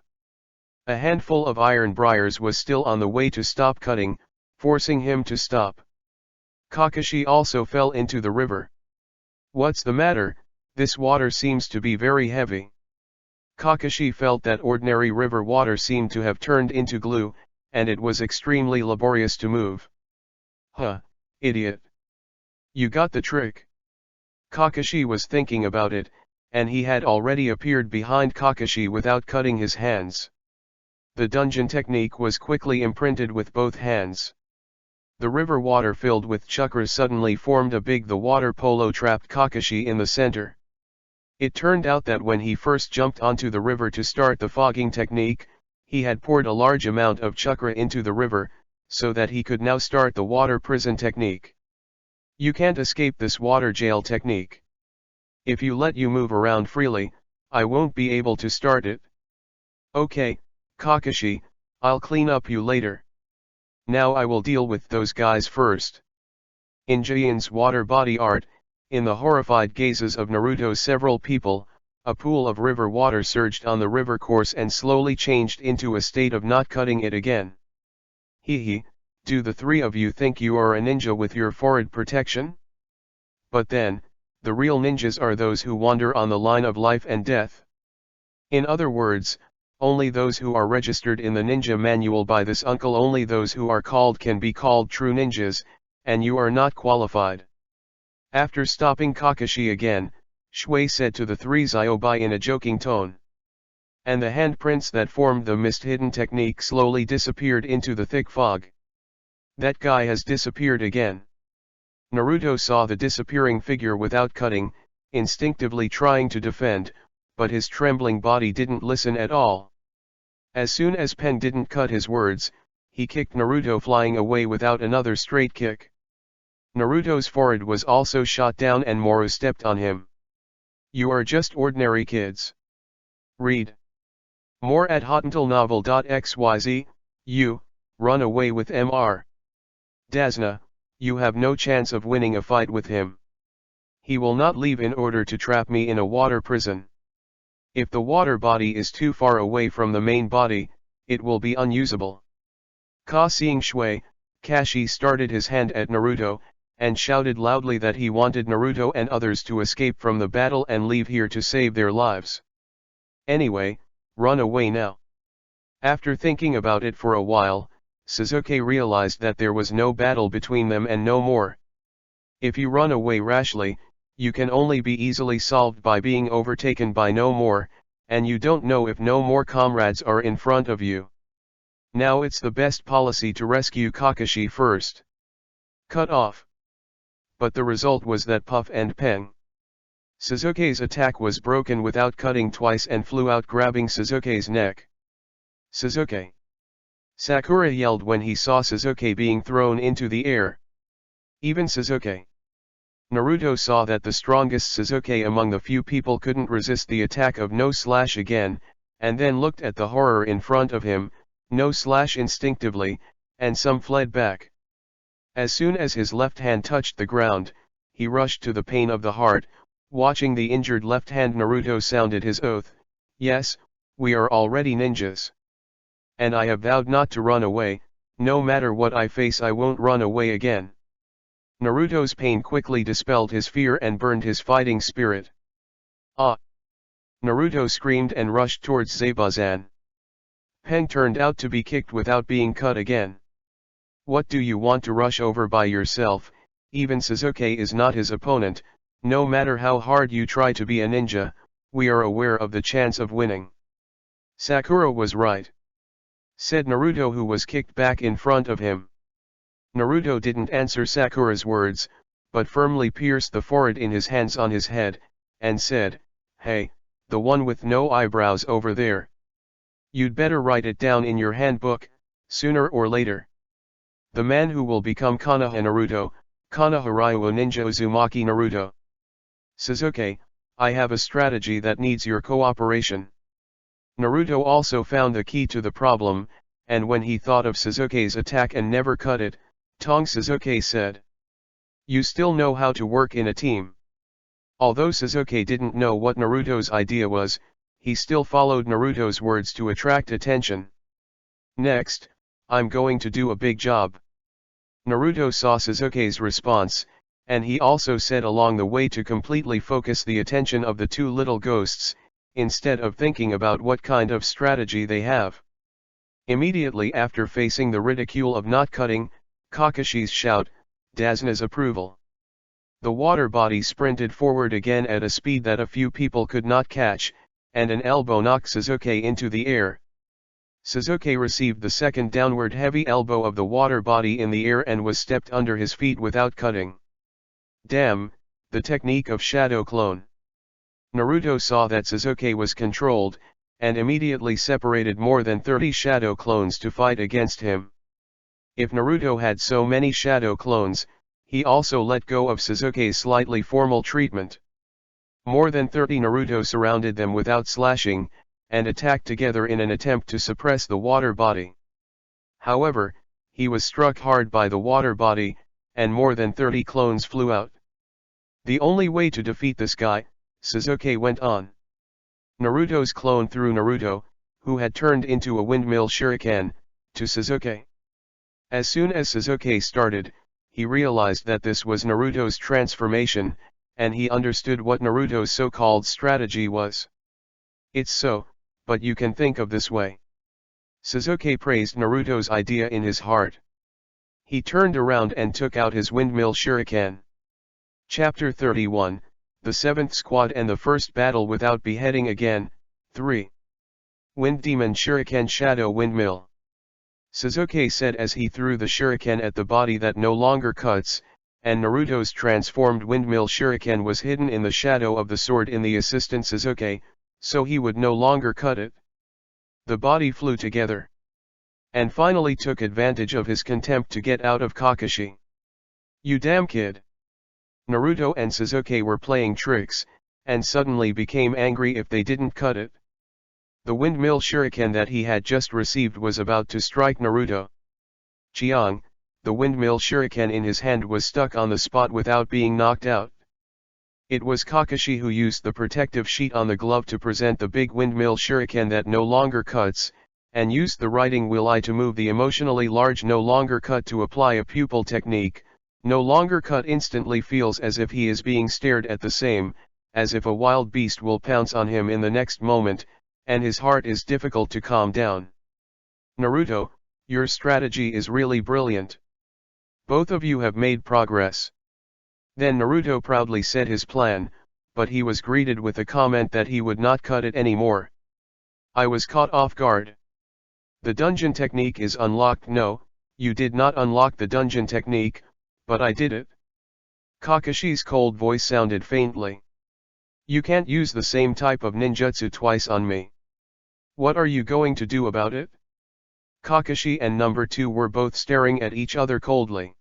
S1: A handful of iron briars was still on the way to stop cutting, forcing him to stop. Kakashi also fell into the river. What's the matter? This water seems to be very heavy. Kakashi felt that ordinary river water seemed to have turned into glue, and it was extremely laborious to move. Huh, idiot. You got the trick. Kakashi was thinking about it, and he had already appeared behind Kakashi without cutting his hands. The dungeon technique was quickly imprinted with both hands. The river water filled with chakras suddenly formed a big water polo trapped Kakashi in the center. It turned out that when he first jumped onto the river to start the fogging technique, he had poured a large amount of chakra into the river, so that he could now start the water prison technique. You can't escape this water jail technique. If you let you move around freely, I won't be able to start it. Okay, Kakashi, I'll clean up you later. Now I will deal with those guys first. In Jayan's water body art, in the horrified gazes of Naruto, several people, a pool of river water surged on the river course and slowly changed into a state of not cutting it again. Hee, do the three of you think you are a ninja with your forehead protection? But then, the real ninjas are those who wander on the line of life and death. In other words, only those who are registered in the ninja manual by this uncle, only those who are called can be called true ninjas, and you are not qualified. After stopping Kakashi again, Shui said to the three Zyobai in a joking tone. And the handprints that formed the mist-hidden technique slowly disappeared into the thick fog. That guy has disappeared again. Naruto saw the disappearing figure without cutting, instinctively trying to defend, but his trembling body didn't listen at all. As soon as Pen didn't cut his words, he kicked Naruto flying away without another straight kick. Naruto's forehead was also shot down and Moro stepped on him. You are just ordinary kids. Read more at hotuntilnovel.xyz. You, run away with Mr. Dasna, you have no chance of winning a fight with him. He will not leave in order to trap me in a water prison. If the water body is too far away from the main body, it will be unusable. Seeing Shui, Kashi started his hand at Naruto, and shouted loudly that he wanted Naruto and others to escape from the battle and leave here to save their lives. Anyway, run away now. After thinking about it for a while, Sasuke realized that there was no battle between them and no more. If you run away rashly, you can only be easily solved by being overtaken by no more, and you don't know if no more comrades are in front of you. Now it's the best policy to rescue Kakashi first. Cut off. But the result was that Puff and Pen. Sasuke's attack was broken without cutting twice and flew out grabbing Sasuke's neck. Sasuke! Sakura yelled when he saw Sasuke being thrown into the air. Even Sasuke. Naruto saw that the strongest Sasuke among the few people couldn't resist the attack of No Slash again, and then looked at the horror in front of him, No Slash instinctively, and some fled back. As soon as his left hand touched the ground, he rushed to the pain of the heart. Watching the injured left hand, Naruto sounded his oath, yes, we are already ninjas. And I have vowed not to run away, no matter what I face I won't run away again. Naruto's pain quickly dispelled his fear and burned his fighting spirit. Ah! Naruto screamed and rushed towards Zabuza. Pen turned out to be kicked without being cut again. What do you want to rush over by yourself? Even Sasuke is not his opponent, no matter how hard you try to be a ninja, we are aware of the chance of winning. Sakura was right, said Naruto, who was kicked back in front of him. Naruto didn't answer Sakura's words, but firmly pierced the forehead in his hands on his head, and said, hey, the one with no eyebrows over there. You'd better write it down in your handbook, sooner or later. The man who will become Konoha Naruto, Konoha Ryu Ninja Uzumaki Naruto. Sasuke, I have a strategy that needs your cooperation. Naruto also found the key to the problem, and when he thought of Sasuke's attack and never cut it, Tong Sasuke said. You still know how to work in a team. Although Sasuke didn't know what Naruto's idea was, he still followed Naruto's words to attract attention. Next, I'm going to do a big job. Naruto saw Sasuke's response, and he also said along the way to completely focus the attention of the two little ghosts, instead of thinking about what kind of strategy they have. Immediately after facing the ridicule of not cutting, Kakashi's shout, Dazna's approval. The water body sprinted forward again at a speed that a few people could not catch, and an elbow knocked Sasuke into the air. Sasuke received the second downward heavy elbow of the water body in the air and was stepped under his feet without cutting. Damn, the technique of shadow clone. Naruto saw that Sasuke was controlled, and immediately separated more than 30 shadow clones to fight against him. If Naruto had so many shadow clones, he also let go of Sasuke's slightly formal treatment. More than 30 Naruto surrounded them without slashing, and attacked together in an attempt to suppress the water body. However, he was struck hard by the water body, and more than 30 clones flew out. The only way to defeat this guy, Sasuke went on. Naruto's clone threw Naruto, who had turned into a windmill shuriken, to Sasuke. As soon as Sasuke started, he realized that this was Naruto's transformation, and he understood what Naruto's so-called strategy was. It's so, but you can think of this way. Sasuke praised Naruto's idea in his heart. He turned around and took out his windmill shuriken. Chapter 31, The Seventh Squad and the First Battle Without Beheading Again, 3. Wind Demon Shuriken Shadow Windmill. Sasuke said as he threw the shuriken at the body that no longer cuts, and Naruto's transformed windmill shuriken was hidden in the shadow of the sword in the assistant Sasuke, so he would no longer cut it. The body flew together, and finally took advantage of his contempt to get out of Kakashi. You damn kid! Naruto and Sasuke were playing tricks, and suddenly became angry if they didn't cut it. The windmill shuriken that he had just received was about to strike Naruto. Chiang, the windmill shuriken in his hand was stuck on the spot without being knocked out. It was Kakashi who used the protective sheet on the glove to present the big windmill shuriken that no longer cuts, and used the writing wheel I to move the emotionally large no longer cut to apply a pupil technique. No longer cut instantly feels as if he is being stared at, the same as if a wild beast will pounce on him in the next moment, and his heart is difficult to calm down. Naruto, your strategy is really brilliant. Both of you have made progress. Then Naruto proudly said his plan, but he was greeted with a comment that he would not cut it anymore. I was caught off guard. The dungeon technique is unlocked. No, you did not unlock the dungeon technique, but I did it. Kakashi's cold voice sounded faintly. You can't use the same type of ninjutsu twice on me. What are you going to do about it? Kakashi and number 2 were both staring at each other coldly.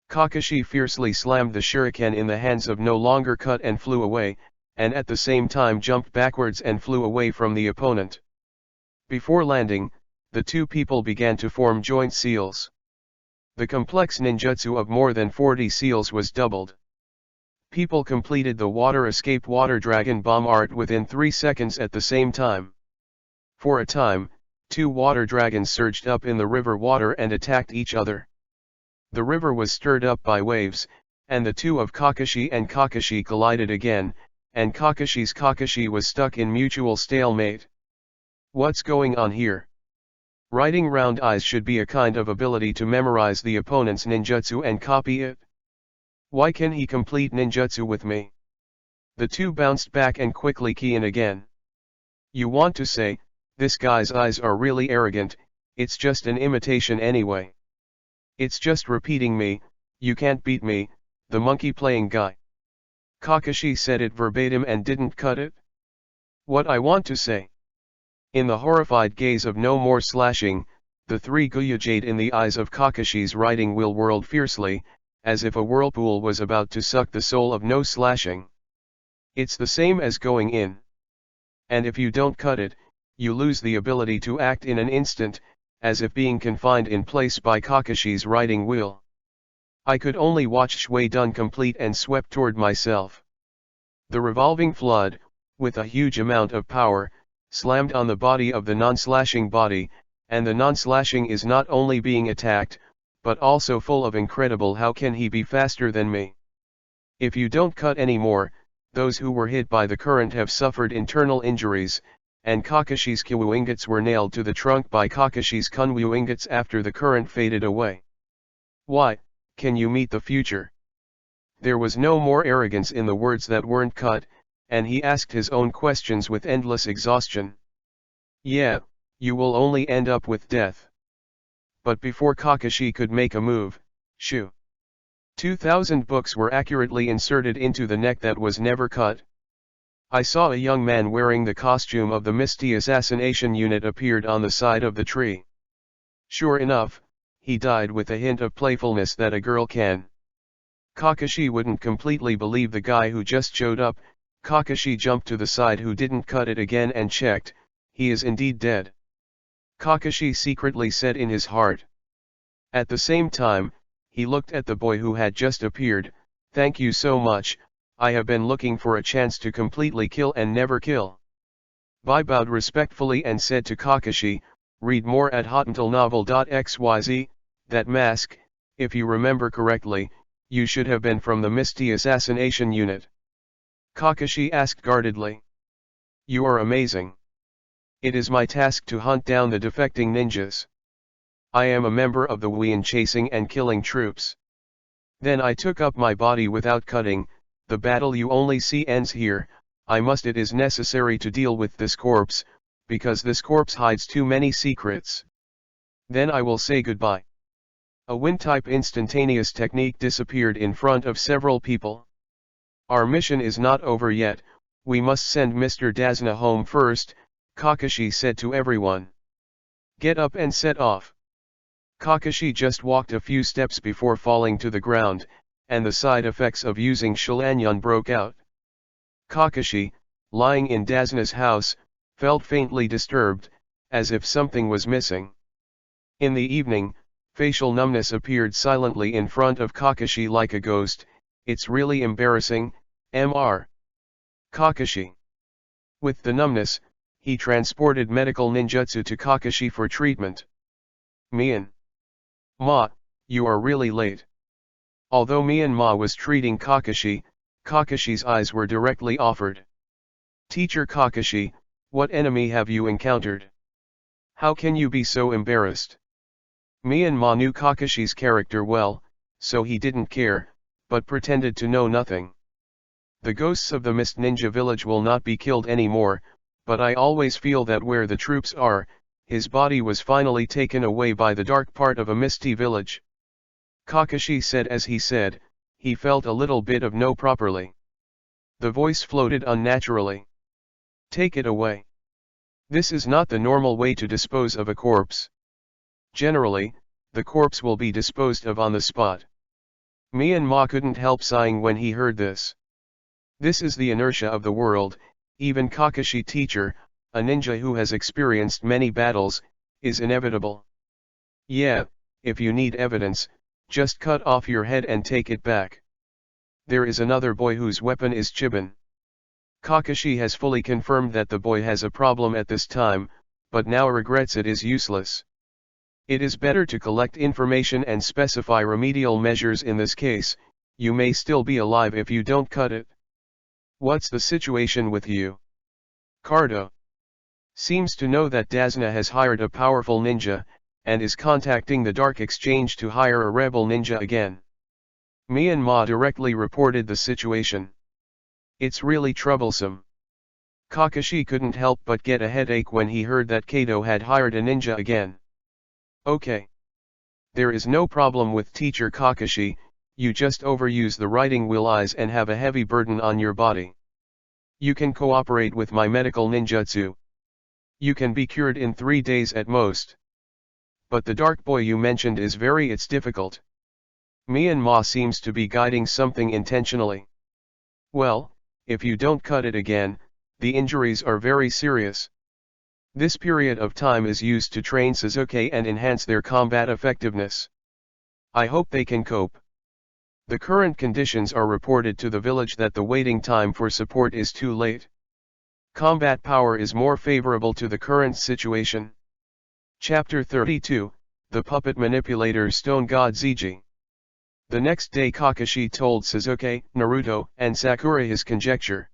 S1: Kakashi fiercely slammed the shuriken in the hands of no longer cut and flew away, and at the same time jumped backwards and flew away from the opponent. Before landing, the two people began to form joint seals. The complex ninjutsu of more than 40 seals was doubled. People completed the water escape water dragon bomb art within 3 seconds at the same time. For a time, 2 water dragons surged up in the river water and attacked each other. The river was stirred up by waves, and the two of Kakashi and Kakashi collided again, and Kakashi's Kakashi was stuck in mutual stalemate. What's going on here? Writing round eyes should be a kind of ability to memorize the opponent's ninjutsu and copy it. Why can he complete ninjutsu with me? The two bounced back and quickly key in again. You want to say, this guy's eyes are really arrogant, it's just an imitation anyway. It's just repeating me, you can't beat me, the monkey playing guy. Kakashi said it verbatim and didn't cut it. What I want to say. In the horrified gaze of no more slashing, the three Gyujade in the eyes of Kakashi's writing wheel whirled fiercely, as if a whirlpool was about to suck the soul of no slashing. It's the same as going in. And if you don't cut it, you lose the ability to act in an instant, as if being confined in place by Kakashi's writing wheel. I could only watch Shui Dun complete and swept toward myself. The revolving flood, with a huge amount of power, slammed on the body of the non-slashing body, and the non-slashing is not only being attacked, but also full of incredible how can he be faster than me. If you don't cut anymore, those who were hit by the current have suffered internal injuries, and Kakashi's Kyu ingots were nailed to the trunk by Kakashi's Kunwu ingots after the current faded away. Why, can you meet the future? There was no more arrogance in the words that weren't cut, and he asked his own questions with endless exhaustion. Yeah, you will only end up with death. But before Kakashi could make a move, shoo! 2,000 books were accurately inserted into the neck that was never cut. I saw a young man wearing the costume of the Misty Assassination Unit appeared on the side of the tree. Sure enough, he died with a hint of playfulness that a girl can. Kakashi wouldn't completely believe the guy who just showed up. Kakashi jumped to the side who didn't cut it again and checked, he is indeed dead. Kakashi secretly said in his heart. At the same time, he looked at the boy who had just appeared, thank you so much, I have been looking for a chance to completely kill and never kill. Bai bowed respectfully and said to Kakashi, read more at hotmailnovel.xyz, that mask, if you remember correctly, you should have been from the Misty Assassination Unit. Kakashi asked guardedly. You are amazing. It is my task to hunt down the defecting ninjas. I am a member of the Wuin chasing and killing troops. Then I took up my body without cutting, the battle you only see ends here, it is necessary to deal with this corpse, because this corpse hides too many secrets. Then I will say goodbye. A wind-type instantaneous technique disappeared in front of several people. Our mission is not over yet, we must send Mr. Dasna home first, Kakashi said to everyone. Get up and set off. Kakashi just walked a few steps before falling to the ground, and the side effects of using Shalanyan broke out. Kakashi, lying in Dazuna's house, felt faintly disturbed, as if something was missing. In the evening, facial numbness appeared silently in front of Kakashi like a ghost. It's really embarrassing, Mr. Kakashi. With the numbness, he transported medical ninjutsu to Kakashi for treatment. Ma, you are really late. Although Myanmar was treating Kakashi, Kakashi's eyes were directly offered. Teacher Kakashi, what enemy have you encountered? How can you be so embarrassed? Myanmar knew Kakashi's character well, so he didn't care, but pretended to know nothing. The ghosts of the Mist Ninja village will not be killed anymore, but I always feel that where the troops are, his body was finally taken away by the dark part of a misty village. Kakashi said as he said, he felt a little bit of no properly. The voice floated unnaturally. Take it away. This is not the normal way to dispose of a corpse. Generally, the corpse will be disposed of on the spot. Myanmar couldn't help sighing when he heard this. This is the inertia of the world. Even Kakashi teacher, a ninja who has experienced many battles, is inevitable. Yeah, if you need evidence, just cut off your head and take it back. There is another boy whose weapon is Chiban. Kakashi has fully confirmed that the boy has a problem at this time, but now regrets it is useless. It is better to collect information and specify remedial measures in this case. You may still be alive if you don't cut it. What's the situation with you? Cardo seems to know that Dazuna has hired a powerful ninja, and is contacting the Dark Exchange to hire a rebel ninja again. Myanmar directly reported the situation. It's really troublesome. Kakashi couldn't help but get a headache when he heard that Kato had hired a ninja again. Okay. There is no problem with teacher Kakashi, you just overuse the writing wheel eyes and have a heavy burden on your body. You can cooperate with my medical ninjutsu. You can be cured in 3 days at most. But the dark boy you mentioned is it's difficult. Myanmar seems to be guiding something intentionally. Well, if you don't cut it again, the injuries are very serious. This period of time is used to train Sasuke and enhance their combat effectiveness. I hope they can cope. The current conditions are reported to the village that the waiting time for support is too late. Combat power is more favorable to the current situation. Chapter 32, The Puppet Manipulator Stone God Ziji. The next day Kakashi told Sasuke, Naruto, and Sakura his conjecture.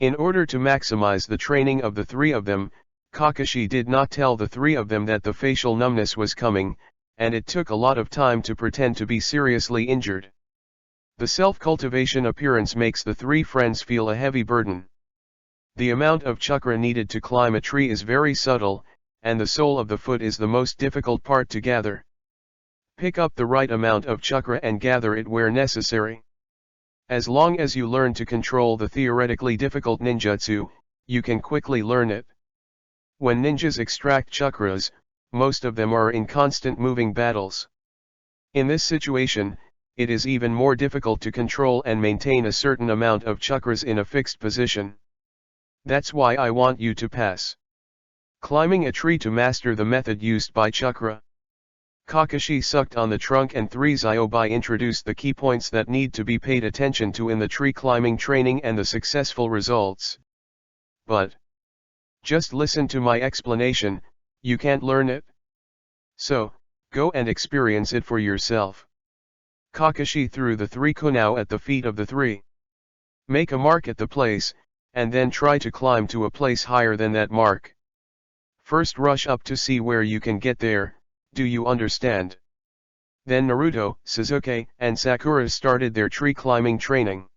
S1: In order to maximize the training of the three of them, Kakashi did not tell the three of them that the facial numbness was coming, and it took a lot of time to pretend to be seriously injured. The self-cultivation appearance makes the three friends feel a heavy burden. The amount of chakra needed to climb a tree is very subtle, and the sole of the foot is the most difficult part to gather. Pick up the right amount of chakra and gather it where necessary. As long as you learn to control the theoretically difficult ninjutsu, you can quickly learn it. When ninjas extract chakras, most of them are in constant moving battles. In this situation, it is even more difficult to control and maintain a certain amount of chakras in a fixed position. That's why I want you to pass climbing a tree to master the method used by chakra. Kakashi sucked on the trunk and 3 Zyobi introduced the key points that need to be paid attention to in the tree climbing training and the successful results. But just listen to my explanation, you can't learn it. So, go and experience it for yourself. Kakashi threw the 3 kunao at the feet of the 3. Make a mark at the place, and then try to climb to a place higher than that mark. First rush up to see where you can get there, do you understand? Then Naruto, Sasuke, and Sakura started their tree climbing training.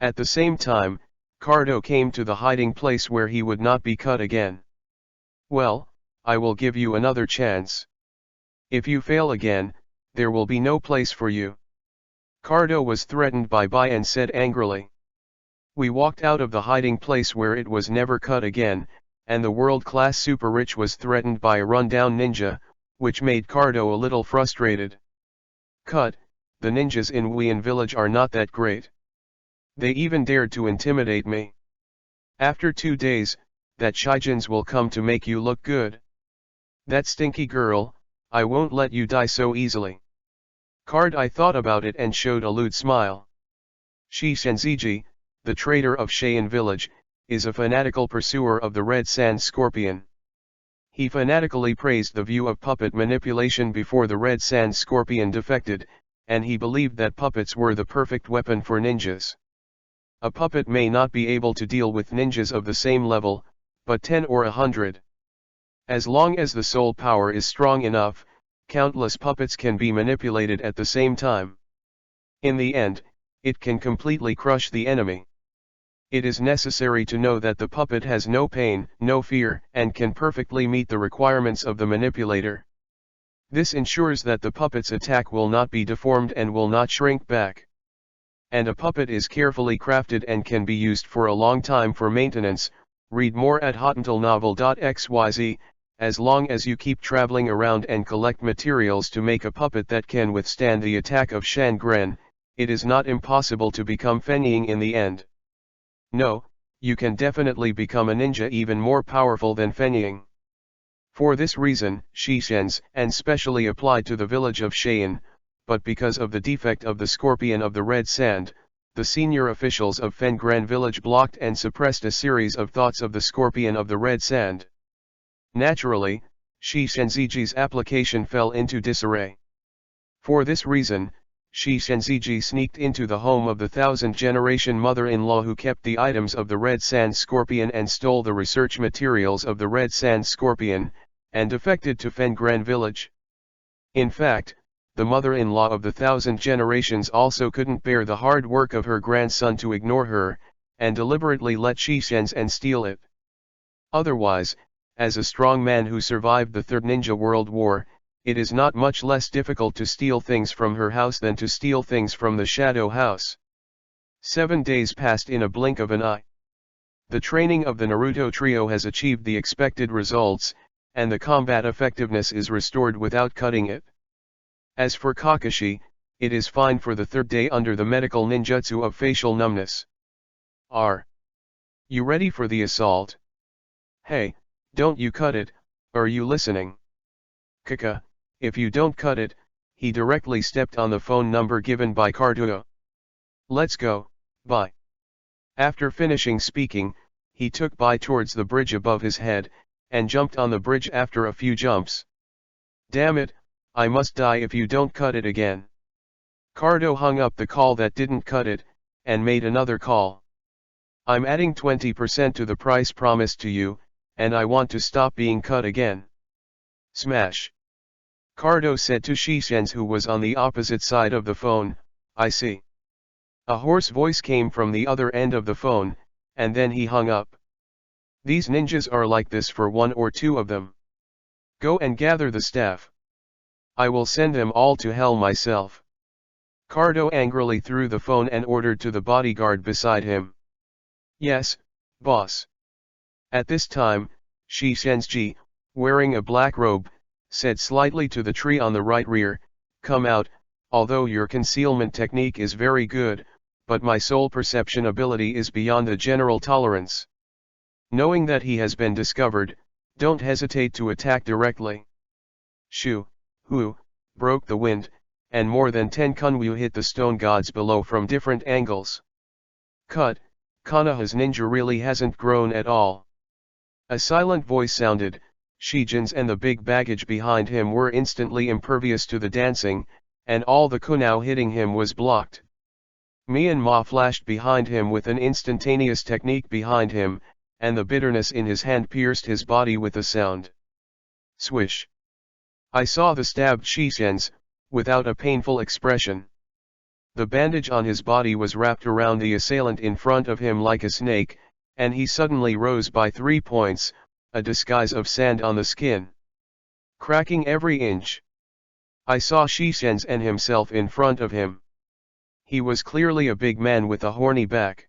S1: At the same time, Cardo came to the hiding place where he would not be cut again. Well, I will give you another chance. If you fail again, there will be no place for you. Cardo was threatened by Bai and said angrily. We walked out of the hiding place where it was never cut again, and the world-class super-rich was threatened by a rundown ninja, which made Cardo a little frustrated. Cut, the ninjas in Wuyan village are not that great. They even dared to intimidate me. After 2 days, that Shijins will come to make you look good. That stinky girl, I won't let you die so easily. Card I thought about it and showed a lewd smile. Shi Shenziji, the trader of Shein village, is a fanatical pursuer of the red sand scorpion. He fanatically praised the view of puppet manipulation before the red sand scorpion defected, and he believed that puppets were the perfect weapon for ninjas. A puppet may not be able to deal with ninjas of the same level, but 10 or 100. As long as the soul power is strong enough, countless puppets can be manipulated at the same time. In the end, it can completely crush the enemy. It is necessary to know that the puppet has no pain, no fear, and can perfectly meet the requirements of the manipulator. This ensures that the puppet's attack will not be deformed and will not shrink back. And a puppet is carefully crafted and can be used for a long time for maintenance. Read more at hottentalnovel.xyz. As long as you keep traveling around and collect materials to make a puppet that can withstand the attack of Shangren, it is not impossible to become Fenying in the end. No, you can definitely become a ninja even more powerful than Fenying. For this reason, Shishens and specially applied to the village of Shein, but because of the defect of the scorpion of the red sand, the senior officials of Fengran village blocked and suppressed a series of thoughts of the scorpion of the red sand. Naturally, Shi Shenziji's application fell into disarray. For this reason, Shi Shenziji sneaked into the home of the 1000th-generation mother-in-law who kept the items of the red sand scorpion and stole the research materials of the red sand scorpion, and defected to Fengran village. In fact, the mother-in-law of the 1000 generations also couldn't bear the hard work of her grandson to ignore her, and deliberately let Shishens steal it. Otherwise, as a strong man who survived the Third Ninja World War, it is not much less difficult to steal things from her house than to steal things from the Shadow House. 7 days passed in a blink of an eye. The training of the Naruto trio has achieved the expected results, and the combat effectiveness is restored without cutting it. As for Kakashi, it is fine for the 3rd day under the medical ninjutsu of facial numbness. Are you ready for the assault? Hey, don't you cut it, are you listening? Kaka, if you don't cut it, he directly stepped on the phone number given by Carduo. Let's go, bye. After finishing speaking, he took bye towards the bridge above his head, and jumped on the bridge after a few jumps. Damn it, I must die if you don't cut it again. Cardo hung up the call that didn't cut it, and made another call. I'm adding 20% to the price promised to you, and I want to stop being cut again. Smash. Cardo said to Shishens, who was on the opposite side of the phone, I see. A hoarse voice came from the other end of the phone, and then he hung up. These ninjas are like this for 1 or 2 of them. Go and gather the staff. I will send them all to hell myself. Cardo angrily threw the phone and ordered to the bodyguard beside him. Yes, boss. At this time, Shi Shenzji, wearing a black robe, said slightly to the tree on the right rear, come out, although your concealment technique is very good, but my soul perception ability is beyond the general tolerance. Knowing that he has been discovered, don't hesitate to attack directly. Shu, Hu, broke the wind, and more than 10 Kunwu hit the stone gods below from different angles. Cut, Konoha's ninja really hasn't grown at all. A silent voice sounded. Shijins and the big baggage behind him were instantly impervious to the dancing, and all the kunao hitting him was blocked. Myanmar flashed behind him with an instantaneous technique behind him, and the bitterness in his hand pierced his body with a sound. Swish. I saw the stabbed Shishens, without a painful expression. The bandage on his body was wrapped around the assailant in front of him like a snake, and he suddenly rose by 3 points, a disguise of sand on the skin. Cracking every inch. I saw Shishens and himself in front of him. He was clearly a big man with a horny back.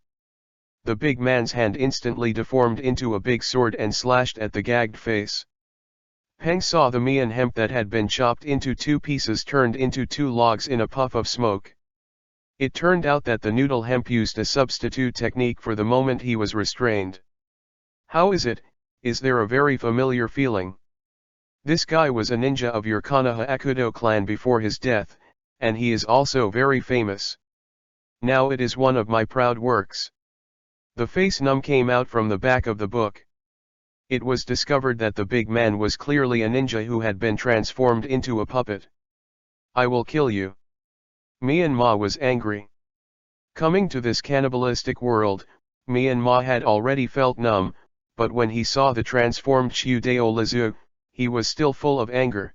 S1: The big man's hand instantly deformed into a big sword and slashed at the gagged face. Peng saw the mian hemp that had been chopped into 2 pieces turned into 2 logs in a puff of smoke. It turned out that the noodle hemp used a substitute technique for the moment he was restrained. How is it? Is there a very familiar feeling? This guy was a ninja of your Konoha Akudo clan before his death, and he is also very famous. Now it is one of my proud works. The face num came out from the back of the book. It was discovered that the big man was clearly a ninja who had been transformed into a puppet. I will kill you. Myanmar was angry. Coming to this cannibalistic world, Myanmar had already felt numb, but when he saw the transformed Chiu Deo Lizu, he was still full of anger.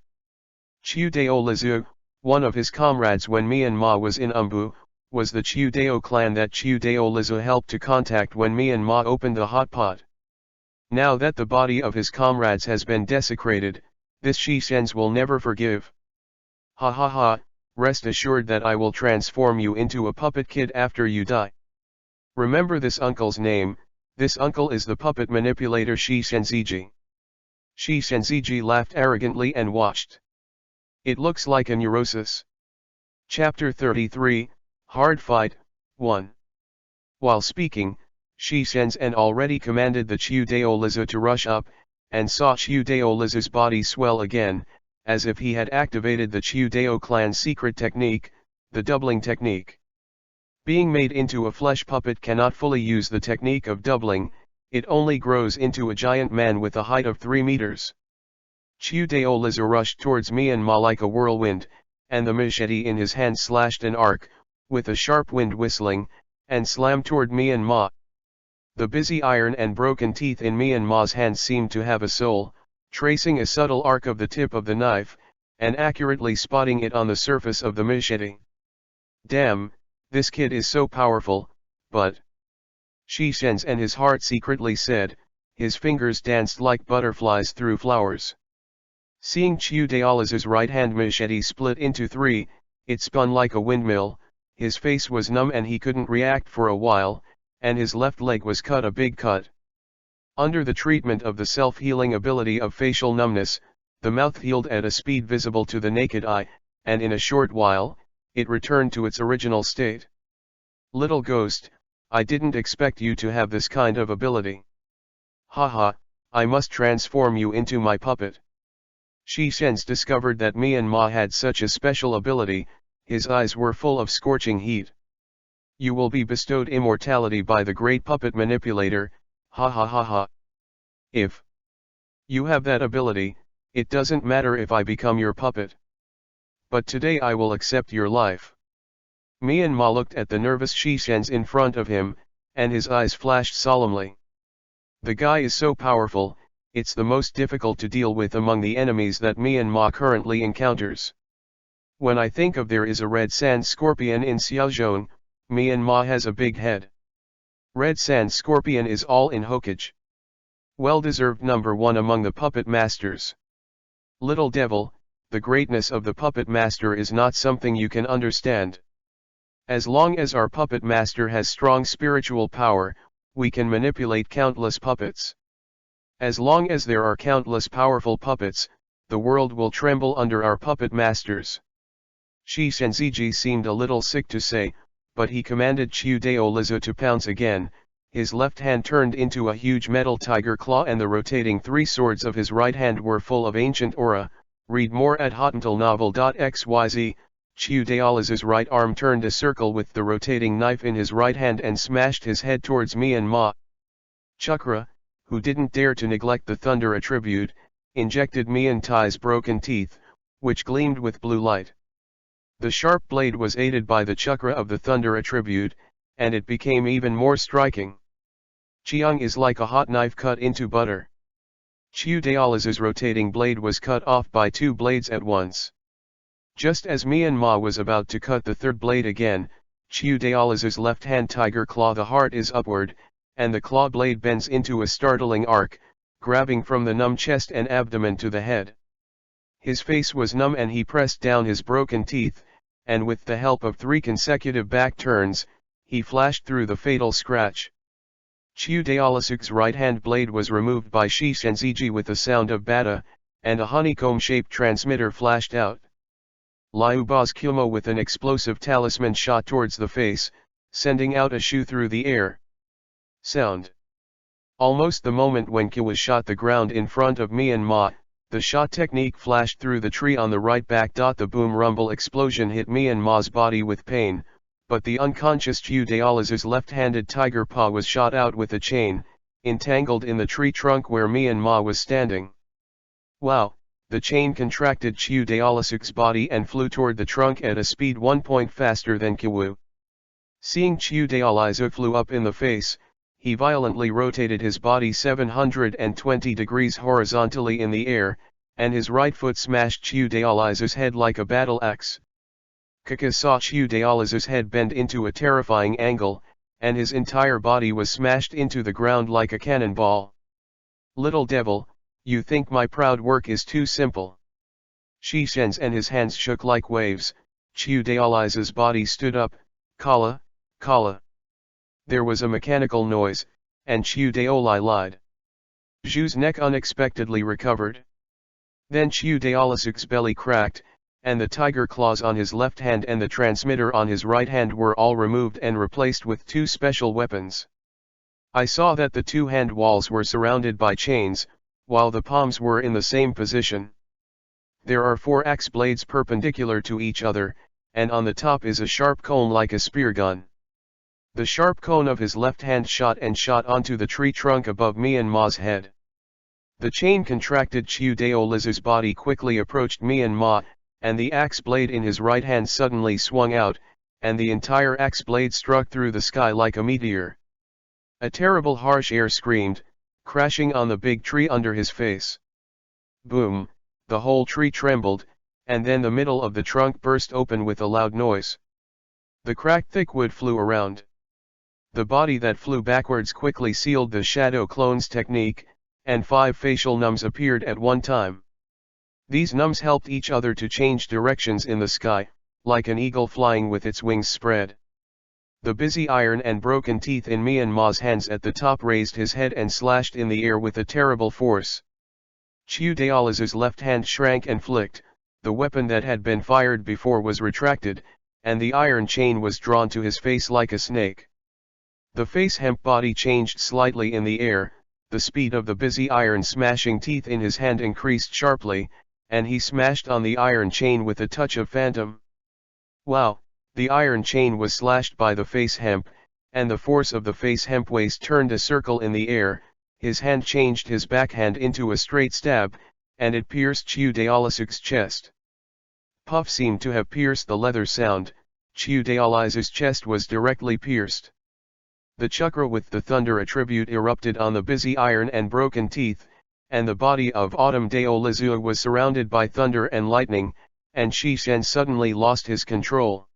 S1: Chiu Deo Lizu, one of his comrades when Myanmar was in Umbu, was the Chiu Deo clan that Chiu Deo Lizu helped to contact when Myanmar opened the hot pot. Now that the body of his comrades has been desecrated, this Shishens will never forgive. Ha ha ha, rest assured that I will transform you into a puppet kid after you die. Remember this uncle's name, this uncle is the puppet manipulator Shishenziji. Shishenziji laughed arrogantly and watched. It looks like a neurosis. Chapter 33, Hard Fight, 1. While speaking, Shishenzen already commanded the Chiu Deo Lizu to rush up, and saw Chiu Deo Lizu's body swell again, as if he had activated the Chiu Deo clan's secret technique, the doubling technique. Being made into a flesh puppet cannot fully use the technique of doubling, it only grows into a giant man with a height of 3 meters. Chiu Deo Lizu rushed towards Myanmar like a whirlwind, and the machete in his hand slashed an arc, with a sharp wind whistling, and slammed toward Myanmar. The busy iron and broken teeth in Myanmar's hands seemed to have a soul, tracing a subtle arc of the tip of the knife, and accurately spotting it on the surface of the machete. Damn, this kid is so powerful, but... Shishens and his heart secretly said, his fingers danced like butterflies through flowers. Seeing Chiu Deolizu's right-hand machete split into 3, it spun like a windmill, his face was numb and he couldn't react for a while, and his left leg was cut a big cut. Under the treatment of the self-healing ability of facial numbness, the mouth healed at a speed visible to the naked eye, and in a short while, it returned to its original state. Little ghost, I didn't expect you to have this kind of ability. Haha, I must transform you into my puppet. Shishens discovered that Myanmar had such a special ability, his eyes were full of scorching heat. You will be bestowed immortality by the great puppet manipulator, ha ha ha ha. If you have that ability, it doesn't matter if I become your puppet. But today I will accept your life. Myanmar looked at the nervous Shishens in front of him, and his eyes flashed solemnly. The guy is so powerful, it's the most difficult to deal with among the enemies that Myanmar currently encounters. When I think of there is a red sand scorpion in Xiaozhong, Myanmar has a big head. Red sand scorpion is all in Hokage. Well-deserved number 1 among the puppet masters. Little devil, the greatness of the puppet master is not something you can understand. As long as our puppet master has strong spiritual power, we can manipulate countless puppets. As long as there are countless powerful puppets, the world will tremble under our puppet masters. Shishenziji seemed a little sick to say, but he commanded Chiu Deo Lizu to pounce again. His left hand turned into a huge metal tiger claw and the rotating 3 swords of his right hand were full of ancient aura. Read more at hotentleNovel.xyz. Chiu Deolizu's right arm turned a circle with the rotating knife in his right hand and smashed his head towards Myanmar. Chakra, who didn't dare to neglect the thunder attribute, injected Myanmar's broken teeth, which gleamed with blue light. The sharp blade was aided by the chakra of the thunder attribute, and it became even more striking. Chiang is like a hot knife cut into butter. Chiu Deolizu's rotating blade was cut off by 2 blades at once. Just as Myanmar was about to cut the 3rd blade again, Chiu Deolizu's left-hand tiger claw the heart is upward, and the claw blade bends into a startling arc, grabbing from the numb chest and abdomen to the head. His face was numb and he pressed down his broken teeth, and with the help of 3 consecutive back turns, he flashed through the fatal scratch. Chiu-Daolisuk's right-hand blade was removed by Shi-Shenziji with the sound of bata, and a honeycomb-shaped transmitter flashed out. Liu Ba's Kumo with an explosive talisman shot towards the face, sending out a shoo through the air. Sound. Almost the moment when Q was shot the ground in front of Myanmar, the shot technique flashed through the tree on the right back. The boom rumble explosion hit Myanmar's body with pain, but the unconscious Chiu-Daolisu's left-handed tiger paw was shot out with a chain, entangled in the tree trunk where Myanmar was standing. Wow, the chain contracted Chiu-Daolisuk's body and flew toward the trunk at a speed 1 point faster than Kiwu. Seeing Chiu-Daolisuk flew up in the face, he violently rotated his body 720 degrees horizontally in the air, and his right foot smashed Chiu-Daolisu's head like a battle axe. Kaka saw Chiu-Daolisu's head bend into a terrifying angle, and his entire body was smashed into the ground like a cannonball. Little devil, you think my proud work is too simple. Shi-Shen's and his hands shook like waves. Chiu-Daolisu's body stood up, Kala, Kala. There was a mechanical noise, and Chiu-Daoli lied. Zhu's neck unexpectedly recovered. Then Chiu-Daolisuk's belly cracked, and the tiger claws on his left hand and the transmitter on his right hand were all removed and replaced with 2 special weapons. I saw that the 2 hand walls were surrounded by chains, while the palms were in the same position. There are 4 axe blades perpendicular to each other, and on the top is a sharp cone like a spear gun. The sharp cone of his left hand shot onto the tree trunk above Myanmar's head. The chain contracted. Chiu-Daolisu's body quickly approached Myanmar, and the axe blade in his right hand suddenly swung out, and the entire axe blade struck through the sky like a meteor. A terrible harsh air screamed, crashing on the big tree under his face. Boom, the whole tree trembled, and then the middle of the trunk burst open with a loud noise. The cracked thick wood flew around. The body that flew backwards quickly sealed the shadow clones technique, and 5 facial numbs appeared at one time. These numbs helped each other to change directions in the sky, like an eagle flying with its wings spread. The busy iron and broken teeth in Myanmar's hands at the top raised his head and slashed in the air with a terrible force. Chiu-Daolisu's left hand shrank and flicked, the weapon that had been fired before was retracted, and the iron chain was drawn to his face like a snake. The face hemp body changed slightly in the air, the speed of the busy iron smashing teeth in his hand increased sharply, and he smashed on the iron chain with a touch of phantom. Wow, the iron chain was slashed by the face hemp, and the force of the face hemp waist turned a circle in the air. His hand changed his backhand into a straight stab, and it pierced Chiu-Daolisuk's chest. Puff seemed to have pierced the leather sound. Chiu-Daolisu's chest was directly pierced. The chakra with the thunder attribute erupted on the busy iron and broken teeth, and the body of Autumn Daolizu was surrounded by thunder and lightning, and Shi-Shen suddenly lost his control.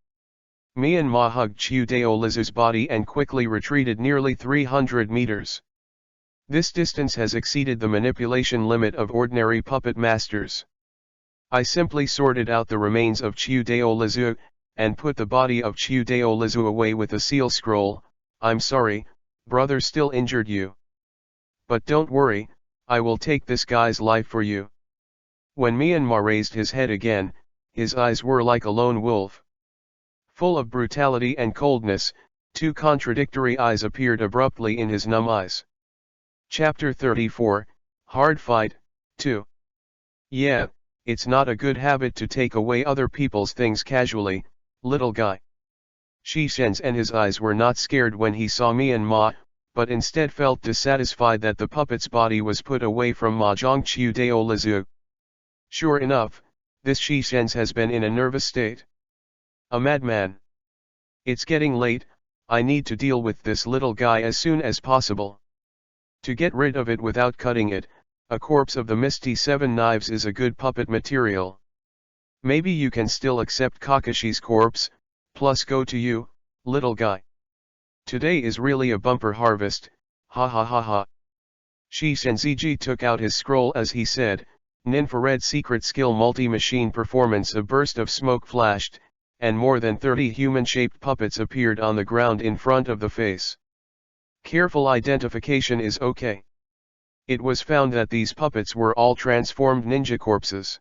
S1: Myanmar hugged Chiu-Daolizu's body and quickly retreated nearly 300 meters. This distance has exceeded the manipulation limit of ordinary puppet masters. I simply sorted out the remains of Chiu-Daolizu, and put the body of Chiu-Daolizu away with a seal scroll. I'm sorry, brother still injured you. But don't worry, I will take this guy's life for you. When Myanmar raised his head again, his eyes were like a lone wolf. Full of brutality and coldness, 2 contradictory eyes appeared abruptly in his numb eyes. Chapter 34, Hard Fight, 2. Yeah, it's not a good habit to take away other people's things casually, little guy. Shi-Shen's and his eyes were not scared when he saw Myanmar, but instead felt dissatisfied that the puppet's body was put away from Mahjong Chiu-Daolizu. Sure enough, this Shi-Shen's has been in a nervous state. A madman. It's getting late, I need to deal with this little guy as soon as possible. To get rid of it without cutting it, a corpse of the Misty 7 Knives is a good puppet material. Maybe you can still accept Kakashi's corpse, plus go to you, little guy. Today is really a bumper harvest, ha ha ha ha. Shi-Shenziji took out his scroll as he said, Ninfared secret skill multi-machine performance. A burst of smoke flashed, and more than 30 human-shaped puppets appeared on the ground in front of the face. Careful identification is okay. It was found that these puppets were all transformed ninja corpses.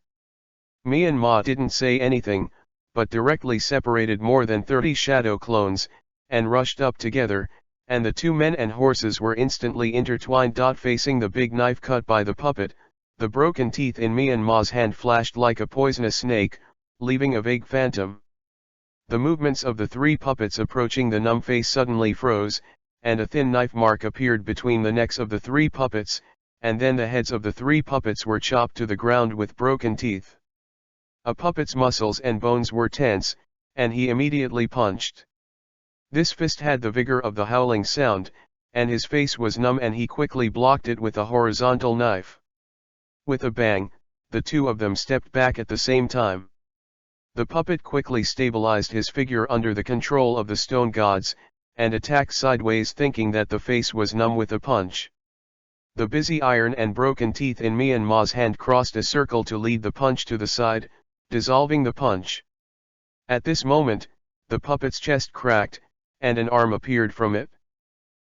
S1: Myanmar didn't say anything, but directly separated more than 30 shadow clones, and rushed up together, and the two men and horses were instantly intertwined. Facing the big knife cut by the puppet, the broken teeth in Myanmar's hand flashed like a poisonous snake, leaving a vague phantom. The movements of the three puppets approaching the numb face suddenly froze, and a thin knife mark appeared between the necks of the three puppets, and then the heads of the three puppets were chopped to the ground with broken teeth. A puppet's muscles and bones were tense, and he immediately punched. This fist had the vigor of the howling sound, and his face was numb, and he quickly blocked it with a horizontal knife. With a bang, the two of them stepped back at the same time. The puppet quickly stabilized his figure under the control of the stone gods, and attacked sideways, thinking that the face was numb with a punch. The busy iron and broken teeth in Myanmar's hand crossed a circle to lead the punch to the side, dissolving the punch. At this moment, the puppet's chest cracked, and an arm appeared from it.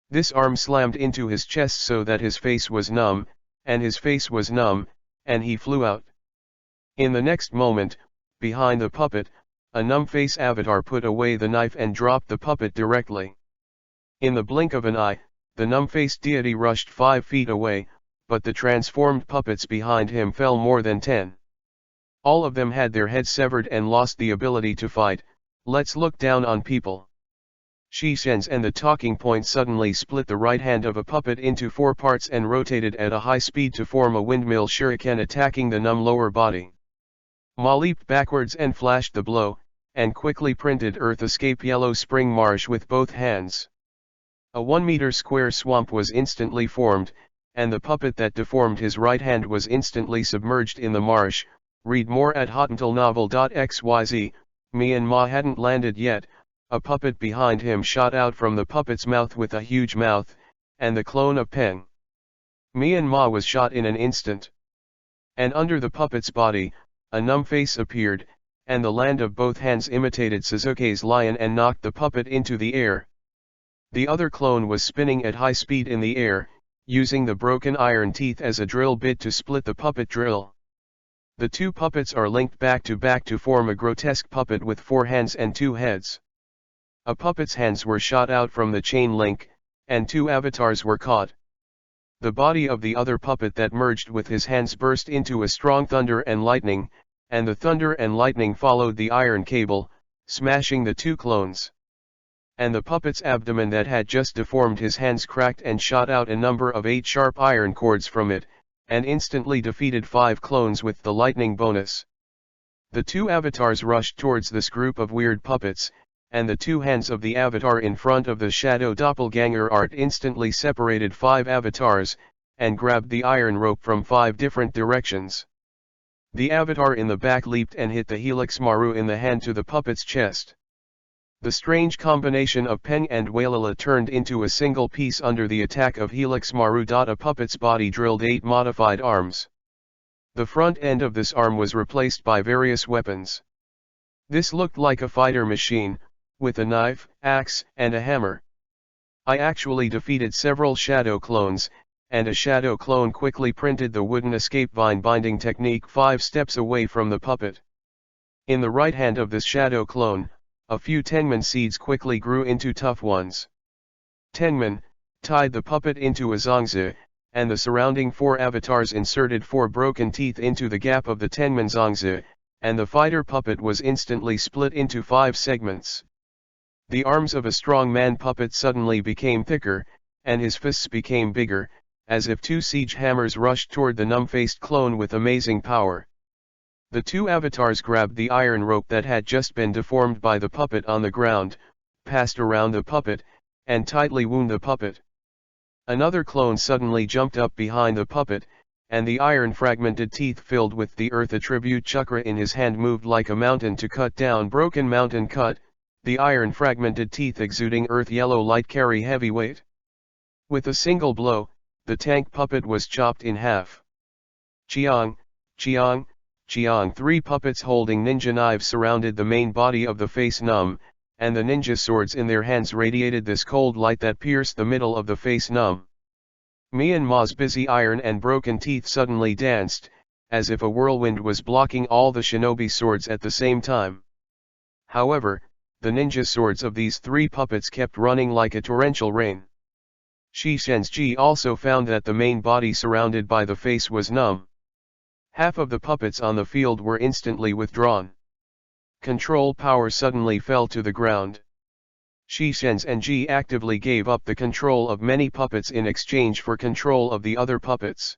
S1: This arm slammed into his chest so that his face was numb, and his face was numb, and he flew out. In the next moment, behind the puppet, a numb face avatar put away the knife and dropped the puppet directly. In the blink of an eye, the numb-faced deity rushed 5 feet away, but the transformed puppets behind him fell more than 10. All of them had their heads severed and lost the ability to fight. Let's look down on people. Shishens and the talking point suddenly split the right hand of a puppet into 4 parts and rotated at a high speed to form a windmill shuriken, attacking the numb lower body. Ma leaped backwards and flashed the blow, and quickly printed Earth Escape Yellow Spring Marsh with both hands. A 1-meter square swamp was instantly formed, and the puppet that deformed his right hand was instantly submerged in the marsh. Read more at hotantillnovel.xyz. Myanmar hadn't landed yet. A puppet behind him shot out from the puppet's mouth with a huge mouth, and the clone of Peng. Myanmar was shot in an instant. And under the puppet's body, a numb face appeared, and the land of both hands imitated Suzuki's lion and knocked the puppet into the air. The other clone was spinning at high speed in the air, using the broken iron teeth as a drill bit to split the puppet drill. The two puppets are linked back to form a grotesque puppet with 4 hands and 2 heads. A puppet's hands were shot out from the chain link, and 2 avatars were caught. The body of the other puppet that merged with his hands burst into a strong thunder and lightning, and the thunder and lightning followed the iron cable, smashing the 2 clones. And the puppet's abdomen that had just deformed his hands cracked and shot out a number of 8 sharp iron cords from it, and instantly defeated 5 clones with the lightning bonus. The 2 avatars rushed towards this group of weird puppets, and the 2 hands of the avatar in front of the shadow doppelganger art instantly separated 5 avatars, and grabbed the iron rope from 5 different directions. The avatar in the back leaped and hit the helix maru in the hand to the puppet's chest. The strange combination of Peng and Wailala turned into a single piece under the attack of Helix Maru. A puppet's body drilled 8 modified arms. The front end of this arm was replaced by various weapons. This looked like a fighter machine, with a knife, axe, and a hammer. I actually defeated several shadow clones, and a shadow clone quickly printed the wooden escape vine binding technique 5 steps away from the puppet. In the right hand of this shadow clone, a few Tenman seeds quickly grew into tough ones. Tenman tied the puppet into a zongzi, and the surrounding 4 avatars inserted 4 broken teeth into the gap of the Tenman zongzi, and the fighter puppet was instantly split into 5 segments. The arms of a strong man puppet suddenly became thicker, and his fists became bigger, as if 2 siege hammers rushed toward the numb-faced clone with amazing power. The 2 avatars grabbed the iron rope that had just been deformed by the puppet on the ground, passed around the puppet, and tightly wound the puppet. Another clone suddenly jumped up behind the puppet, and the iron fragmented teeth filled with the earth attribute chakra in his hand moved like a mountain to cut down broken mountain cut, the iron fragmented teeth exuding earth yellow light carry heavy weight. With a single blow, the tank puppet was chopped in half. Chiang, Chiang, Chiang. 3 puppets holding ninja knives surrounded the main body of the face numb, and the ninja swords in their hands radiated this cold light that pierced the middle of the face numb. Myanmar's busy iron and broken teeth suddenly danced, as if a whirlwind was blocking all the shinobi swords at the same time. However, the ninja swords of these three puppets kept running like a torrential rain. Shi Shenzji also found that the main body surrounded by the face was numb. Half of the puppets on the field were instantly withdrawn. Control power suddenly fell to the ground. Shi Shenzji actively gave up the control of many puppets in exchange for control of the other puppets.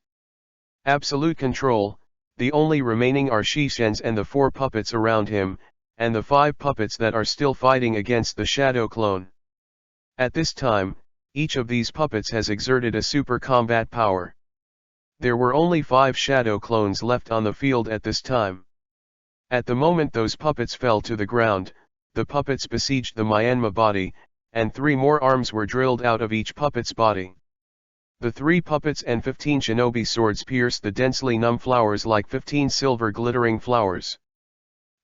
S1: Absolute control, the only remaining are Shi Shen's and the 4 puppets around him, and the 5 puppets that are still fighting against the shadow clone. At this time, each of these puppets has exerted a super combat power. There were only 5 shadow clones left on the field at this time. At the moment those puppets fell to the ground, the puppets besieged the Myanmar body, and 3 more arms were drilled out of each puppet's body. The 3 puppets and 15 shinobi swords pierced the densely numb flowers like 15 silver glittering flowers.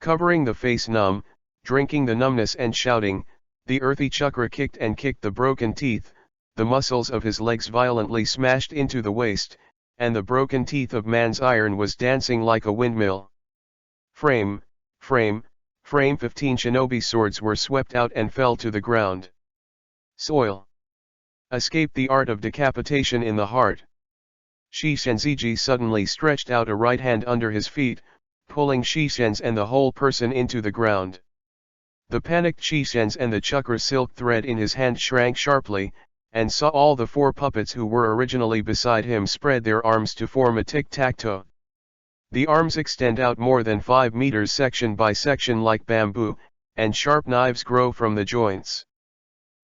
S1: Covering the face numb, drinking the numbness and shouting, the earthy chakra kicked and kicked the broken teeth, the muscles of his legs violently smashed into the waist, and the broken teeth of man's iron was dancing like a windmill. Frame, 15 shinobi swords were swept out and fell to the ground. Soil. Escaped the art of decapitation in the heart. Shi Shenzji suddenly stretched out a right hand under his feet, pulling Shi Shen's and the whole person into the ground. The panicked Shi Shen's and the chakra silk thread in his hand shrank sharply, and saw all the 4 puppets who were originally beside him spread their arms to form a tic-tac-toe. The arms extend out more than 5 meters section by section like bamboo, and sharp knives grow from the joints.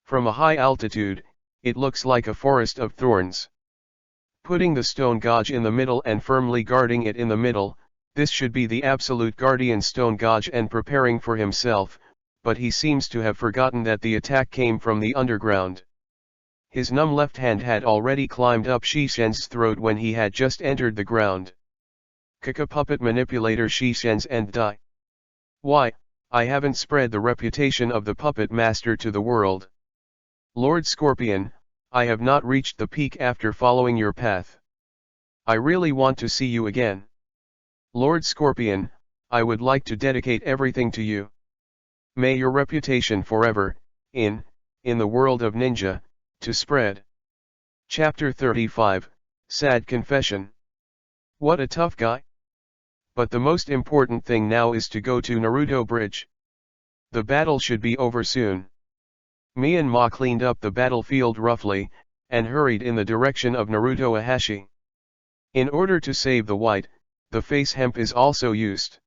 S1: From a high altitude, it looks like a forest of thorns. Putting the stone gauge in the middle and firmly guarding it in the middle, this should be the absolute guardian stone gauge and preparing for himself, but he seems to have forgotten that the attack came from the underground. His numb left hand had already climbed up Shi Shen's throat when he had just entered the ground. Kaka puppet manipulator Shi Shen's and die. Why, I haven't spread the reputation of the puppet master to the world. Lord Scorpion, I have not reached the peak after following your path. I really want to see you again. Lord Scorpion, I would like to dedicate everything to you. May your reputation forever, in the world of ninja, to spread. Chapter 35, Sad Confession. What a tough guy. But the most important thing now is to go to Naruto Bridge. The battle should be over soon. Myanmar cleaned up the battlefield roughly, and hurried in the direction of Naruto Ahashi. In order to save the white, the face hemp is also used.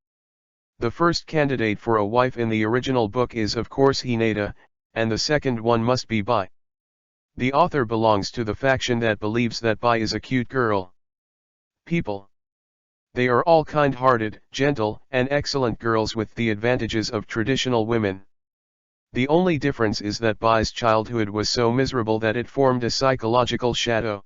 S1: The first candidate for a wife in the original book is of course Hinata, and the second one must be Bai. The author belongs to the faction that believes that Bai is a cute girl. People. They are all kind-hearted, gentle, and excellent girls with the advantages of traditional women. The only difference is that Bai's childhood was so miserable that it formed a psychological shadow.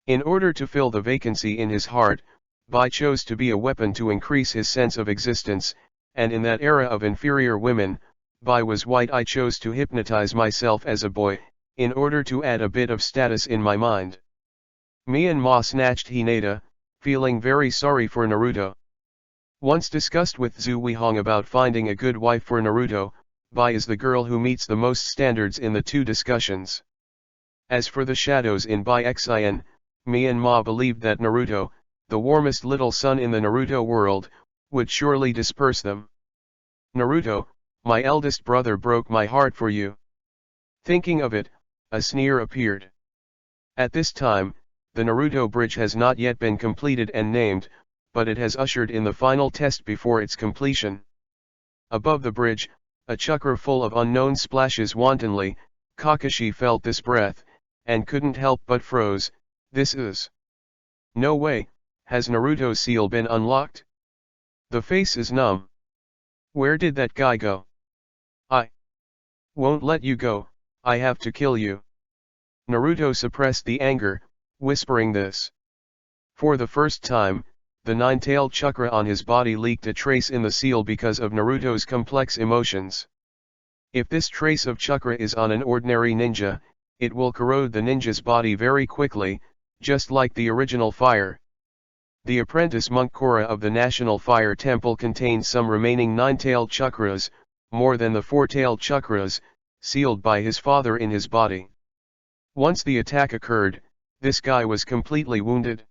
S1: In order to fill the vacancy in his heart, Bai chose to be a weapon to increase his sense of existence, and in that era of inferior women, Bai was white. I chose to hypnotize myself as a boy, in order to add a bit of status in my mind. Myanmar snatched Hinata, feeling very sorry for Naruto. Once discussed with Zhu Weihong about finding a good wife for Naruto, Bai is the girl who meets the most standards in the 2 discussions. As for the shadows in Bai Xin, Myanmar believed that Naruto, the warmest little sun in the Naruto world, would surely disperse them. Naruto, my eldest brother broke my heart for you. Thinking of it, a sneer appeared. At this time, the Naruto Bridge has not yet been completed and named, but it has ushered in the final test before its completion. Above the bridge, a chakra full of unknown splashes wantonly. Kakashi felt this breath, and couldn't help but froze. This is... No way, has Naruto's seal been unlocked? The face is numb. Where did that guy go? I won't let you go, I have to kill you. Naruto suppressed the anger, whispering this. For the first time, the 9-tailed chakra on his body leaked a trace in the seal because of Naruto's complex emotions. If this trace of chakra is on an ordinary ninja, it will corrode the ninja's body very quickly, just like the original fire. The apprentice monk Kora of the National Fire Temple contains some remaining 9-tailed chakras, more than the 4-tailed chakras, sealed by his father in his body. Once the attack occurred, this guy was completely wounded.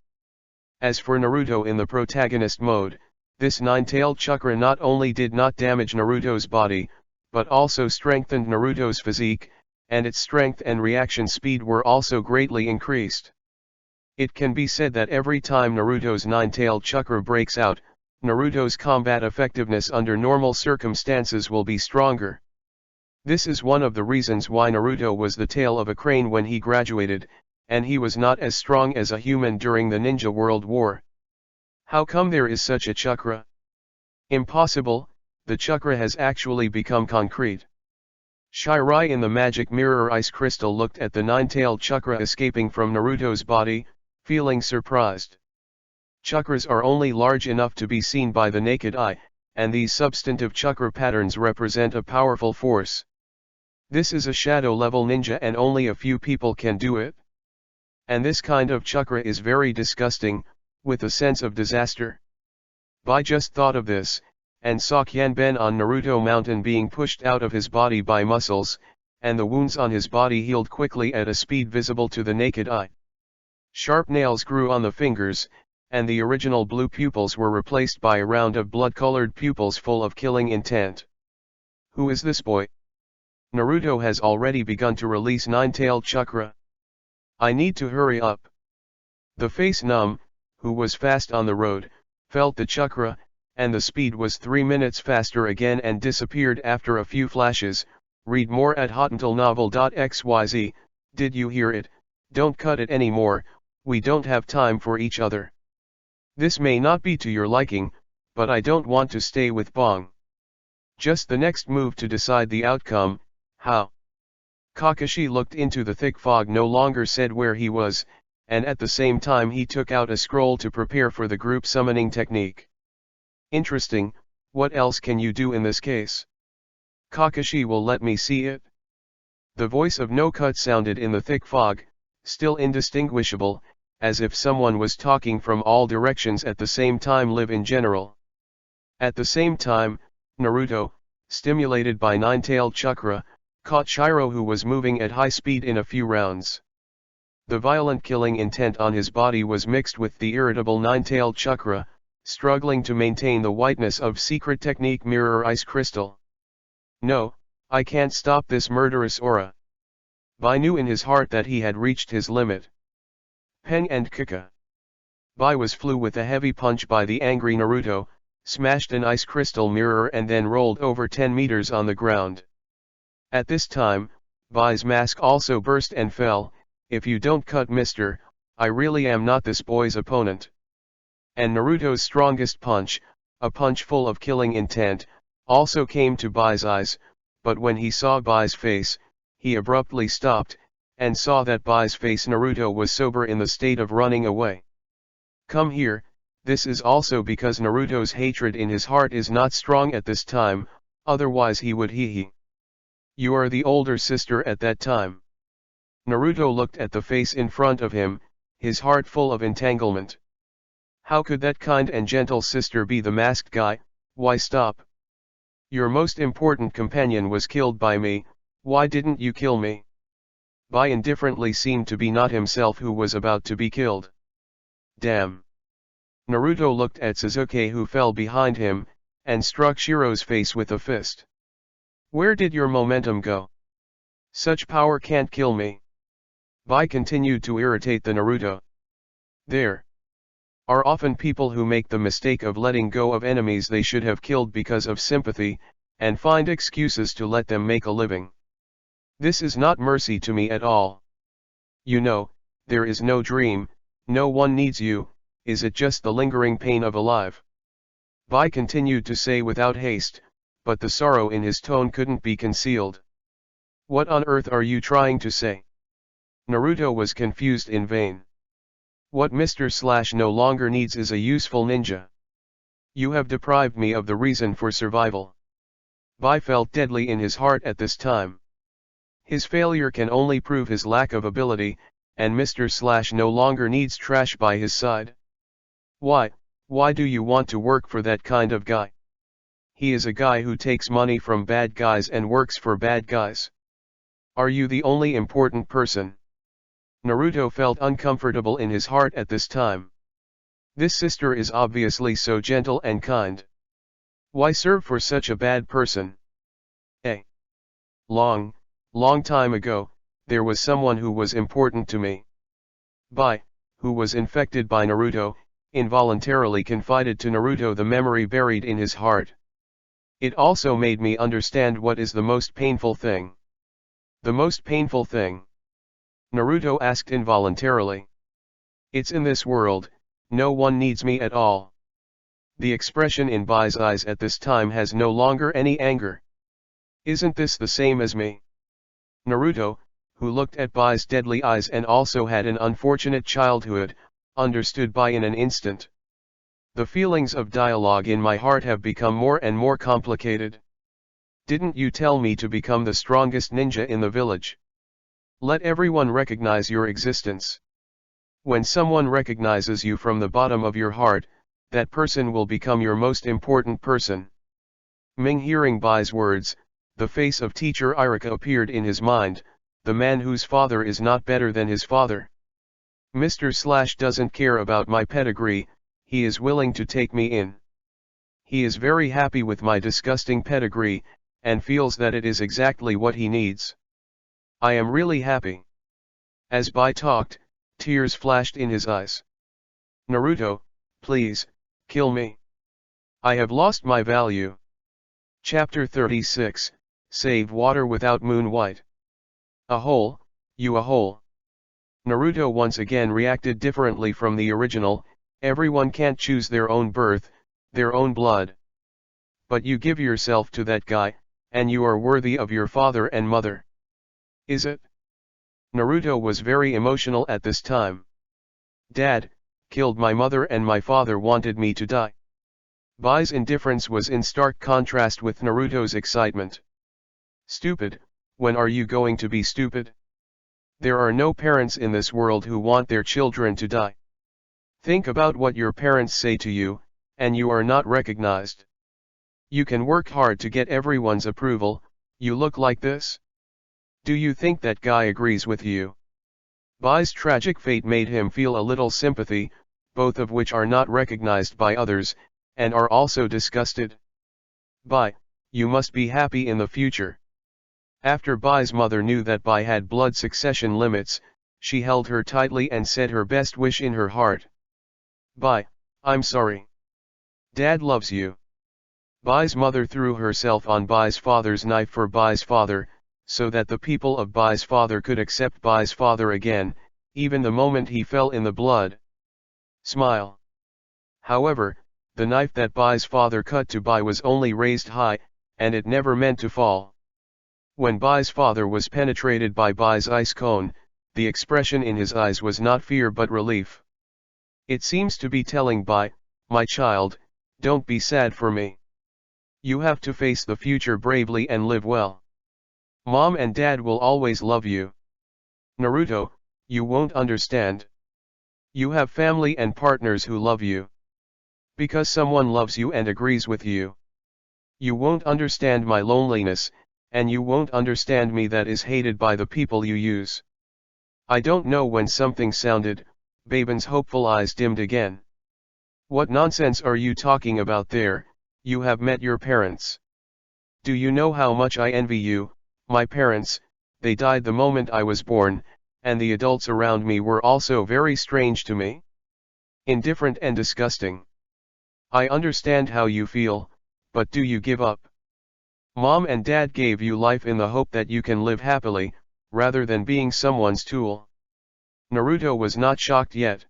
S1: As for Naruto in the protagonist mode, this 9-tailed chakra not only did not damage Naruto's body, but also strengthened Naruto's physique, and its strength and reaction speed were also greatly increased. It can be said that every time Naruto's 9-tailed chakra breaks out, Naruto's combat effectiveness under normal circumstances will be stronger. This is one of the reasons why Naruto was the tail of a crane when he graduated, and he was not as strong as a human during the Ninja World War. How come there is such a chakra? Impossible, the chakra has actually become concrete. Shirai in the magic mirror ice crystal looked at the 9-tailed chakra escaping from Naruto's body, feeling surprised. Chakras are only large enough to be seen by the naked eye, and these substantive chakra patterns represent a powerful force. This is a shadow-level ninja and only a few people can do it. And this kind of chakra is very disgusting, with a sense of disaster. Bai just thought of this, and saw Kyanben on Naruto Mountain being pushed out of his body by muscles, and the wounds on his body healed quickly at a speed visible to the naked eye. Sharp nails grew on the fingers, and the original blue pupils were replaced by a round of blood-colored pupils full of killing intent. Who is this boy? Naruto has already begun to release 9-tailed chakra. I need to hurry up. The face numb, who was fast on the road, felt the chakra, and the speed was 3 minutes faster again and disappeared after a few flashes. Read more at hotuntilnovel.xyz. Did you hear it? Don't cut it anymore, we don't have time for each other. This may not be to your liking, but I don't want to stay with Bong. Just the next move to decide the outcome. How? Kakashi looked into the thick fog, no longer said where he was, and at the same time he took out a scroll to prepare for the group summoning technique. Interesting, what else can you do in this case? Kakashi will let me see it. The voice of No Cut sounded in the thick fog, still indistinguishable, as if someone was talking from all directions at the same time. Live in general. At the same time, Naruto, stimulated by 9-tailed chakra, caught Shiro, who was moving at high speed in a few rounds. The violent killing intent on his body was mixed with the irritable 9-tailed chakra, struggling to maintain the whiteness of secret technique mirror ice crystal. No, I can't stop this murderous aura. Bai knew in his heart that he had reached his limit. Peng and Kika. Bai flew with a heavy punch by the angry Naruto, smashed an ice crystal mirror and then rolled over 10 meters on the ground. At this time, Bai's mask also burst and fell. If you don't cut, mister, I really am not this boy's opponent. And Naruto's strongest punch, a punch full of killing intent, also came to Bai's eyes, but when he saw Bai's face, he abruptly stopped, and saw that Bai's face Naruto was sober in the state of running away. Come here. This is also because Naruto's hatred in his heart is not strong at this time, otherwise he would hee. You are the older sister at that time. Naruto looked at the face in front of him, his heart full of entanglement. How could that kind and gentle sister be the masked guy? Why stop? Your most important companion was killed by me, why didn't you kill me? Bai indifferently seemed to be not himself who was about to be killed. Damn. Naruto looked at Sasuke, who fell behind him, and struck Shiro's face with a fist. Where did your momentum go? Such power can't kill me. Bai continued to irritate the Naruto. There are often people who make the mistake of letting go of enemies they should have killed because of sympathy, and find excuses to let them make a living. This is not mercy to me at all. You know, there is no dream, no one needs you, is it just the lingering pain of alive? Bai continued to say without haste, but the sorrow in his tone couldn't be concealed. What on earth are you trying to say? Naruto was confused in vain. What Mr. / no longer needs is a useful ninja. You have deprived me of the reason for survival. Bai felt deadly in his heart at this time. His failure can only prove his lack of ability, and Mr. Slash no longer needs trash by his side. Why do you want to work for that kind of guy? He is a guy who takes money from bad guys and works for bad guys. Are you the only important person? Naruto felt uncomfortable in his heart at this time. This sister is obviously so gentle and kind. Why serve for such a bad person? A long time ago, there was someone who was important to me. Bai, who was infected by Naruto, involuntarily confided to Naruto the memory buried in his heart. It also made me understand what is the most painful thing. The most painful thing? Naruto asked involuntarily. It's in this world, no one needs me at all. The expression in Bai's eyes at this time has no longer any anger. Isn't this the same as me? Naruto, who looked at Bai's deadly eyes and also had an unfortunate childhood, understood Bai in an instant. The feelings of dialogue in my heart have become more and more complicated. Didn't you tell me to become the strongest ninja in the village? Let everyone recognize your existence. When someone recognizes you from the bottom of your heart, that person will become your most important person. Ming, hearing Bai's words, the face of teacher Irika appeared in his mind, the man whose father is not better than his father. Mr. Slash doesn't care about my pedigree, he is willing to take me in. He is very happy with my disgusting pedigree, and feels that it is exactly what he needs. I am really happy. As Bai talked, tears flashed in his eyes. Naruto, please, kill me. I have lost my value. Chapter 36, Save Water Without Moon White. A hole, you a hole. Naruto once again reacted differently from the original. Everyone can't choose their own birth, their own blood. But you give yourself to that guy, and you are worthy of your father and mother. Is it? Naruto was very emotional at this time. Dad killed my mother and my father wanted me to die. Bai's indifference was in stark contrast with Naruto's excitement. Stupid, when are you going to be stupid? There are no parents in this world who want their children to die. Think about what your parents say to you, and you are not recognized. You can work hard to get everyone's approval, you look like this? Do you think that guy agrees with you? Bai's tragic fate made him feel a little sympathy, both of which are not recognized by others, and are also disgusted. Bai, you must be happy in the future. After Bai's mother knew that Bai had blood succession limits, she held her tightly and said her best wish in her heart. Bai, I'm sorry. Dad loves you. Bai's mother threw herself on Bai's father's knife for Bai's father, so that the people of Bai's father could accept Bai's father again, even the moment he fell in the blood. Smile. However, the knife that Bai's father cut to Bai was only raised high, and it never meant to fall. When Bai's father was penetrated by Bai's ice cone, the expression in his eyes was not fear but relief. It seems to be telling Bai, my child, don't be sad for me. You have to face the future bravely and live well. Mom and Dad will always love you. Naruto, you won't understand. You have family and partners who love you. Because someone loves you and agrees with you. You won't understand my loneliness, and you won't understand me that is hated by the people you use. I don't know when something sounded. Baban's hopeful eyes dimmed again. What nonsense are you talking about there? You have met your parents. Do you know how much I envy you? My parents, they died the moment I was born, and the adults around me were also very strange to me. Indifferent and disgusting. I understand how you feel, but do you give up? Mom and Dad gave you life in the hope that you can live happily, rather than being someone's tool. Naruto was not shocked yet.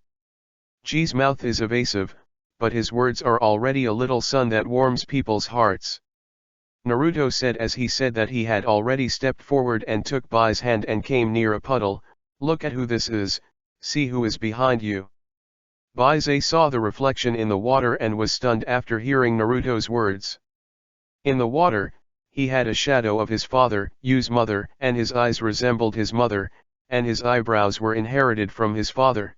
S1: Ji's mouth is evasive, but his words are already a little sun that warms people's hearts. Naruto said as he said that he had already stepped forward and took Bai's hand and came near a puddle. Look at who this is, see who is behind you. Bai saw the reflection in the water and was stunned after hearing Naruto's words. In the water, He had a shadow of his father, Yu's mother, and his eyes resembled his mother, and his eyebrows were inherited from his father.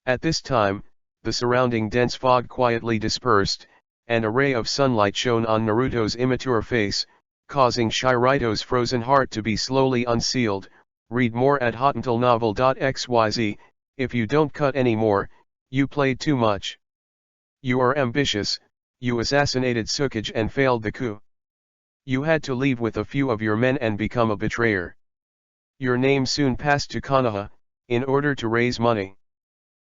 S1: At this time, the surrounding dense fog quietly dispersed, and a ray of sunlight shone on Naruto's immature face, causing Shiraito's frozen heart to be slowly unsealed. Read more at hotuntilnovel.xyz. If you don't cut anymore, you played too much. You are ambitious, you assassinated Hokage and failed the coup. You had to leave with a few of your men and become a betrayer. Your name soon passed to Konoha, in order to raise money.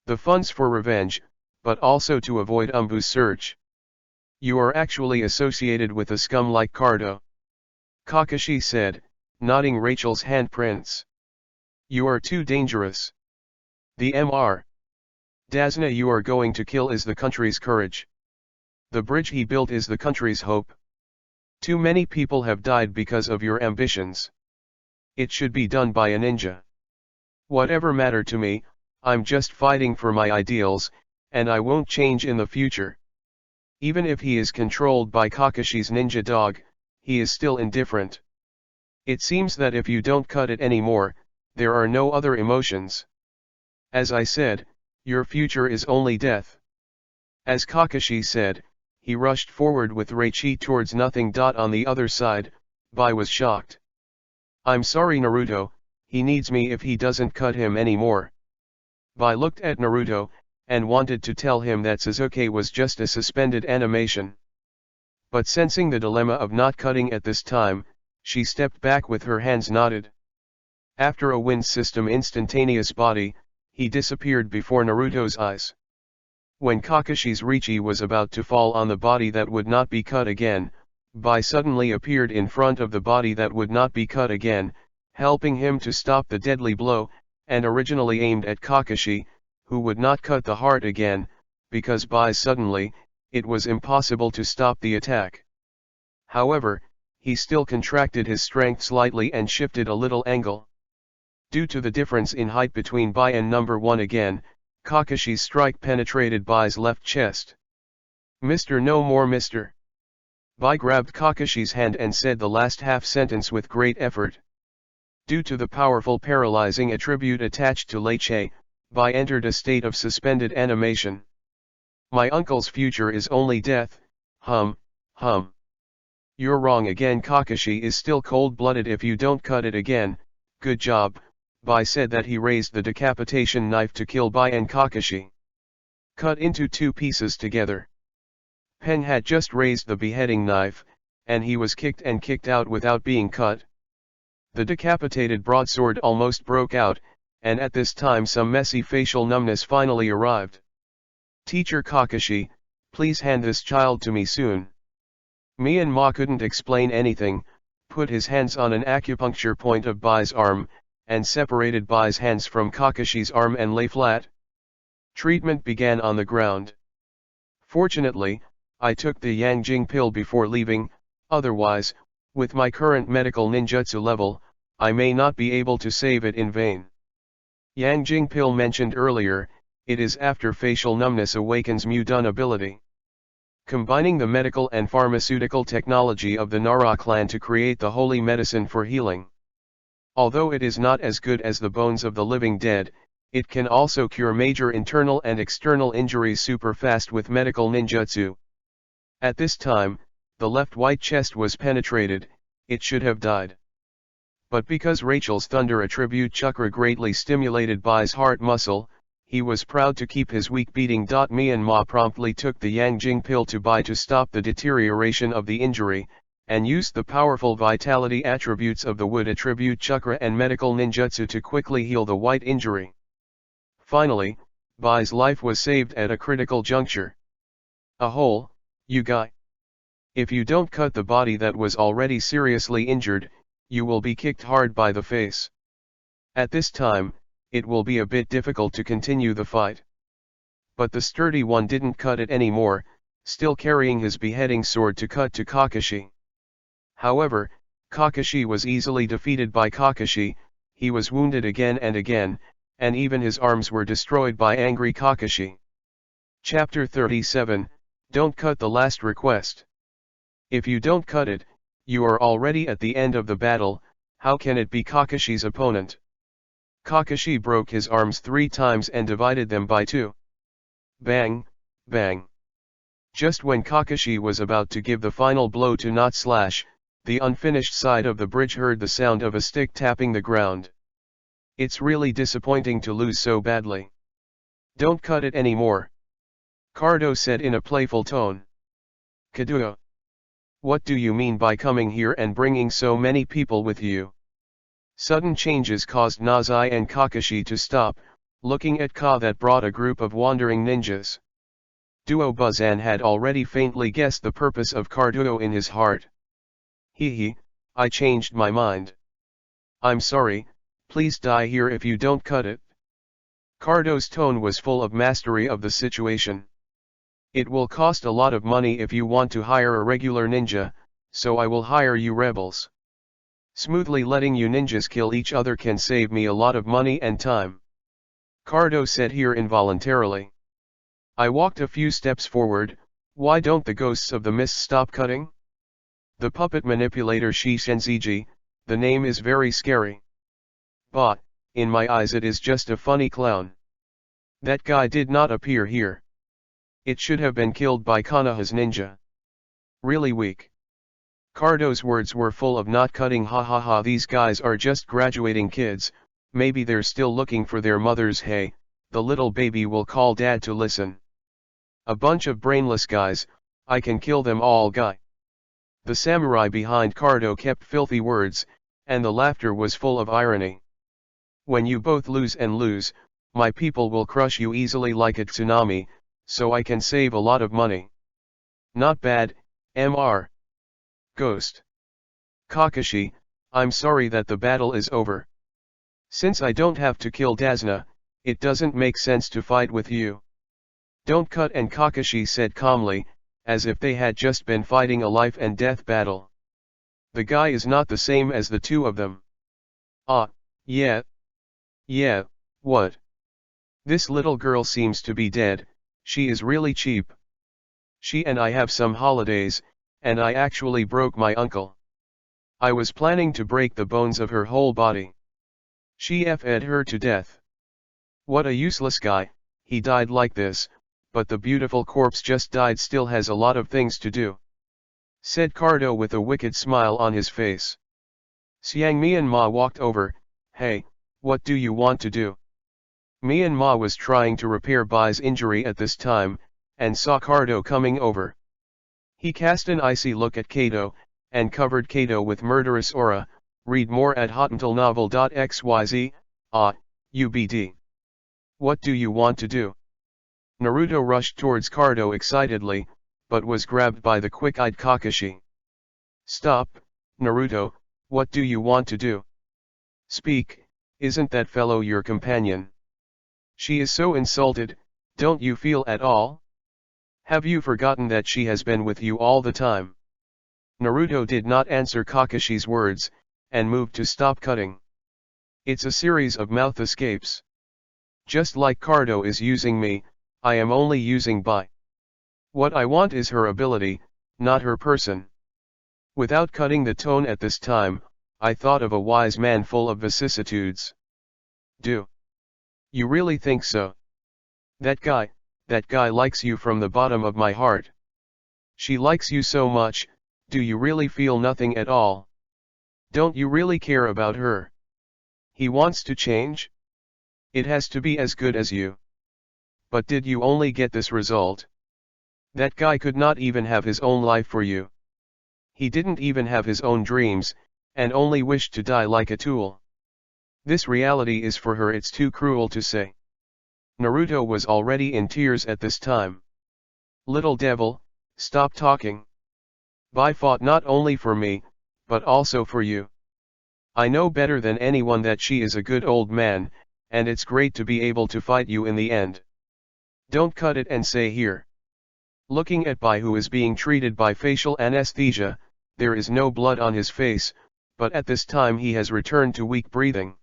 S1: The funds for revenge, but also to avoid Umbu's search. You are actually associated with a scum like Cardo. Kakashi said, nodding Rachel's handprints. You are too dangerous. The Mr. Dazna you are going to kill is the country's courage. The bridge he built is the country's hope. Too many people have died because of your ambitions. It should be done by a ninja. Whatever matter to me, I'm just fighting for my ideals, and I won't change in the future. Even if he is controlled by Kakashi's ninja dog, he is still indifferent. It seems that if you don't cut it anymore, there are no other emotions. As I said, your future is only death. As Kakashi said, he rushed forward with Reichi towards nothing. On the other side, Bai was shocked. I'm sorry Naruto, he needs me if he doesn't cut him anymore. Bai looked at Naruto, and wanted to tell him that Sasuke was just a suspended animation. But sensing the dilemma of not cutting at this time, she stepped back with her hands knotted. After a wind system instantaneous body, he disappeared before Naruto's eyes. When Kakashi's Reichi was about to fall on the body that would not be cut again, Bai suddenly appeared in front of the body that would not be cut again, helping him to stop the deadly blow, and originally aimed at Kakashi, who would not cut the heart again, because Bai suddenly, it was impossible to stop the attack. However, he still contracted his strength slightly and shifted a little angle. Due to the difference in height between Bai and number 1 again, Kakashi's strike penetrated Bai's left chest. Mr. No more Mr. Bai grabbed Kakashi's hand and said the last half sentence with great effort. Due to the powerful paralyzing attribute attached to Leiche, Bai entered a state of suspended animation. My uncle's future is only death, hum. You're wrong again. Kakashi is still cold-blooded if you don't cut it again. Good job. Bai said that he raised the decapitation knife to kill Bai and Kakashi. Cut into 2 pieces together. Peng had just raised the beheading knife, and he was kicked and kicked out without being cut. The decapitated broadsword almost broke out, and at this time some messy facial numbness finally arrived. Teacher Kakashi, please hand this child to me soon. Myanmar couldn't explain anything, put his hands on an acupuncture point of Bai's arm, and separated Bai's hands from Kakashi's arm and lay flat. Treatment began on the ground. Fortunately, I took the Yangjing pill before leaving, otherwise, with my current medical ninjutsu level, I may not be able to save it in vain. Yangjing pill mentioned earlier, it is after facial numbness awakens Mudun ability. Combining the medical and pharmaceutical technology of the Nara clan to create the holy medicine for healing. Although it is not as good as the bones of the living dead, it can also cure major internal and external injuries super fast with medical ninjutsu. At this time, the left white chest was penetrated, it should have died. But because Rachel's thunder attribute chakra greatly stimulated Bai's heart muscle, he was proud to keep his weak beating. Myanmar promptly took the Yangjing pill to Bai to stop the deterioration of the injury, and used the powerful vitality attributes of the wood attribute chakra and medical ninjutsu to quickly heal the white injury. Finally, Bai's life was saved at a critical juncture. A hole, you guy. If you don't cut the body that was already seriously injured, you will be kicked hard by the face. At this time, it will be a bit difficult to continue the fight. But the sturdy one didn't cut it anymore, still carrying his beheading sword to cut to Kakashi. However, Kakashi was easily defeated by Kakashi, he was wounded again and again, and even his arms were destroyed by angry Kakashi. Chapter 37, Don't cut the last request. If you don't cut it, You are already at the end of the battle, how can it be Kakashi's opponent? Kakashi broke his arms 3 times and divided them by 2. Bang, bang. Just when Kakashi was about to give the final blow to not slash, the unfinished side of the bridge heard the sound of a stick tapping the ground. It's really disappointing to lose so badly. Don't cut it anymore. Cardo said in a playful tone. Kaduo. What do you mean by coming here and bringing so many people with you? Sudden changes caused Nazai and Kakashi to stop, looking at Ka that brought a group of wandering ninjas. Duo Buzan had already faintly guessed the purpose of Carduo in his heart. Hee, I changed my mind. I'm sorry, please die here if you don't cut it. Cardo's tone was full of mastery of the situation. It will cost a lot of money if you want to hire a regular ninja, so I will hire you rebels. Smoothly letting you ninjas kill each other can save me a lot of money and time. Cardo said here involuntarily. I walked a few steps forward. Why don't the ghosts of the mist stop cutting? The puppet manipulator Shishenziji, the name is very scary. But, in my eyes it is just a funny clown. That guy did not appear here. It should have been killed by Konoha's ninja. Really weak. Cardo's words were full of not cutting. Ha ha ha, these guys are just graduating kids, maybe they're still looking for their mothers. Hey, the little baby will call dad to listen. A bunch of brainless guys, I can kill them all. Guy. The samurai behind Cardo kept filthy words, and the laughter was full of irony. When you both lose and lose, my people will crush you easily like a tsunami, so I can save a lot of money. Not bad, Mr. Ghost. Kakashi, I'm sorry that the battle is over. Since I don't have to kill Dazna, it doesn't make sense to fight with you. Don't cut, and Kakashi said calmly, as if they had just been fighting a life and death battle. The guy is not the same as the two of them. Ah, yeah. Yeah, what? This little girl seems to be dead. She is really cheap. She and I have some holidays, and I actually broke my uncle. I was planning to break the bones of her whole body. She fed her to death. What a useless guy, he died like this, but the beautiful corpse just died still has a lot of things to do. Said Cardo with a wicked smile on his face. Xiang Myanmar walked over. Hey, what do you want to do? Myanmar was trying to repair Bai's injury at this time, and saw Cardo coming over. He cast an icy look at Kato, and covered Kato with murderous aura. Read more at hotmailnovel.xyz. UBD. What do you want to do? Naruto rushed towards Cardo excitedly, but was grabbed by the quick-eyed Kakashi. Stop, Naruto, what do you want to do? Speak, isn't that fellow your companion? She is so insulted, don't you feel at all? Have you forgotten that she has been with you all the time? Naruto did not answer Kakashi's words, and moved to stop cutting. It's a series of mouth escapes. Just like Cardo is using me, I am only using Bai. What I want is her ability, not her person. Without cutting the tone at this time, I thought of a wise man full of vicissitudes. Do you really think so? That guy likes you from the bottom of my heart. She likes you so much, do you really feel nothing at all? Don't you really care about her? He wants to change? It has to be as good as you. But did you only get this result? That guy could not even have his own life for you. He didn't even have his own dreams, and only wished to die like a tool. This reality is for her, it's too cruel to say. Naruto was already in tears at this time. Little devil, stop talking. Bai fought not only for me, but also for you. I know better than anyone that she is a good old man, and it's great to be able to fight you in the end. Don't cut it and say here. Looking at Bai, who is being treated by facial anesthesia, there is no blood on his face, but at this time he has returned to weak breathing.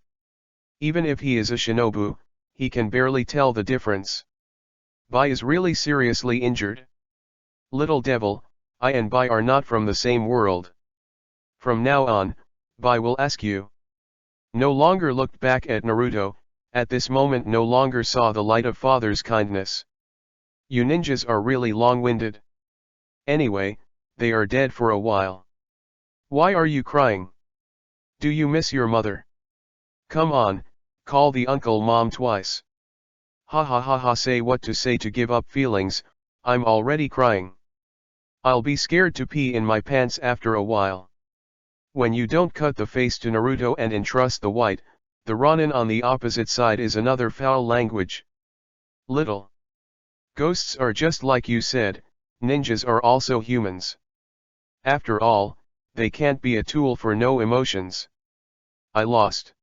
S1: Even if he is a shinobu, he can barely tell the difference. Bai is really seriously injured. Little devil, I and Bai are not from the same world. From now on, Bai will ask you. No longer looked back at Naruto, at this moment no longer saw the light of father's kindness. You ninjas are really long-winded. Anyway, they are dead for a while. Why are you crying? Do you miss your mother? Come on, call the uncle mom twice. Ha ha ha ha, say what to say to give up feelings, I'm already crying. I'll be scared to pee in my pants after a while. When you don't cut the face to Naruto and entrust the white, the Ronin on the opposite side is another foul language. Little ghosts are just like you said, ninjas are also humans. After all, they can't be a tool for no emotions. I lost.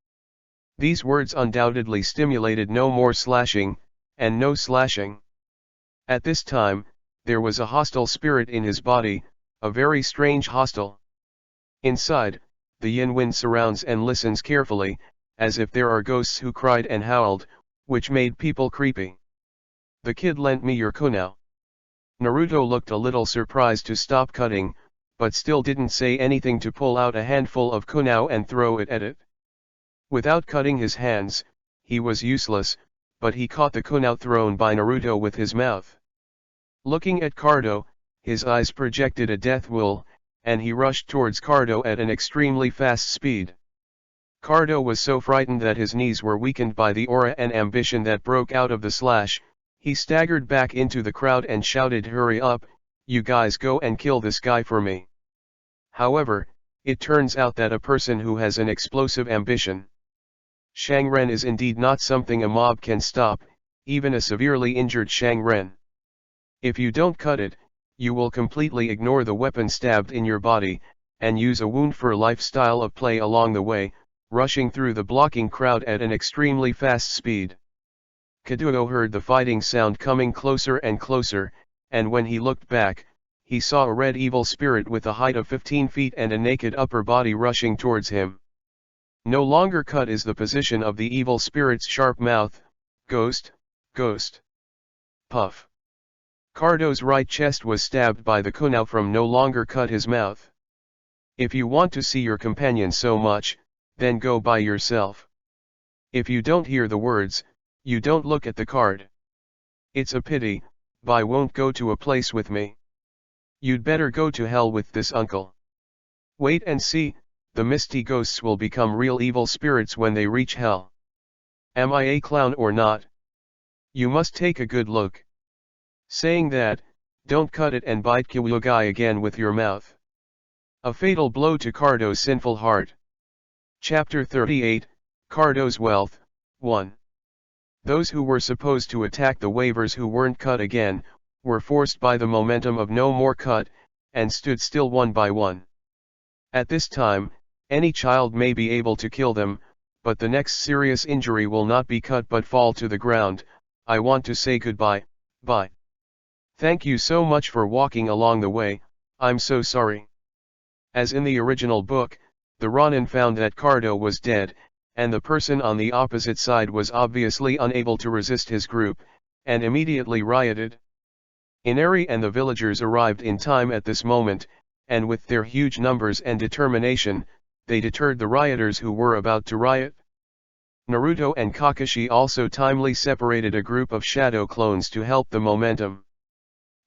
S1: These words undoubtedly stimulated no more slashing, and no slashing. At this time, there was a hostile spirit in his body, a very strange hostile. Inside, the yin wind surrounds and listens carefully, as if there are ghosts who cried and howled, which made people creepy. The kid lent me your kunai. Naruto looked a little surprised to stop cutting, but still didn't say anything to pull out a handful of kunai and throw it at it. Without cutting his hands, he was useless, but he caught the kunai thrown by Naruto with his mouth. Looking at Cardo, his eyes projected a death will, and he rushed towards Cardo at an extremely fast speed. Cardo was so frightened that his knees were weakened by the aura and ambition that broke out of the slash. He staggered back into the crowd and shouted, "Hurry up, you guys, go and kill this guy for me." However, it turns out that a person who has an explosive ambition, Shangren, is indeed not something a mob can stop, even a severely injured Shangren. If you don't cut it, you will completely ignore the weapon stabbed in your body, and use a wound for life style of play along the way, rushing through the blocking crowd at an extremely fast speed. Kaduo heard the fighting sound coming closer and closer, and when he looked back, he saw a red evil spirit with a height of 15 feet and a naked upper body rushing towards him. No longer cut is the position of the evil spirit's sharp mouth. Ghost, ghost. Puff. Cardo's right chest was stabbed by the kunai from no longer cut his mouth. If you want to see your companion so much, then go by yourself. If you don't hear the words, you don't look at the card. It's a pity, Bai won't go to a place with me. You'd better go to hell with this uncle. Wait and see, the misty ghosts will become real evil spirits when they reach hell. Am I a clown or not? You must take a good look. Saying that, don't cut it and bite Kyuugai again with your mouth. A fatal blow to Cardo's sinful heart. Chapter 38, Cardo's Wealth, 1. Those who were supposed to attack the waivers who weren't cut again, were forced by the momentum of no more cut, and stood still one by one. At this time, any child may be able to kill them, but the next serious injury will not be cut but fall to the ground. I want to say goodbye, bye. Thank you so much for walking along the way, I'm so sorry. As in the original book, the Ronin found that Cardo was dead, and the person on the opposite side was obviously unable to resist his group, and immediately rioted. Inari and the villagers arrived in time at this moment, and with their huge numbers and determination, they deterred the rioters who were about to riot. Naruto and Kakashi also timely separated a group of shadow clones to help the momentum.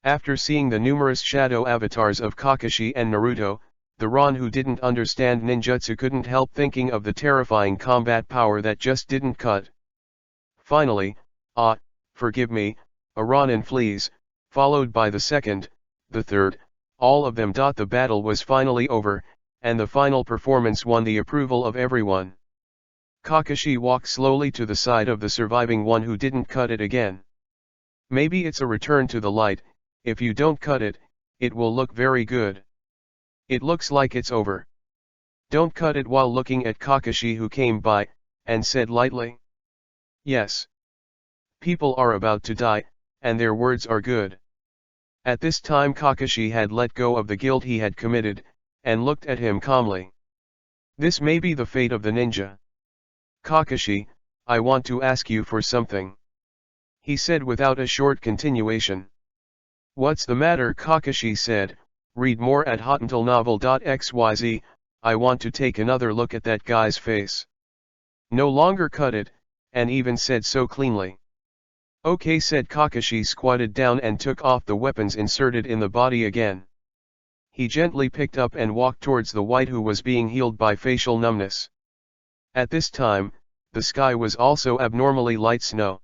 S1: After seeing the numerous shadow avatars of Kakashi and Naruto, the Ron who didn't understand ninjutsu couldn't help thinking of the terrifying combat power that just didn't cut. Finally, forgive me, a Ronin flees, followed by the second, the third, all of them. The battle was finally over, and the final performance won the approval of everyone. Kakashi walked slowly to the side of the surviving one who didn't cut it again. Maybe it's a return to the light. If you don't cut it, it will look very good. It looks like it's over. Don't cut it, while looking at Kakashi who came by, and said lightly. Yes. People are about to die, and their words are good. At this time Kakashi had let go of the guilt he had committed, and looked at him calmly. This may be the fate of the ninja. Kakashi, I want to ask you for something. He said without a short continuation. What's the matter? Kakashi said. Read more at hotuntalnovel.xyz. I want to take another look at that guy's face. No longer cut it, and even said so cleanly. Okay, said Kakashi, squatted down and took off the weapons inserted in the body again. He gently picked up and walked towards the white who was being healed by facial numbness. At this time, the sky was also abnormally light snow.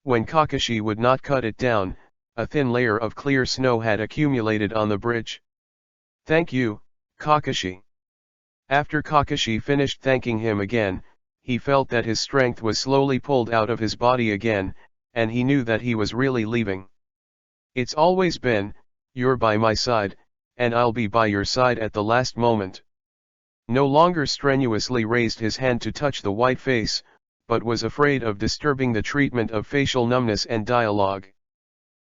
S1: When Kakashi would not cut it down, a thin layer of clear snow had accumulated on the bridge. Thank you, Kakashi. After Kakashi finished thanking him again, he felt that his strength was slowly pulled out of his body again, and he knew that he was really leaving. It's always been, you're by my side, and I'll be by your side at the last moment. No longer strenuously raised his hand to touch the white face, but was afraid of disturbing the treatment of facial numbness and dialogue.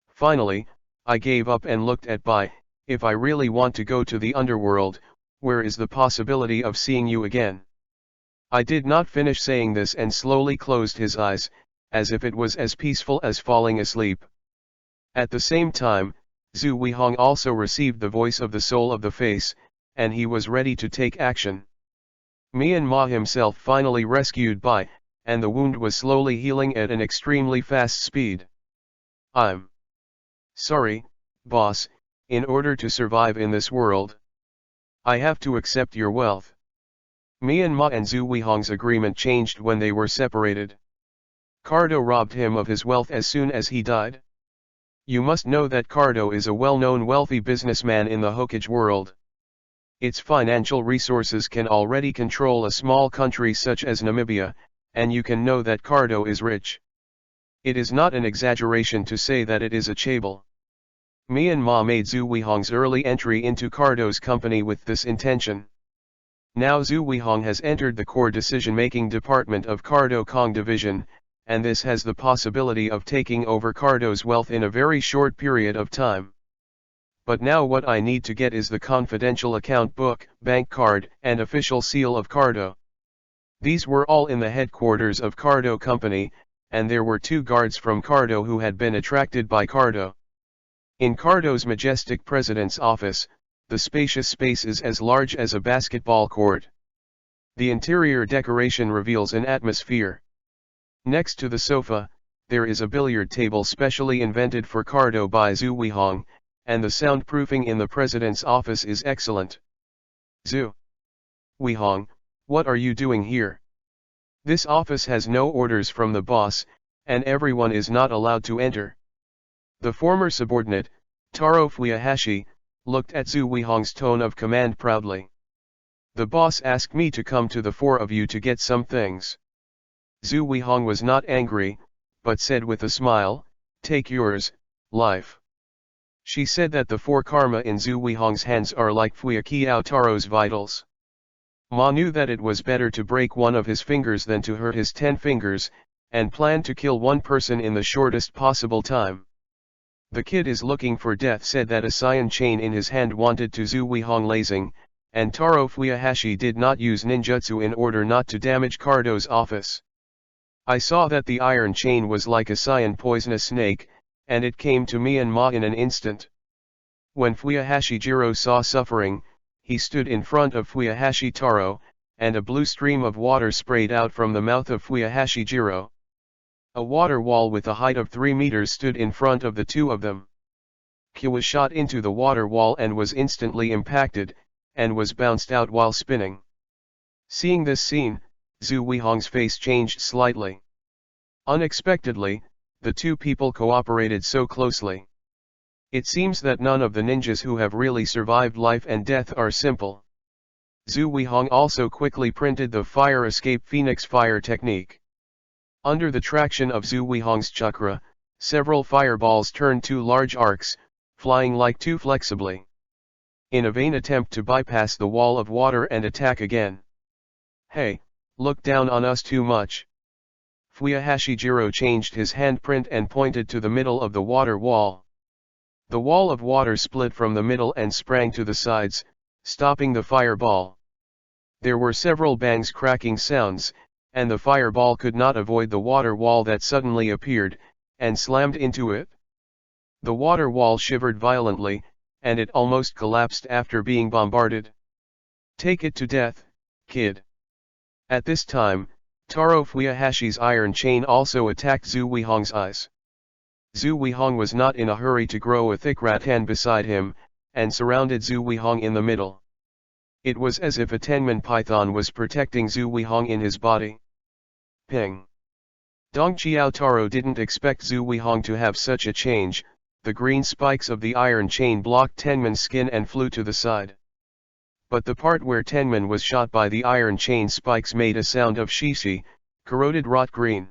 S1: Finally, I gave up and looked at Bai. If I really want to go to the underworld, where is the possibility of seeing you again? I did not finish saying this and slowly closed his eyes, as if it was as peaceful as falling asleep. At the same time, Zhu Weihong also received the voice of the soul of the face, and he was ready to take action. Myanmar himself finally rescued Bai, and the wound was slowly healing at an extremely fast speed. I'm sorry, boss, in order to survive in this world, I have to accept your wealth. Myanmar and Zhu Weihong's agreement changed when they were separated. Cardo robbed him of his wealth as soon as he died. You must know that Cardo is a well-known wealthy businessman in the Hokage world. Its financial resources can already control a small country such as Namibia, and you can know that Cardo is rich. It is not an exaggeration to say that it is a chaebol. Myanmar made Zhu Weihong's early entry into Cardo's company with this intention. Now Zhu Weihong has entered the core decision-making department of Cardo Kong Division, and this has the possibility of taking over Cardo's wealth in a very short period of time. But now what I need to get is the confidential account book, bank card, and official seal of Cardo. These were all in the headquarters of Cardo Company, and there were 2 guards from Cardo who had been attracted by Cardo. In Cardo's majestic president's office, the spacious space is as large as a basketball court. The interior decoration reveals an atmosphere. Next to the sofa, there is a billiard table specially invented for Cardo by Zhu Weihong, and the soundproofing in the president's office is excellent. Zhu Weihong, what are you doing here? This office has no orders from the boss, and everyone is not allowed to enter. The former subordinate, Taro Fuyahashi, looked at Zhu Weihong's tone of command proudly. The boss asked me to come to the 4 of you to get some things. Zhu Weihong was not angry, but said with a smile, take yours, life. She said that the 4 karma in Zhu Weihong's hands are like Fuyakiao Taro's vitals. Ma knew that it was better to break one of his fingers than to hurt his 10 fingers, and planned to kill one person in the shortest possible time. The kid is looking for death, said that a cyan chain in his hand wanted to Zhu Weihong lazing, and Taro Fuyahashi did not use ninjutsu in order not to damage Cardo's office. I saw that the iron chain was like a cyan poisonous snake, and it came to Myanmar in an instant. When Fuyahashi Jiro saw suffering, he stood in front of Fuyahashi Taro, and a blue stream of water sprayed out from the mouth of Fuyahashi Jiro. A water wall with a height of 3 meters stood in front of the 2 of them. Kyo was shot into the water wall and was instantly impacted, and was bounced out while spinning. Seeing this scene, Zhu Weihong's face changed slightly. Unexpectedly, the 2 people cooperated so closely. It seems that none of the ninjas who have really survived life and death are simple. Zhu Weihong also quickly printed the fire escape Phoenix fire technique. Under the traction of Zhu Weihong's chakra, several fireballs turned 2 large arcs, flying like 2 flexibly. In a vain attempt to bypass the wall of water and attack again. Hey, look down on us too much. Fuyahashi Jiro changed his handprint and pointed to the middle of the water wall. The wall of water split from the middle and sprang to the sides, stopping the fireball. There were several bangs cracking sounds, and the fireball could not avoid the water wall that suddenly appeared, and slammed into it. The water wall shivered violently, and it almost collapsed after being bombarded. Take it to death, kid. At this time, Taro Fuyahashi's iron chain also attacked Zhu Weihong's eyes. Zhu Weihong was not in a hurry to grow a thick rattan beside him, and surrounded Zhu Weihong in the middle. It was as if a tenman python was protecting Zhu Weihong in his body. Ping. Dong Qiao Taro didn't expect Zhu Weihong to have such a change. The green spikes of the iron chain blocked Tenman's skin and flew to the side. But the part where Tenman was shot by the iron chain spikes made a sound of shishi, corroded rot green.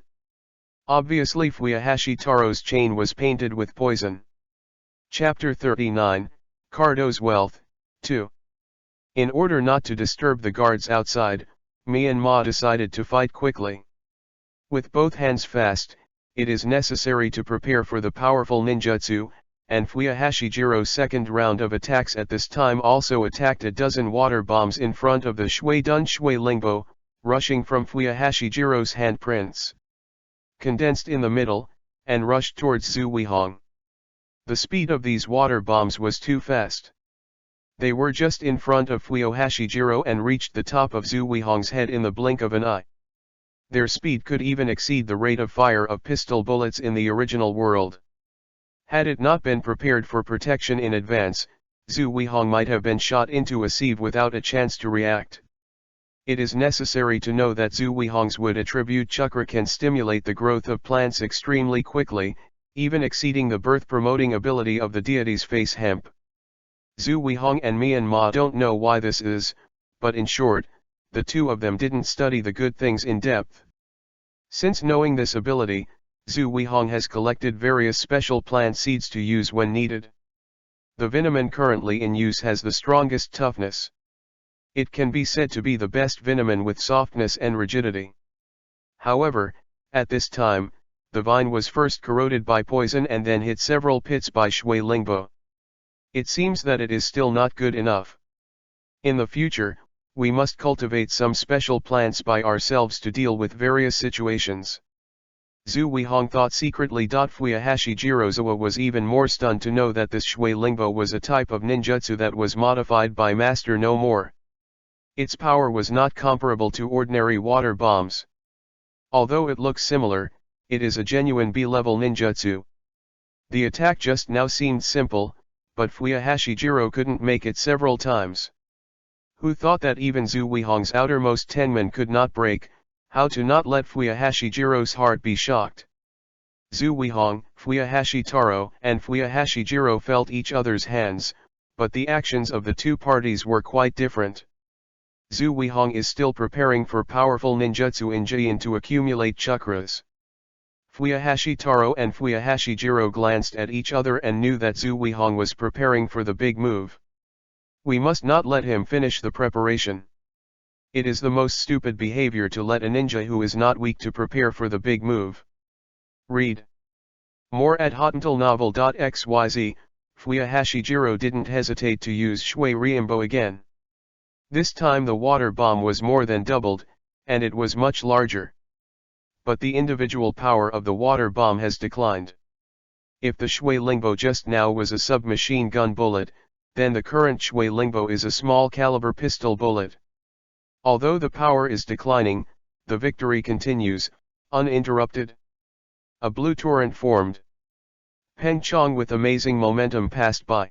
S1: Obviously Fuyahashi Taro's chain was painted with poison. Chapter 39, Cardo's Wealth, 2. In order not to disturb the guards outside, Myanmar decided to fight quickly. With both hands fast, it is necessary to prepare for the powerful ninjutsu, and Fuyahashi Jiro's second round of attacks at this time also attacked a dozen water bombs in front of the Shui Dun Shui Lingbo, rushing from Fuyahashi Jiro's handprints. Condensed in the middle, and rushed towards Zhu Weihong. The speed of these water bombs was too fast. They were just in front of Fuyahashi Jiro and reached the top of Zhu Weihong's head in the blink of an eye. Their speed could even exceed the rate of fire of pistol bullets in the original world. Had it not been prepared for protection in advance, Zhu Weihong might have been shot into a sieve without a chance to react. It is necessary to know that Zhu Weihong's wood attribute chakra can stimulate the growth of plants extremely quickly, even exceeding the birth-promoting ability of the deity's face hemp. Zhu Weihong and Myanmar don't know why this is, but in short, the two of them didn't study the good things in depth. Since knowing this ability, Zhu Weihong has collected various special plant seeds to use when needed. The vinamin currently in use has the strongest toughness. It can be said to be the best vinamin with softness and rigidity. However, at this time, the vine was first corroded by poison and then hit several pits by Shui Lingbo. It seems that it is still not good enough. In the future, we must cultivate some special plants by ourselves to deal with various situations. Zhu Weihong thought secretly. Fuyahashi Jirozawa was even more stunned to know that this Shui Lingbo was a type of ninjutsu that was modified by Master no more. Its power was not comparable to ordinary water bombs. Although it looks similar, it is a genuine B-level ninjutsu. The attack just now seemed simple, but Fuyahashi Jiro couldn't make it several times. Who thought that even Zhu Weihong's outermost tenman could not break? How to not let Fuyahashi Jiro's heart be shocked? Zhu Weihong, Fuyahashi Taro, and Fuyahashi Jiro felt each other's hands, but the actions of the two parties were quite different. Zhu Weihong is still preparing for powerful ninjutsu in Jian to accumulate chakras. Fuyahashi Taro and Fuyahashi Jiro glanced at each other and knew that Zhu Weihong was preparing for the big move. We must not let him finish the preparation. It is the most stupid behavior to let a ninja who is not weak to prepare for the big move. Read more at hotantalnovel.xyz. Fuyahashi Jiro didn't hesitate to use Shui Riembo again. This time the water bomb was more than doubled, and it was much larger. But the individual power of the water bomb has declined. If the Shui Lingbo just now was a submachine gun bullet, then the current Shui Lingbo is a small caliber pistol bullet. Although the power is declining, the victory continues, uninterrupted. A blue torrent formed. Peng Chong with amazing momentum passed by.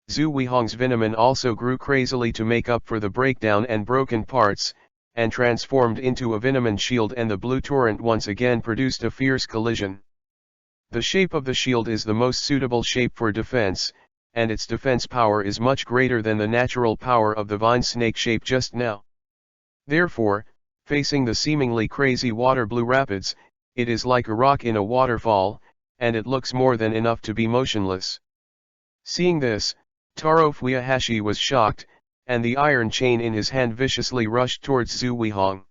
S1: Zhu Weihong's vinamin also grew crazily to make up for the breakdown and broken parts, and transformed into a vinamin shield, and the blue torrent once again produced a fierce collision. The shape of the shield is the most suitable shape for defense, and its defense power is much greater than the natural power of the vine snake shape just now. Therefore, facing the seemingly crazy water blue rapids, it is like a rock in a waterfall, and it looks more than enough to be motionless. Seeing this, Taro Fuyahashi was shocked, and the iron chain in his hand viciously rushed towards Zhu Weihong.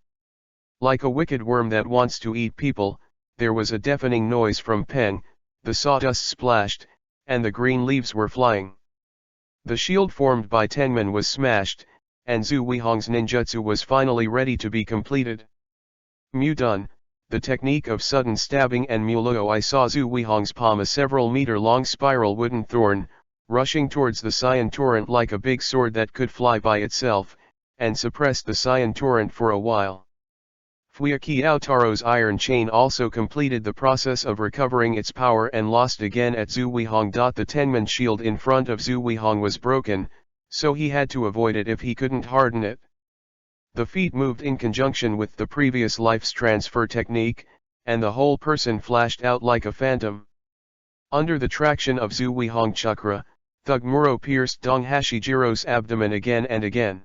S1: Like a wicked worm that wants to eat people, there was a deafening noise from Peng, the sawdust splashed, and the green leaves were flying. The shield formed by Tenman was smashed, and Zhu Weihong's ninjutsu was finally ready to be completed. Mu-dun, the technique of sudden stabbing, and Mu-luo. I saw Zhu Weihong's palm, a several meter long spiral wooden thorn, rushing towards the cyan torrent like a big sword that could fly by itself, and suppressed the cyan torrent for a while. Fuyaki Taro's iron chain also completed the process of recovering its power and lost again at Zhu Weihong. The Tenman shield in front of Zhu Weihong was broken, so he had to avoid it if he couldn't harden it. The feet moved in conjunction with the previous life's transfer technique, and the whole person flashed out like a phantom. Under the traction of Zhu Weihong chakra, Thug Muro pierced Dong Hashijiro's abdomen again and again.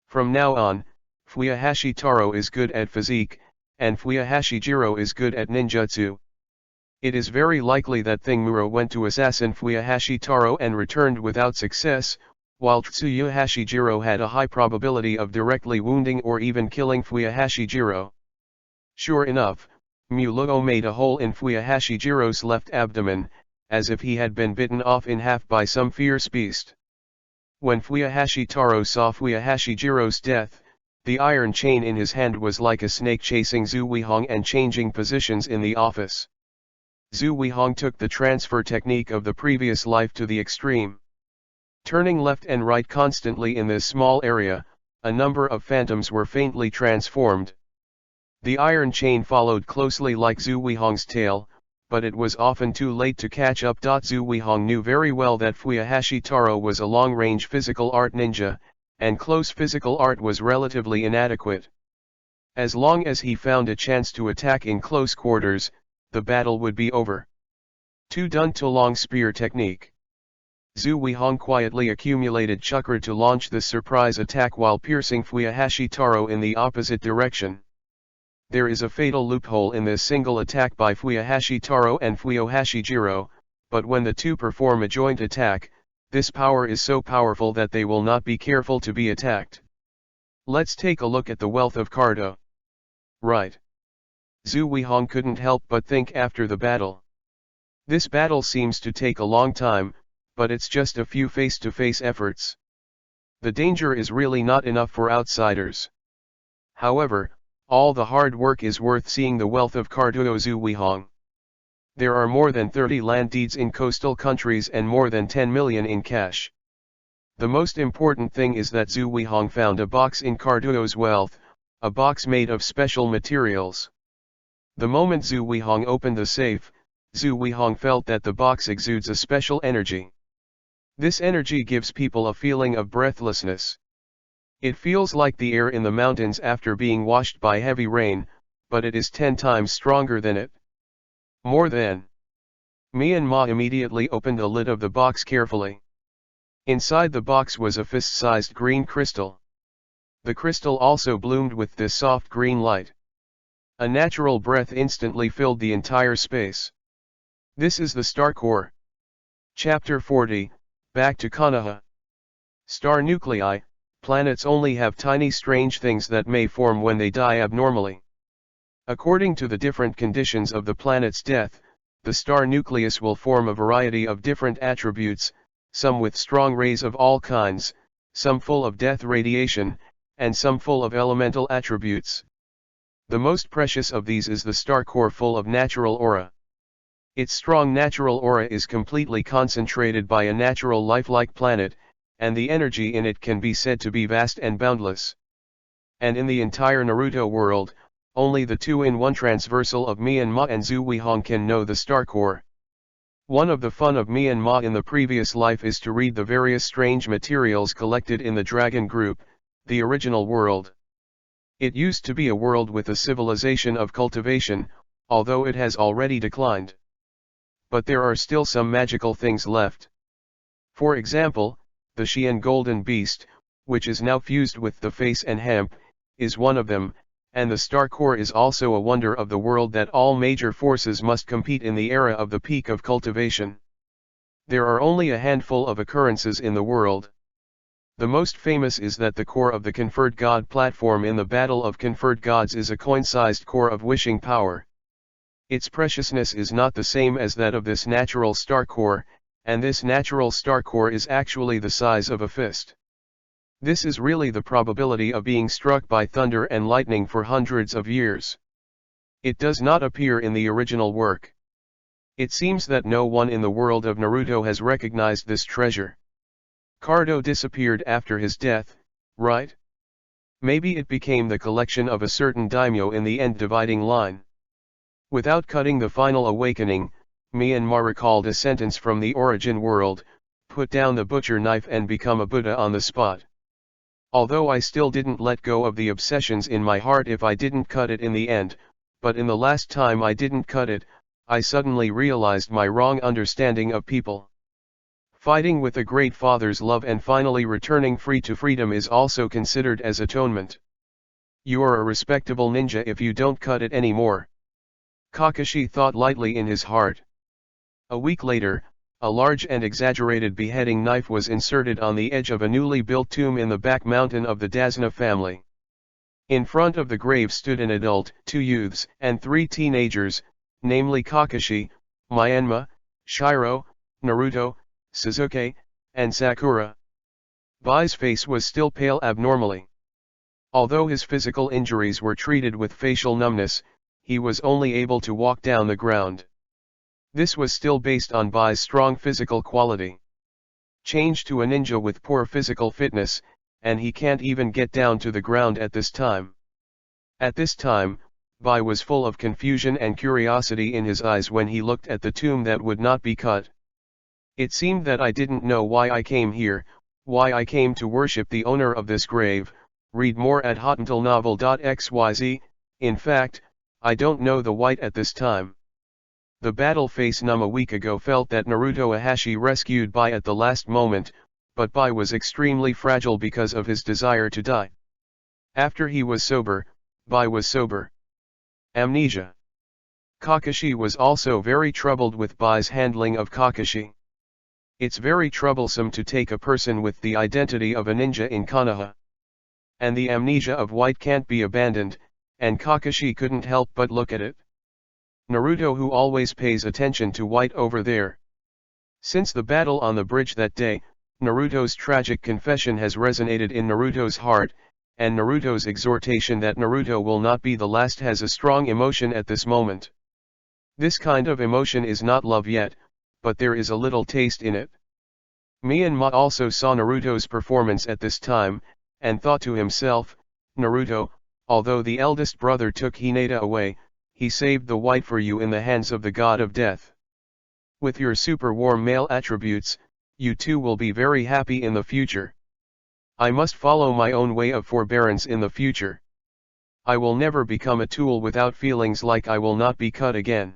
S1: From now on, Fuyahashi Taro is good at physique, and Fuyahashijiro is good at ninjutsu. It is very likely that Thing Muro went to assassin Fuyahashi Taro and returned without success, while Tsuyu Hashijiro had a high probability of directly wounding or even killing Fuyahashijiro. Sure enough, Muluo made a hole in Fuyahashijiro's left abdomen, as if he had been bitten off in half by some fierce beast. When Fuyahashi Taro saw Fuyahashijiro's death, the iron chain in his hand was like a snake chasing Zhu Weihong and changing positions in the office. Zhu Weihong took the transfer technique of the previous life to the extreme. Turning left and right constantly in this small area, a number of phantoms were faintly transformed. The iron chain followed closely like Zhu Weihong's tail, but it was often too late to catch up. Zhu Weihong knew very well that Fuyahashi Taro was a long-range physical art ninja, and close physical art was relatively inadequate. As long as he found a chance to attack in close quarters, the battle would be over. 2. Dun Tulong Spear Technique. Zhu Weihong quietly accumulated chakra to launch the surprise attack while piercing Fuyahashi Taro in the opposite direction. There is a fatal loophole in this single attack by Fuyahashi Taro and Fuyohashijiro, but when the two perform a joint attack, this power is so powerful that they will not be careful to be attacked. Let's take a look at the wealth of Cardo. Right. Zhu Weihong couldn't help but think after the battle. This battle seems to take a long time, but it's just a few face-to-face efforts. The danger is really not enough for outsiders. However, all the hard work is worth seeing the wealth of Cardo Zhu Weihong. There are more than 30 land deeds in coastal countries and more than 10 million in cash. The most important thing is that Zhu Weihong found a box in Cardo's wealth, a box made of special materials. The moment Zhu Weihong opened the safe, Zhu Weihong felt that the box exudes a special energy. This energy gives people a feeling of breathlessness. It feels like the air in the mountains after being washed by heavy rain, but it is 10 times stronger than it. More than. Myanmar immediately opened the lid of the box carefully. Inside the box was a fist-sized green crystal. The crystal also bloomed with this soft green light. A natural breath instantly filled the entire space. This is the star core. Chapter 40, Back to Konoha. Star nuclei, planets only have tiny strange things that may form when they die abnormally. According to the different conditions of the planet's death, the star nucleus will form a variety of different attributes, some with strong rays of all kinds, some full of death radiation, and some full of elemental attributes. The most precious of these is the star core full of natural aura. Its strong natural aura is completely concentrated by a natural lifelike planet, and the energy in it can be said to be vast and boundless. And in the entire Naruto world, only the 2-in-1 transversal of Myanmar and Zhu Weihong can know the star core. One of the fun of Myanmar in the previous life is to read the various strange materials collected in the Dragon Group, the original world. It used to be a world with a civilization of cultivation, although it has already declined. But there are still some magical things left. For example, the Xian Golden Beast, which is now fused with the face and hemp, is one of them, and the star core is also a wonder of the world that all major forces must compete in the era of the peak of cultivation. There are only a handful of occurrences in the world. The most famous is that the core of the Conferred God platform in the Battle of Conferred Gods is a coin-sized core of wishing power. Its preciousness is not the same as that of this natural star core, and this natural star core is actually the size of a fist. This is really the probability of being struck by thunder and lightning for hundreds of years. It does not appear in the original work. It seems that no one in the world of Naruto has recognized this treasure. Cardo disappeared after his death, right? Maybe it became the collection of a certain daimyo in the end dividing line. Without cutting the final awakening, Myanmar recalled a sentence from the origin world, put down the butcher knife and become a Buddha on the spot. Although I still didn't let go of the obsessions in my heart if I didn't cut it in the end, but in the last time I didn't cut it, I suddenly realized my wrong understanding of people. Fighting with the Great Father's love and finally returning free to freedom is also considered as atonement. You are a respectable ninja if you don't cut it anymore. Kakashi thought lightly in his heart. A week later, a large and exaggerated beheading knife was inserted on the edge of a newly built tomb in the back mountain of the Dasna family. In front of the grave stood an adult, 2 youths, and 3 teenagers, namely Kakashi, Myanmar, Shiro, Naruto, Sasuke, and Sakura. Bai's face was still pale abnormally. Although his physical injuries were treated with facial numbness, he was only able to walk down the ground. This was still based on Bai's strong physical quality. Change to a ninja with poor physical fitness, and he can't even get down to the ground at this time. At this time, Bai was full of confusion and curiosity in his eyes when he looked at the tomb that would not be cut. It seemed that I didn't know why I came here, why I came to worship the owner of this grave. Read more at hotentillnovel.xyz. In fact, I don't know the white at this time. The battle face Num a week ago felt that Naruto Ahashi rescued Bai at the last moment, but Bai was extremely fragile because of his desire to die. After he was sober, Bai was sober. Amnesia. Kakashi was also very troubled with Bai's handling of Kakashi. It's very troublesome to take a person with the identity of a ninja in Konoha. And the amnesia of White can't be abandoned, and Kakashi couldn't help but look at it. Naruto, who always pays attention to White over there. Since the battle on the bridge that day, Naruto's tragic confession has resonated in Naruto's heart, and Naruto's exhortation that Naruto will not be the last has a strong emotion at this moment. This kind of emotion is not love yet, but there is a little taste in it. Myanmar also saw Naruto's performance at this time, and thought to himself, Naruto, although the eldest brother took Hinata away, he saved the White for you in the hands of the god of death. With your super warm male attributes, you too will be very happy in the future. I must follow my own way of forbearance in the future. I will never become a tool without feelings like I will not be cut again.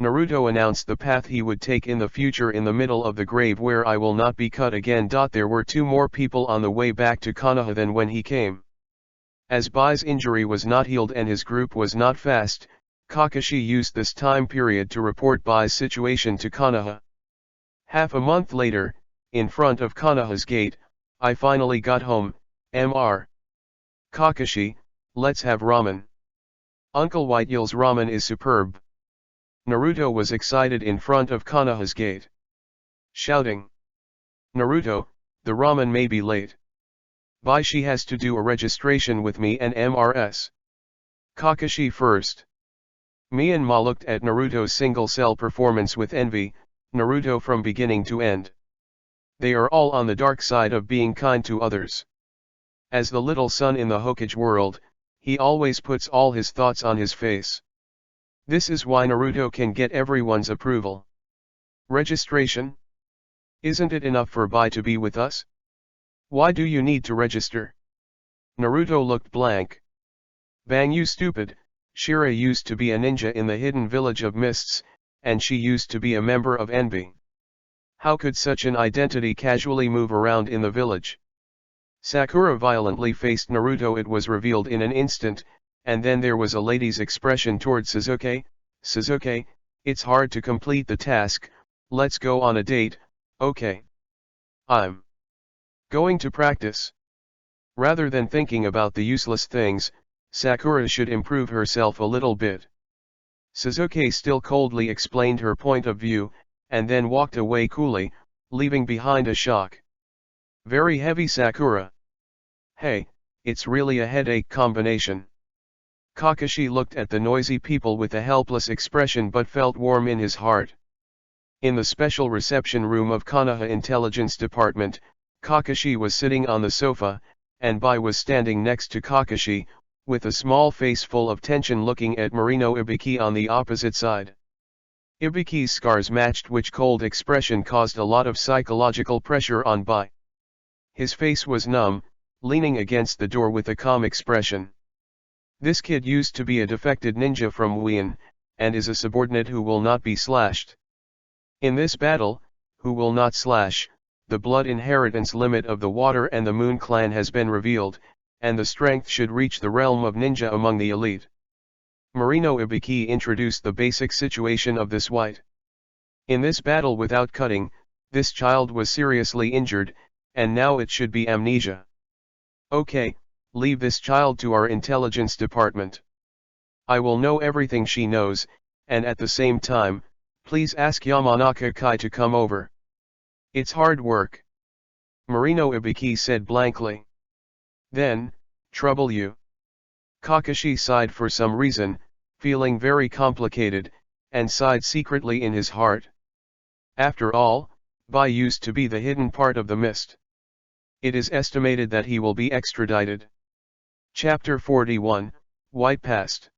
S1: Naruto announced the path he would take in the future in the middle of the grave where I will not be cut again. There were 2 more people on the way back to Konoha than when he came. As Bai's injury was not healed and his group was not fast, Kakashi used this time period to report Bai's situation to Konoha. Half a month later, in front of Konoha's gate, I finally got home. Mr. Kakashi, let's have ramen. Uncle White yells ramen is superb. Naruto was excited in front of Konoha's gate, shouting, Naruto, the ramen may be late. Bai, she has to do a registration with me and Mrs. Kakashi first. Myanmar looked at Naruto's single-cell performance with envy. Naruto from beginning to end. They are all on the dark side of being kind to others. As the little son in the Hokage world, he always puts all his thoughts on his face. This is why Naruto can get everyone's approval. Registration? Isn't it enough for Bai to be with us? Why do you need to register? Naruto looked blank. Bang, you stupid. Shira used to be a ninja in the hidden village of mists, and she used to be a member of NB. How could such an identity casually move around in the village? Sakura violently faced Naruto. It was revealed in an instant, and then there was a lady's expression toward Sasuke. Sasuke, it's hard to complete the task, let's go on a date, okay. I'm going to practice. Rather than thinking about the useless things, Sakura should improve herself a little bit. Sasuke still coldly explained her point of view, and then walked away coolly, leaving behind a shock. Very heavy Sakura. Hey, it's really a headache combination. Kakashi looked at the noisy people with a helpless expression but felt warm in his heart. In the special reception room of Konoha Intelligence Department, Kakashi was sitting on the sofa, and Bai was standing next to Kakashi, with a small face full of tension looking at Marino Ibiki on the opposite side. Ibiki's scars matched, which cold expression caused a lot of psychological pressure on Bai. His face was numb, leaning against the door with a calm expression. This kid used to be a defected ninja from Wuhan, and is a subordinate who will not be slashed. In this battle, who will not slash, the blood inheritance limit of the Water and the Moon clan has been revealed, and the strength should reach the realm of ninja among the elite. Marino Ibiki introduced the basic situation of this white. In this battle without cutting, this child was seriously injured, and now it should be amnesia. Okay, leave this child to our intelligence department. I will know everything she knows, and at the same time, please ask Yamanaka Kai to come over. It's hard work. Marino Ibiki said blankly. Then, trouble you? Kakashi sighed for some reason, feeling very complicated, and sighed secretly in his heart. After all, Bai used to be the hidden part of the mist. It is estimated that he will be extradited. Chapter 41, White Past.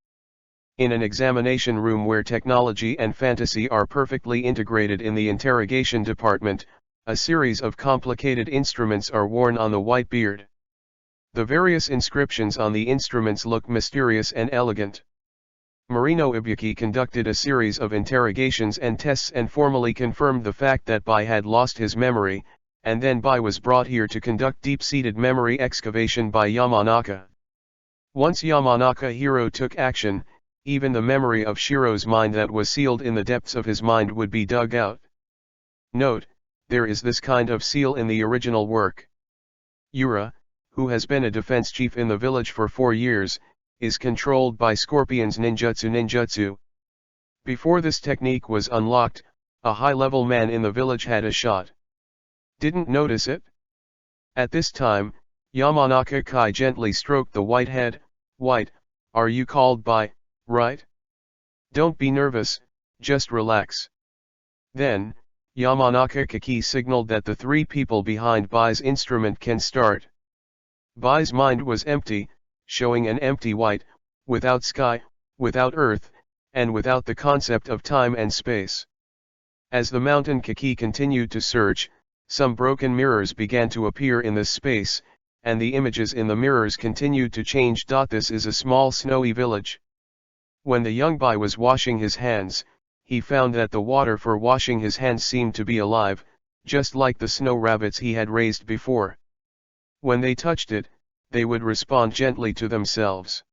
S1: In an examination room where technology and fantasy are perfectly integrated in the interrogation department, a series of complicated instruments are worn on the white beard. The various inscriptions on the instruments look mysterious and elegant. Marino Ibiki conducted a series of interrogations and tests and formally confirmed the fact that Bai had lost his memory, and then Bai was brought here to conduct deep-seated memory excavation by Yamanaka. Once Yamanaka Hiro took action, even the memory of Shiro's mind that was sealed in the depths of his mind would be dug out. Note, there is this kind of seal in the original work. Yura, who has been a defense chief in the village for 4 years, is controlled by Scorpion's ninjutsu. Before this technique was unlocked, a high-level man in the village had a shot. Didn't notice it? At this time, Yamanaka Kai gently stroked the white head. White, are you called Bai, right? Don't be nervous, just relax. Then, Yamanaka Kaki signaled that the 3 people behind Bai's instrument can start. Bai's mind was empty, showing an empty white, without sky, without earth, and without the concept of time and space. As the mountain Kaki continued to search, some broken mirrors began to appear in this space, and the images in the mirrors continued to change. This is a small snowy village. When the young Bai was washing his hands, he found that the water for washing his hands seemed to be alive, just like the snow rabbits he had raised before. When they touched it, they would respond gently to themselves.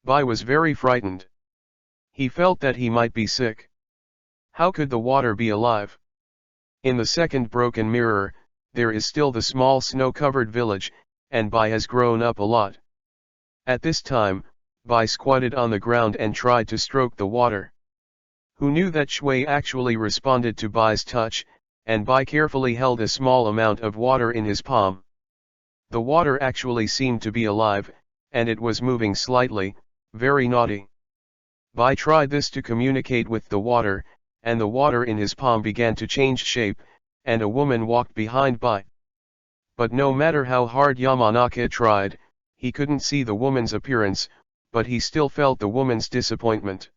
S1: Bai was very frightened. He felt that he might be sick. How could the water be alive? In the second broken mirror, there is still the small snow-covered village, and Bai has grown up a lot. At this time, Bai squatted on the ground and tried to stroke the water. Who knew that Shui actually responded to Bai's touch, and Bai carefully held a small amount of water in his palm. The water actually seemed to be alive, and it was moving slightly, very naughty. Bai tried this to communicate with the water, and the water in his palm began to change shape, and a woman walked behind Bai. But no matter how hard Yamanaka tried, he couldn't see the woman's appearance, but he still felt the woman's disappointment.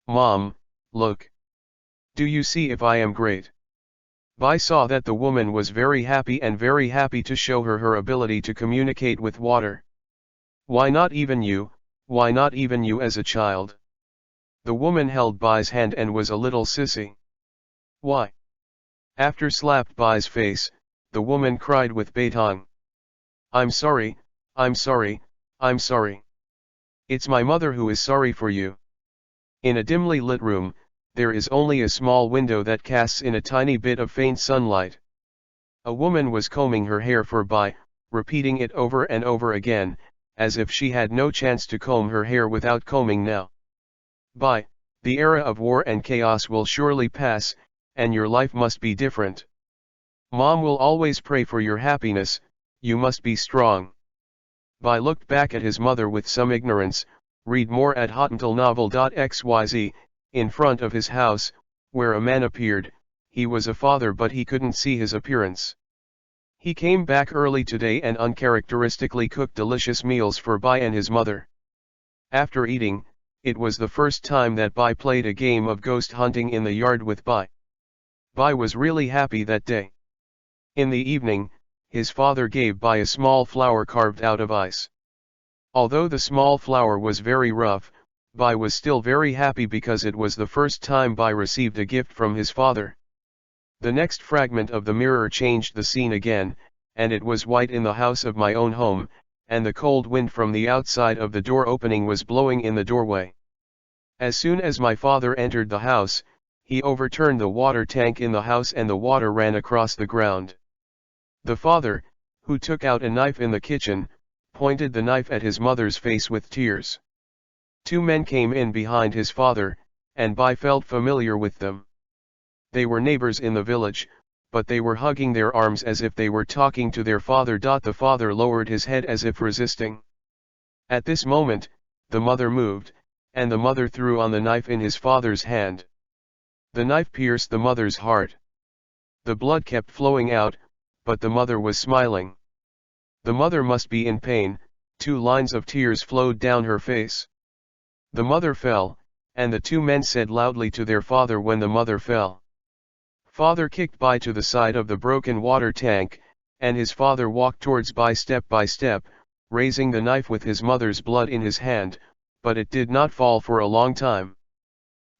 S1: Mom, look. Do you see if I am great? Bai saw that the woman was very happy to show her ability to communicate with water. Why not even you, why not even you as a child? The woman held Bai's hand and was a little sissy. Why? After slapped Bai's face, the woman cried with Beitong. I'm sorry, I'm sorry, I'm sorry. It's my mother who is sorry for you. In a dimly lit room, there is only a small window that casts in a tiny bit of faint sunlight. A woman was combing her hair for Bai, repeating it over and over again, as if she had no chance to comb her hair without combing now. Bai, the era of war and chaos will surely pass, and your life must be different. Mom will always pray for your happiness, you must be strong. Bai looked back at his mother with some ignorance. Read more at hottentalnovel.xyz. In front of his house, where a man appeared. He was a father, but he couldn't see his appearance. He came back early today and uncharacteristically cooked delicious meals for Bai and his mother. After eating, it was the first time that Bai played a game of ghost hunting in the yard with Bai. Bai was really happy that day. In the evening, his father gave Bai a small flower carved out of ice. Although the small flower was very rough, Bai was still very happy because it was the first time Bai received a gift from his father. The next fragment of the mirror changed the scene again, and it was white in the house of my own home, and the cold wind from the outside of the door opening was blowing in the doorway. As soon as my father entered the house, he overturned the water tank in the house and the water ran across the ground. The father, who took out a knife in the kitchen, pointed the knife at his mother's face with tears. Two men came in behind his father, and Bai felt familiar with them. They were neighbors in the village, but they were hugging their arms as if they were talking to their father. The father lowered his head as if resisting. At this moment, the mother moved, and the mother threw on the knife in his father's hand. The knife pierced the mother's heart. The blood kept flowing out, but the mother was smiling. The mother must be in pain, 2 lines of tears flowed down her face. The mother fell, and the 2 men said loudly to their father when the mother fell. Father kicked Bai to the side of the broken water tank, and his father walked towards Bai step by step, raising the knife with his mother's blood in his hand, but it did not fall for a long time.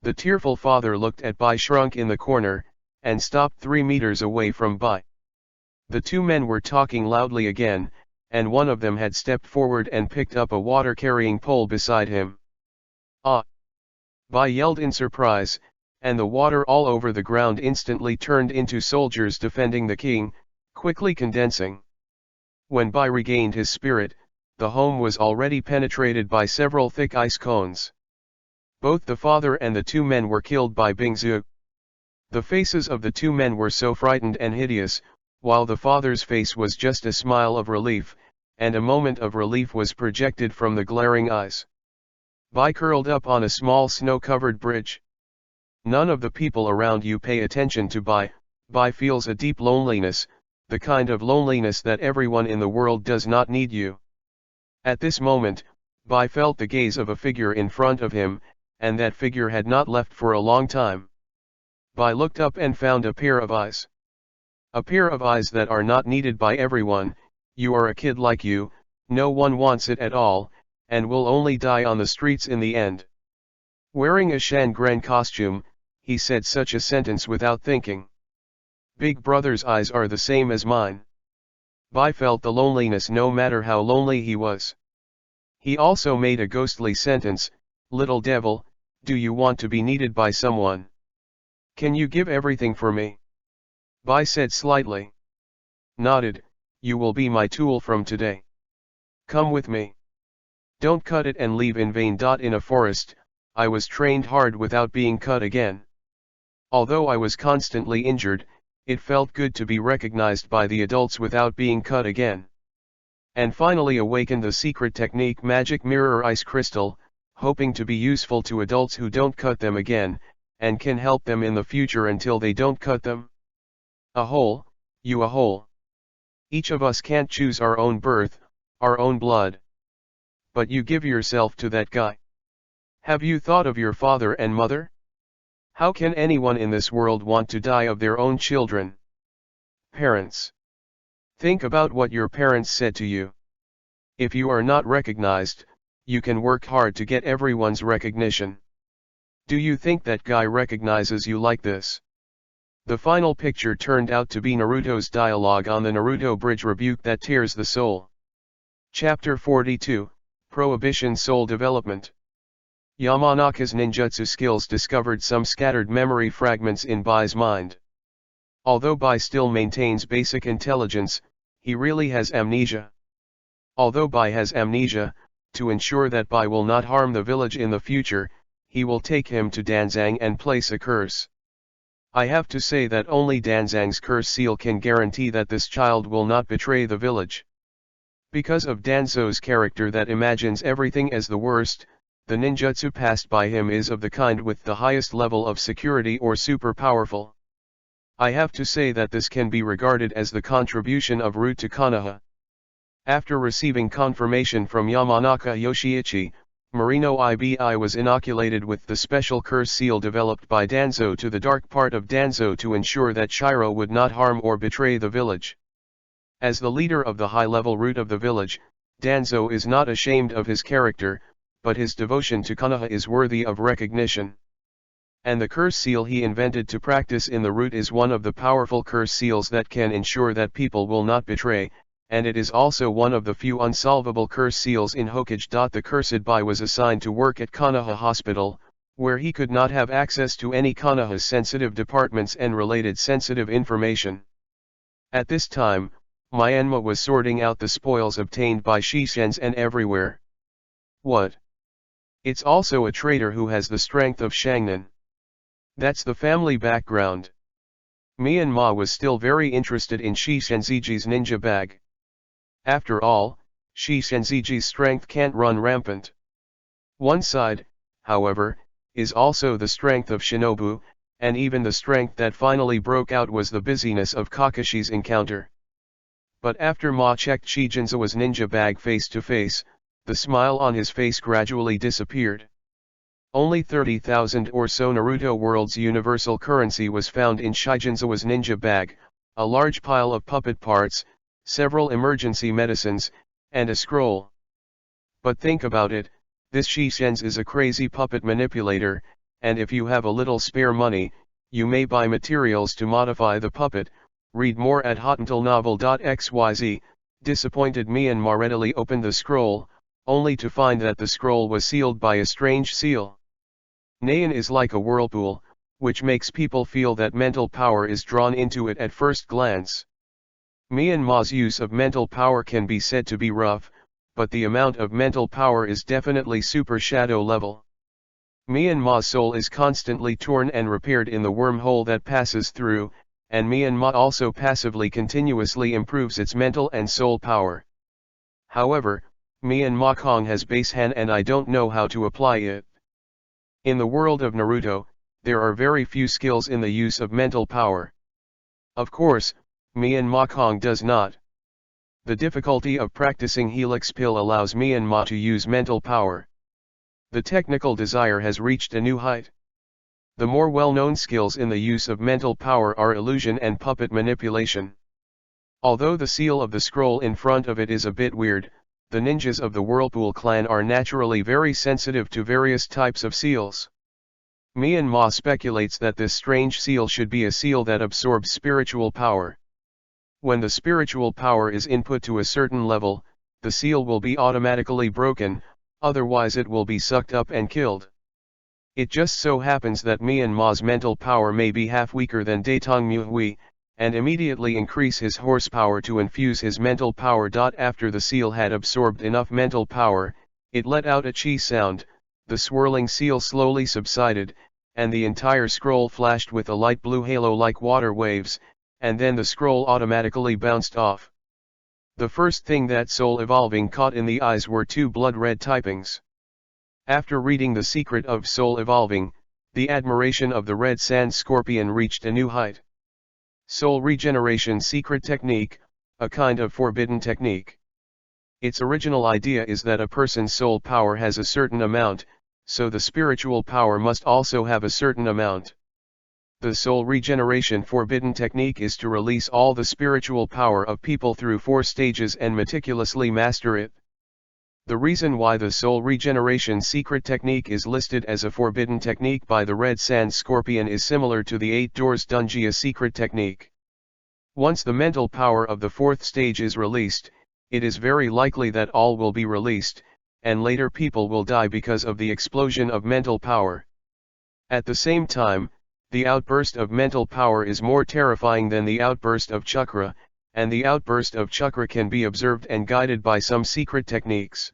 S1: The tearful father looked at Bai shrunk in the corner, and stopped 3 meters away from Bai. The 2 men were talking loudly again, and one of them had stepped forward and picked up a water-carrying pole beside him. Ah! Bai yelled in surprise, and the water all over the ground instantly turned into soldiers defending the king, quickly condensing. When Bai regained his spirit, the home was already penetrated by several thick ice cones. Both the father and the 2 men were killed by Bingzu. The faces of the 2 men were so frightened and hideous, while the father's face was just a smile of relief, and a moment of relief was projected from the glaring eyes. Bai curled up on a small snow-covered bridge. None of the people around you pay attention to Bai. Bai feels a deep loneliness, the kind of loneliness that everyone in the world does not need you. At this moment, Bai felt the gaze of a figure in front of him, and that figure had not left for a long time. Bai looked up and found a pair of eyes. A pair of eyes that are not needed by everyone. You are a kid like you, no one wants it at all, and will only die on the streets in the end. Wearing a Shangren costume, he said such a sentence without thinking. Big Brother's eyes are the same as mine. Bai felt the loneliness no matter how lonely he was. He also made a ghostly sentence, "Little devil, do you want to be needed by someone? Can you give everything for me?" Bai said slightly. Nodded, "You will be my tool from today. Come with me. Don't cut it and leave in vain." In a forest, I was trained hard without being cut again. Although I was constantly injured, it felt good to be recognized by the adults without being cut again. And finally awakened the secret technique Magic Mirror Ice Crystal, hoping to be useful to adults who don't cut them again, and can help them in the future until they don't cut them. A hole, you a hole. Each of us can't choose our own birth, our own blood. But you give yourself to that guy. Have you thought of your father and mother? How can anyone in this world want to die of their own children? Parents. Think about what your parents said to you. If you are not recognized, you can work hard to get everyone's recognition. Do you think that guy recognizes you like this? The final picture turned out to be Naruto's dialogue on the Naruto Bridge rebuke that tears the soul. Chapter 42, Prohibition Soul Development. Yamanaka's ninjutsu skills discovered some scattered memory fragments in Bai's mind. Although Bai still maintains basic intelligence, he really has amnesia. Although Bai has amnesia, to ensure that Bai will not harm the village in the future, he will take him to Danzang and place a curse. I have to say that only Danzang's curse seal can guarantee that this child will not betray the village. Because of Danzo's character that imagines everything as the worst, the ninjutsu passed by him is of the kind with the highest level of security or super powerful. I have to say that this can be regarded as the contribution of Root to Konoha. After receiving confirmation from Yamanaka Yoshiichi, Marino Ibi was inoculated with the special curse seal developed by Danzo to the dark part of Danzo to ensure that Shiro would not harm or betray the village. As the leader of the high-level root of the village, Danzo is not ashamed of his character, but his devotion to Konoha is worthy of recognition. And the curse seal he invented to practice in the root is one of the powerful curse seals that can ensure that people will not betray, and it is also one of the few unsolvable curse seals in Hokage. The Cursed Bai was assigned to work at Konoha Hospital, where he could not have access to any Konoha's sensitive departments and related sensitive information. At this time, Myanmar was sorting out the spoils obtained by Shishens and everywhere. What? It's also a traitor who has the strength of Shangnan. That's the family background. Myanmar was still very interested in Shishenziji's ninja bag. After all, Shishenziji's strength can't run rampant. One side, however, is also the strength of Shinobu, and even the strength that finally broke out was the busyness of Kakashi's encounter. But after Ma checked Shigenzawa's ninja bag face to face, the smile on his face gradually disappeared. Only 30,000 or so Naruto World's universal currency was found in Shigenzawa's ninja bag, a large pile of puppet parts, several emergency medicines, and a scroll. But think about it, this Shishenz is a crazy puppet manipulator, and if you have a little spare money, you may buy materials to modify the puppet. Read more at hottentalnovel.xyz. Disappointed Myanmar readily opened the scroll, only to find that the scroll was sealed by a strange seal. Nayan is like a whirlpool, which makes people feel that mental power is drawn into it at first glance. Myanmar's use of mental power can be said to be rough, but the amount of mental power is definitely super shadow level. Myanmar's soul is constantly torn and repaired in the wormhole that passes through, and Myanmar also passively continuously improves its mental and soul power. However, Myanmar Kong has base Han and I don't know how to apply it. In the world of Naruto, there are very few skills in the use of mental power. Of course, Myanmar Kong does not. The difficulty of practicing Helix Pill allows Myanmar to use mental power. The technical desire has reached a new height. The more well-known skills in the use of mental power are illusion and puppet manipulation. Although the seal of the scroll in front of it is a bit weird, the ninjas of the Whirlpool clan are naturally very sensitive to various types of seals. Myanmar speculates that this strange seal should be a seal that absorbs spiritual power. When the spiritual power is input to a certain level, the seal will be automatically broken, otherwise it will be sucked up and killed. It just so happens that Myanmar's mental power may be half weaker than Datong Muhui, and immediately increase his horsepower to infuse his mental power. After the seal had absorbed enough mental power, it let out a chi sound, the swirling seal slowly subsided, and the entire scroll flashed with a light blue halo like water waves, and then the scroll automatically bounced off. The first thing that Soul Evolving caught in the eyes were two blood-red typings. After reading The Secret of Soul Evolving, the admiration of the Red Sand Scorpion reached a new height. Soul Regeneration Secret Technique, a kind of forbidden technique. Its original idea is that a person's soul power has a certain amount, so the spiritual power must also have a certain amount. The soul regeneration forbidden technique is to release all the spiritual power of people through 4 stages and meticulously master it. The reason why the soul regeneration secret technique is listed as a forbidden technique by the Red Sand Scorpion is similar to the 8 Doors Dungia secret technique. Once the mental power of the 4th stage is released, it is very likely that all will be released, and later people will die because of the explosion of mental power. At the same time, the outburst of mental power is more terrifying than the outburst of chakra, and the outburst of chakra can be observed and guided by some secret techniques.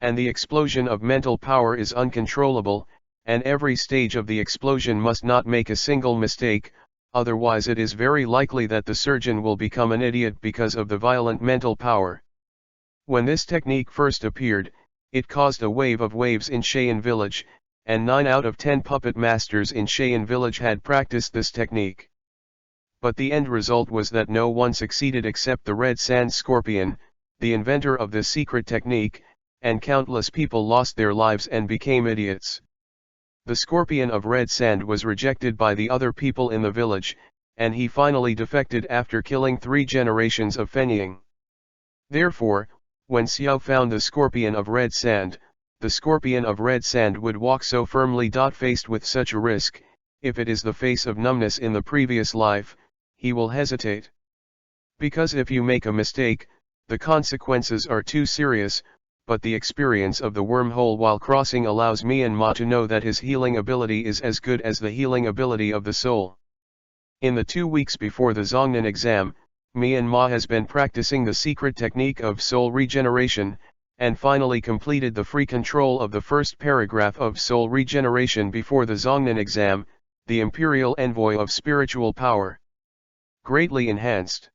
S1: And the explosion of mental power is uncontrollable, and every stage of the explosion must not make a single mistake, otherwise it is very likely that the surgeon will become an idiot because of the violent mental power. When this technique first appeared, it caused a wave of waves in Cheyenne village, and 9 out of 10 puppet masters in Cheyenne village had practiced this technique. But the end result was that no one succeeded except the Red Sand Scorpion, the inventor of this secret technique, and countless people lost their lives and became idiots. The Scorpion of Red Sand was rejected by the other people in the village, and he finally defected after killing 3 generations of Fenying. Therefore, when Xiao found the Scorpion of Red Sand, the Scorpion of Red Sand would walk so firmly. Faced with such a risk, if it is the face of numbness in the previous life, he will hesitate. Because if you make a mistake, the consequences are too serious, but the experience of the wormhole while crossing allows Myanmar to know that his healing ability is as good as the healing ability of the soul. In the 2 weeks before the Zongnan exam, Myanmar has been practicing the secret technique of soul regeneration, and finally completed the free control of the first paragraph of soul regeneration before the Zongnan exam, the imperial envoy of spiritual power. Greatly enhanced.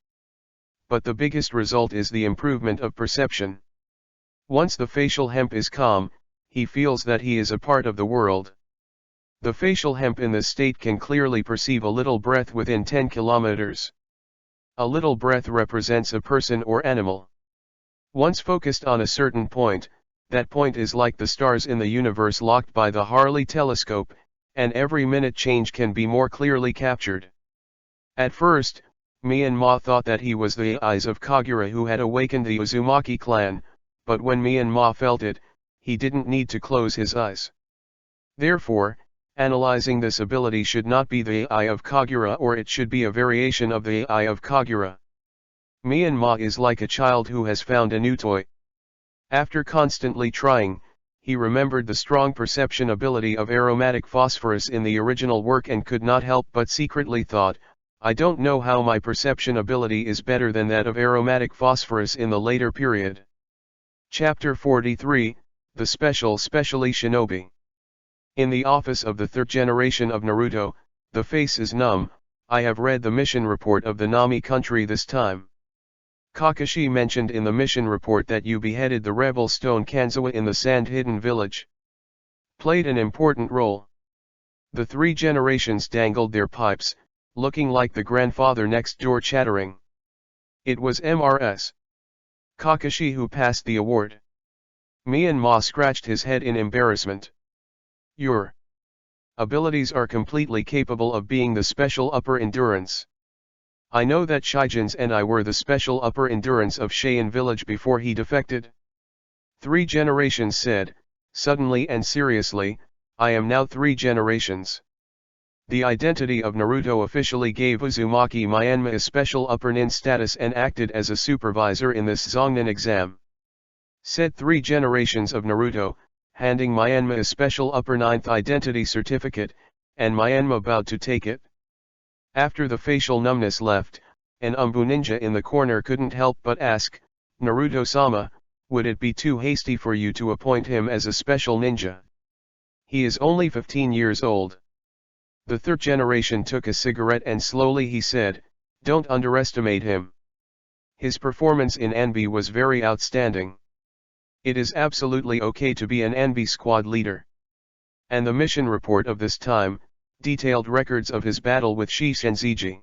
S1: But the biggest result is the improvement of perception. Once the facial hemp is calm, he feels that he is a part of the world. The facial hemp in this state can clearly perceive a little breath within 10 kilometers. A little breath represents a person or animal. Once focused on a certain point, that point is like the stars in the universe locked by the Harley telescope, and every minute change can be more clearly captured. At first, Myanmar thought that he was the eyes of Kagura who had awakened the Uzumaki clan, but when Myanmar felt it, he didn't need to close his eyes. Therefore, analyzing this ability should not be the eye of Kagura, or it should be a variation of the eye of Kagura. Myanmar is like a child who has found a new toy. After constantly trying, he remembered the strong perception ability of aromatic phosphorus in the original work and could not help but secretly thought, I don't know how my perception ability is better than that of aromatic phosphorus in the later period. Chapter 43, The Specially Shinobi. In the office of the 3rd generation of Naruto, the face is numb. I have read the mission report of the Nami country this time. Kakashi mentioned in the mission report that you beheaded the rebel Stone Kanzawa in the sand-hidden village. Played an important role. The 3 generations dangled their pipes, looking like the grandfather next door chattering. It was Mrs. Kakashi who passed the award. Myanmar scratched his head in embarrassment. Your abilities are completely capable of being the special upper endurance. I know that Shijins and I were the special upper endurance of Cheyenne village before he defected. 3 generations said, suddenly and seriously, I am now 3 generations. The identity of Naruto officially gave Uzumaki Myanmar a special upper nin status and acted as a supervisor in this Zongnan exam. Said 3 generations of Naruto, handing Myanmar a special upper 9th identity certificate, and Myanmar bowed to take it. After the facial numbness left, an Umbu ninja in the corner couldn't help but ask, Naruto-sama, would it be too hasty for you to appoint him as a special ninja? He is only 15 years old. The 3rd generation took a cigarette and slowly he said, don't underestimate him. His performance in Anbi was very outstanding. It is absolutely okay to be an Anbi squad leader. And the mission report of this time, detailed records of his battle with Shishenziji.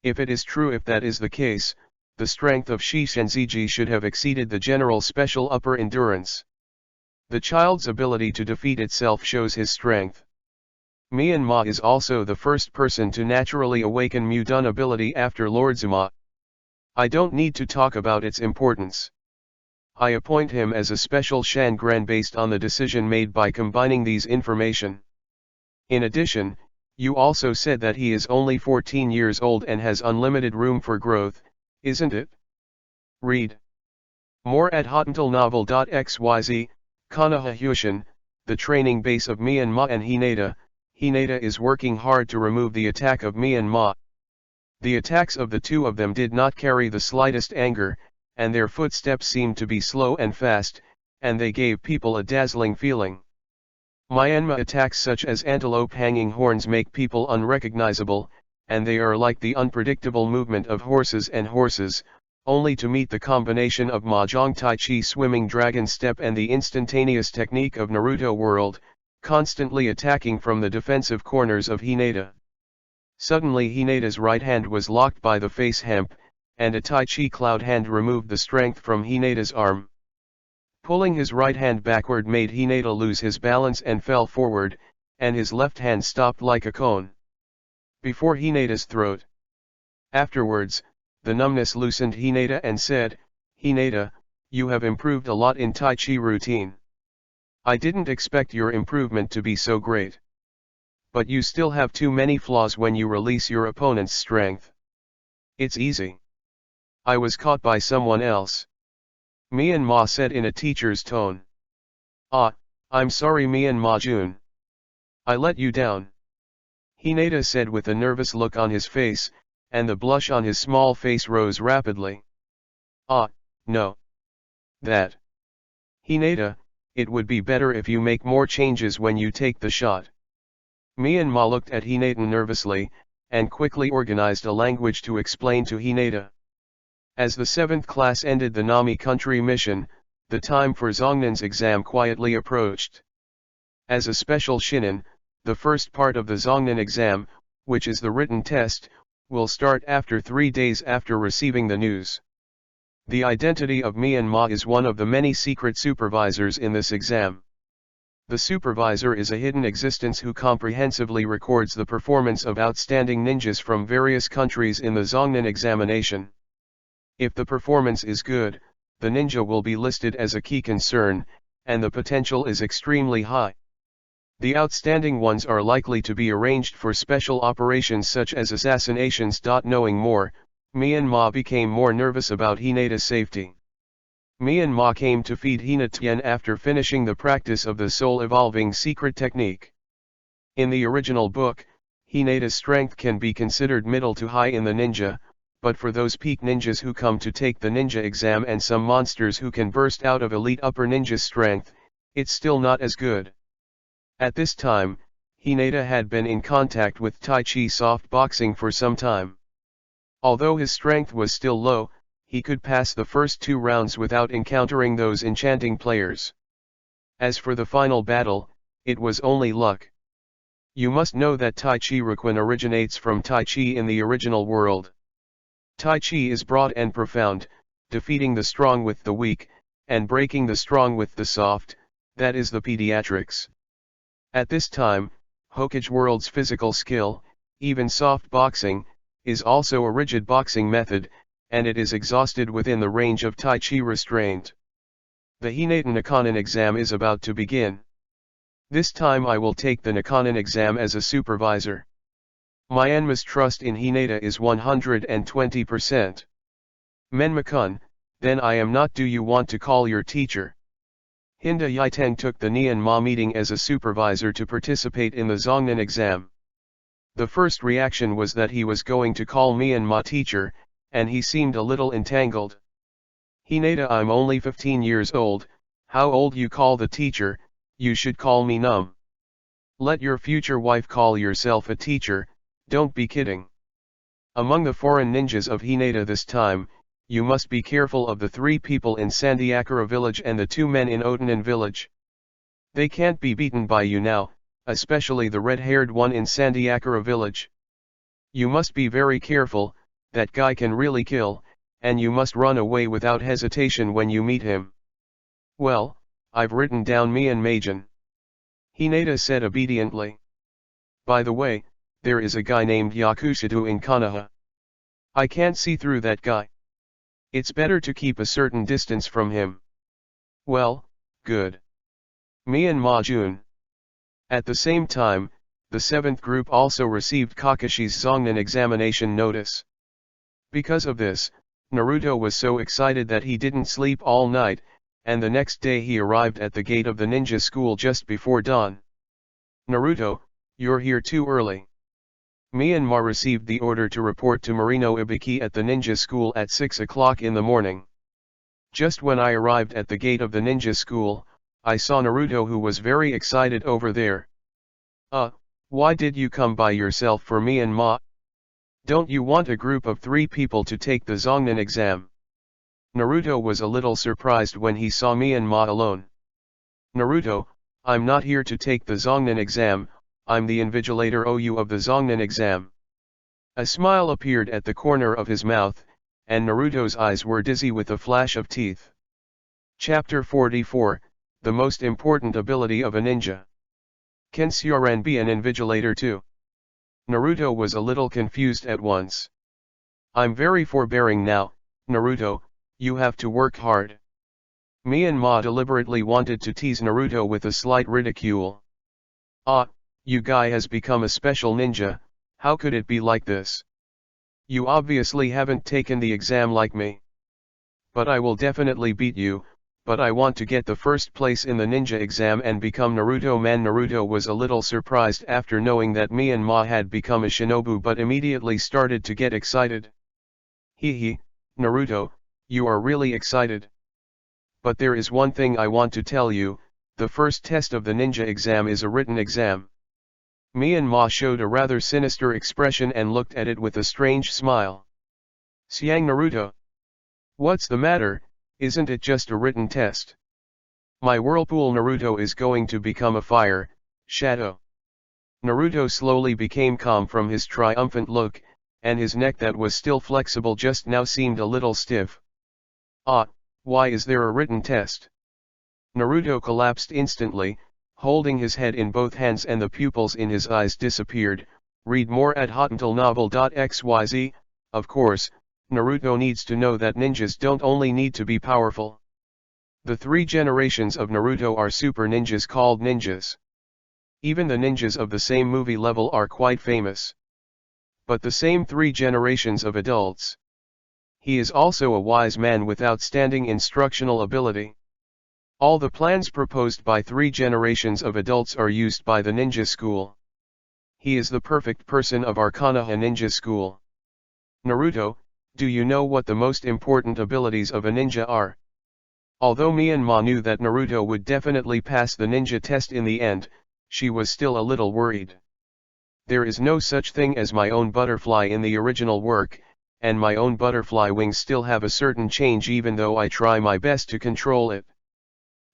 S1: If it is true, if that is the case, the strength of Shishenziji should have exceeded the general special upper endurance. The child's ability to defeat itself shows his strength. Myanmar is also the first person to naturally awaken Mudun ability after Lord Zuma. I don't need to talk about its importance. I appoint him as a special Shangran based on the decision made by combining these information. In addition, you also said that he is only 14 years old and has unlimited room for growth, isn't it? Read more at hotentalnovel.xyz. Konoha Hyushin, the training base of Myanmar and Hinata. Hinata is working hard to remove the attack of Myanmar. The attacks of the 2 of them did not carry the slightest anger, and their footsteps seemed to be slow and fast, and they gave people a dazzling feeling. Myanmar attacks such as antelope hanging horns make people unrecognizable, and they are like the unpredictable movement of horses and horses, only to meet the combination of Mahjong Tai Chi swimming dragon step and the instantaneous technique of Naruto world, constantly attacking from the defensive corners of Hinata. Suddenly Hineda's right hand was locked by the face hemp, and a Tai Chi cloud hand removed the strength from Hineda's arm. Pulling his right hand backward made Hineda lose his balance and fell forward, and his left hand stopped like a cone before Hineda's throat. Afterwards, the numbness loosened Hineda and said, "Hineda, you have improved a lot in Tai Chi routine. I didn't expect your improvement to be so great. But you still have too many flaws when you release your opponent's strength. It's easy. I was caught by someone else." Myanmar said in a teacher's tone. "Ah, I'm sorry Myanmar-jun. I let you down." Hineda said with a nervous look on his face, and the blush on his small face rose rapidly. "Ah, no. That. Hineda, it would be better if you make more changes when you take the shot." Myanmar looked at Hineda nervously, and quickly organized a language to explain to Hineda. As the 7th class ended the Nami country mission, the time for Zongnan's exam quietly approached. As a special shinin, the first part of the Zongnan exam, which is the written test, will start after 3 days after receiving the news. The identity of Myanmar is one of the many secret supervisors in this exam. The supervisor is a hidden existence who comprehensively records the performance of outstanding ninjas from various countries in the Zongnan examination. If the performance is good, the ninja will be listed as a key concern, and the potential is extremely high. The outstanding ones are likely to be arranged for special operations such as assassinations. Knowing more, Myanmar became more nervous about Hineda's safety. Myanmar came to feed Hina Tien after finishing the practice of the soul-evolving secret technique. In the original book, Hineda's strength can be considered middle to high in the ninja, but for those peak ninjas who come to take the ninja exam and some monsters who can burst out of elite upper ninja strength, it's still not as good. At this time, Hineda had been in contact with Tai Chi soft boxing for some time. Although his strength was still low, he could pass the first 2 rounds without encountering those enchanting players. As for the final battle, it was only luck. You must know that Tai Chi Ruquan originates from Tai Chi in the original world. Tai Chi is broad and profound, defeating the strong with the weak, and breaking the strong with the soft, that is the pediatrics. At this time, Hokage world's physical skill, even soft boxing, is also a rigid boxing method, and it is exhausted within the range of Tai Chi restraint. The Hineda Nakanin exam is about to begin. This time I will take the Nakanin exam as a supervisor. Myanmar's trust in Hineda is 120%. Menmakun, then I am not. Do you want to call your teacher? Hinda Yiteng took the Myanmar meeting as a supervisor to participate in the Zongnan exam. The first reaction was that he was going to call Myanmar teacher, and he seemed a little entangled. Hineda, I'm only 15 years old, how old you call the teacher? You should call me Num. Let your future wife call yourself a teacher, don't be kidding. Among the foreign ninjas of Hineda this time, you must be careful of the 3 people in Sandiakara village and the 2 men in Otanan village. They can't be beaten by you now, especially the red-haired one in Sandiakara village. You must be very careful, that guy can really kill, and you must run away without hesitation when you meet him. Well, I've written down Myanmar. Hineda said obediently. By the way, there is a guy named Yakushadu in Konoha. I can't see through that guy. It's better to keep a certain distance from him. Well, good. Myanmar-jun. At the same time, the 7th group also received Kakashi's Zongnan examination notice. Because of this, Naruto was so excited that he didn't sleep all night, and the next day he arrived at the gate of the ninja school just before dawn. Naruto, you're here too early. Myanmar received the order to report to Marino Ibiki at the ninja school at 6 o'clock in the morning. Just when I arrived at the gate of the ninja school, I saw Naruto, who was very excited over there. Why did you come by yourself for Myanmar? Don't you want a group of 3 people to take the Zongnan exam? Naruto was a little surprised when he saw Myanmar alone. Naruto, I'm not here to take the Zongnan exam, I'm the invigilator OU of the Zongnan exam. A smile appeared at the corner of his mouth, and Naruto's eyes were dizzy with a flash of teeth. Chapter 44, The Most Important Ability of a Ninja. Can Syoran be an invigilator too? Naruto was a little confused at once. I'm very forbearing now, Naruto, you have to work hard. Myanmar deliberately wanted to tease Naruto with a slight ridicule. Ah, you guy has become a special ninja, how could it be like this? You obviously haven't taken the exam like me. But I will definitely beat you, but I want to get the first place in the ninja exam and become Naruto man. Naruto was a little surprised after knowing that Myanmar had become a shinobu, but immediately started to get excited. Hee, Naruto, you are really excited. But there is one thing I want to tell you, the first test of the ninja exam is a written exam. Myanmar showed a rather sinister expression and looked at it with a strange smile. Siang Naruto. What's the matter, isn't it just a written test? My whirlpool Naruto is going to become a fire, shadow. Naruto slowly became calm from his triumphant look, and his neck that was still flexible just now seemed a little stiff. Ah, why is there a written test? Naruto collapsed instantly, holding his head in both hands and the pupils in his eyes disappeared. Read more at hotentleNovel.xyz. Of course, Naruto needs to know that ninjas don't only need to be powerful. The 3 generations of Naruto are super ninjas called ninjas. Even the ninjas of the same movie level are quite famous. But the same 3 generations of adults. He is also a wise man with outstanding instructional ability. All the plans proposed by 3 generations of adults are used by the ninja school. He is the perfect person of our Konoha ninja school. Naruto, do you know what the most important abilities of a ninja are? Although Myanmar knew that Naruto would definitely pass the ninja test in the end, she was still a little worried. There is no such thing as my own butterfly in the original work, and my own butterfly wings still have a certain change even though I try my best to control it.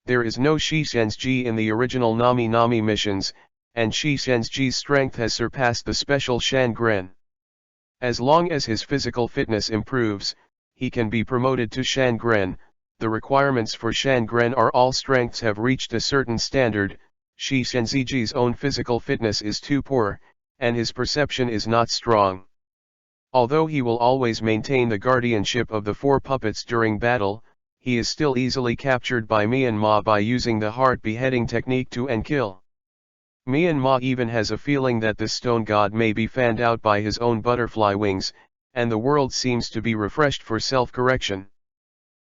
S1: There is no Shisensji in the original Nami Nami missions, and Shisensji's strength has surpassed the special Shangren. As long as his physical fitness improves, he can be promoted to Shangren. The requirements for Shangren are all strengths have reached a certain standard. Shisensji's own physical fitness is too poor, and his perception is not strong. Although he will always maintain the guardianship of the 4 puppets during battle, he is still easily captured by Myanmar by using the heart beheading technique to kill. Myanmar even has a feeling that the stone god may be fanned out by his own butterfly wings, and the world seems to be refreshed for self-correction.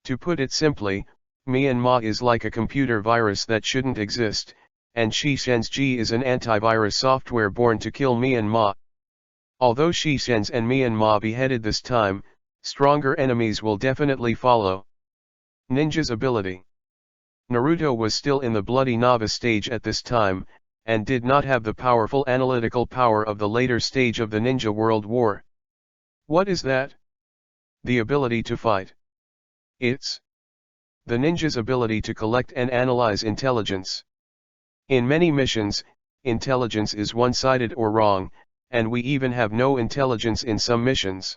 S1: To put it simply, Myanmar is like a computer virus that shouldn't exist, and Shisensji is an antivirus software born to kill Myanmar. Although Shisens and Myanmar beheaded this time, stronger enemies will definitely follow. Ninja's ability. Naruto was still in the bloody novice stage at this time, and did not have the powerful analytical power of the later stage of the Ninja World War. What is that? The ability to fight. It's the ninja's ability to collect and analyze intelligence. In many missions, intelligence is one-sided or wrong, and we even have no intelligence in some missions.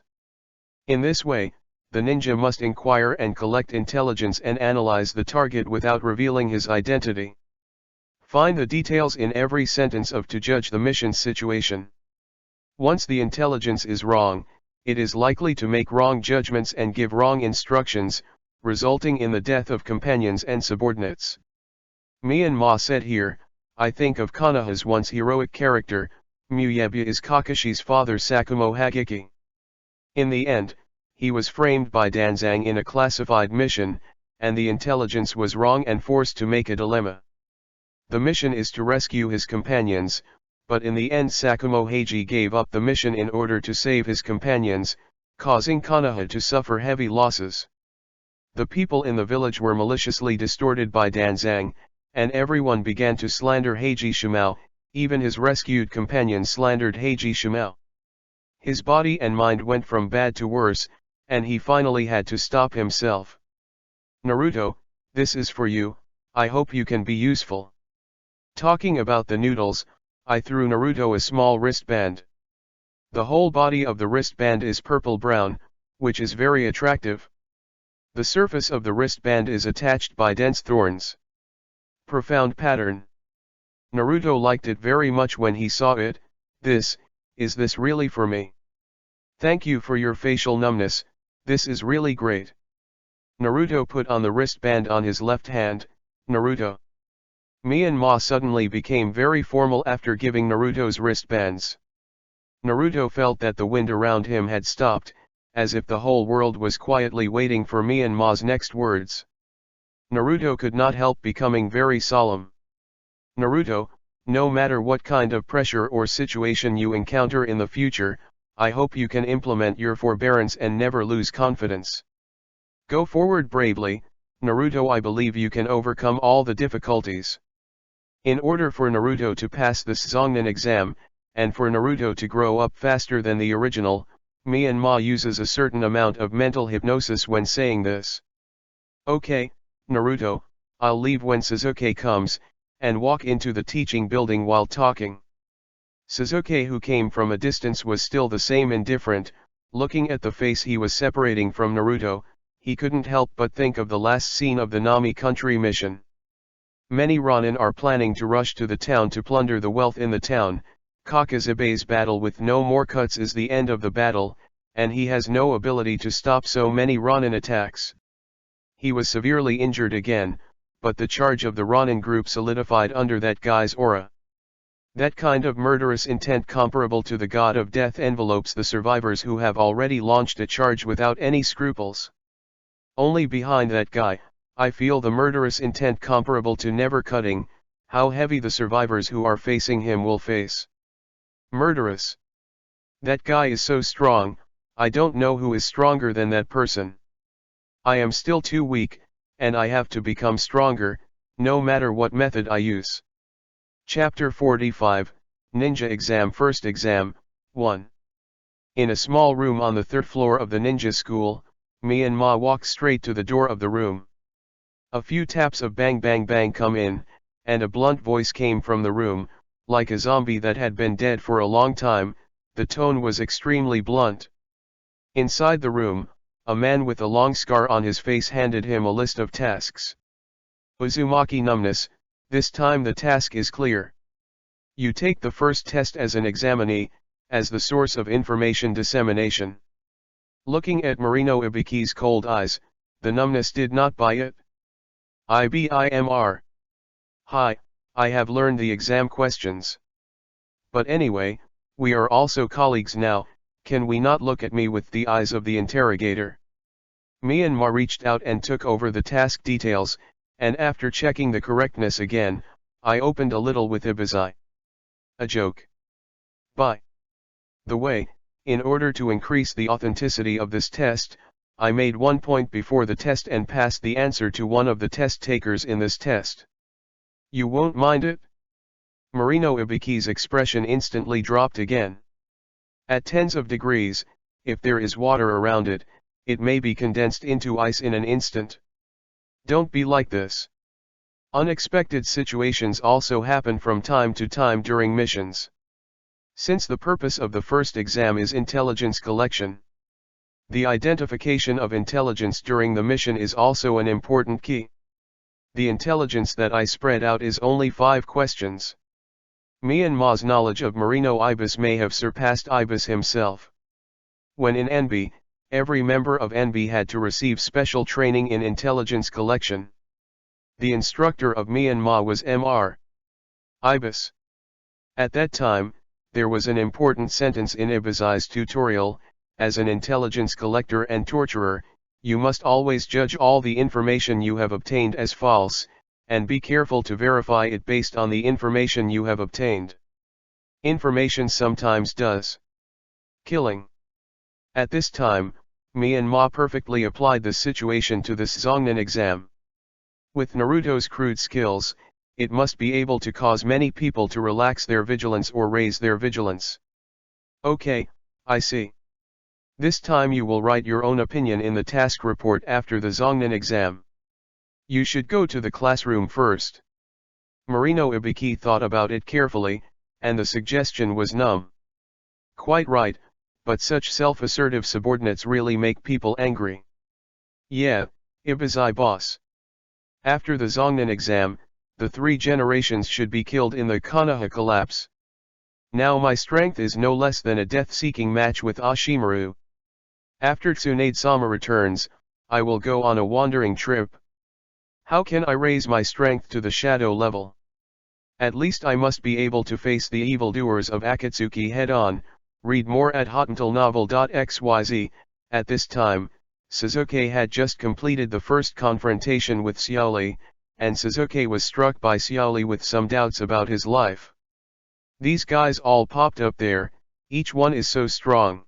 S1: In this way, the ninja must inquire and collect intelligence and analyze the target without revealing his identity. Find the details in every sentence of to judge the mission's situation. Once the intelligence is wrong, it is likely to make wrong judgments and give wrong instructions, resulting in the death of companions and subordinates. Myanmar said here, I think of Konoha's once heroic character, Muyebi is Kakashi's father Sakumo Hagiki. In the end, he was framed by Danzang in a classified mission, and the intelligence was wrong and forced to make a dilemma. The mission is to rescue his companions, but in the end Sakumo Hagiki gave up the mission in order to save his companions, causing Konoha to suffer heavy losses. The people in the village were maliciously distorted by Danzang, and everyone began to slander Hagiki Shimao, even his rescued companions slandered Hagiki Shimao. His body and mind went from bad to worse, and he finally had to stop himself. Naruto, this is for you, I hope you can be useful. Talking about the noodles, I threw Naruto a small wristband. The whole body of the wristband is purple-brown, which is very attractive. The surface of the wristband is attached by dense thorns. Profound pattern. Naruto liked it very much when he saw it. Is this really for me? Thank you for your facial numbness, this is really great. Naruto put on the wristband on his left hand. Naruto. Myanmar suddenly became very formal after giving Naruto's wristbands. Naruto felt that the wind around him had stopped, as if the whole world was quietly waiting for Myanmar's next words. Naruto could not help becoming very solemn. Naruto, no matter what kind of pressure or situation you encounter in the future, I hope you can implement your forbearance and never lose confidence. Go forward bravely, Naruto. I believe you can overcome all the difficulties. In order for Naruto to pass the Suzongnin exam, and for Naruto to grow up faster than the original, Myanmar uses a certain amount of mental hypnosis when saying this. Okay, Naruto, I'll leave when Sasuke comes, and walk into the teaching building while talking. Sasuke, who came from a distance, was still the same indifferent. Looking at the face he was separating from Naruto, he couldn't help but think of the last scene of the Nami country mission. Many Ronin are planning to rush to the town to plunder the wealth in the town. Kakazabe's battle with no more cuts is the end of the battle, and he has no ability to stop so many Ronin attacks. He was severely injured again, but the charge of the Ronin group solidified under that guy's aura. That kind of murderous intent comparable to the god of death envelopes the survivors who have already launched a charge without any scruples. Only behind that guy, I feel the murderous intent comparable to never cutting, how heavy the survivors who are facing him will face. Murderous. That guy is so strong, I don't know who is stronger than that person. I am still too weak, and I have to become stronger, no matter what method I use. Chapter 45, Ninja Exam. First Exam, 1. In a small room on the third floor of the ninja school, Myanmar walks straight to the door of the room. A few taps of bang bang bang come in, and a blunt voice came from the room, like a zombie that had been dead for a long time. The tone was extremely blunt. Inside the room, a man with a long scar on his face handed him a list of tasks. Uzumaki numbness. This time the task is clear. You take the first test as an examinee, as the source of information dissemination. Looking at Marino Ibiki's cold eyes, the numbness did not buy it. IBIMR. Hi, I have learned the exam questions. But anyway, we are also colleagues now, can we not look at me with the eyes of the interrogator? Myanmar reached out and took over the task details, and after checking the correctness again, I opened a little with Ibi's eye. A joke. By the way, in order to increase the authenticity of this test, I made 1 point before the test and passed the answer to one of the test takers in this test. You won't mind it? Marino Ibiki's expression instantly dropped again. At tens of degrees, if there is water around it, it may be condensed into ice in an instant. Don't be like this. Unexpected situations also happen from time to time during missions. Since the purpose of the first exam is intelligence collection, the identification of intelligence during the mission is also an important key. The intelligence that I spread out is only 5 questions. Myanmar's knowledge of Marino Ibis may have surpassed Ibis himself. When in NB, every member of NB had to receive special training in intelligence collection. The instructor of Myanmar was Mr. Ibis. At that time, there was an important sentence in Ibis's tutorial: as an intelligence collector and torturer, you must always judge all the information you have obtained as false, and be careful to verify it based on the information you have obtained. Information sometimes does killing. At this time, Myanmar perfectly applied the situation to the Suzongnin exam. With Naruto's crude skills, it must be able to cause many people to relax their vigilance or raise their vigilance. Okay, I see. This time you will write your own opinion in the task report after the Zongnin exam. You should go to the classroom first. Marino Ibiki thought about it carefully, and the suggestion was numb. quite right, but such self-assertive subordinates really make people angry. Yeah, Ibizai boss. After the Zongnan exam, the 3 generations should be killed in the Konoha collapse. Now my strength is no less than a death-seeking match with Ashimaru. After Tsunade-sama returns, I will go on a wandering trip. How can I raise my strength to the shadow level? At least I must be able to face the evildoers of Akatsuki head-on. Read more at hotuntilnovel.xyz. At this time, Suzuki had just completed the first confrontation with Xiaoli, and Suzuki was struck by Xiaoli with some doubts about his life. These guys all popped up there, each one is so strong.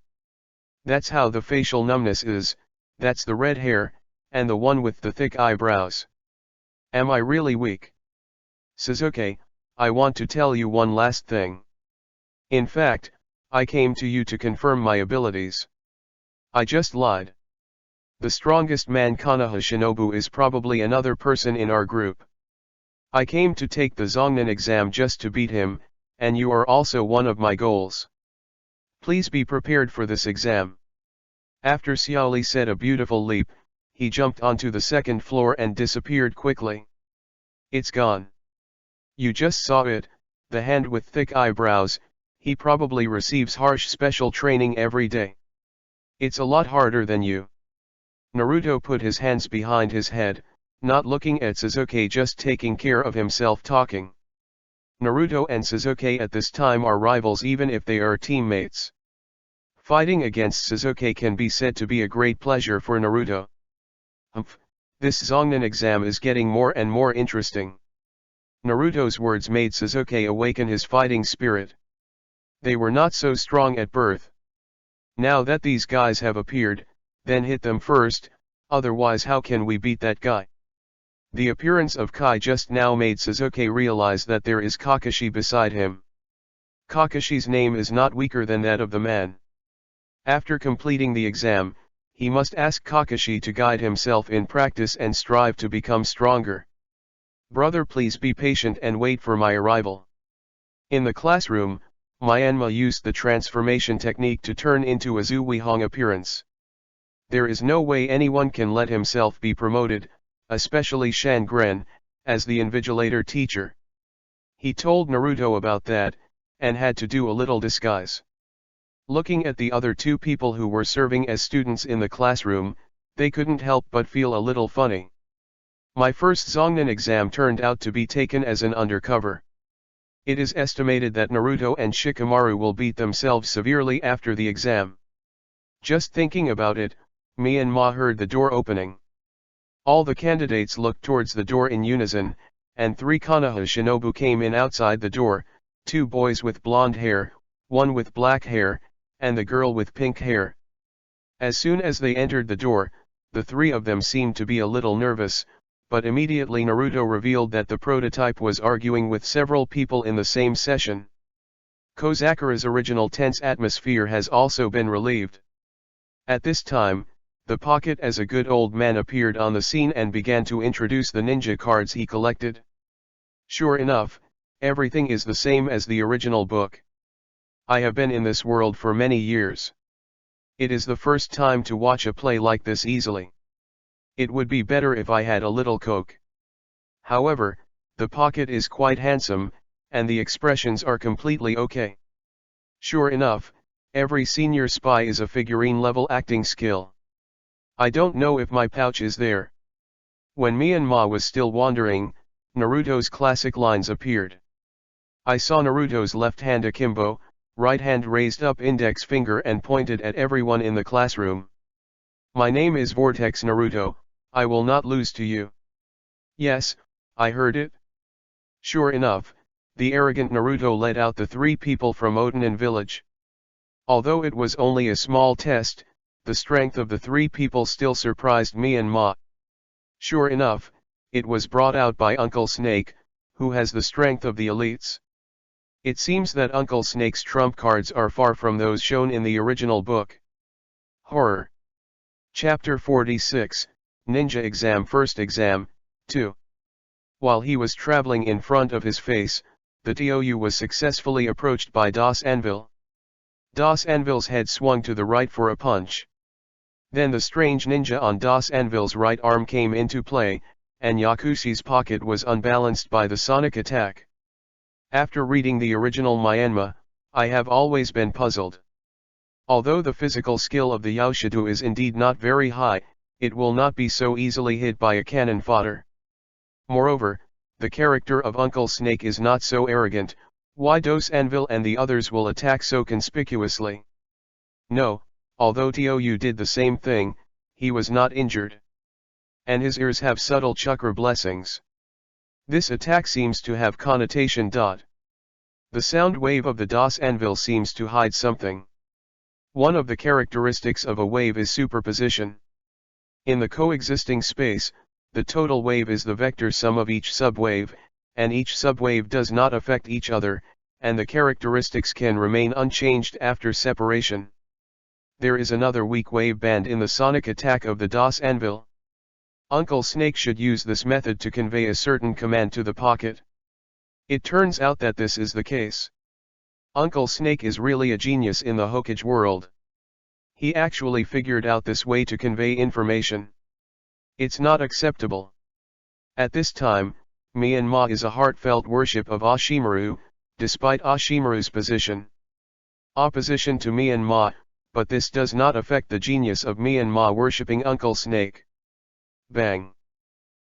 S1: That's how the facial numbness is, that's the red hair, and the one with the thick eyebrows. Am I really weak? Suzuki, I want to tell you one last thing. In fact, I came to you to confirm my abilities. I just lied. The strongest man Konoha Shinobu is probably another person in our group. I came to take the Zongnan exam just to beat him, and you are also one of my goals. Please be prepared for this exam. After Xiaoli said a beautiful leap, he jumped onto the second floor and disappeared quickly. It's gone. You just saw it, the hand with thick eyebrows. He probably receives harsh special training every day. It's a lot harder than you. Naruto put his hands behind his head, not looking at Suzuki, just taking care of himself, talking. Naruto and Suzuki at this time are rivals even if they are teammates. Fighting against Suzuki can be said to be a great pleasure for Naruto. This Zongnan exam is getting more and more interesting. Naruto's words made Suzuki awaken his fighting spirit. They were not so strong at birth. Now that these guys have appeared, then hit them first, otherwise how can we beat that guy? The appearance of Kai just now made Suzuki realize that there is Kakashi beside him. Kakashi's name is not weaker than that of the man. After completing the exam, he must ask Kakashi to guide himself in practice and strive to become stronger. Brother, please be patient and wait for my arrival. In the classroom, Myanmar used the transformation technique to turn into a Zuwihong appearance. There is no way anyone can let himself be promoted, especially Shangren, as the invigilator teacher. He told Naruto about that, and had to do a little disguise. Looking at the other 2 people who were serving as students in the classroom, they couldn't help but feel a little funny. My first Zongnan exam turned out to be taken as an undercover. It is estimated that Naruto and Shikamaru will beat themselves severely after the exam. Just thinking about it, Myanmar heard the door opening. All the candidates looked towards the door in unison, and 3 Konoha shinobu came in outside the door, 2 boys with blonde hair, 1 with black hair, and the girl with pink hair. As soon as they entered the door, the 3 of them seemed to be a little nervous, but immediately Naruto revealed that the prototype was arguing with several people in the same session. Kozakura's original tense atmosphere has also been relieved. At this time, the pocket as a good old man appeared on the scene and began to introduce the ninja cards he collected. Sure enough, everything is the same as the original book. I have been in this world for many years. It is the first time to watch a play like this easily. It would be better if I had a little coke. However, the pocket is quite handsome, and the expressions are completely okay. Sure enough, every senior spy is a figurine-level acting skill. I don't know if my pouch is there. When Myanmar was still wandering, Naruto's classic lines appeared. I saw Naruto's left hand akimbo, right hand raised up index finger and pointed at everyone in the classroom. My name is Vortex Naruto, I will not lose to you. Yes, I heard it. Sure enough, the arrogant Naruto led out the 3 people from Otanin village. Although it was only a small test, the strength of the 3 people still surprised me and Ma. Sure enough, it was brought out by Uncle Snake, who has the strength of the elites. It seems that Uncle Snake's trump cards are far from those shown in the original book. Horror. Chapter 46, Ninja Exam First Exam, 2. While he was traveling in front of his face, the TOU was successfully approached by Das Anvil. Das Anvil's head swung to the right for a punch. Then the strange ninja on Das Anvil's right arm came into play, and Yakushi's pocket was unbalanced by the sonic attack. After reading the original Myanmar, I have always been puzzled. Although the physical skill of the Yaoshido is indeed not very high, it will not be so easily hit by a cannon fodder. Moreover, the character of Uncle Snake is not so arrogant. Why Das Anvil and the others will attack so conspicuously? No, although Tou did the same thing, he was not injured. And his ears have subtle chakra blessings. This attack seems to have connotation. The sound wave of the Das Anvil seems to hide something. One of the characteristics of a wave is superposition. In the coexisting space, the total wave is the vector sum of each subwave, and each subwave does not affect each other, and the characteristics can remain unchanged after separation. There is another weak wave band in the sonic attack of the Das Anvil. Uncle Snake should use this method to convey a certain command to the pocket. It turns out that this is the case. Uncle Snake is really a genius in the Hokage world. He actually figured out this way to convey information. It's not acceptable. At this time, Myanmar is a heartfelt worship of Ashimaru, despite Ashimaru's position. Opposition to Myanmar, but this does not affect the genius of Myanmar worshipping Uncle Snake. Bang!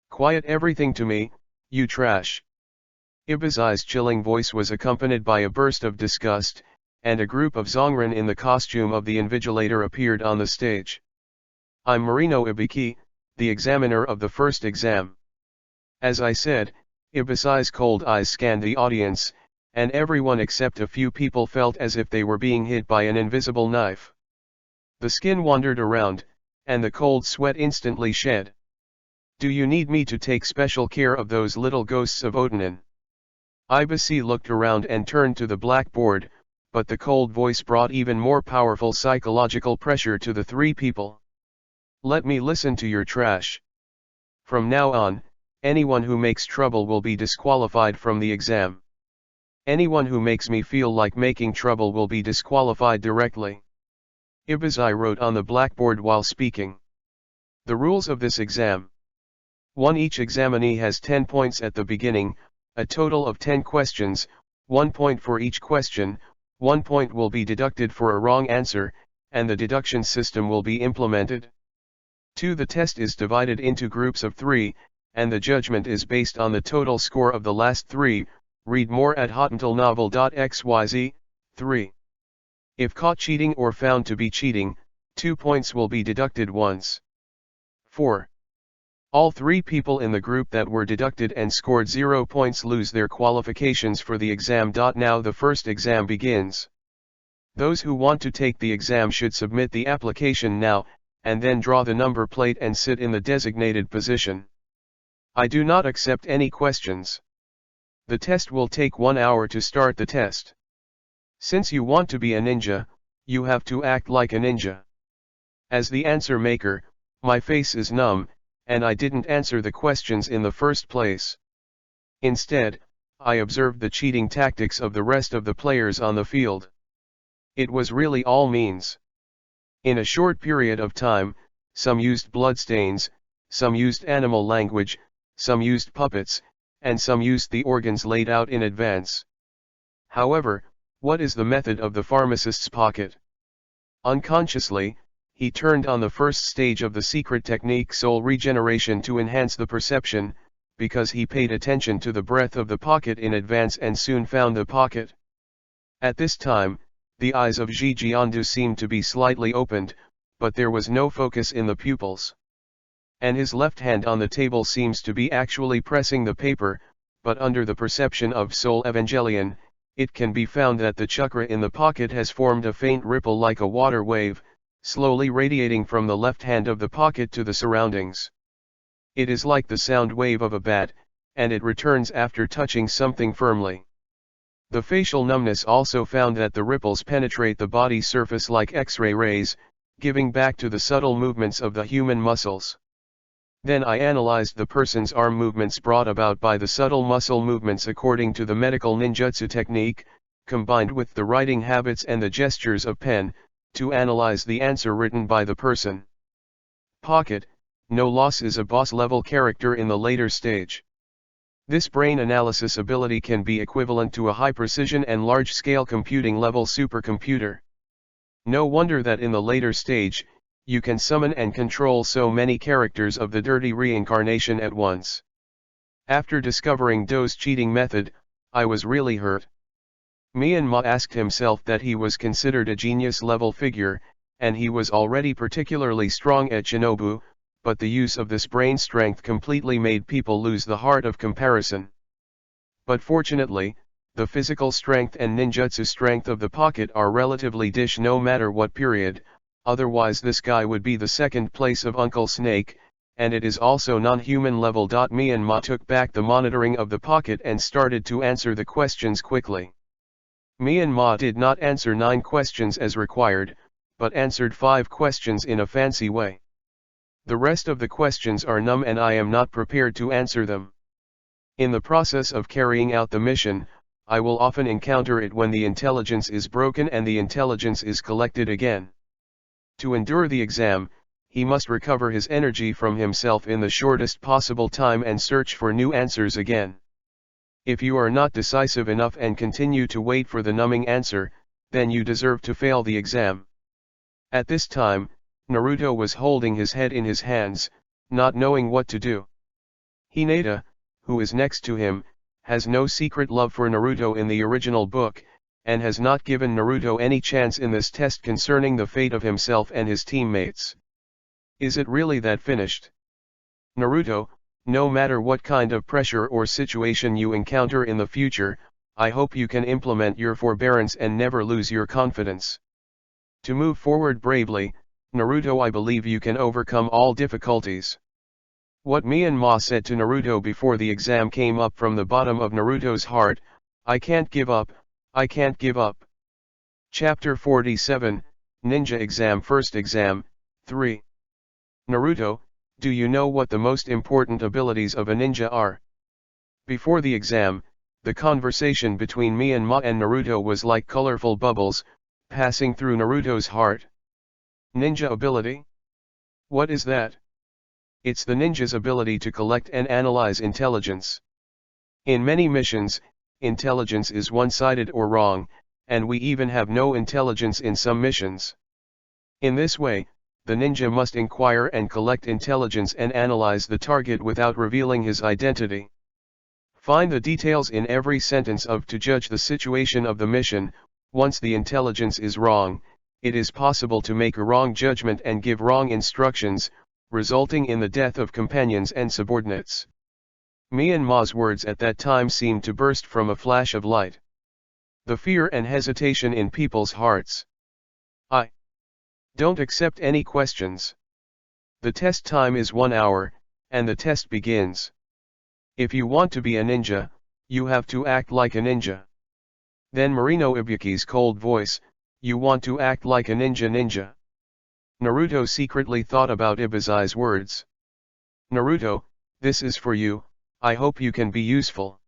S1: Quiet everything to me, you trash! Ibuzai's chilling voice was accompanied by a burst of disgust, and a group of Zongren in the costume of the Invigilator appeared on the stage. I'm Marino Ibiki, the examiner of the first exam. As I said, Ibuzai's cold eyes scanned the audience, and everyone except a few people felt as if they were being hit by an invisible knife. The skin wandered around, and the cold sweat instantly shed. Do you need me to take special care of those little ghosts of Otanin? Ibisi looked around and turned to the blackboard, but the cold voice brought even more powerful psychological pressure to the three people. Let me listen to your trash. From now on, anyone who makes trouble will be disqualified from the exam. Anyone who makes me feel like making trouble will be disqualified directly. Ibuzai wrote on the blackboard while speaking. The rules of this exam. 1. Each examinee has 10 points at the beginning, a total of 10 questions, 1 point for each question, 1 point will be deducted for a wrong answer, and the deduction system will be implemented. 2. The test is divided into groups of 3, and the judgment is based on the total score of the last 3, read more at hotmailnovel.xyz. 3. If caught cheating or found to be cheating, 2 points will be deducted once. 4. All 3 people in the group that were deducted and scored 0 points lose their qualifications for the exam. Now the first exam begins. Those who want to take the exam should submit the application now, and then draw the number plate and sit in the designated position. I do not accept any questions. The test will take 1 hour to start the test. Since you want to be a ninja, you have to act like a ninja. As the answer maker, my face is numb, and I didn't answer the questions in the first place. Instead, I observed the cheating tactics of the rest of the players on the field. It was really all means. In a short period of time, some used bloodstains, some used animal language, some used puppets, and some used the organs laid out in advance. However, what is the method of the pharmacist's pocket? Unconsciously, he turned on the first stage of the secret technique soul regeneration to enhance the perception, because he paid attention to the breath of the pocket in advance and soon found the pocket. At this time, the eyes of Ji Jiandu seemed to be slightly opened, but there was no focus in the pupils. And his left hand on the table seems to be actually pressing the paper, but under the perception of Soul Evangelion, it can be found that the chakra in the pocket has formed a faint ripple like a water wave, slowly radiating from the left hand of the pocket to the surroundings. It is like the sound wave of a bat, and it returns after touching something firmly. The facial numbness also found that the ripples penetrate the body surface like X-ray rays, giving back to the subtle movements of the human muscles. Then I analyzed the person's arm movements brought about by the subtle muscle movements according to the medical ninjutsu technique, combined with the writing habits and the gestures of pen, to analyze the answer written by the person. Pocket, no loss is a boss-level character in the later stage. This brain analysis ability can be equivalent to a high-precision and large-scale computing-level supercomputer. No wonder that in the later stage, you can summon and control so many characters of the dirty reincarnation at once. After discovering Do's cheating method, I was really hurt. Myanmar asked himself that he was considered a genius-level figure, and he was already particularly strong at Shinobu, but the use of this brain strength completely made people lose the heart of comparison. But fortunately, the physical strength and ninjutsu strength of the pocket are relatively dish no matter what period, otherwise this guy would be the second place of Uncle Snake, and it is also non-human level. Myanmar took back the monitoring of the pocket and started to answer the questions quickly. Myanmar did not answer 9 questions as required, but answered 5 questions in a fancy way. The rest of the questions are numb and I am not prepared to answer them. In the process of carrying out the mission, I will often encounter it when the intelligence is broken and the intelligence is collected again. To endure the exam, he must recover his energy from himself in the shortest possible time and search for new answers again. If you are not decisive enough and continue to wait for the numbing answer, then you deserve to fail the exam. At this time, Naruto was holding his head in his hands, not knowing what to do. Hinata, who is next to him, has no secret love for Naruto in the original book, and has not given Naruto any chance in this test concerning the fate of himself and his teammates. Is it really that finished? Naruto, no matter what kind of pressure or situation you encounter in the future, I hope you can implement your forbearance and never lose your confidence. To move forward bravely, Naruto, I believe you can overcome all difficulties. What Myanmar said to Naruto before the exam came up from the bottom of Naruto's heart: I can't give up, I can't give up. Chapter 47, Ninja Exam. First Exam, 3. Naruto, do you know what the most important abilities of a ninja are? Before the exam, the conversation between Myanmar and Naruto was like colorful bubbles, passing through Naruto's heart. Ninja ability? What is that? It's the ninja's ability to collect and analyze intelligence. In many missions, intelligence is one-sided or wrong, and we even have no intelligence in some missions. In this way, the ninja must inquire and collect intelligence and analyze the target without revealing his identity. Find the details in every sentence to judge the situation of the mission. Once the intelligence is wrong, it is possible to make a wrong judgment and give wrong instructions, resulting in the death of companions and subordinates. Myanmar's words at that time seemed to burst from a flash of light. The fear and hesitation in people's hearts. I don't accept any questions. The test time is 1 hour, and the test begins. If you want to be a ninja, you have to act like a ninja. Then Marino Ibuki's cold voice: you want to act like a ninja. Naruto secretly thought about Ibuzai's words. Naruto, this is for you, I hope you can be useful.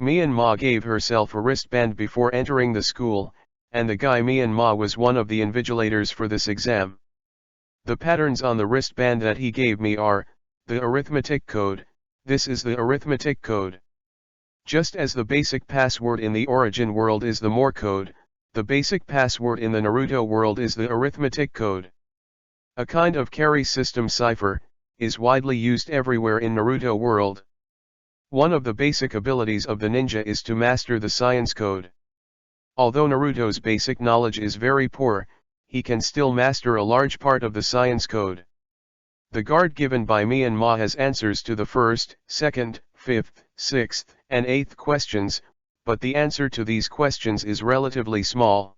S1: Myanmar gave herself a wristband before entering the school, and the guy Myanmar was one of the invigilators for this exam. The patterns on the wristband that he gave me are the arithmetic code. This is the arithmetic code. Just as the basic password in the origin world is the More code, the basic password in the Naruto world is the arithmetic code. A kind of carry system cipher is widely used everywhere in Naruto world. One of the basic abilities of the ninja is to master the science code. Although Naruto's basic knowledge is very poor, he can still master a large part of the science code. The guard given by Myanmar has answers to the first, second, fifth, sixth, and eighth questions, but the answer to these questions is relatively small.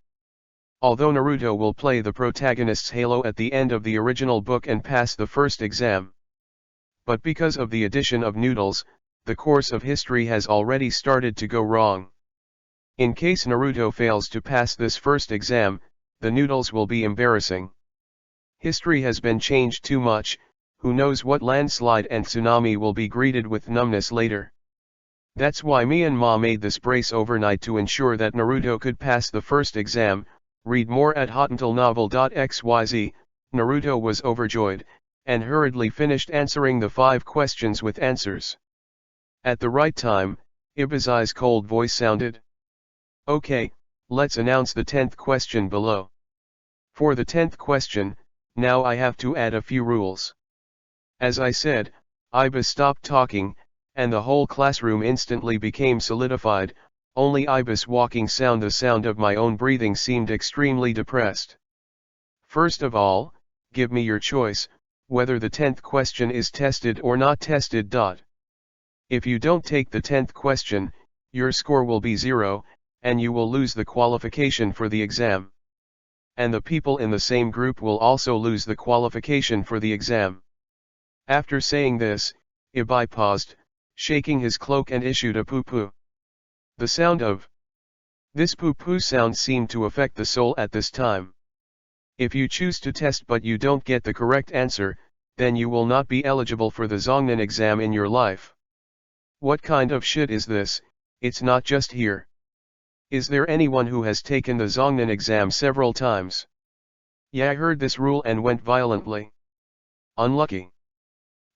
S1: Although Naruto will play the protagonist's halo at the end of the original book and pass the first exam. But because of the addition of noodles, the course of history has already started to go wrong. In case Naruto fails to pass this first exam, the noodles will be embarrassing. History has been changed too much, who knows what landslide and tsunami will be greeted with numbness later. That's why me and Ma made this brace overnight to ensure that Naruto could pass the first exam. Read more at hotuntilnovel.xyz. Naruto was overjoyed, and hurriedly finished answering the 5 questions with answers. At the right time, Ibuzai's cold voice sounded. Okay, let's announce the 10th question below. For the 10th question, now I have to add a few rules. As I said, Ibis stopped talking, and the whole classroom instantly became solidified. Only Ibis walking sound, the sound of my own breathing, seemed extremely depressed. First of all, give me your choice, whether the 10th question is tested or not tested. If you don't take the 10th question, your score will be 0, and you will lose the qualification for the exam. And the people in the same group will also lose the qualification for the exam. After saying this, Ibai paused, shaking his cloak, and issued a poo-poo. The sound of this poo-poo sound seemed to affect the soul at this time. If you choose to test but you don't get the correct answer, then you will not be eligible for the Zongnan exam in your life. What kind of shit is this? It's not just here. Is there anyone who has taken the Zongnan exam several times? Yeah, I heard this rule and went violently. Unlucky.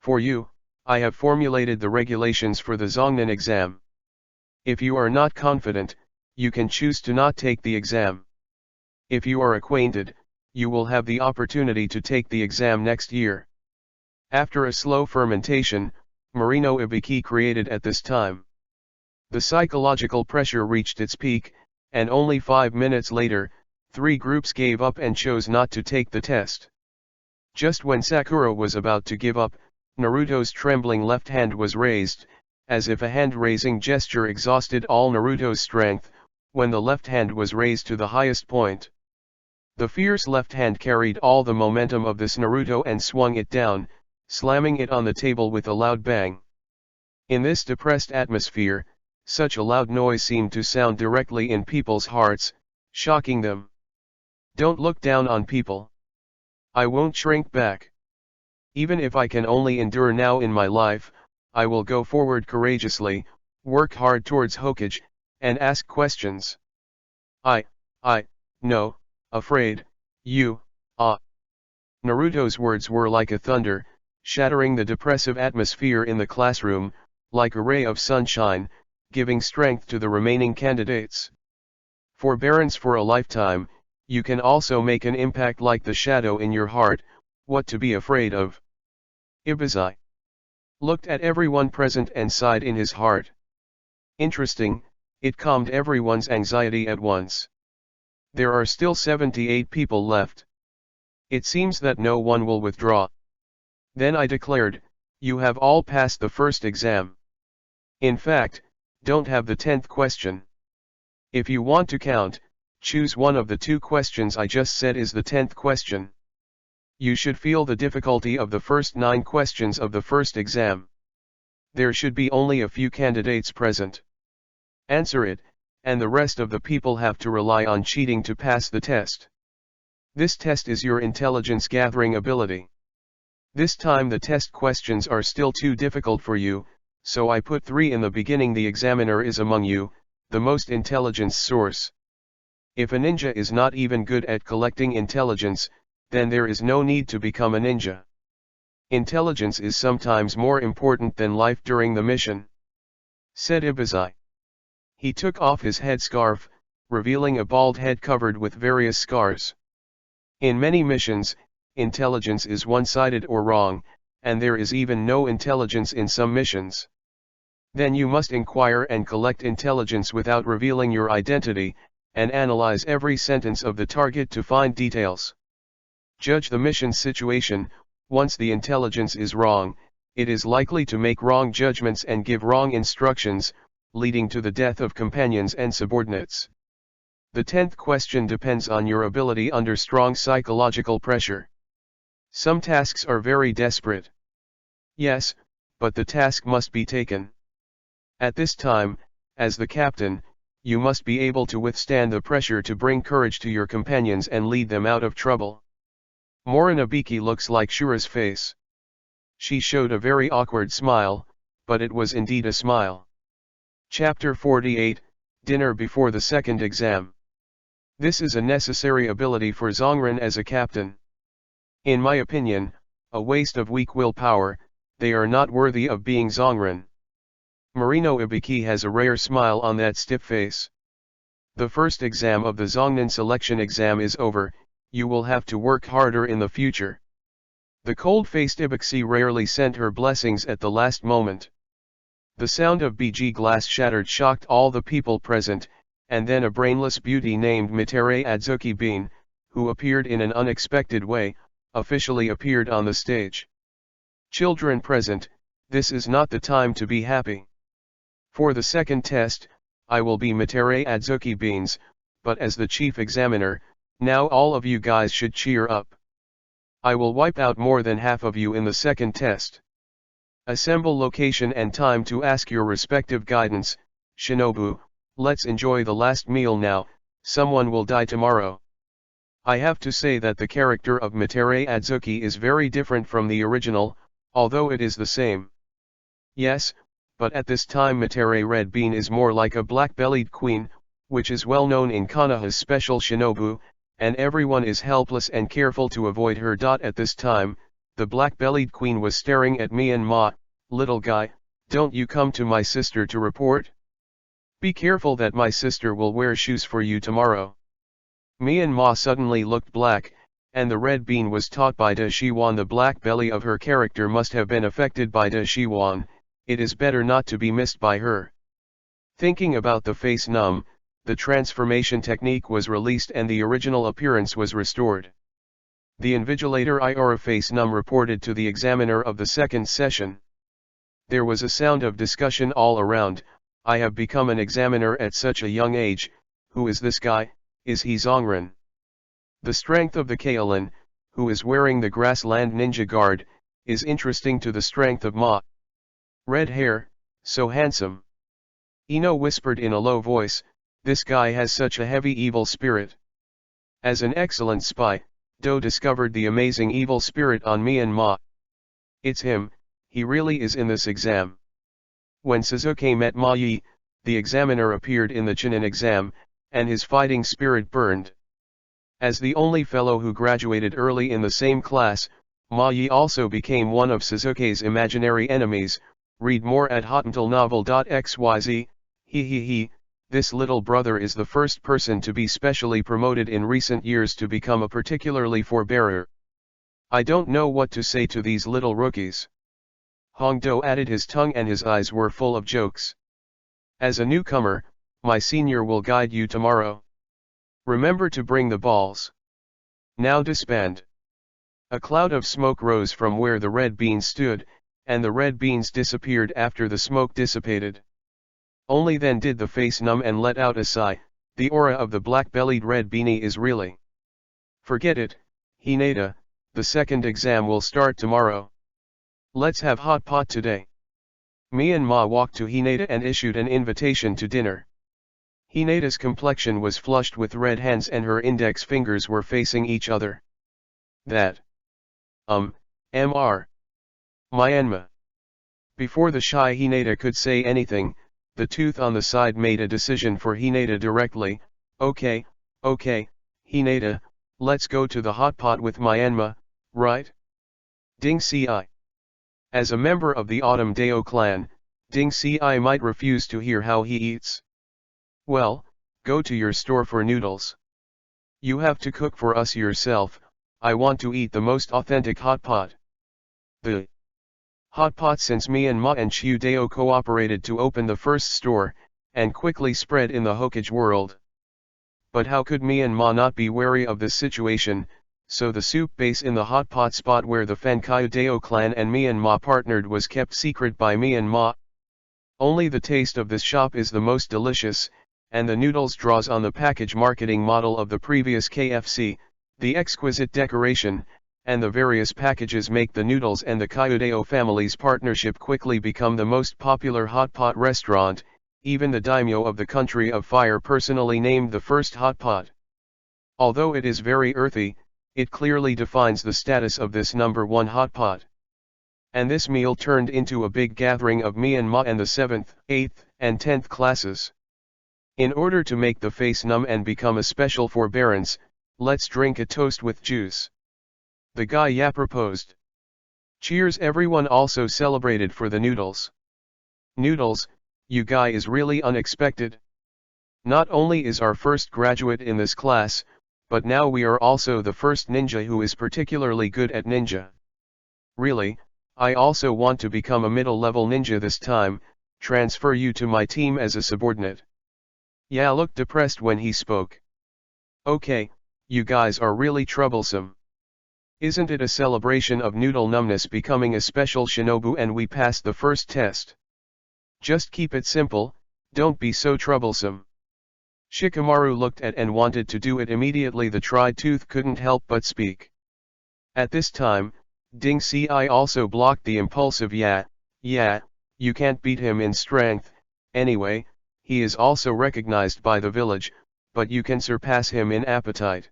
S1: For you, I have formulated the regulations for the Zongnan exam. If you are not confident, you can choose to not take the exam. If you are acquainted, you will have the opportunity to take the exam next year. After a slow fermentation, Marino Ibiki created at this time. The psychological pressure reached its peak, and only 5 minutes later, 3 groups gave up and chose not to take the test. Just when Sakura was about to give up, Naruto's trembling left hand was raised, as if a hand-raising gesture exhausted all Naruto's strength. When the left hand was raised to the highest point, the fierce left hand carried all the momentum of this Naruto and swung it down, slamming it on the table with a loud bang. In this depressed atmosphere, such a loud noise seemed to sound directly in people's hearts, shocking them. Don't look down on people. I won't shrink back. Even if I can only endure now in my life, I will go forward courageously, work hard towards Hokage, and ask questions. No, afraid, Naruto's words were like a thunder, shattering the depressive atmosphere in the classroom, like a ray of sunshine, giving strength to the remaining candidates. Forbearance for a lifetime. You can also make an impact like the shadow in your heart. What to be afraid of? Ibuzai looked at everyone present and sighed in his heart. Interesting, it calmed everyone's anxiety at once. There are still 78 people left. It seems that no one will withdraw. Then I declared, you have all passed the first exam. In fact, don't have the 10th question. If you want to count, choose one of the 2 questions I just said is the 10th question. You should feel the difficulty of the first 9 questions of the first exam. There should be only a few candidates present. Answer it, and the rest of the people have to rely on cheating to pass the test. This test is your intelligence gathering ability. This time the test questions are still too difficult for you, so I put 3 in the beginning. The examiner is among you, the most intelligence source. If a ninja is not even good at collecting intelligence, then there is no need to become a ninja. Intelligence is sometimes more important than life during the mission, said Ibuzai. He took off his headscarf, revealing a bald head covered with various scars. In many missions, intelligence is one-sided or wrong, and there is even no intelligence in some missions. Then you must inquire and collect intelligence without revealing your identity, and analyze every sentence of the target to find details. Judge the mission situation. Once the intelligence is wrong, it is likely to make wrong judgments and give wrong instructions, leading to the death of companions and subordinates. The 10th question depends on your ability under strong psychological pressure. Some tasks are very desperate. Yes, but the task must be taken. At this time, as the captain, you must be able to withstand the pressure to bring courage to your companions and lead them out of trouble. Morinabiki looks like Shura's face. She showed a very awkward smile, but it was indeed a smile. Chapter 48, Dinner Before the Second Exam. This is a necessary ability for Zongren as a captain. In my opinion, a waste of weak willpower, they are not worthy of being Zongren. Marino Ibiki has a rare smile on that stiff face. The first exam of the Zongnen selection exam is over, you will have to work harder in the future. The cold-faced Ibiki rarely sent her blessings at the last moment. The sound of BG glass shattered shocked all the people present, and then a brainless beauty named Mitere Adzuki Bean, who appeared in an unexpected way, officially appeared on the stage. Children present, this is not the time to be happy. For the second test, I will be Mitere Adzuki Beans, but as the chief examiner, now all of you guys should cheer up. I will wipe out more than half of you in the second test. Assemble location and time to ask your respective guidance. Shinobu, let's enjoy the last meal now, someone will die tomorrow. I have to say that the character of Mitere Adzuki is very different from the original, although it is the same. Yes, but at this time Mitere Red Bean is more like a black-bellied queen, which is well known in Konoha's special Shinobu, and everyone is helpless and careful to avoid her. At this time, the black-bellied queen was staring at me and Ma, little guy, don't you come to my sister to report? Be careful that my sister will wear shoes for you tomorrow. Me and Ma suddenly looked black, and the red bean was taught by De Shiwan. The black belly of her character must have been affected by De Shiwan, it is better not to be missed by her. Thinking about the face numb, the transformation technique was released and the original appearance was restored. The invigilator Iora Face Numb reported to the examiner of the second session. There was a sound of discussion all around. I have become an examiner at such a young age. Who is this guy? Is he Zongren? The strength of the Kaolin, who is wearing the grassland ninja guard, is interesting to the strength of Ma. Red hair, so handsome. Ino whispered in a low voice, this guy has such a heavy evil spirit. As an excellent spy, Do discovered the amazing evil spirit on me and Ma. It's him, he really is in this exam. When Suzuki met Ma Yi, the examiner appeared in the Chunin exam, and his fighting spirit burned. As the only fellow who graduated early in the same class, Ma Yi also became one of Suzuki's imaginary enemies. Read more at hotantalnovel.xyz. He, this little brother is the first person to be specially promoted in recent years to become a particularly forebearer. I don't know what to say to these little rookies. Hongdo added his tongue and his eyes were full of jokes. As a newcomer, my senior will guide you tomorrow. Remember to bring the balls. Now disband. A cloud of smoke rose from where the red beans stood, and the red beans disappeared after the smoke dissipated. Only then did the face numb and let out a sigh. The aura of the black-bellied red beanie is really. Forget it, Hinata, the second exam will start tomorrow. Let's have hot pot today. Me and Ma walked to Hinata and issued an invitation to dinner. Hinata's complexion was flushed with red hands and her index fingers were facing each other. That. Mr. Myanmar. Before the shy Hinata could say anything, the tooth on the side made a decision for Hinata directly. Okay, Hinata, let's go to the hot pot with Myanmar, right? Ding Ci. As a member of the Autumn Deo clan, Ding Ci might refuse to hear how he eats. Well, go to your store for noodles. You have to cook for us yourself, I want to eat the most authentic hot pot. The hot pot. Since me and Ma and Chiu Deo cooperated to open the first store, and quickly spread in the Hokage world. But how could me and Ma not be wary of this situation, so the soup base in the hot pot spot where the Fankai Deo clan and me and Ma partnered was kept secret by me and Ma. Only the taste of this shop is the most delicious, and the noodles draws on the package marketing model of the previous KFC, the exquisite decoration, and the various packages make the noodles and the Kyudeo family's partnership quickly become the most popular hot pot restaurant. Even the daimyo of the country of fire personally named the first hot pot. Although it is very earthy, it clearly defines the status of this number one hot pot. And this meal turned into a big gathering of me and Ma and the 7th, 8th, and 10th classes. In order to make the face numb and become a special forbearance, let's drink a toast with juice. The guy proposed. Cheers, everyone also celebrated for the noodles. Noodles, you guy is really unexpected. Not only is our first graduate in this class, but now we are also the first ninja who is particularly good at ninja. Really, I also want to become a middle-level ninja this time, transfer you to my team as a subordinate. Ya looked depressed when he spoke. Okay, you guys are really troublesome. Isn't it a celebration of noodle numbness becoming a special shinobu and we passed the first test? Just keep it simple, don't be so troublesome. Shikamaru looked at and wanted to do it immediately. The tri-tooth couldn't help but speak. At this time, Ding Ci also blocked the impulsive yeah, you can't beat him in strength, anyway, he is also recognized by the village, but you can surpass him in appetite.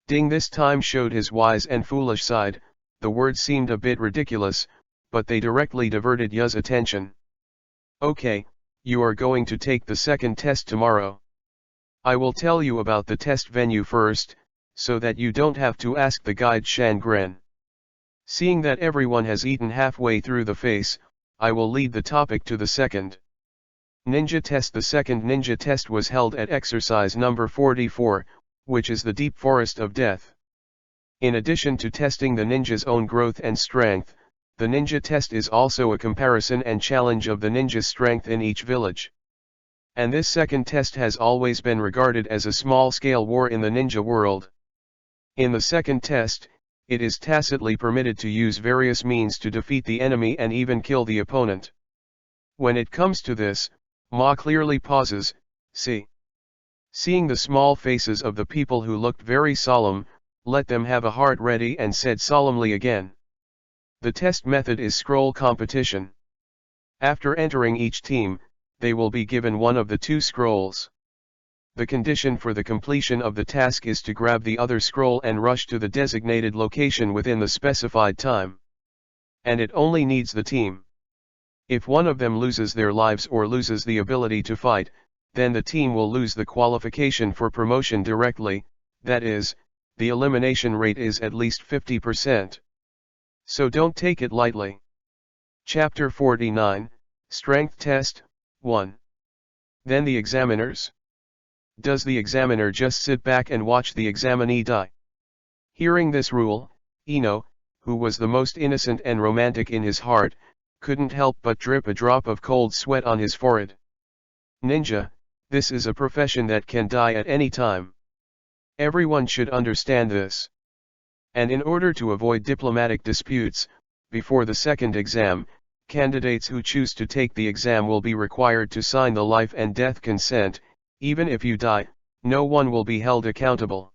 S1: Ding this time showed his wise and foolish side. The words seemed a bit ridiculous, but they directly diverted Ya's attention. Okay, you are going to take the second test tomorrow. I will tell you about the test venue first, so that you don't have to ask the guide Shangren. Seeing that everyone has eaten halfway through the face, I will lead the topic to the second ninja test. The second ninja test was held at exercise number 44, which is the deep forest of death. In addition to testing the ninja's own growth and strength, the ninja test is also a comparison and challenge of the ninja's strength in each village. And this second test has always been regarded as a small-scale war in the ninja world. In the second test, it is tacitly permitted to use various means to defeat the enemy and even kill the opponent. When it comes to this, Ma clearly pauses. Seeing the small faces of the people who looked very solemn, let them have a heart ready, and said solemnly again. The test method is scroll competition. After entering each team, they will be given one of the two scrolls. The condition for the completion of the task is to grab the other scroll and rush to the designated location within the specified time. And it only needs the team. If one of them loses their lives or loses the ability to fight, then the team will lose the qualification for promotion directly, that is, the elimination rate is at least 50%. So don't take it lightly. Chapter 49, Strength Test, 1. Then the examiners. Does the examiner just sit back and watch the examinee die? Hearing this rule, Ino, who was the most innocent and romantic in his heart, couldn't help but drip a drop of cold sweat on his forehead. Ninja, this is a profession that can die at any time. Everyone should understand this. And in order to avoid diplomatic disputes, before the second exam, candidates who choose to take the exam will be required to sign the life and death consent. Even if you die, no one will be held accountable.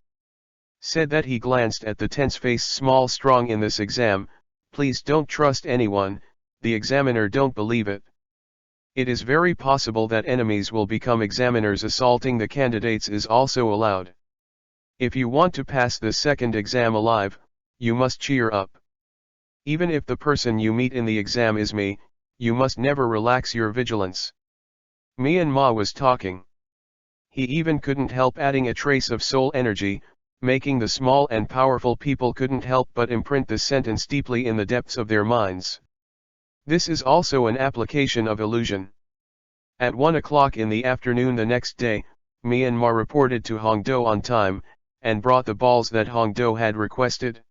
S1: Said that he glanced at the tense-faced small strong in this exam. Please don't trust anyone, the examiner don't believe it. It is very possible that enemies will become examiners. Assaulting the candidates is also allowed. If you want to pass the second exam alive, you must cheer up. Even if the person you meet in the exam is me, you must never relax your vigilance. Myanmar was talking. He even couldn't help adding a trace of soul energy, making the small and powerful people couldn't help but imprint this sentence deeply in the depths of their minds. This is also an application of illusion. At 1 o'clock in the afternoon the next day, Myanmar reported to Hongdo on time, and brought the balls that Hongdo had requested.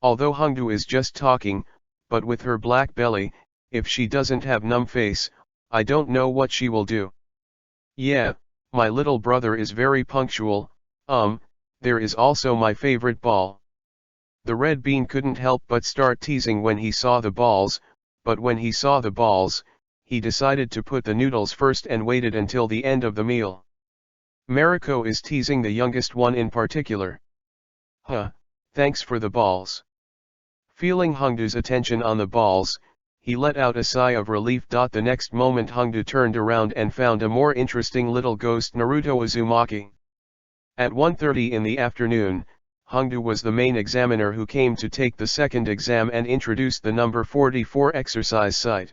S1: Although Hongdo is just talking, but with her black belly, if she doesn't have numb face, I don't know what she will do. Yeah, my little brother is very punctual. There is also my favorite ball. The red bean couldn't help but start teasing when he saw the balls, but when he saw the balls, he decided to put the noodles first and waited until the end of the meal. Mariko is teasing the youngest one in particular. Thanks for the balls. Feeling Hongdu's attention on the balls, he let out a sigh of relief. The next moment Hongdu turned around and found a more interesting little ghost, Naruto Uzumaki. At 1:30 in the afternoon, Hongdu was the main examiner who came to take the second exam and introduced the number 44 exercise site.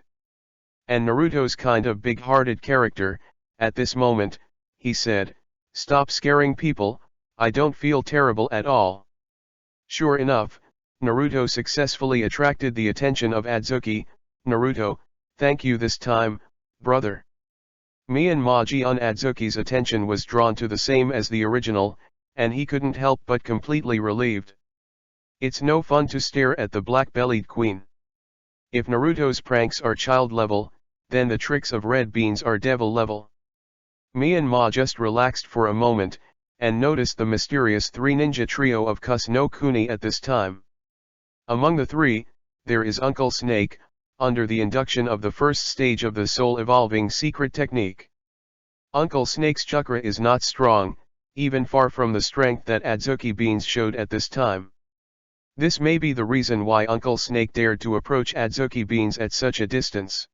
S1: And Naruto's kind of big-hearted character, at this moment, he said, "Stop scaring people, I don't feel terrible at all." Sure enough, Naruto successfully attracted the attention of Adzuki. "Naruto, thank you this time, brother." Miyagi-on Adzuki's attention was drawn to the same as the original, and he couldn't help but completely relieved. It's no fun to stare at the black-bellied queen. If Naruto's pranks are child level, then the tricks of red beans are devil level. Miyagi just relaxed for a moment, and noticed the mysterious three ninja trio of Kus no Kuni at this time. Among the three, there is Uncle Snake, under the induction of the first stage of the soul-evolving secret technique. Uncle Snake's chakra is not strong, even far from the strength that Adzuki Beans showed at this time. This may be the reason why Uncle Snake dared to approach Adzuki Beans at such a distance.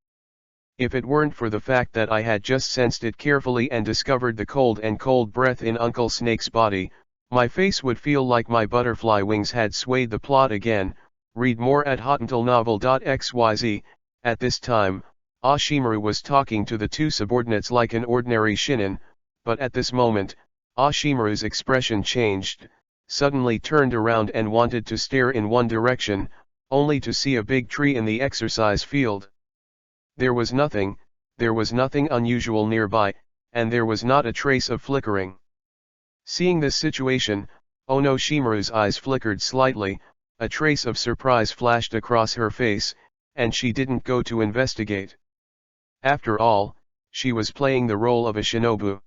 S1: If it weren't for the fact that I had just sensed it carefully and discovered the cold breath in Uncle Snake's body, my face would feel like my butterfly wings had swayed the plot again. Read more at hotuntalnovel.xyz. At this time, Ashimaru was talking to the two subordinates like an ordinary shinin, but at this moment, Ashimaru's expression changed, suddenly turned around and wanted to stare in one direction, only to see a big tree in the exercise field. There was nothing unusual nearby, and there was not a trace of flickering. Seeing this situation, Onoshimaru's eyes flickered slightly, a trace of surprise flashed across her face, and she didn't go to investigate. After all, she was playing the role of a shinobu.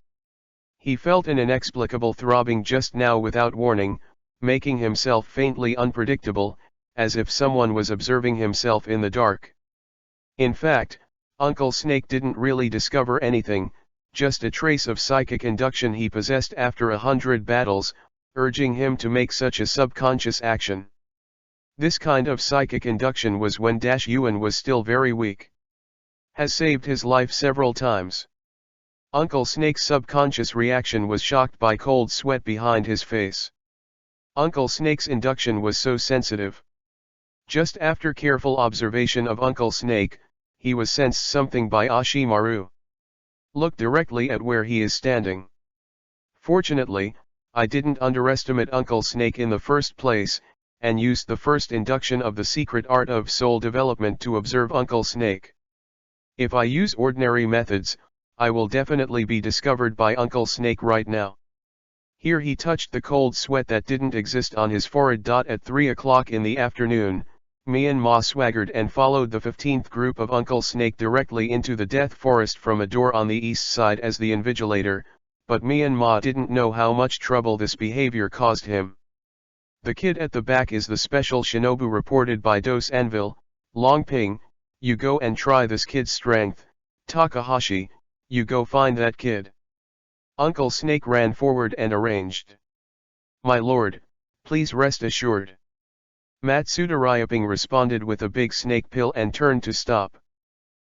S1: He felt an inexplicable throbbing just now without warning, making himself faintly unpredictable, as if someone was observing himself in the dark. In fact, Uncle Snake didn't really discover anything, just a trace of psychic induction he possessed after 100 battles, urging him to make such a subconscious action. This kind of psychic induction was when Yuan was still very weak. Has saved his life several times. Uncle Snake's subconscious reaction was shocked by cold sweat behind his face. Uncle Snake's induction was so sensitive. Just after careful observation of Uncle Snake, he was sensed something by Ashimaru. Look directly at where he is standing. Fortunately, I didn't underestimate Uncle Snake in the first place, and used the first induction of the secret art of soul development to observe Uncle Snake. If I use ordinary methods, I will definitely be discovered by Uncle Snake right now. Here he touched the cold sweat that didn't exist on his forehead. At 3 o'clock in the afternoon, Myanmar swaggered and followed the 15th group of Uncle Snake directly into the Death Forest from a door on the east side as the invigilator, but Myanmar didn't know how much trouble this behavior caused him. The kid at the back is the special shinobu reported by Dos Anvil. Longping, you go and try this kid's strength. Takahashi, you go find that kid. Uncle Snake ran forward and arranged. My lord, please rest assured. Matsuda Ryuping responded with a big snake pill and turned to stop.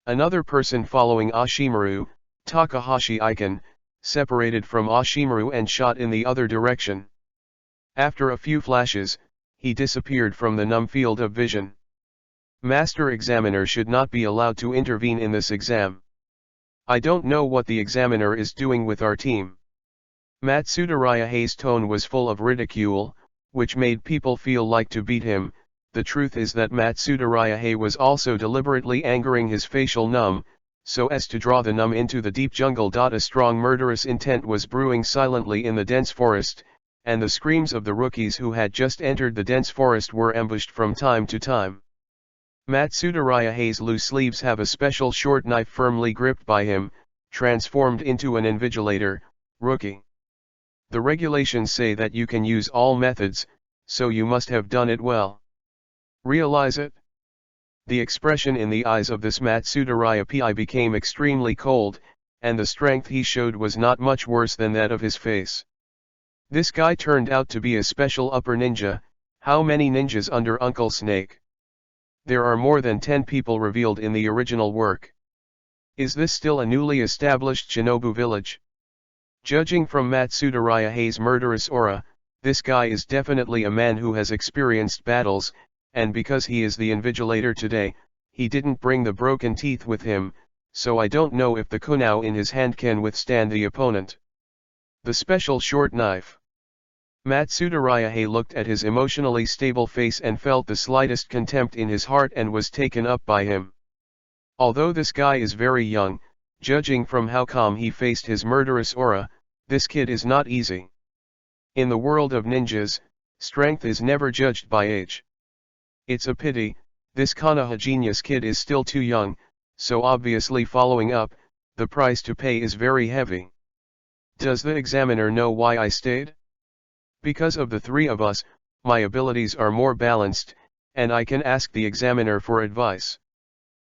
S1: Another person following Ashimaru, Takahashi Iken, separated from Ashimaru and shot in the other direction. After a few flashes, he disappeared from the numb field of vision. Master Examiner should not be allowed to intervene in this exam. I don't know what the examiner is doing with our team. Matsuda Ryuhei's tone was full of ridicule, which made people feel like to beat him. The truth is that Matsuda Ryuhei was also deliberately angering his facial numb, so as to draw the numb into the deep jungle. A strong murderous intent was brewing silently in the dense forest, and the screams of the rookies who had just entered the dense forest were ambushed from time to time. Matsuda Ryuhei's loose sleeves have a special short knife firmly gripped by him, transformed into an invigilator. Rookie. The regulations say that you can use all methods, so you must have done it well. Realize it? The expression in the eyes of this Matsuda Ryuhei became extremely cold, and the strength he showed was not much worse than that of his face. This guy turned out to be a special upper ninja. How many ninjas under Uncle Snake? There are more than 10 people revealed in the original work. Is this still a newly established shinobu village? Judging from Matsuda Ryuhei's murderous aura, this guy is definitely a man who has experienced battles, and because he is the invigilator today, he didn't bring the broken teeth with him, so I don't know if the kunao in his hand can withstand the opponent. The special short knife. Matsuda Ryuhei looked at his emotionally stable face and felt the slightest contempt in his heart and was taken up by him. Although this guy is very young, judging from how calm he faced his murderous aura, this kid is not easy. In the world of ninjas, strength is never judged by age. It's a pity, this Konoha genius kid is still too young, so obviously following up, the price to pay is very heavy. Does the examiner know why I stayed? Because of the three of us, my abilities are more balanced, and I can ask the examiner for advice.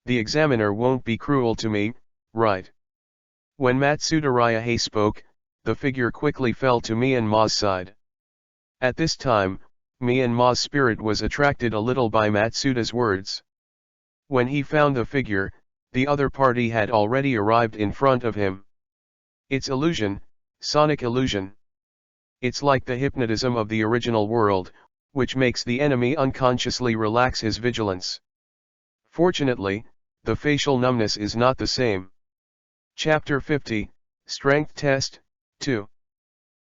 S1: The examiner won't be cruel to me, right? When Matsuda Ryuhei spoke, the figure quickly fell to Myanmar's side. At this time, Myanmar's spirit was attracted a little by Matsuda's words. When he found the figure, the other party had already arrived in front of him. It's illusion, sonic illusion. It's like the hypnotism of the original world, which makes the enemy unconsciously relax his vigilance. Fortunately, the facial numbness is not the same. Chapter 50, Strength Test, 2.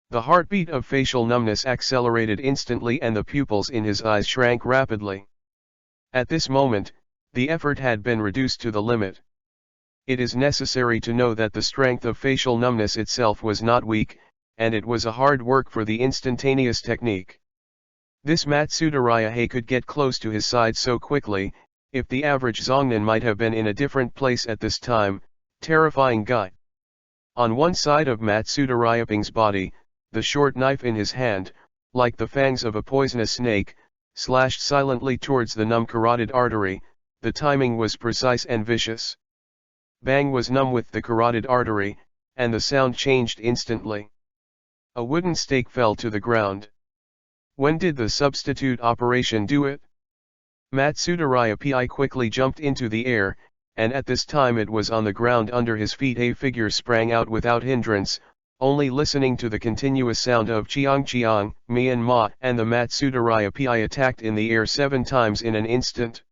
S1: The heartbeat of facial numbness accelerated instantly and the pupils in his eyes shrank rapidly. At this moment, the effort had been reduced to the limit. It is necessary to know that the strength of facial numbness itself was not weak, and it was a hard work for the instantaneous technique. This Matsuda Ryuhei could get close to his side so quickly, if the average Zongnin might have been in a different place at this time, terrifying guy. On one side of Matsuda Ryuhei's body, the short knife in his hand, like the fangs of a poisonous snake, slashed silently towards the numb carotid artery. The timing was precise and vicious. Bang was numb with the carotid artery, and the sound changed instantly. A wooden stake fell to the ground. When did the substitute operation do it? Matsuda Ryuhei quickly jumped into the air, and at this time it was on the ground under his feet. A figure sprang out without hindrance, only listening to the continuous sound of chiang chiang, Myanmar, and the Matsuda Ryuhei attacked in the air 7 times in an instant.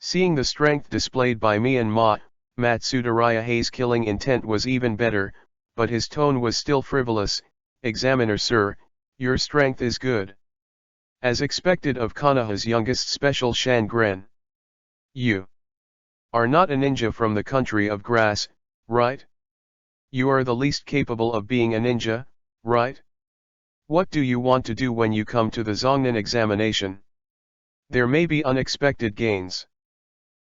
S1: Seeing the strength displayed by Myanmar, Matsuda Ryuhei's killing intent was even better, but his tone was still frivolous. Examiner sir, your strength is good. As expected of Konoha's youngest special Shangren. You are not a ninja from the country of grass, right? You are the least capable of being a ninja, right? What do you want to do when you come to the Zongnin examination? There may be unexpected gains.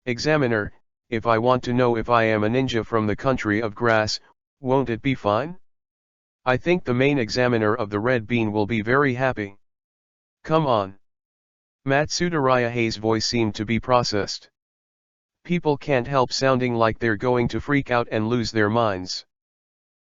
S1: Examiner, if I want to know if I am a ninja from the country of grass, won't it be fine? I think the main examiner of the Red Bean will be very happy. Come on. Matsuda Ryuhei's voice seemed to be processed. People can't help sounding like they're going to freak out and lose their minds.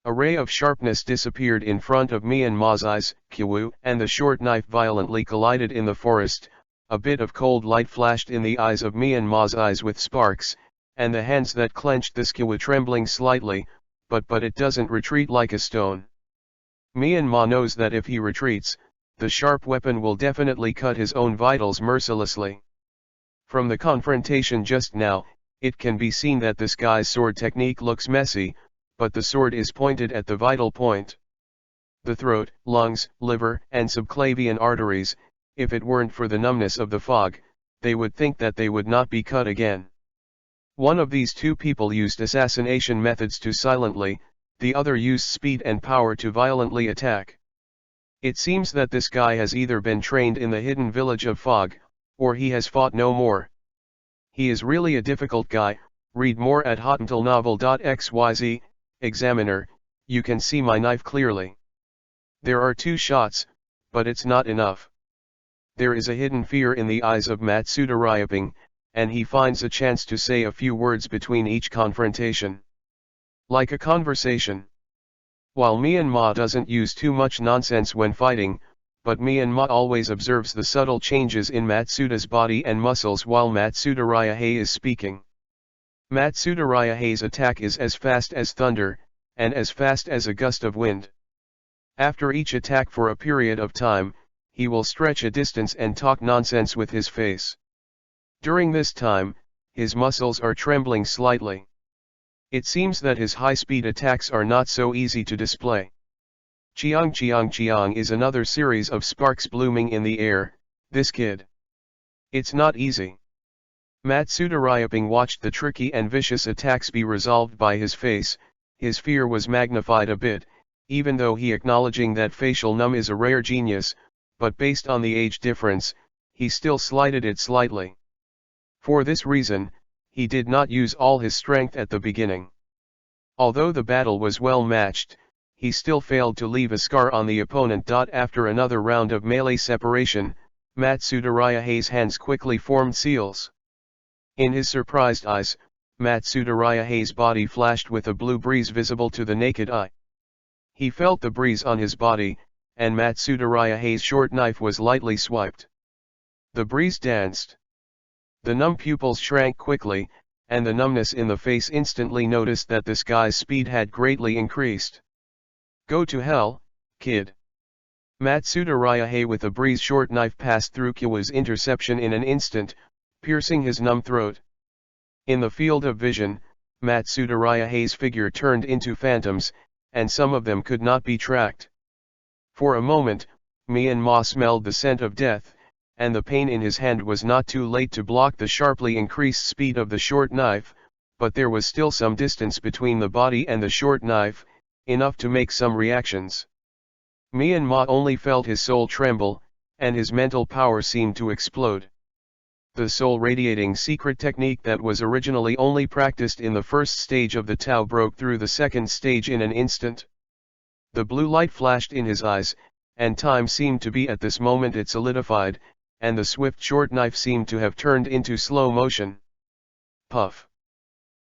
S1: A ray of sharpness disappeared in front of Myanmar's eyes, Kyu, and the short knife violently collided in the forest. A bit of cold light flashed in the eyes of Myanmar's eyes with sparks, and the hands that clenched the Kyu trembling slightly, but it doesn't retreat like a stone. Myanmar knows that if he retreats, the sharp weapon will definitely cut his own vitals mercilessly. From the confrontation just now, it can be seen that this guy's sword technique looks messy, but the sword is pointed at the vital point. The throat, lungs, liver, and subclavian arteries, if it weren't for the numbness of the fog, they would think that they would not be cut again. One of these two people used assassination methods to silently, the other used speed and power to violently attack. It seems that this guy has either been trained in the hidden village of fog, or he has fought no more. He is really a difficult guy. Read more at hotmailnovel.xyz. Examiner, you can see my knife clearly. There are 2 shots, but it's not enough. There is a hidden fear in the eyes of Matsuda Ryuhei, and he finds a chance to say a few words between each confrontation. Like a conversation. While Myanmar doesn't use too much nonsense when fighting, but Myanmar always observes the subtle changes in Matsuda's body and muscles while Matsuda Ryuhei is speaking. Matsuda Ryuhei's attack is as fast as thunder, and as fast as a gust of wind. After each attack for a period of time, he will stretch a distance and talk nonsense with his face. During this time, his muscles are trembling slightly. It seems that his high-speed attacks are not so easy to display. Chiang Chiang Chiang is another series of sparks blooming in the air, this kid. It's not easy. Matsuda Ryuping watched the tricky and vicious attacks be resolved by his face. His fear was magnified a bit, even though he acknowledging that facial numb is a rare genius, but based on the age difference, he still slighted it slightly. For this reason, he did not use all his strength at the beginning. Although the battle was well matched, he still failed to leave a scar on the opponent. After another round of melee separation, Matsuda Ryuhei's hands quickly formed seals. In his surprised eyes, Matsuda Ryuhei's body flashed with a blue breeze visible to the naked eye. He felt the breeze on his body, and Matsuda Ryuhei's short knife was lightly swiped. The breeze danced. The numb pupils shrank quickly, and the numbness in the face instantly noticed that this guy's speed had greatly increased. Go to hell, kid. Matsuda Ryuhei with a breeze short knife passed through Kiwa's interception in an instant, piercing his numb throat. In the field of vision, Matsuda Ryuhei's figure turned into phantoms, and some of them could not be tracked. For a moment, Myanmar smelled the scent of death, and the pain in his hand was not too late to block the sharply increased speed of the short knife, but there was still some distance between the body and the short knife, enough to make some reactions. Myanmar only felt his soul tremble, and his mental power seemed to explode. The soul radiating secret technique that was originally only practiced in the first stage of the Tao broke through the second stage in an instant. The blue light flashed in his eyes, and time seemed to be at this moment it solidified, and the swift short knife seemed to have turned into slow motion. Puff.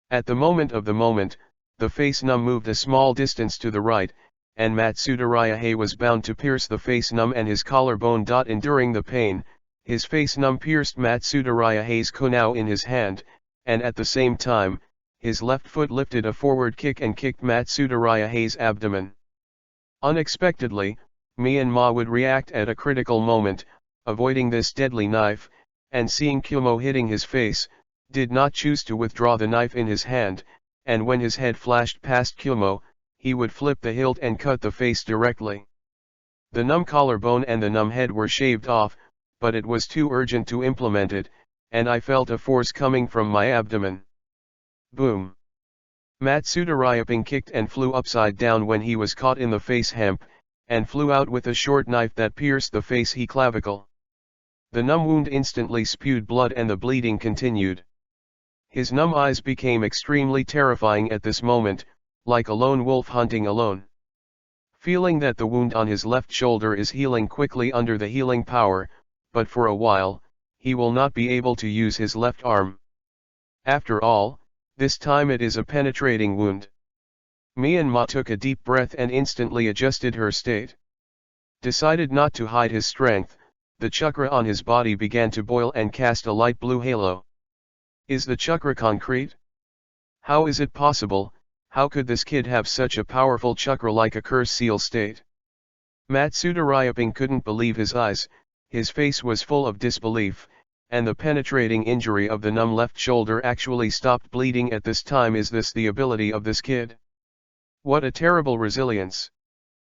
S1: At the moment, the face numb moved a small distance to the right, and Matsuda Ryuhei was bound to pierce the face numb and his collarbone. Enduring the pain, his face numb pierced Matsuda Ryuhei's kunao in his hand, and at the same time, his left foot lifted a forward kick and kicked Matsuda Ryuhei's abdomen. Unexpectedly, Myanmar would react at a critical moment, avoiding this deadly knife, and seeing Kumo hitting his face, did not choose to withdraw the knife in his hand, and when his head flashed past Kumo, he would flip the hilt and cut the face directly. The numb collarbone and the numb head were shaved off, but it was too urgent to implement it, and I felt a force coming from my abdomen. Boom! Matsuda Ryuping kicked and flew upside down when he was caught in the face hemp, and flew out with a short knife that pierced the face he clavicle. The numb wound instantly spewed blood and the bleeding continued. His numb eyes became extremely terrifying at this moment, like a lone wolf hunting alone. Feeling that the wound on his left shoulder is healing quickly under the healing power, but for a while, he will not be able to use his left arm. After all, this time it is a penetrating wound. Myanmar took a deep breath and instantly adjusted her state. Decided not to hide his strength, the chakra on his body began to boil and cast a light blue halo. Is the chakra concrete? How is it possible? How could this kid have such a powerful chakra like a curse seal state? Matsuda Ryuping couldn't believe his eyes, his face was full of disbelief, and the penetrating injury of the numb left shoulder actually stopped bleeding at this time. Is this the ability of this kid? What a terrible resilience!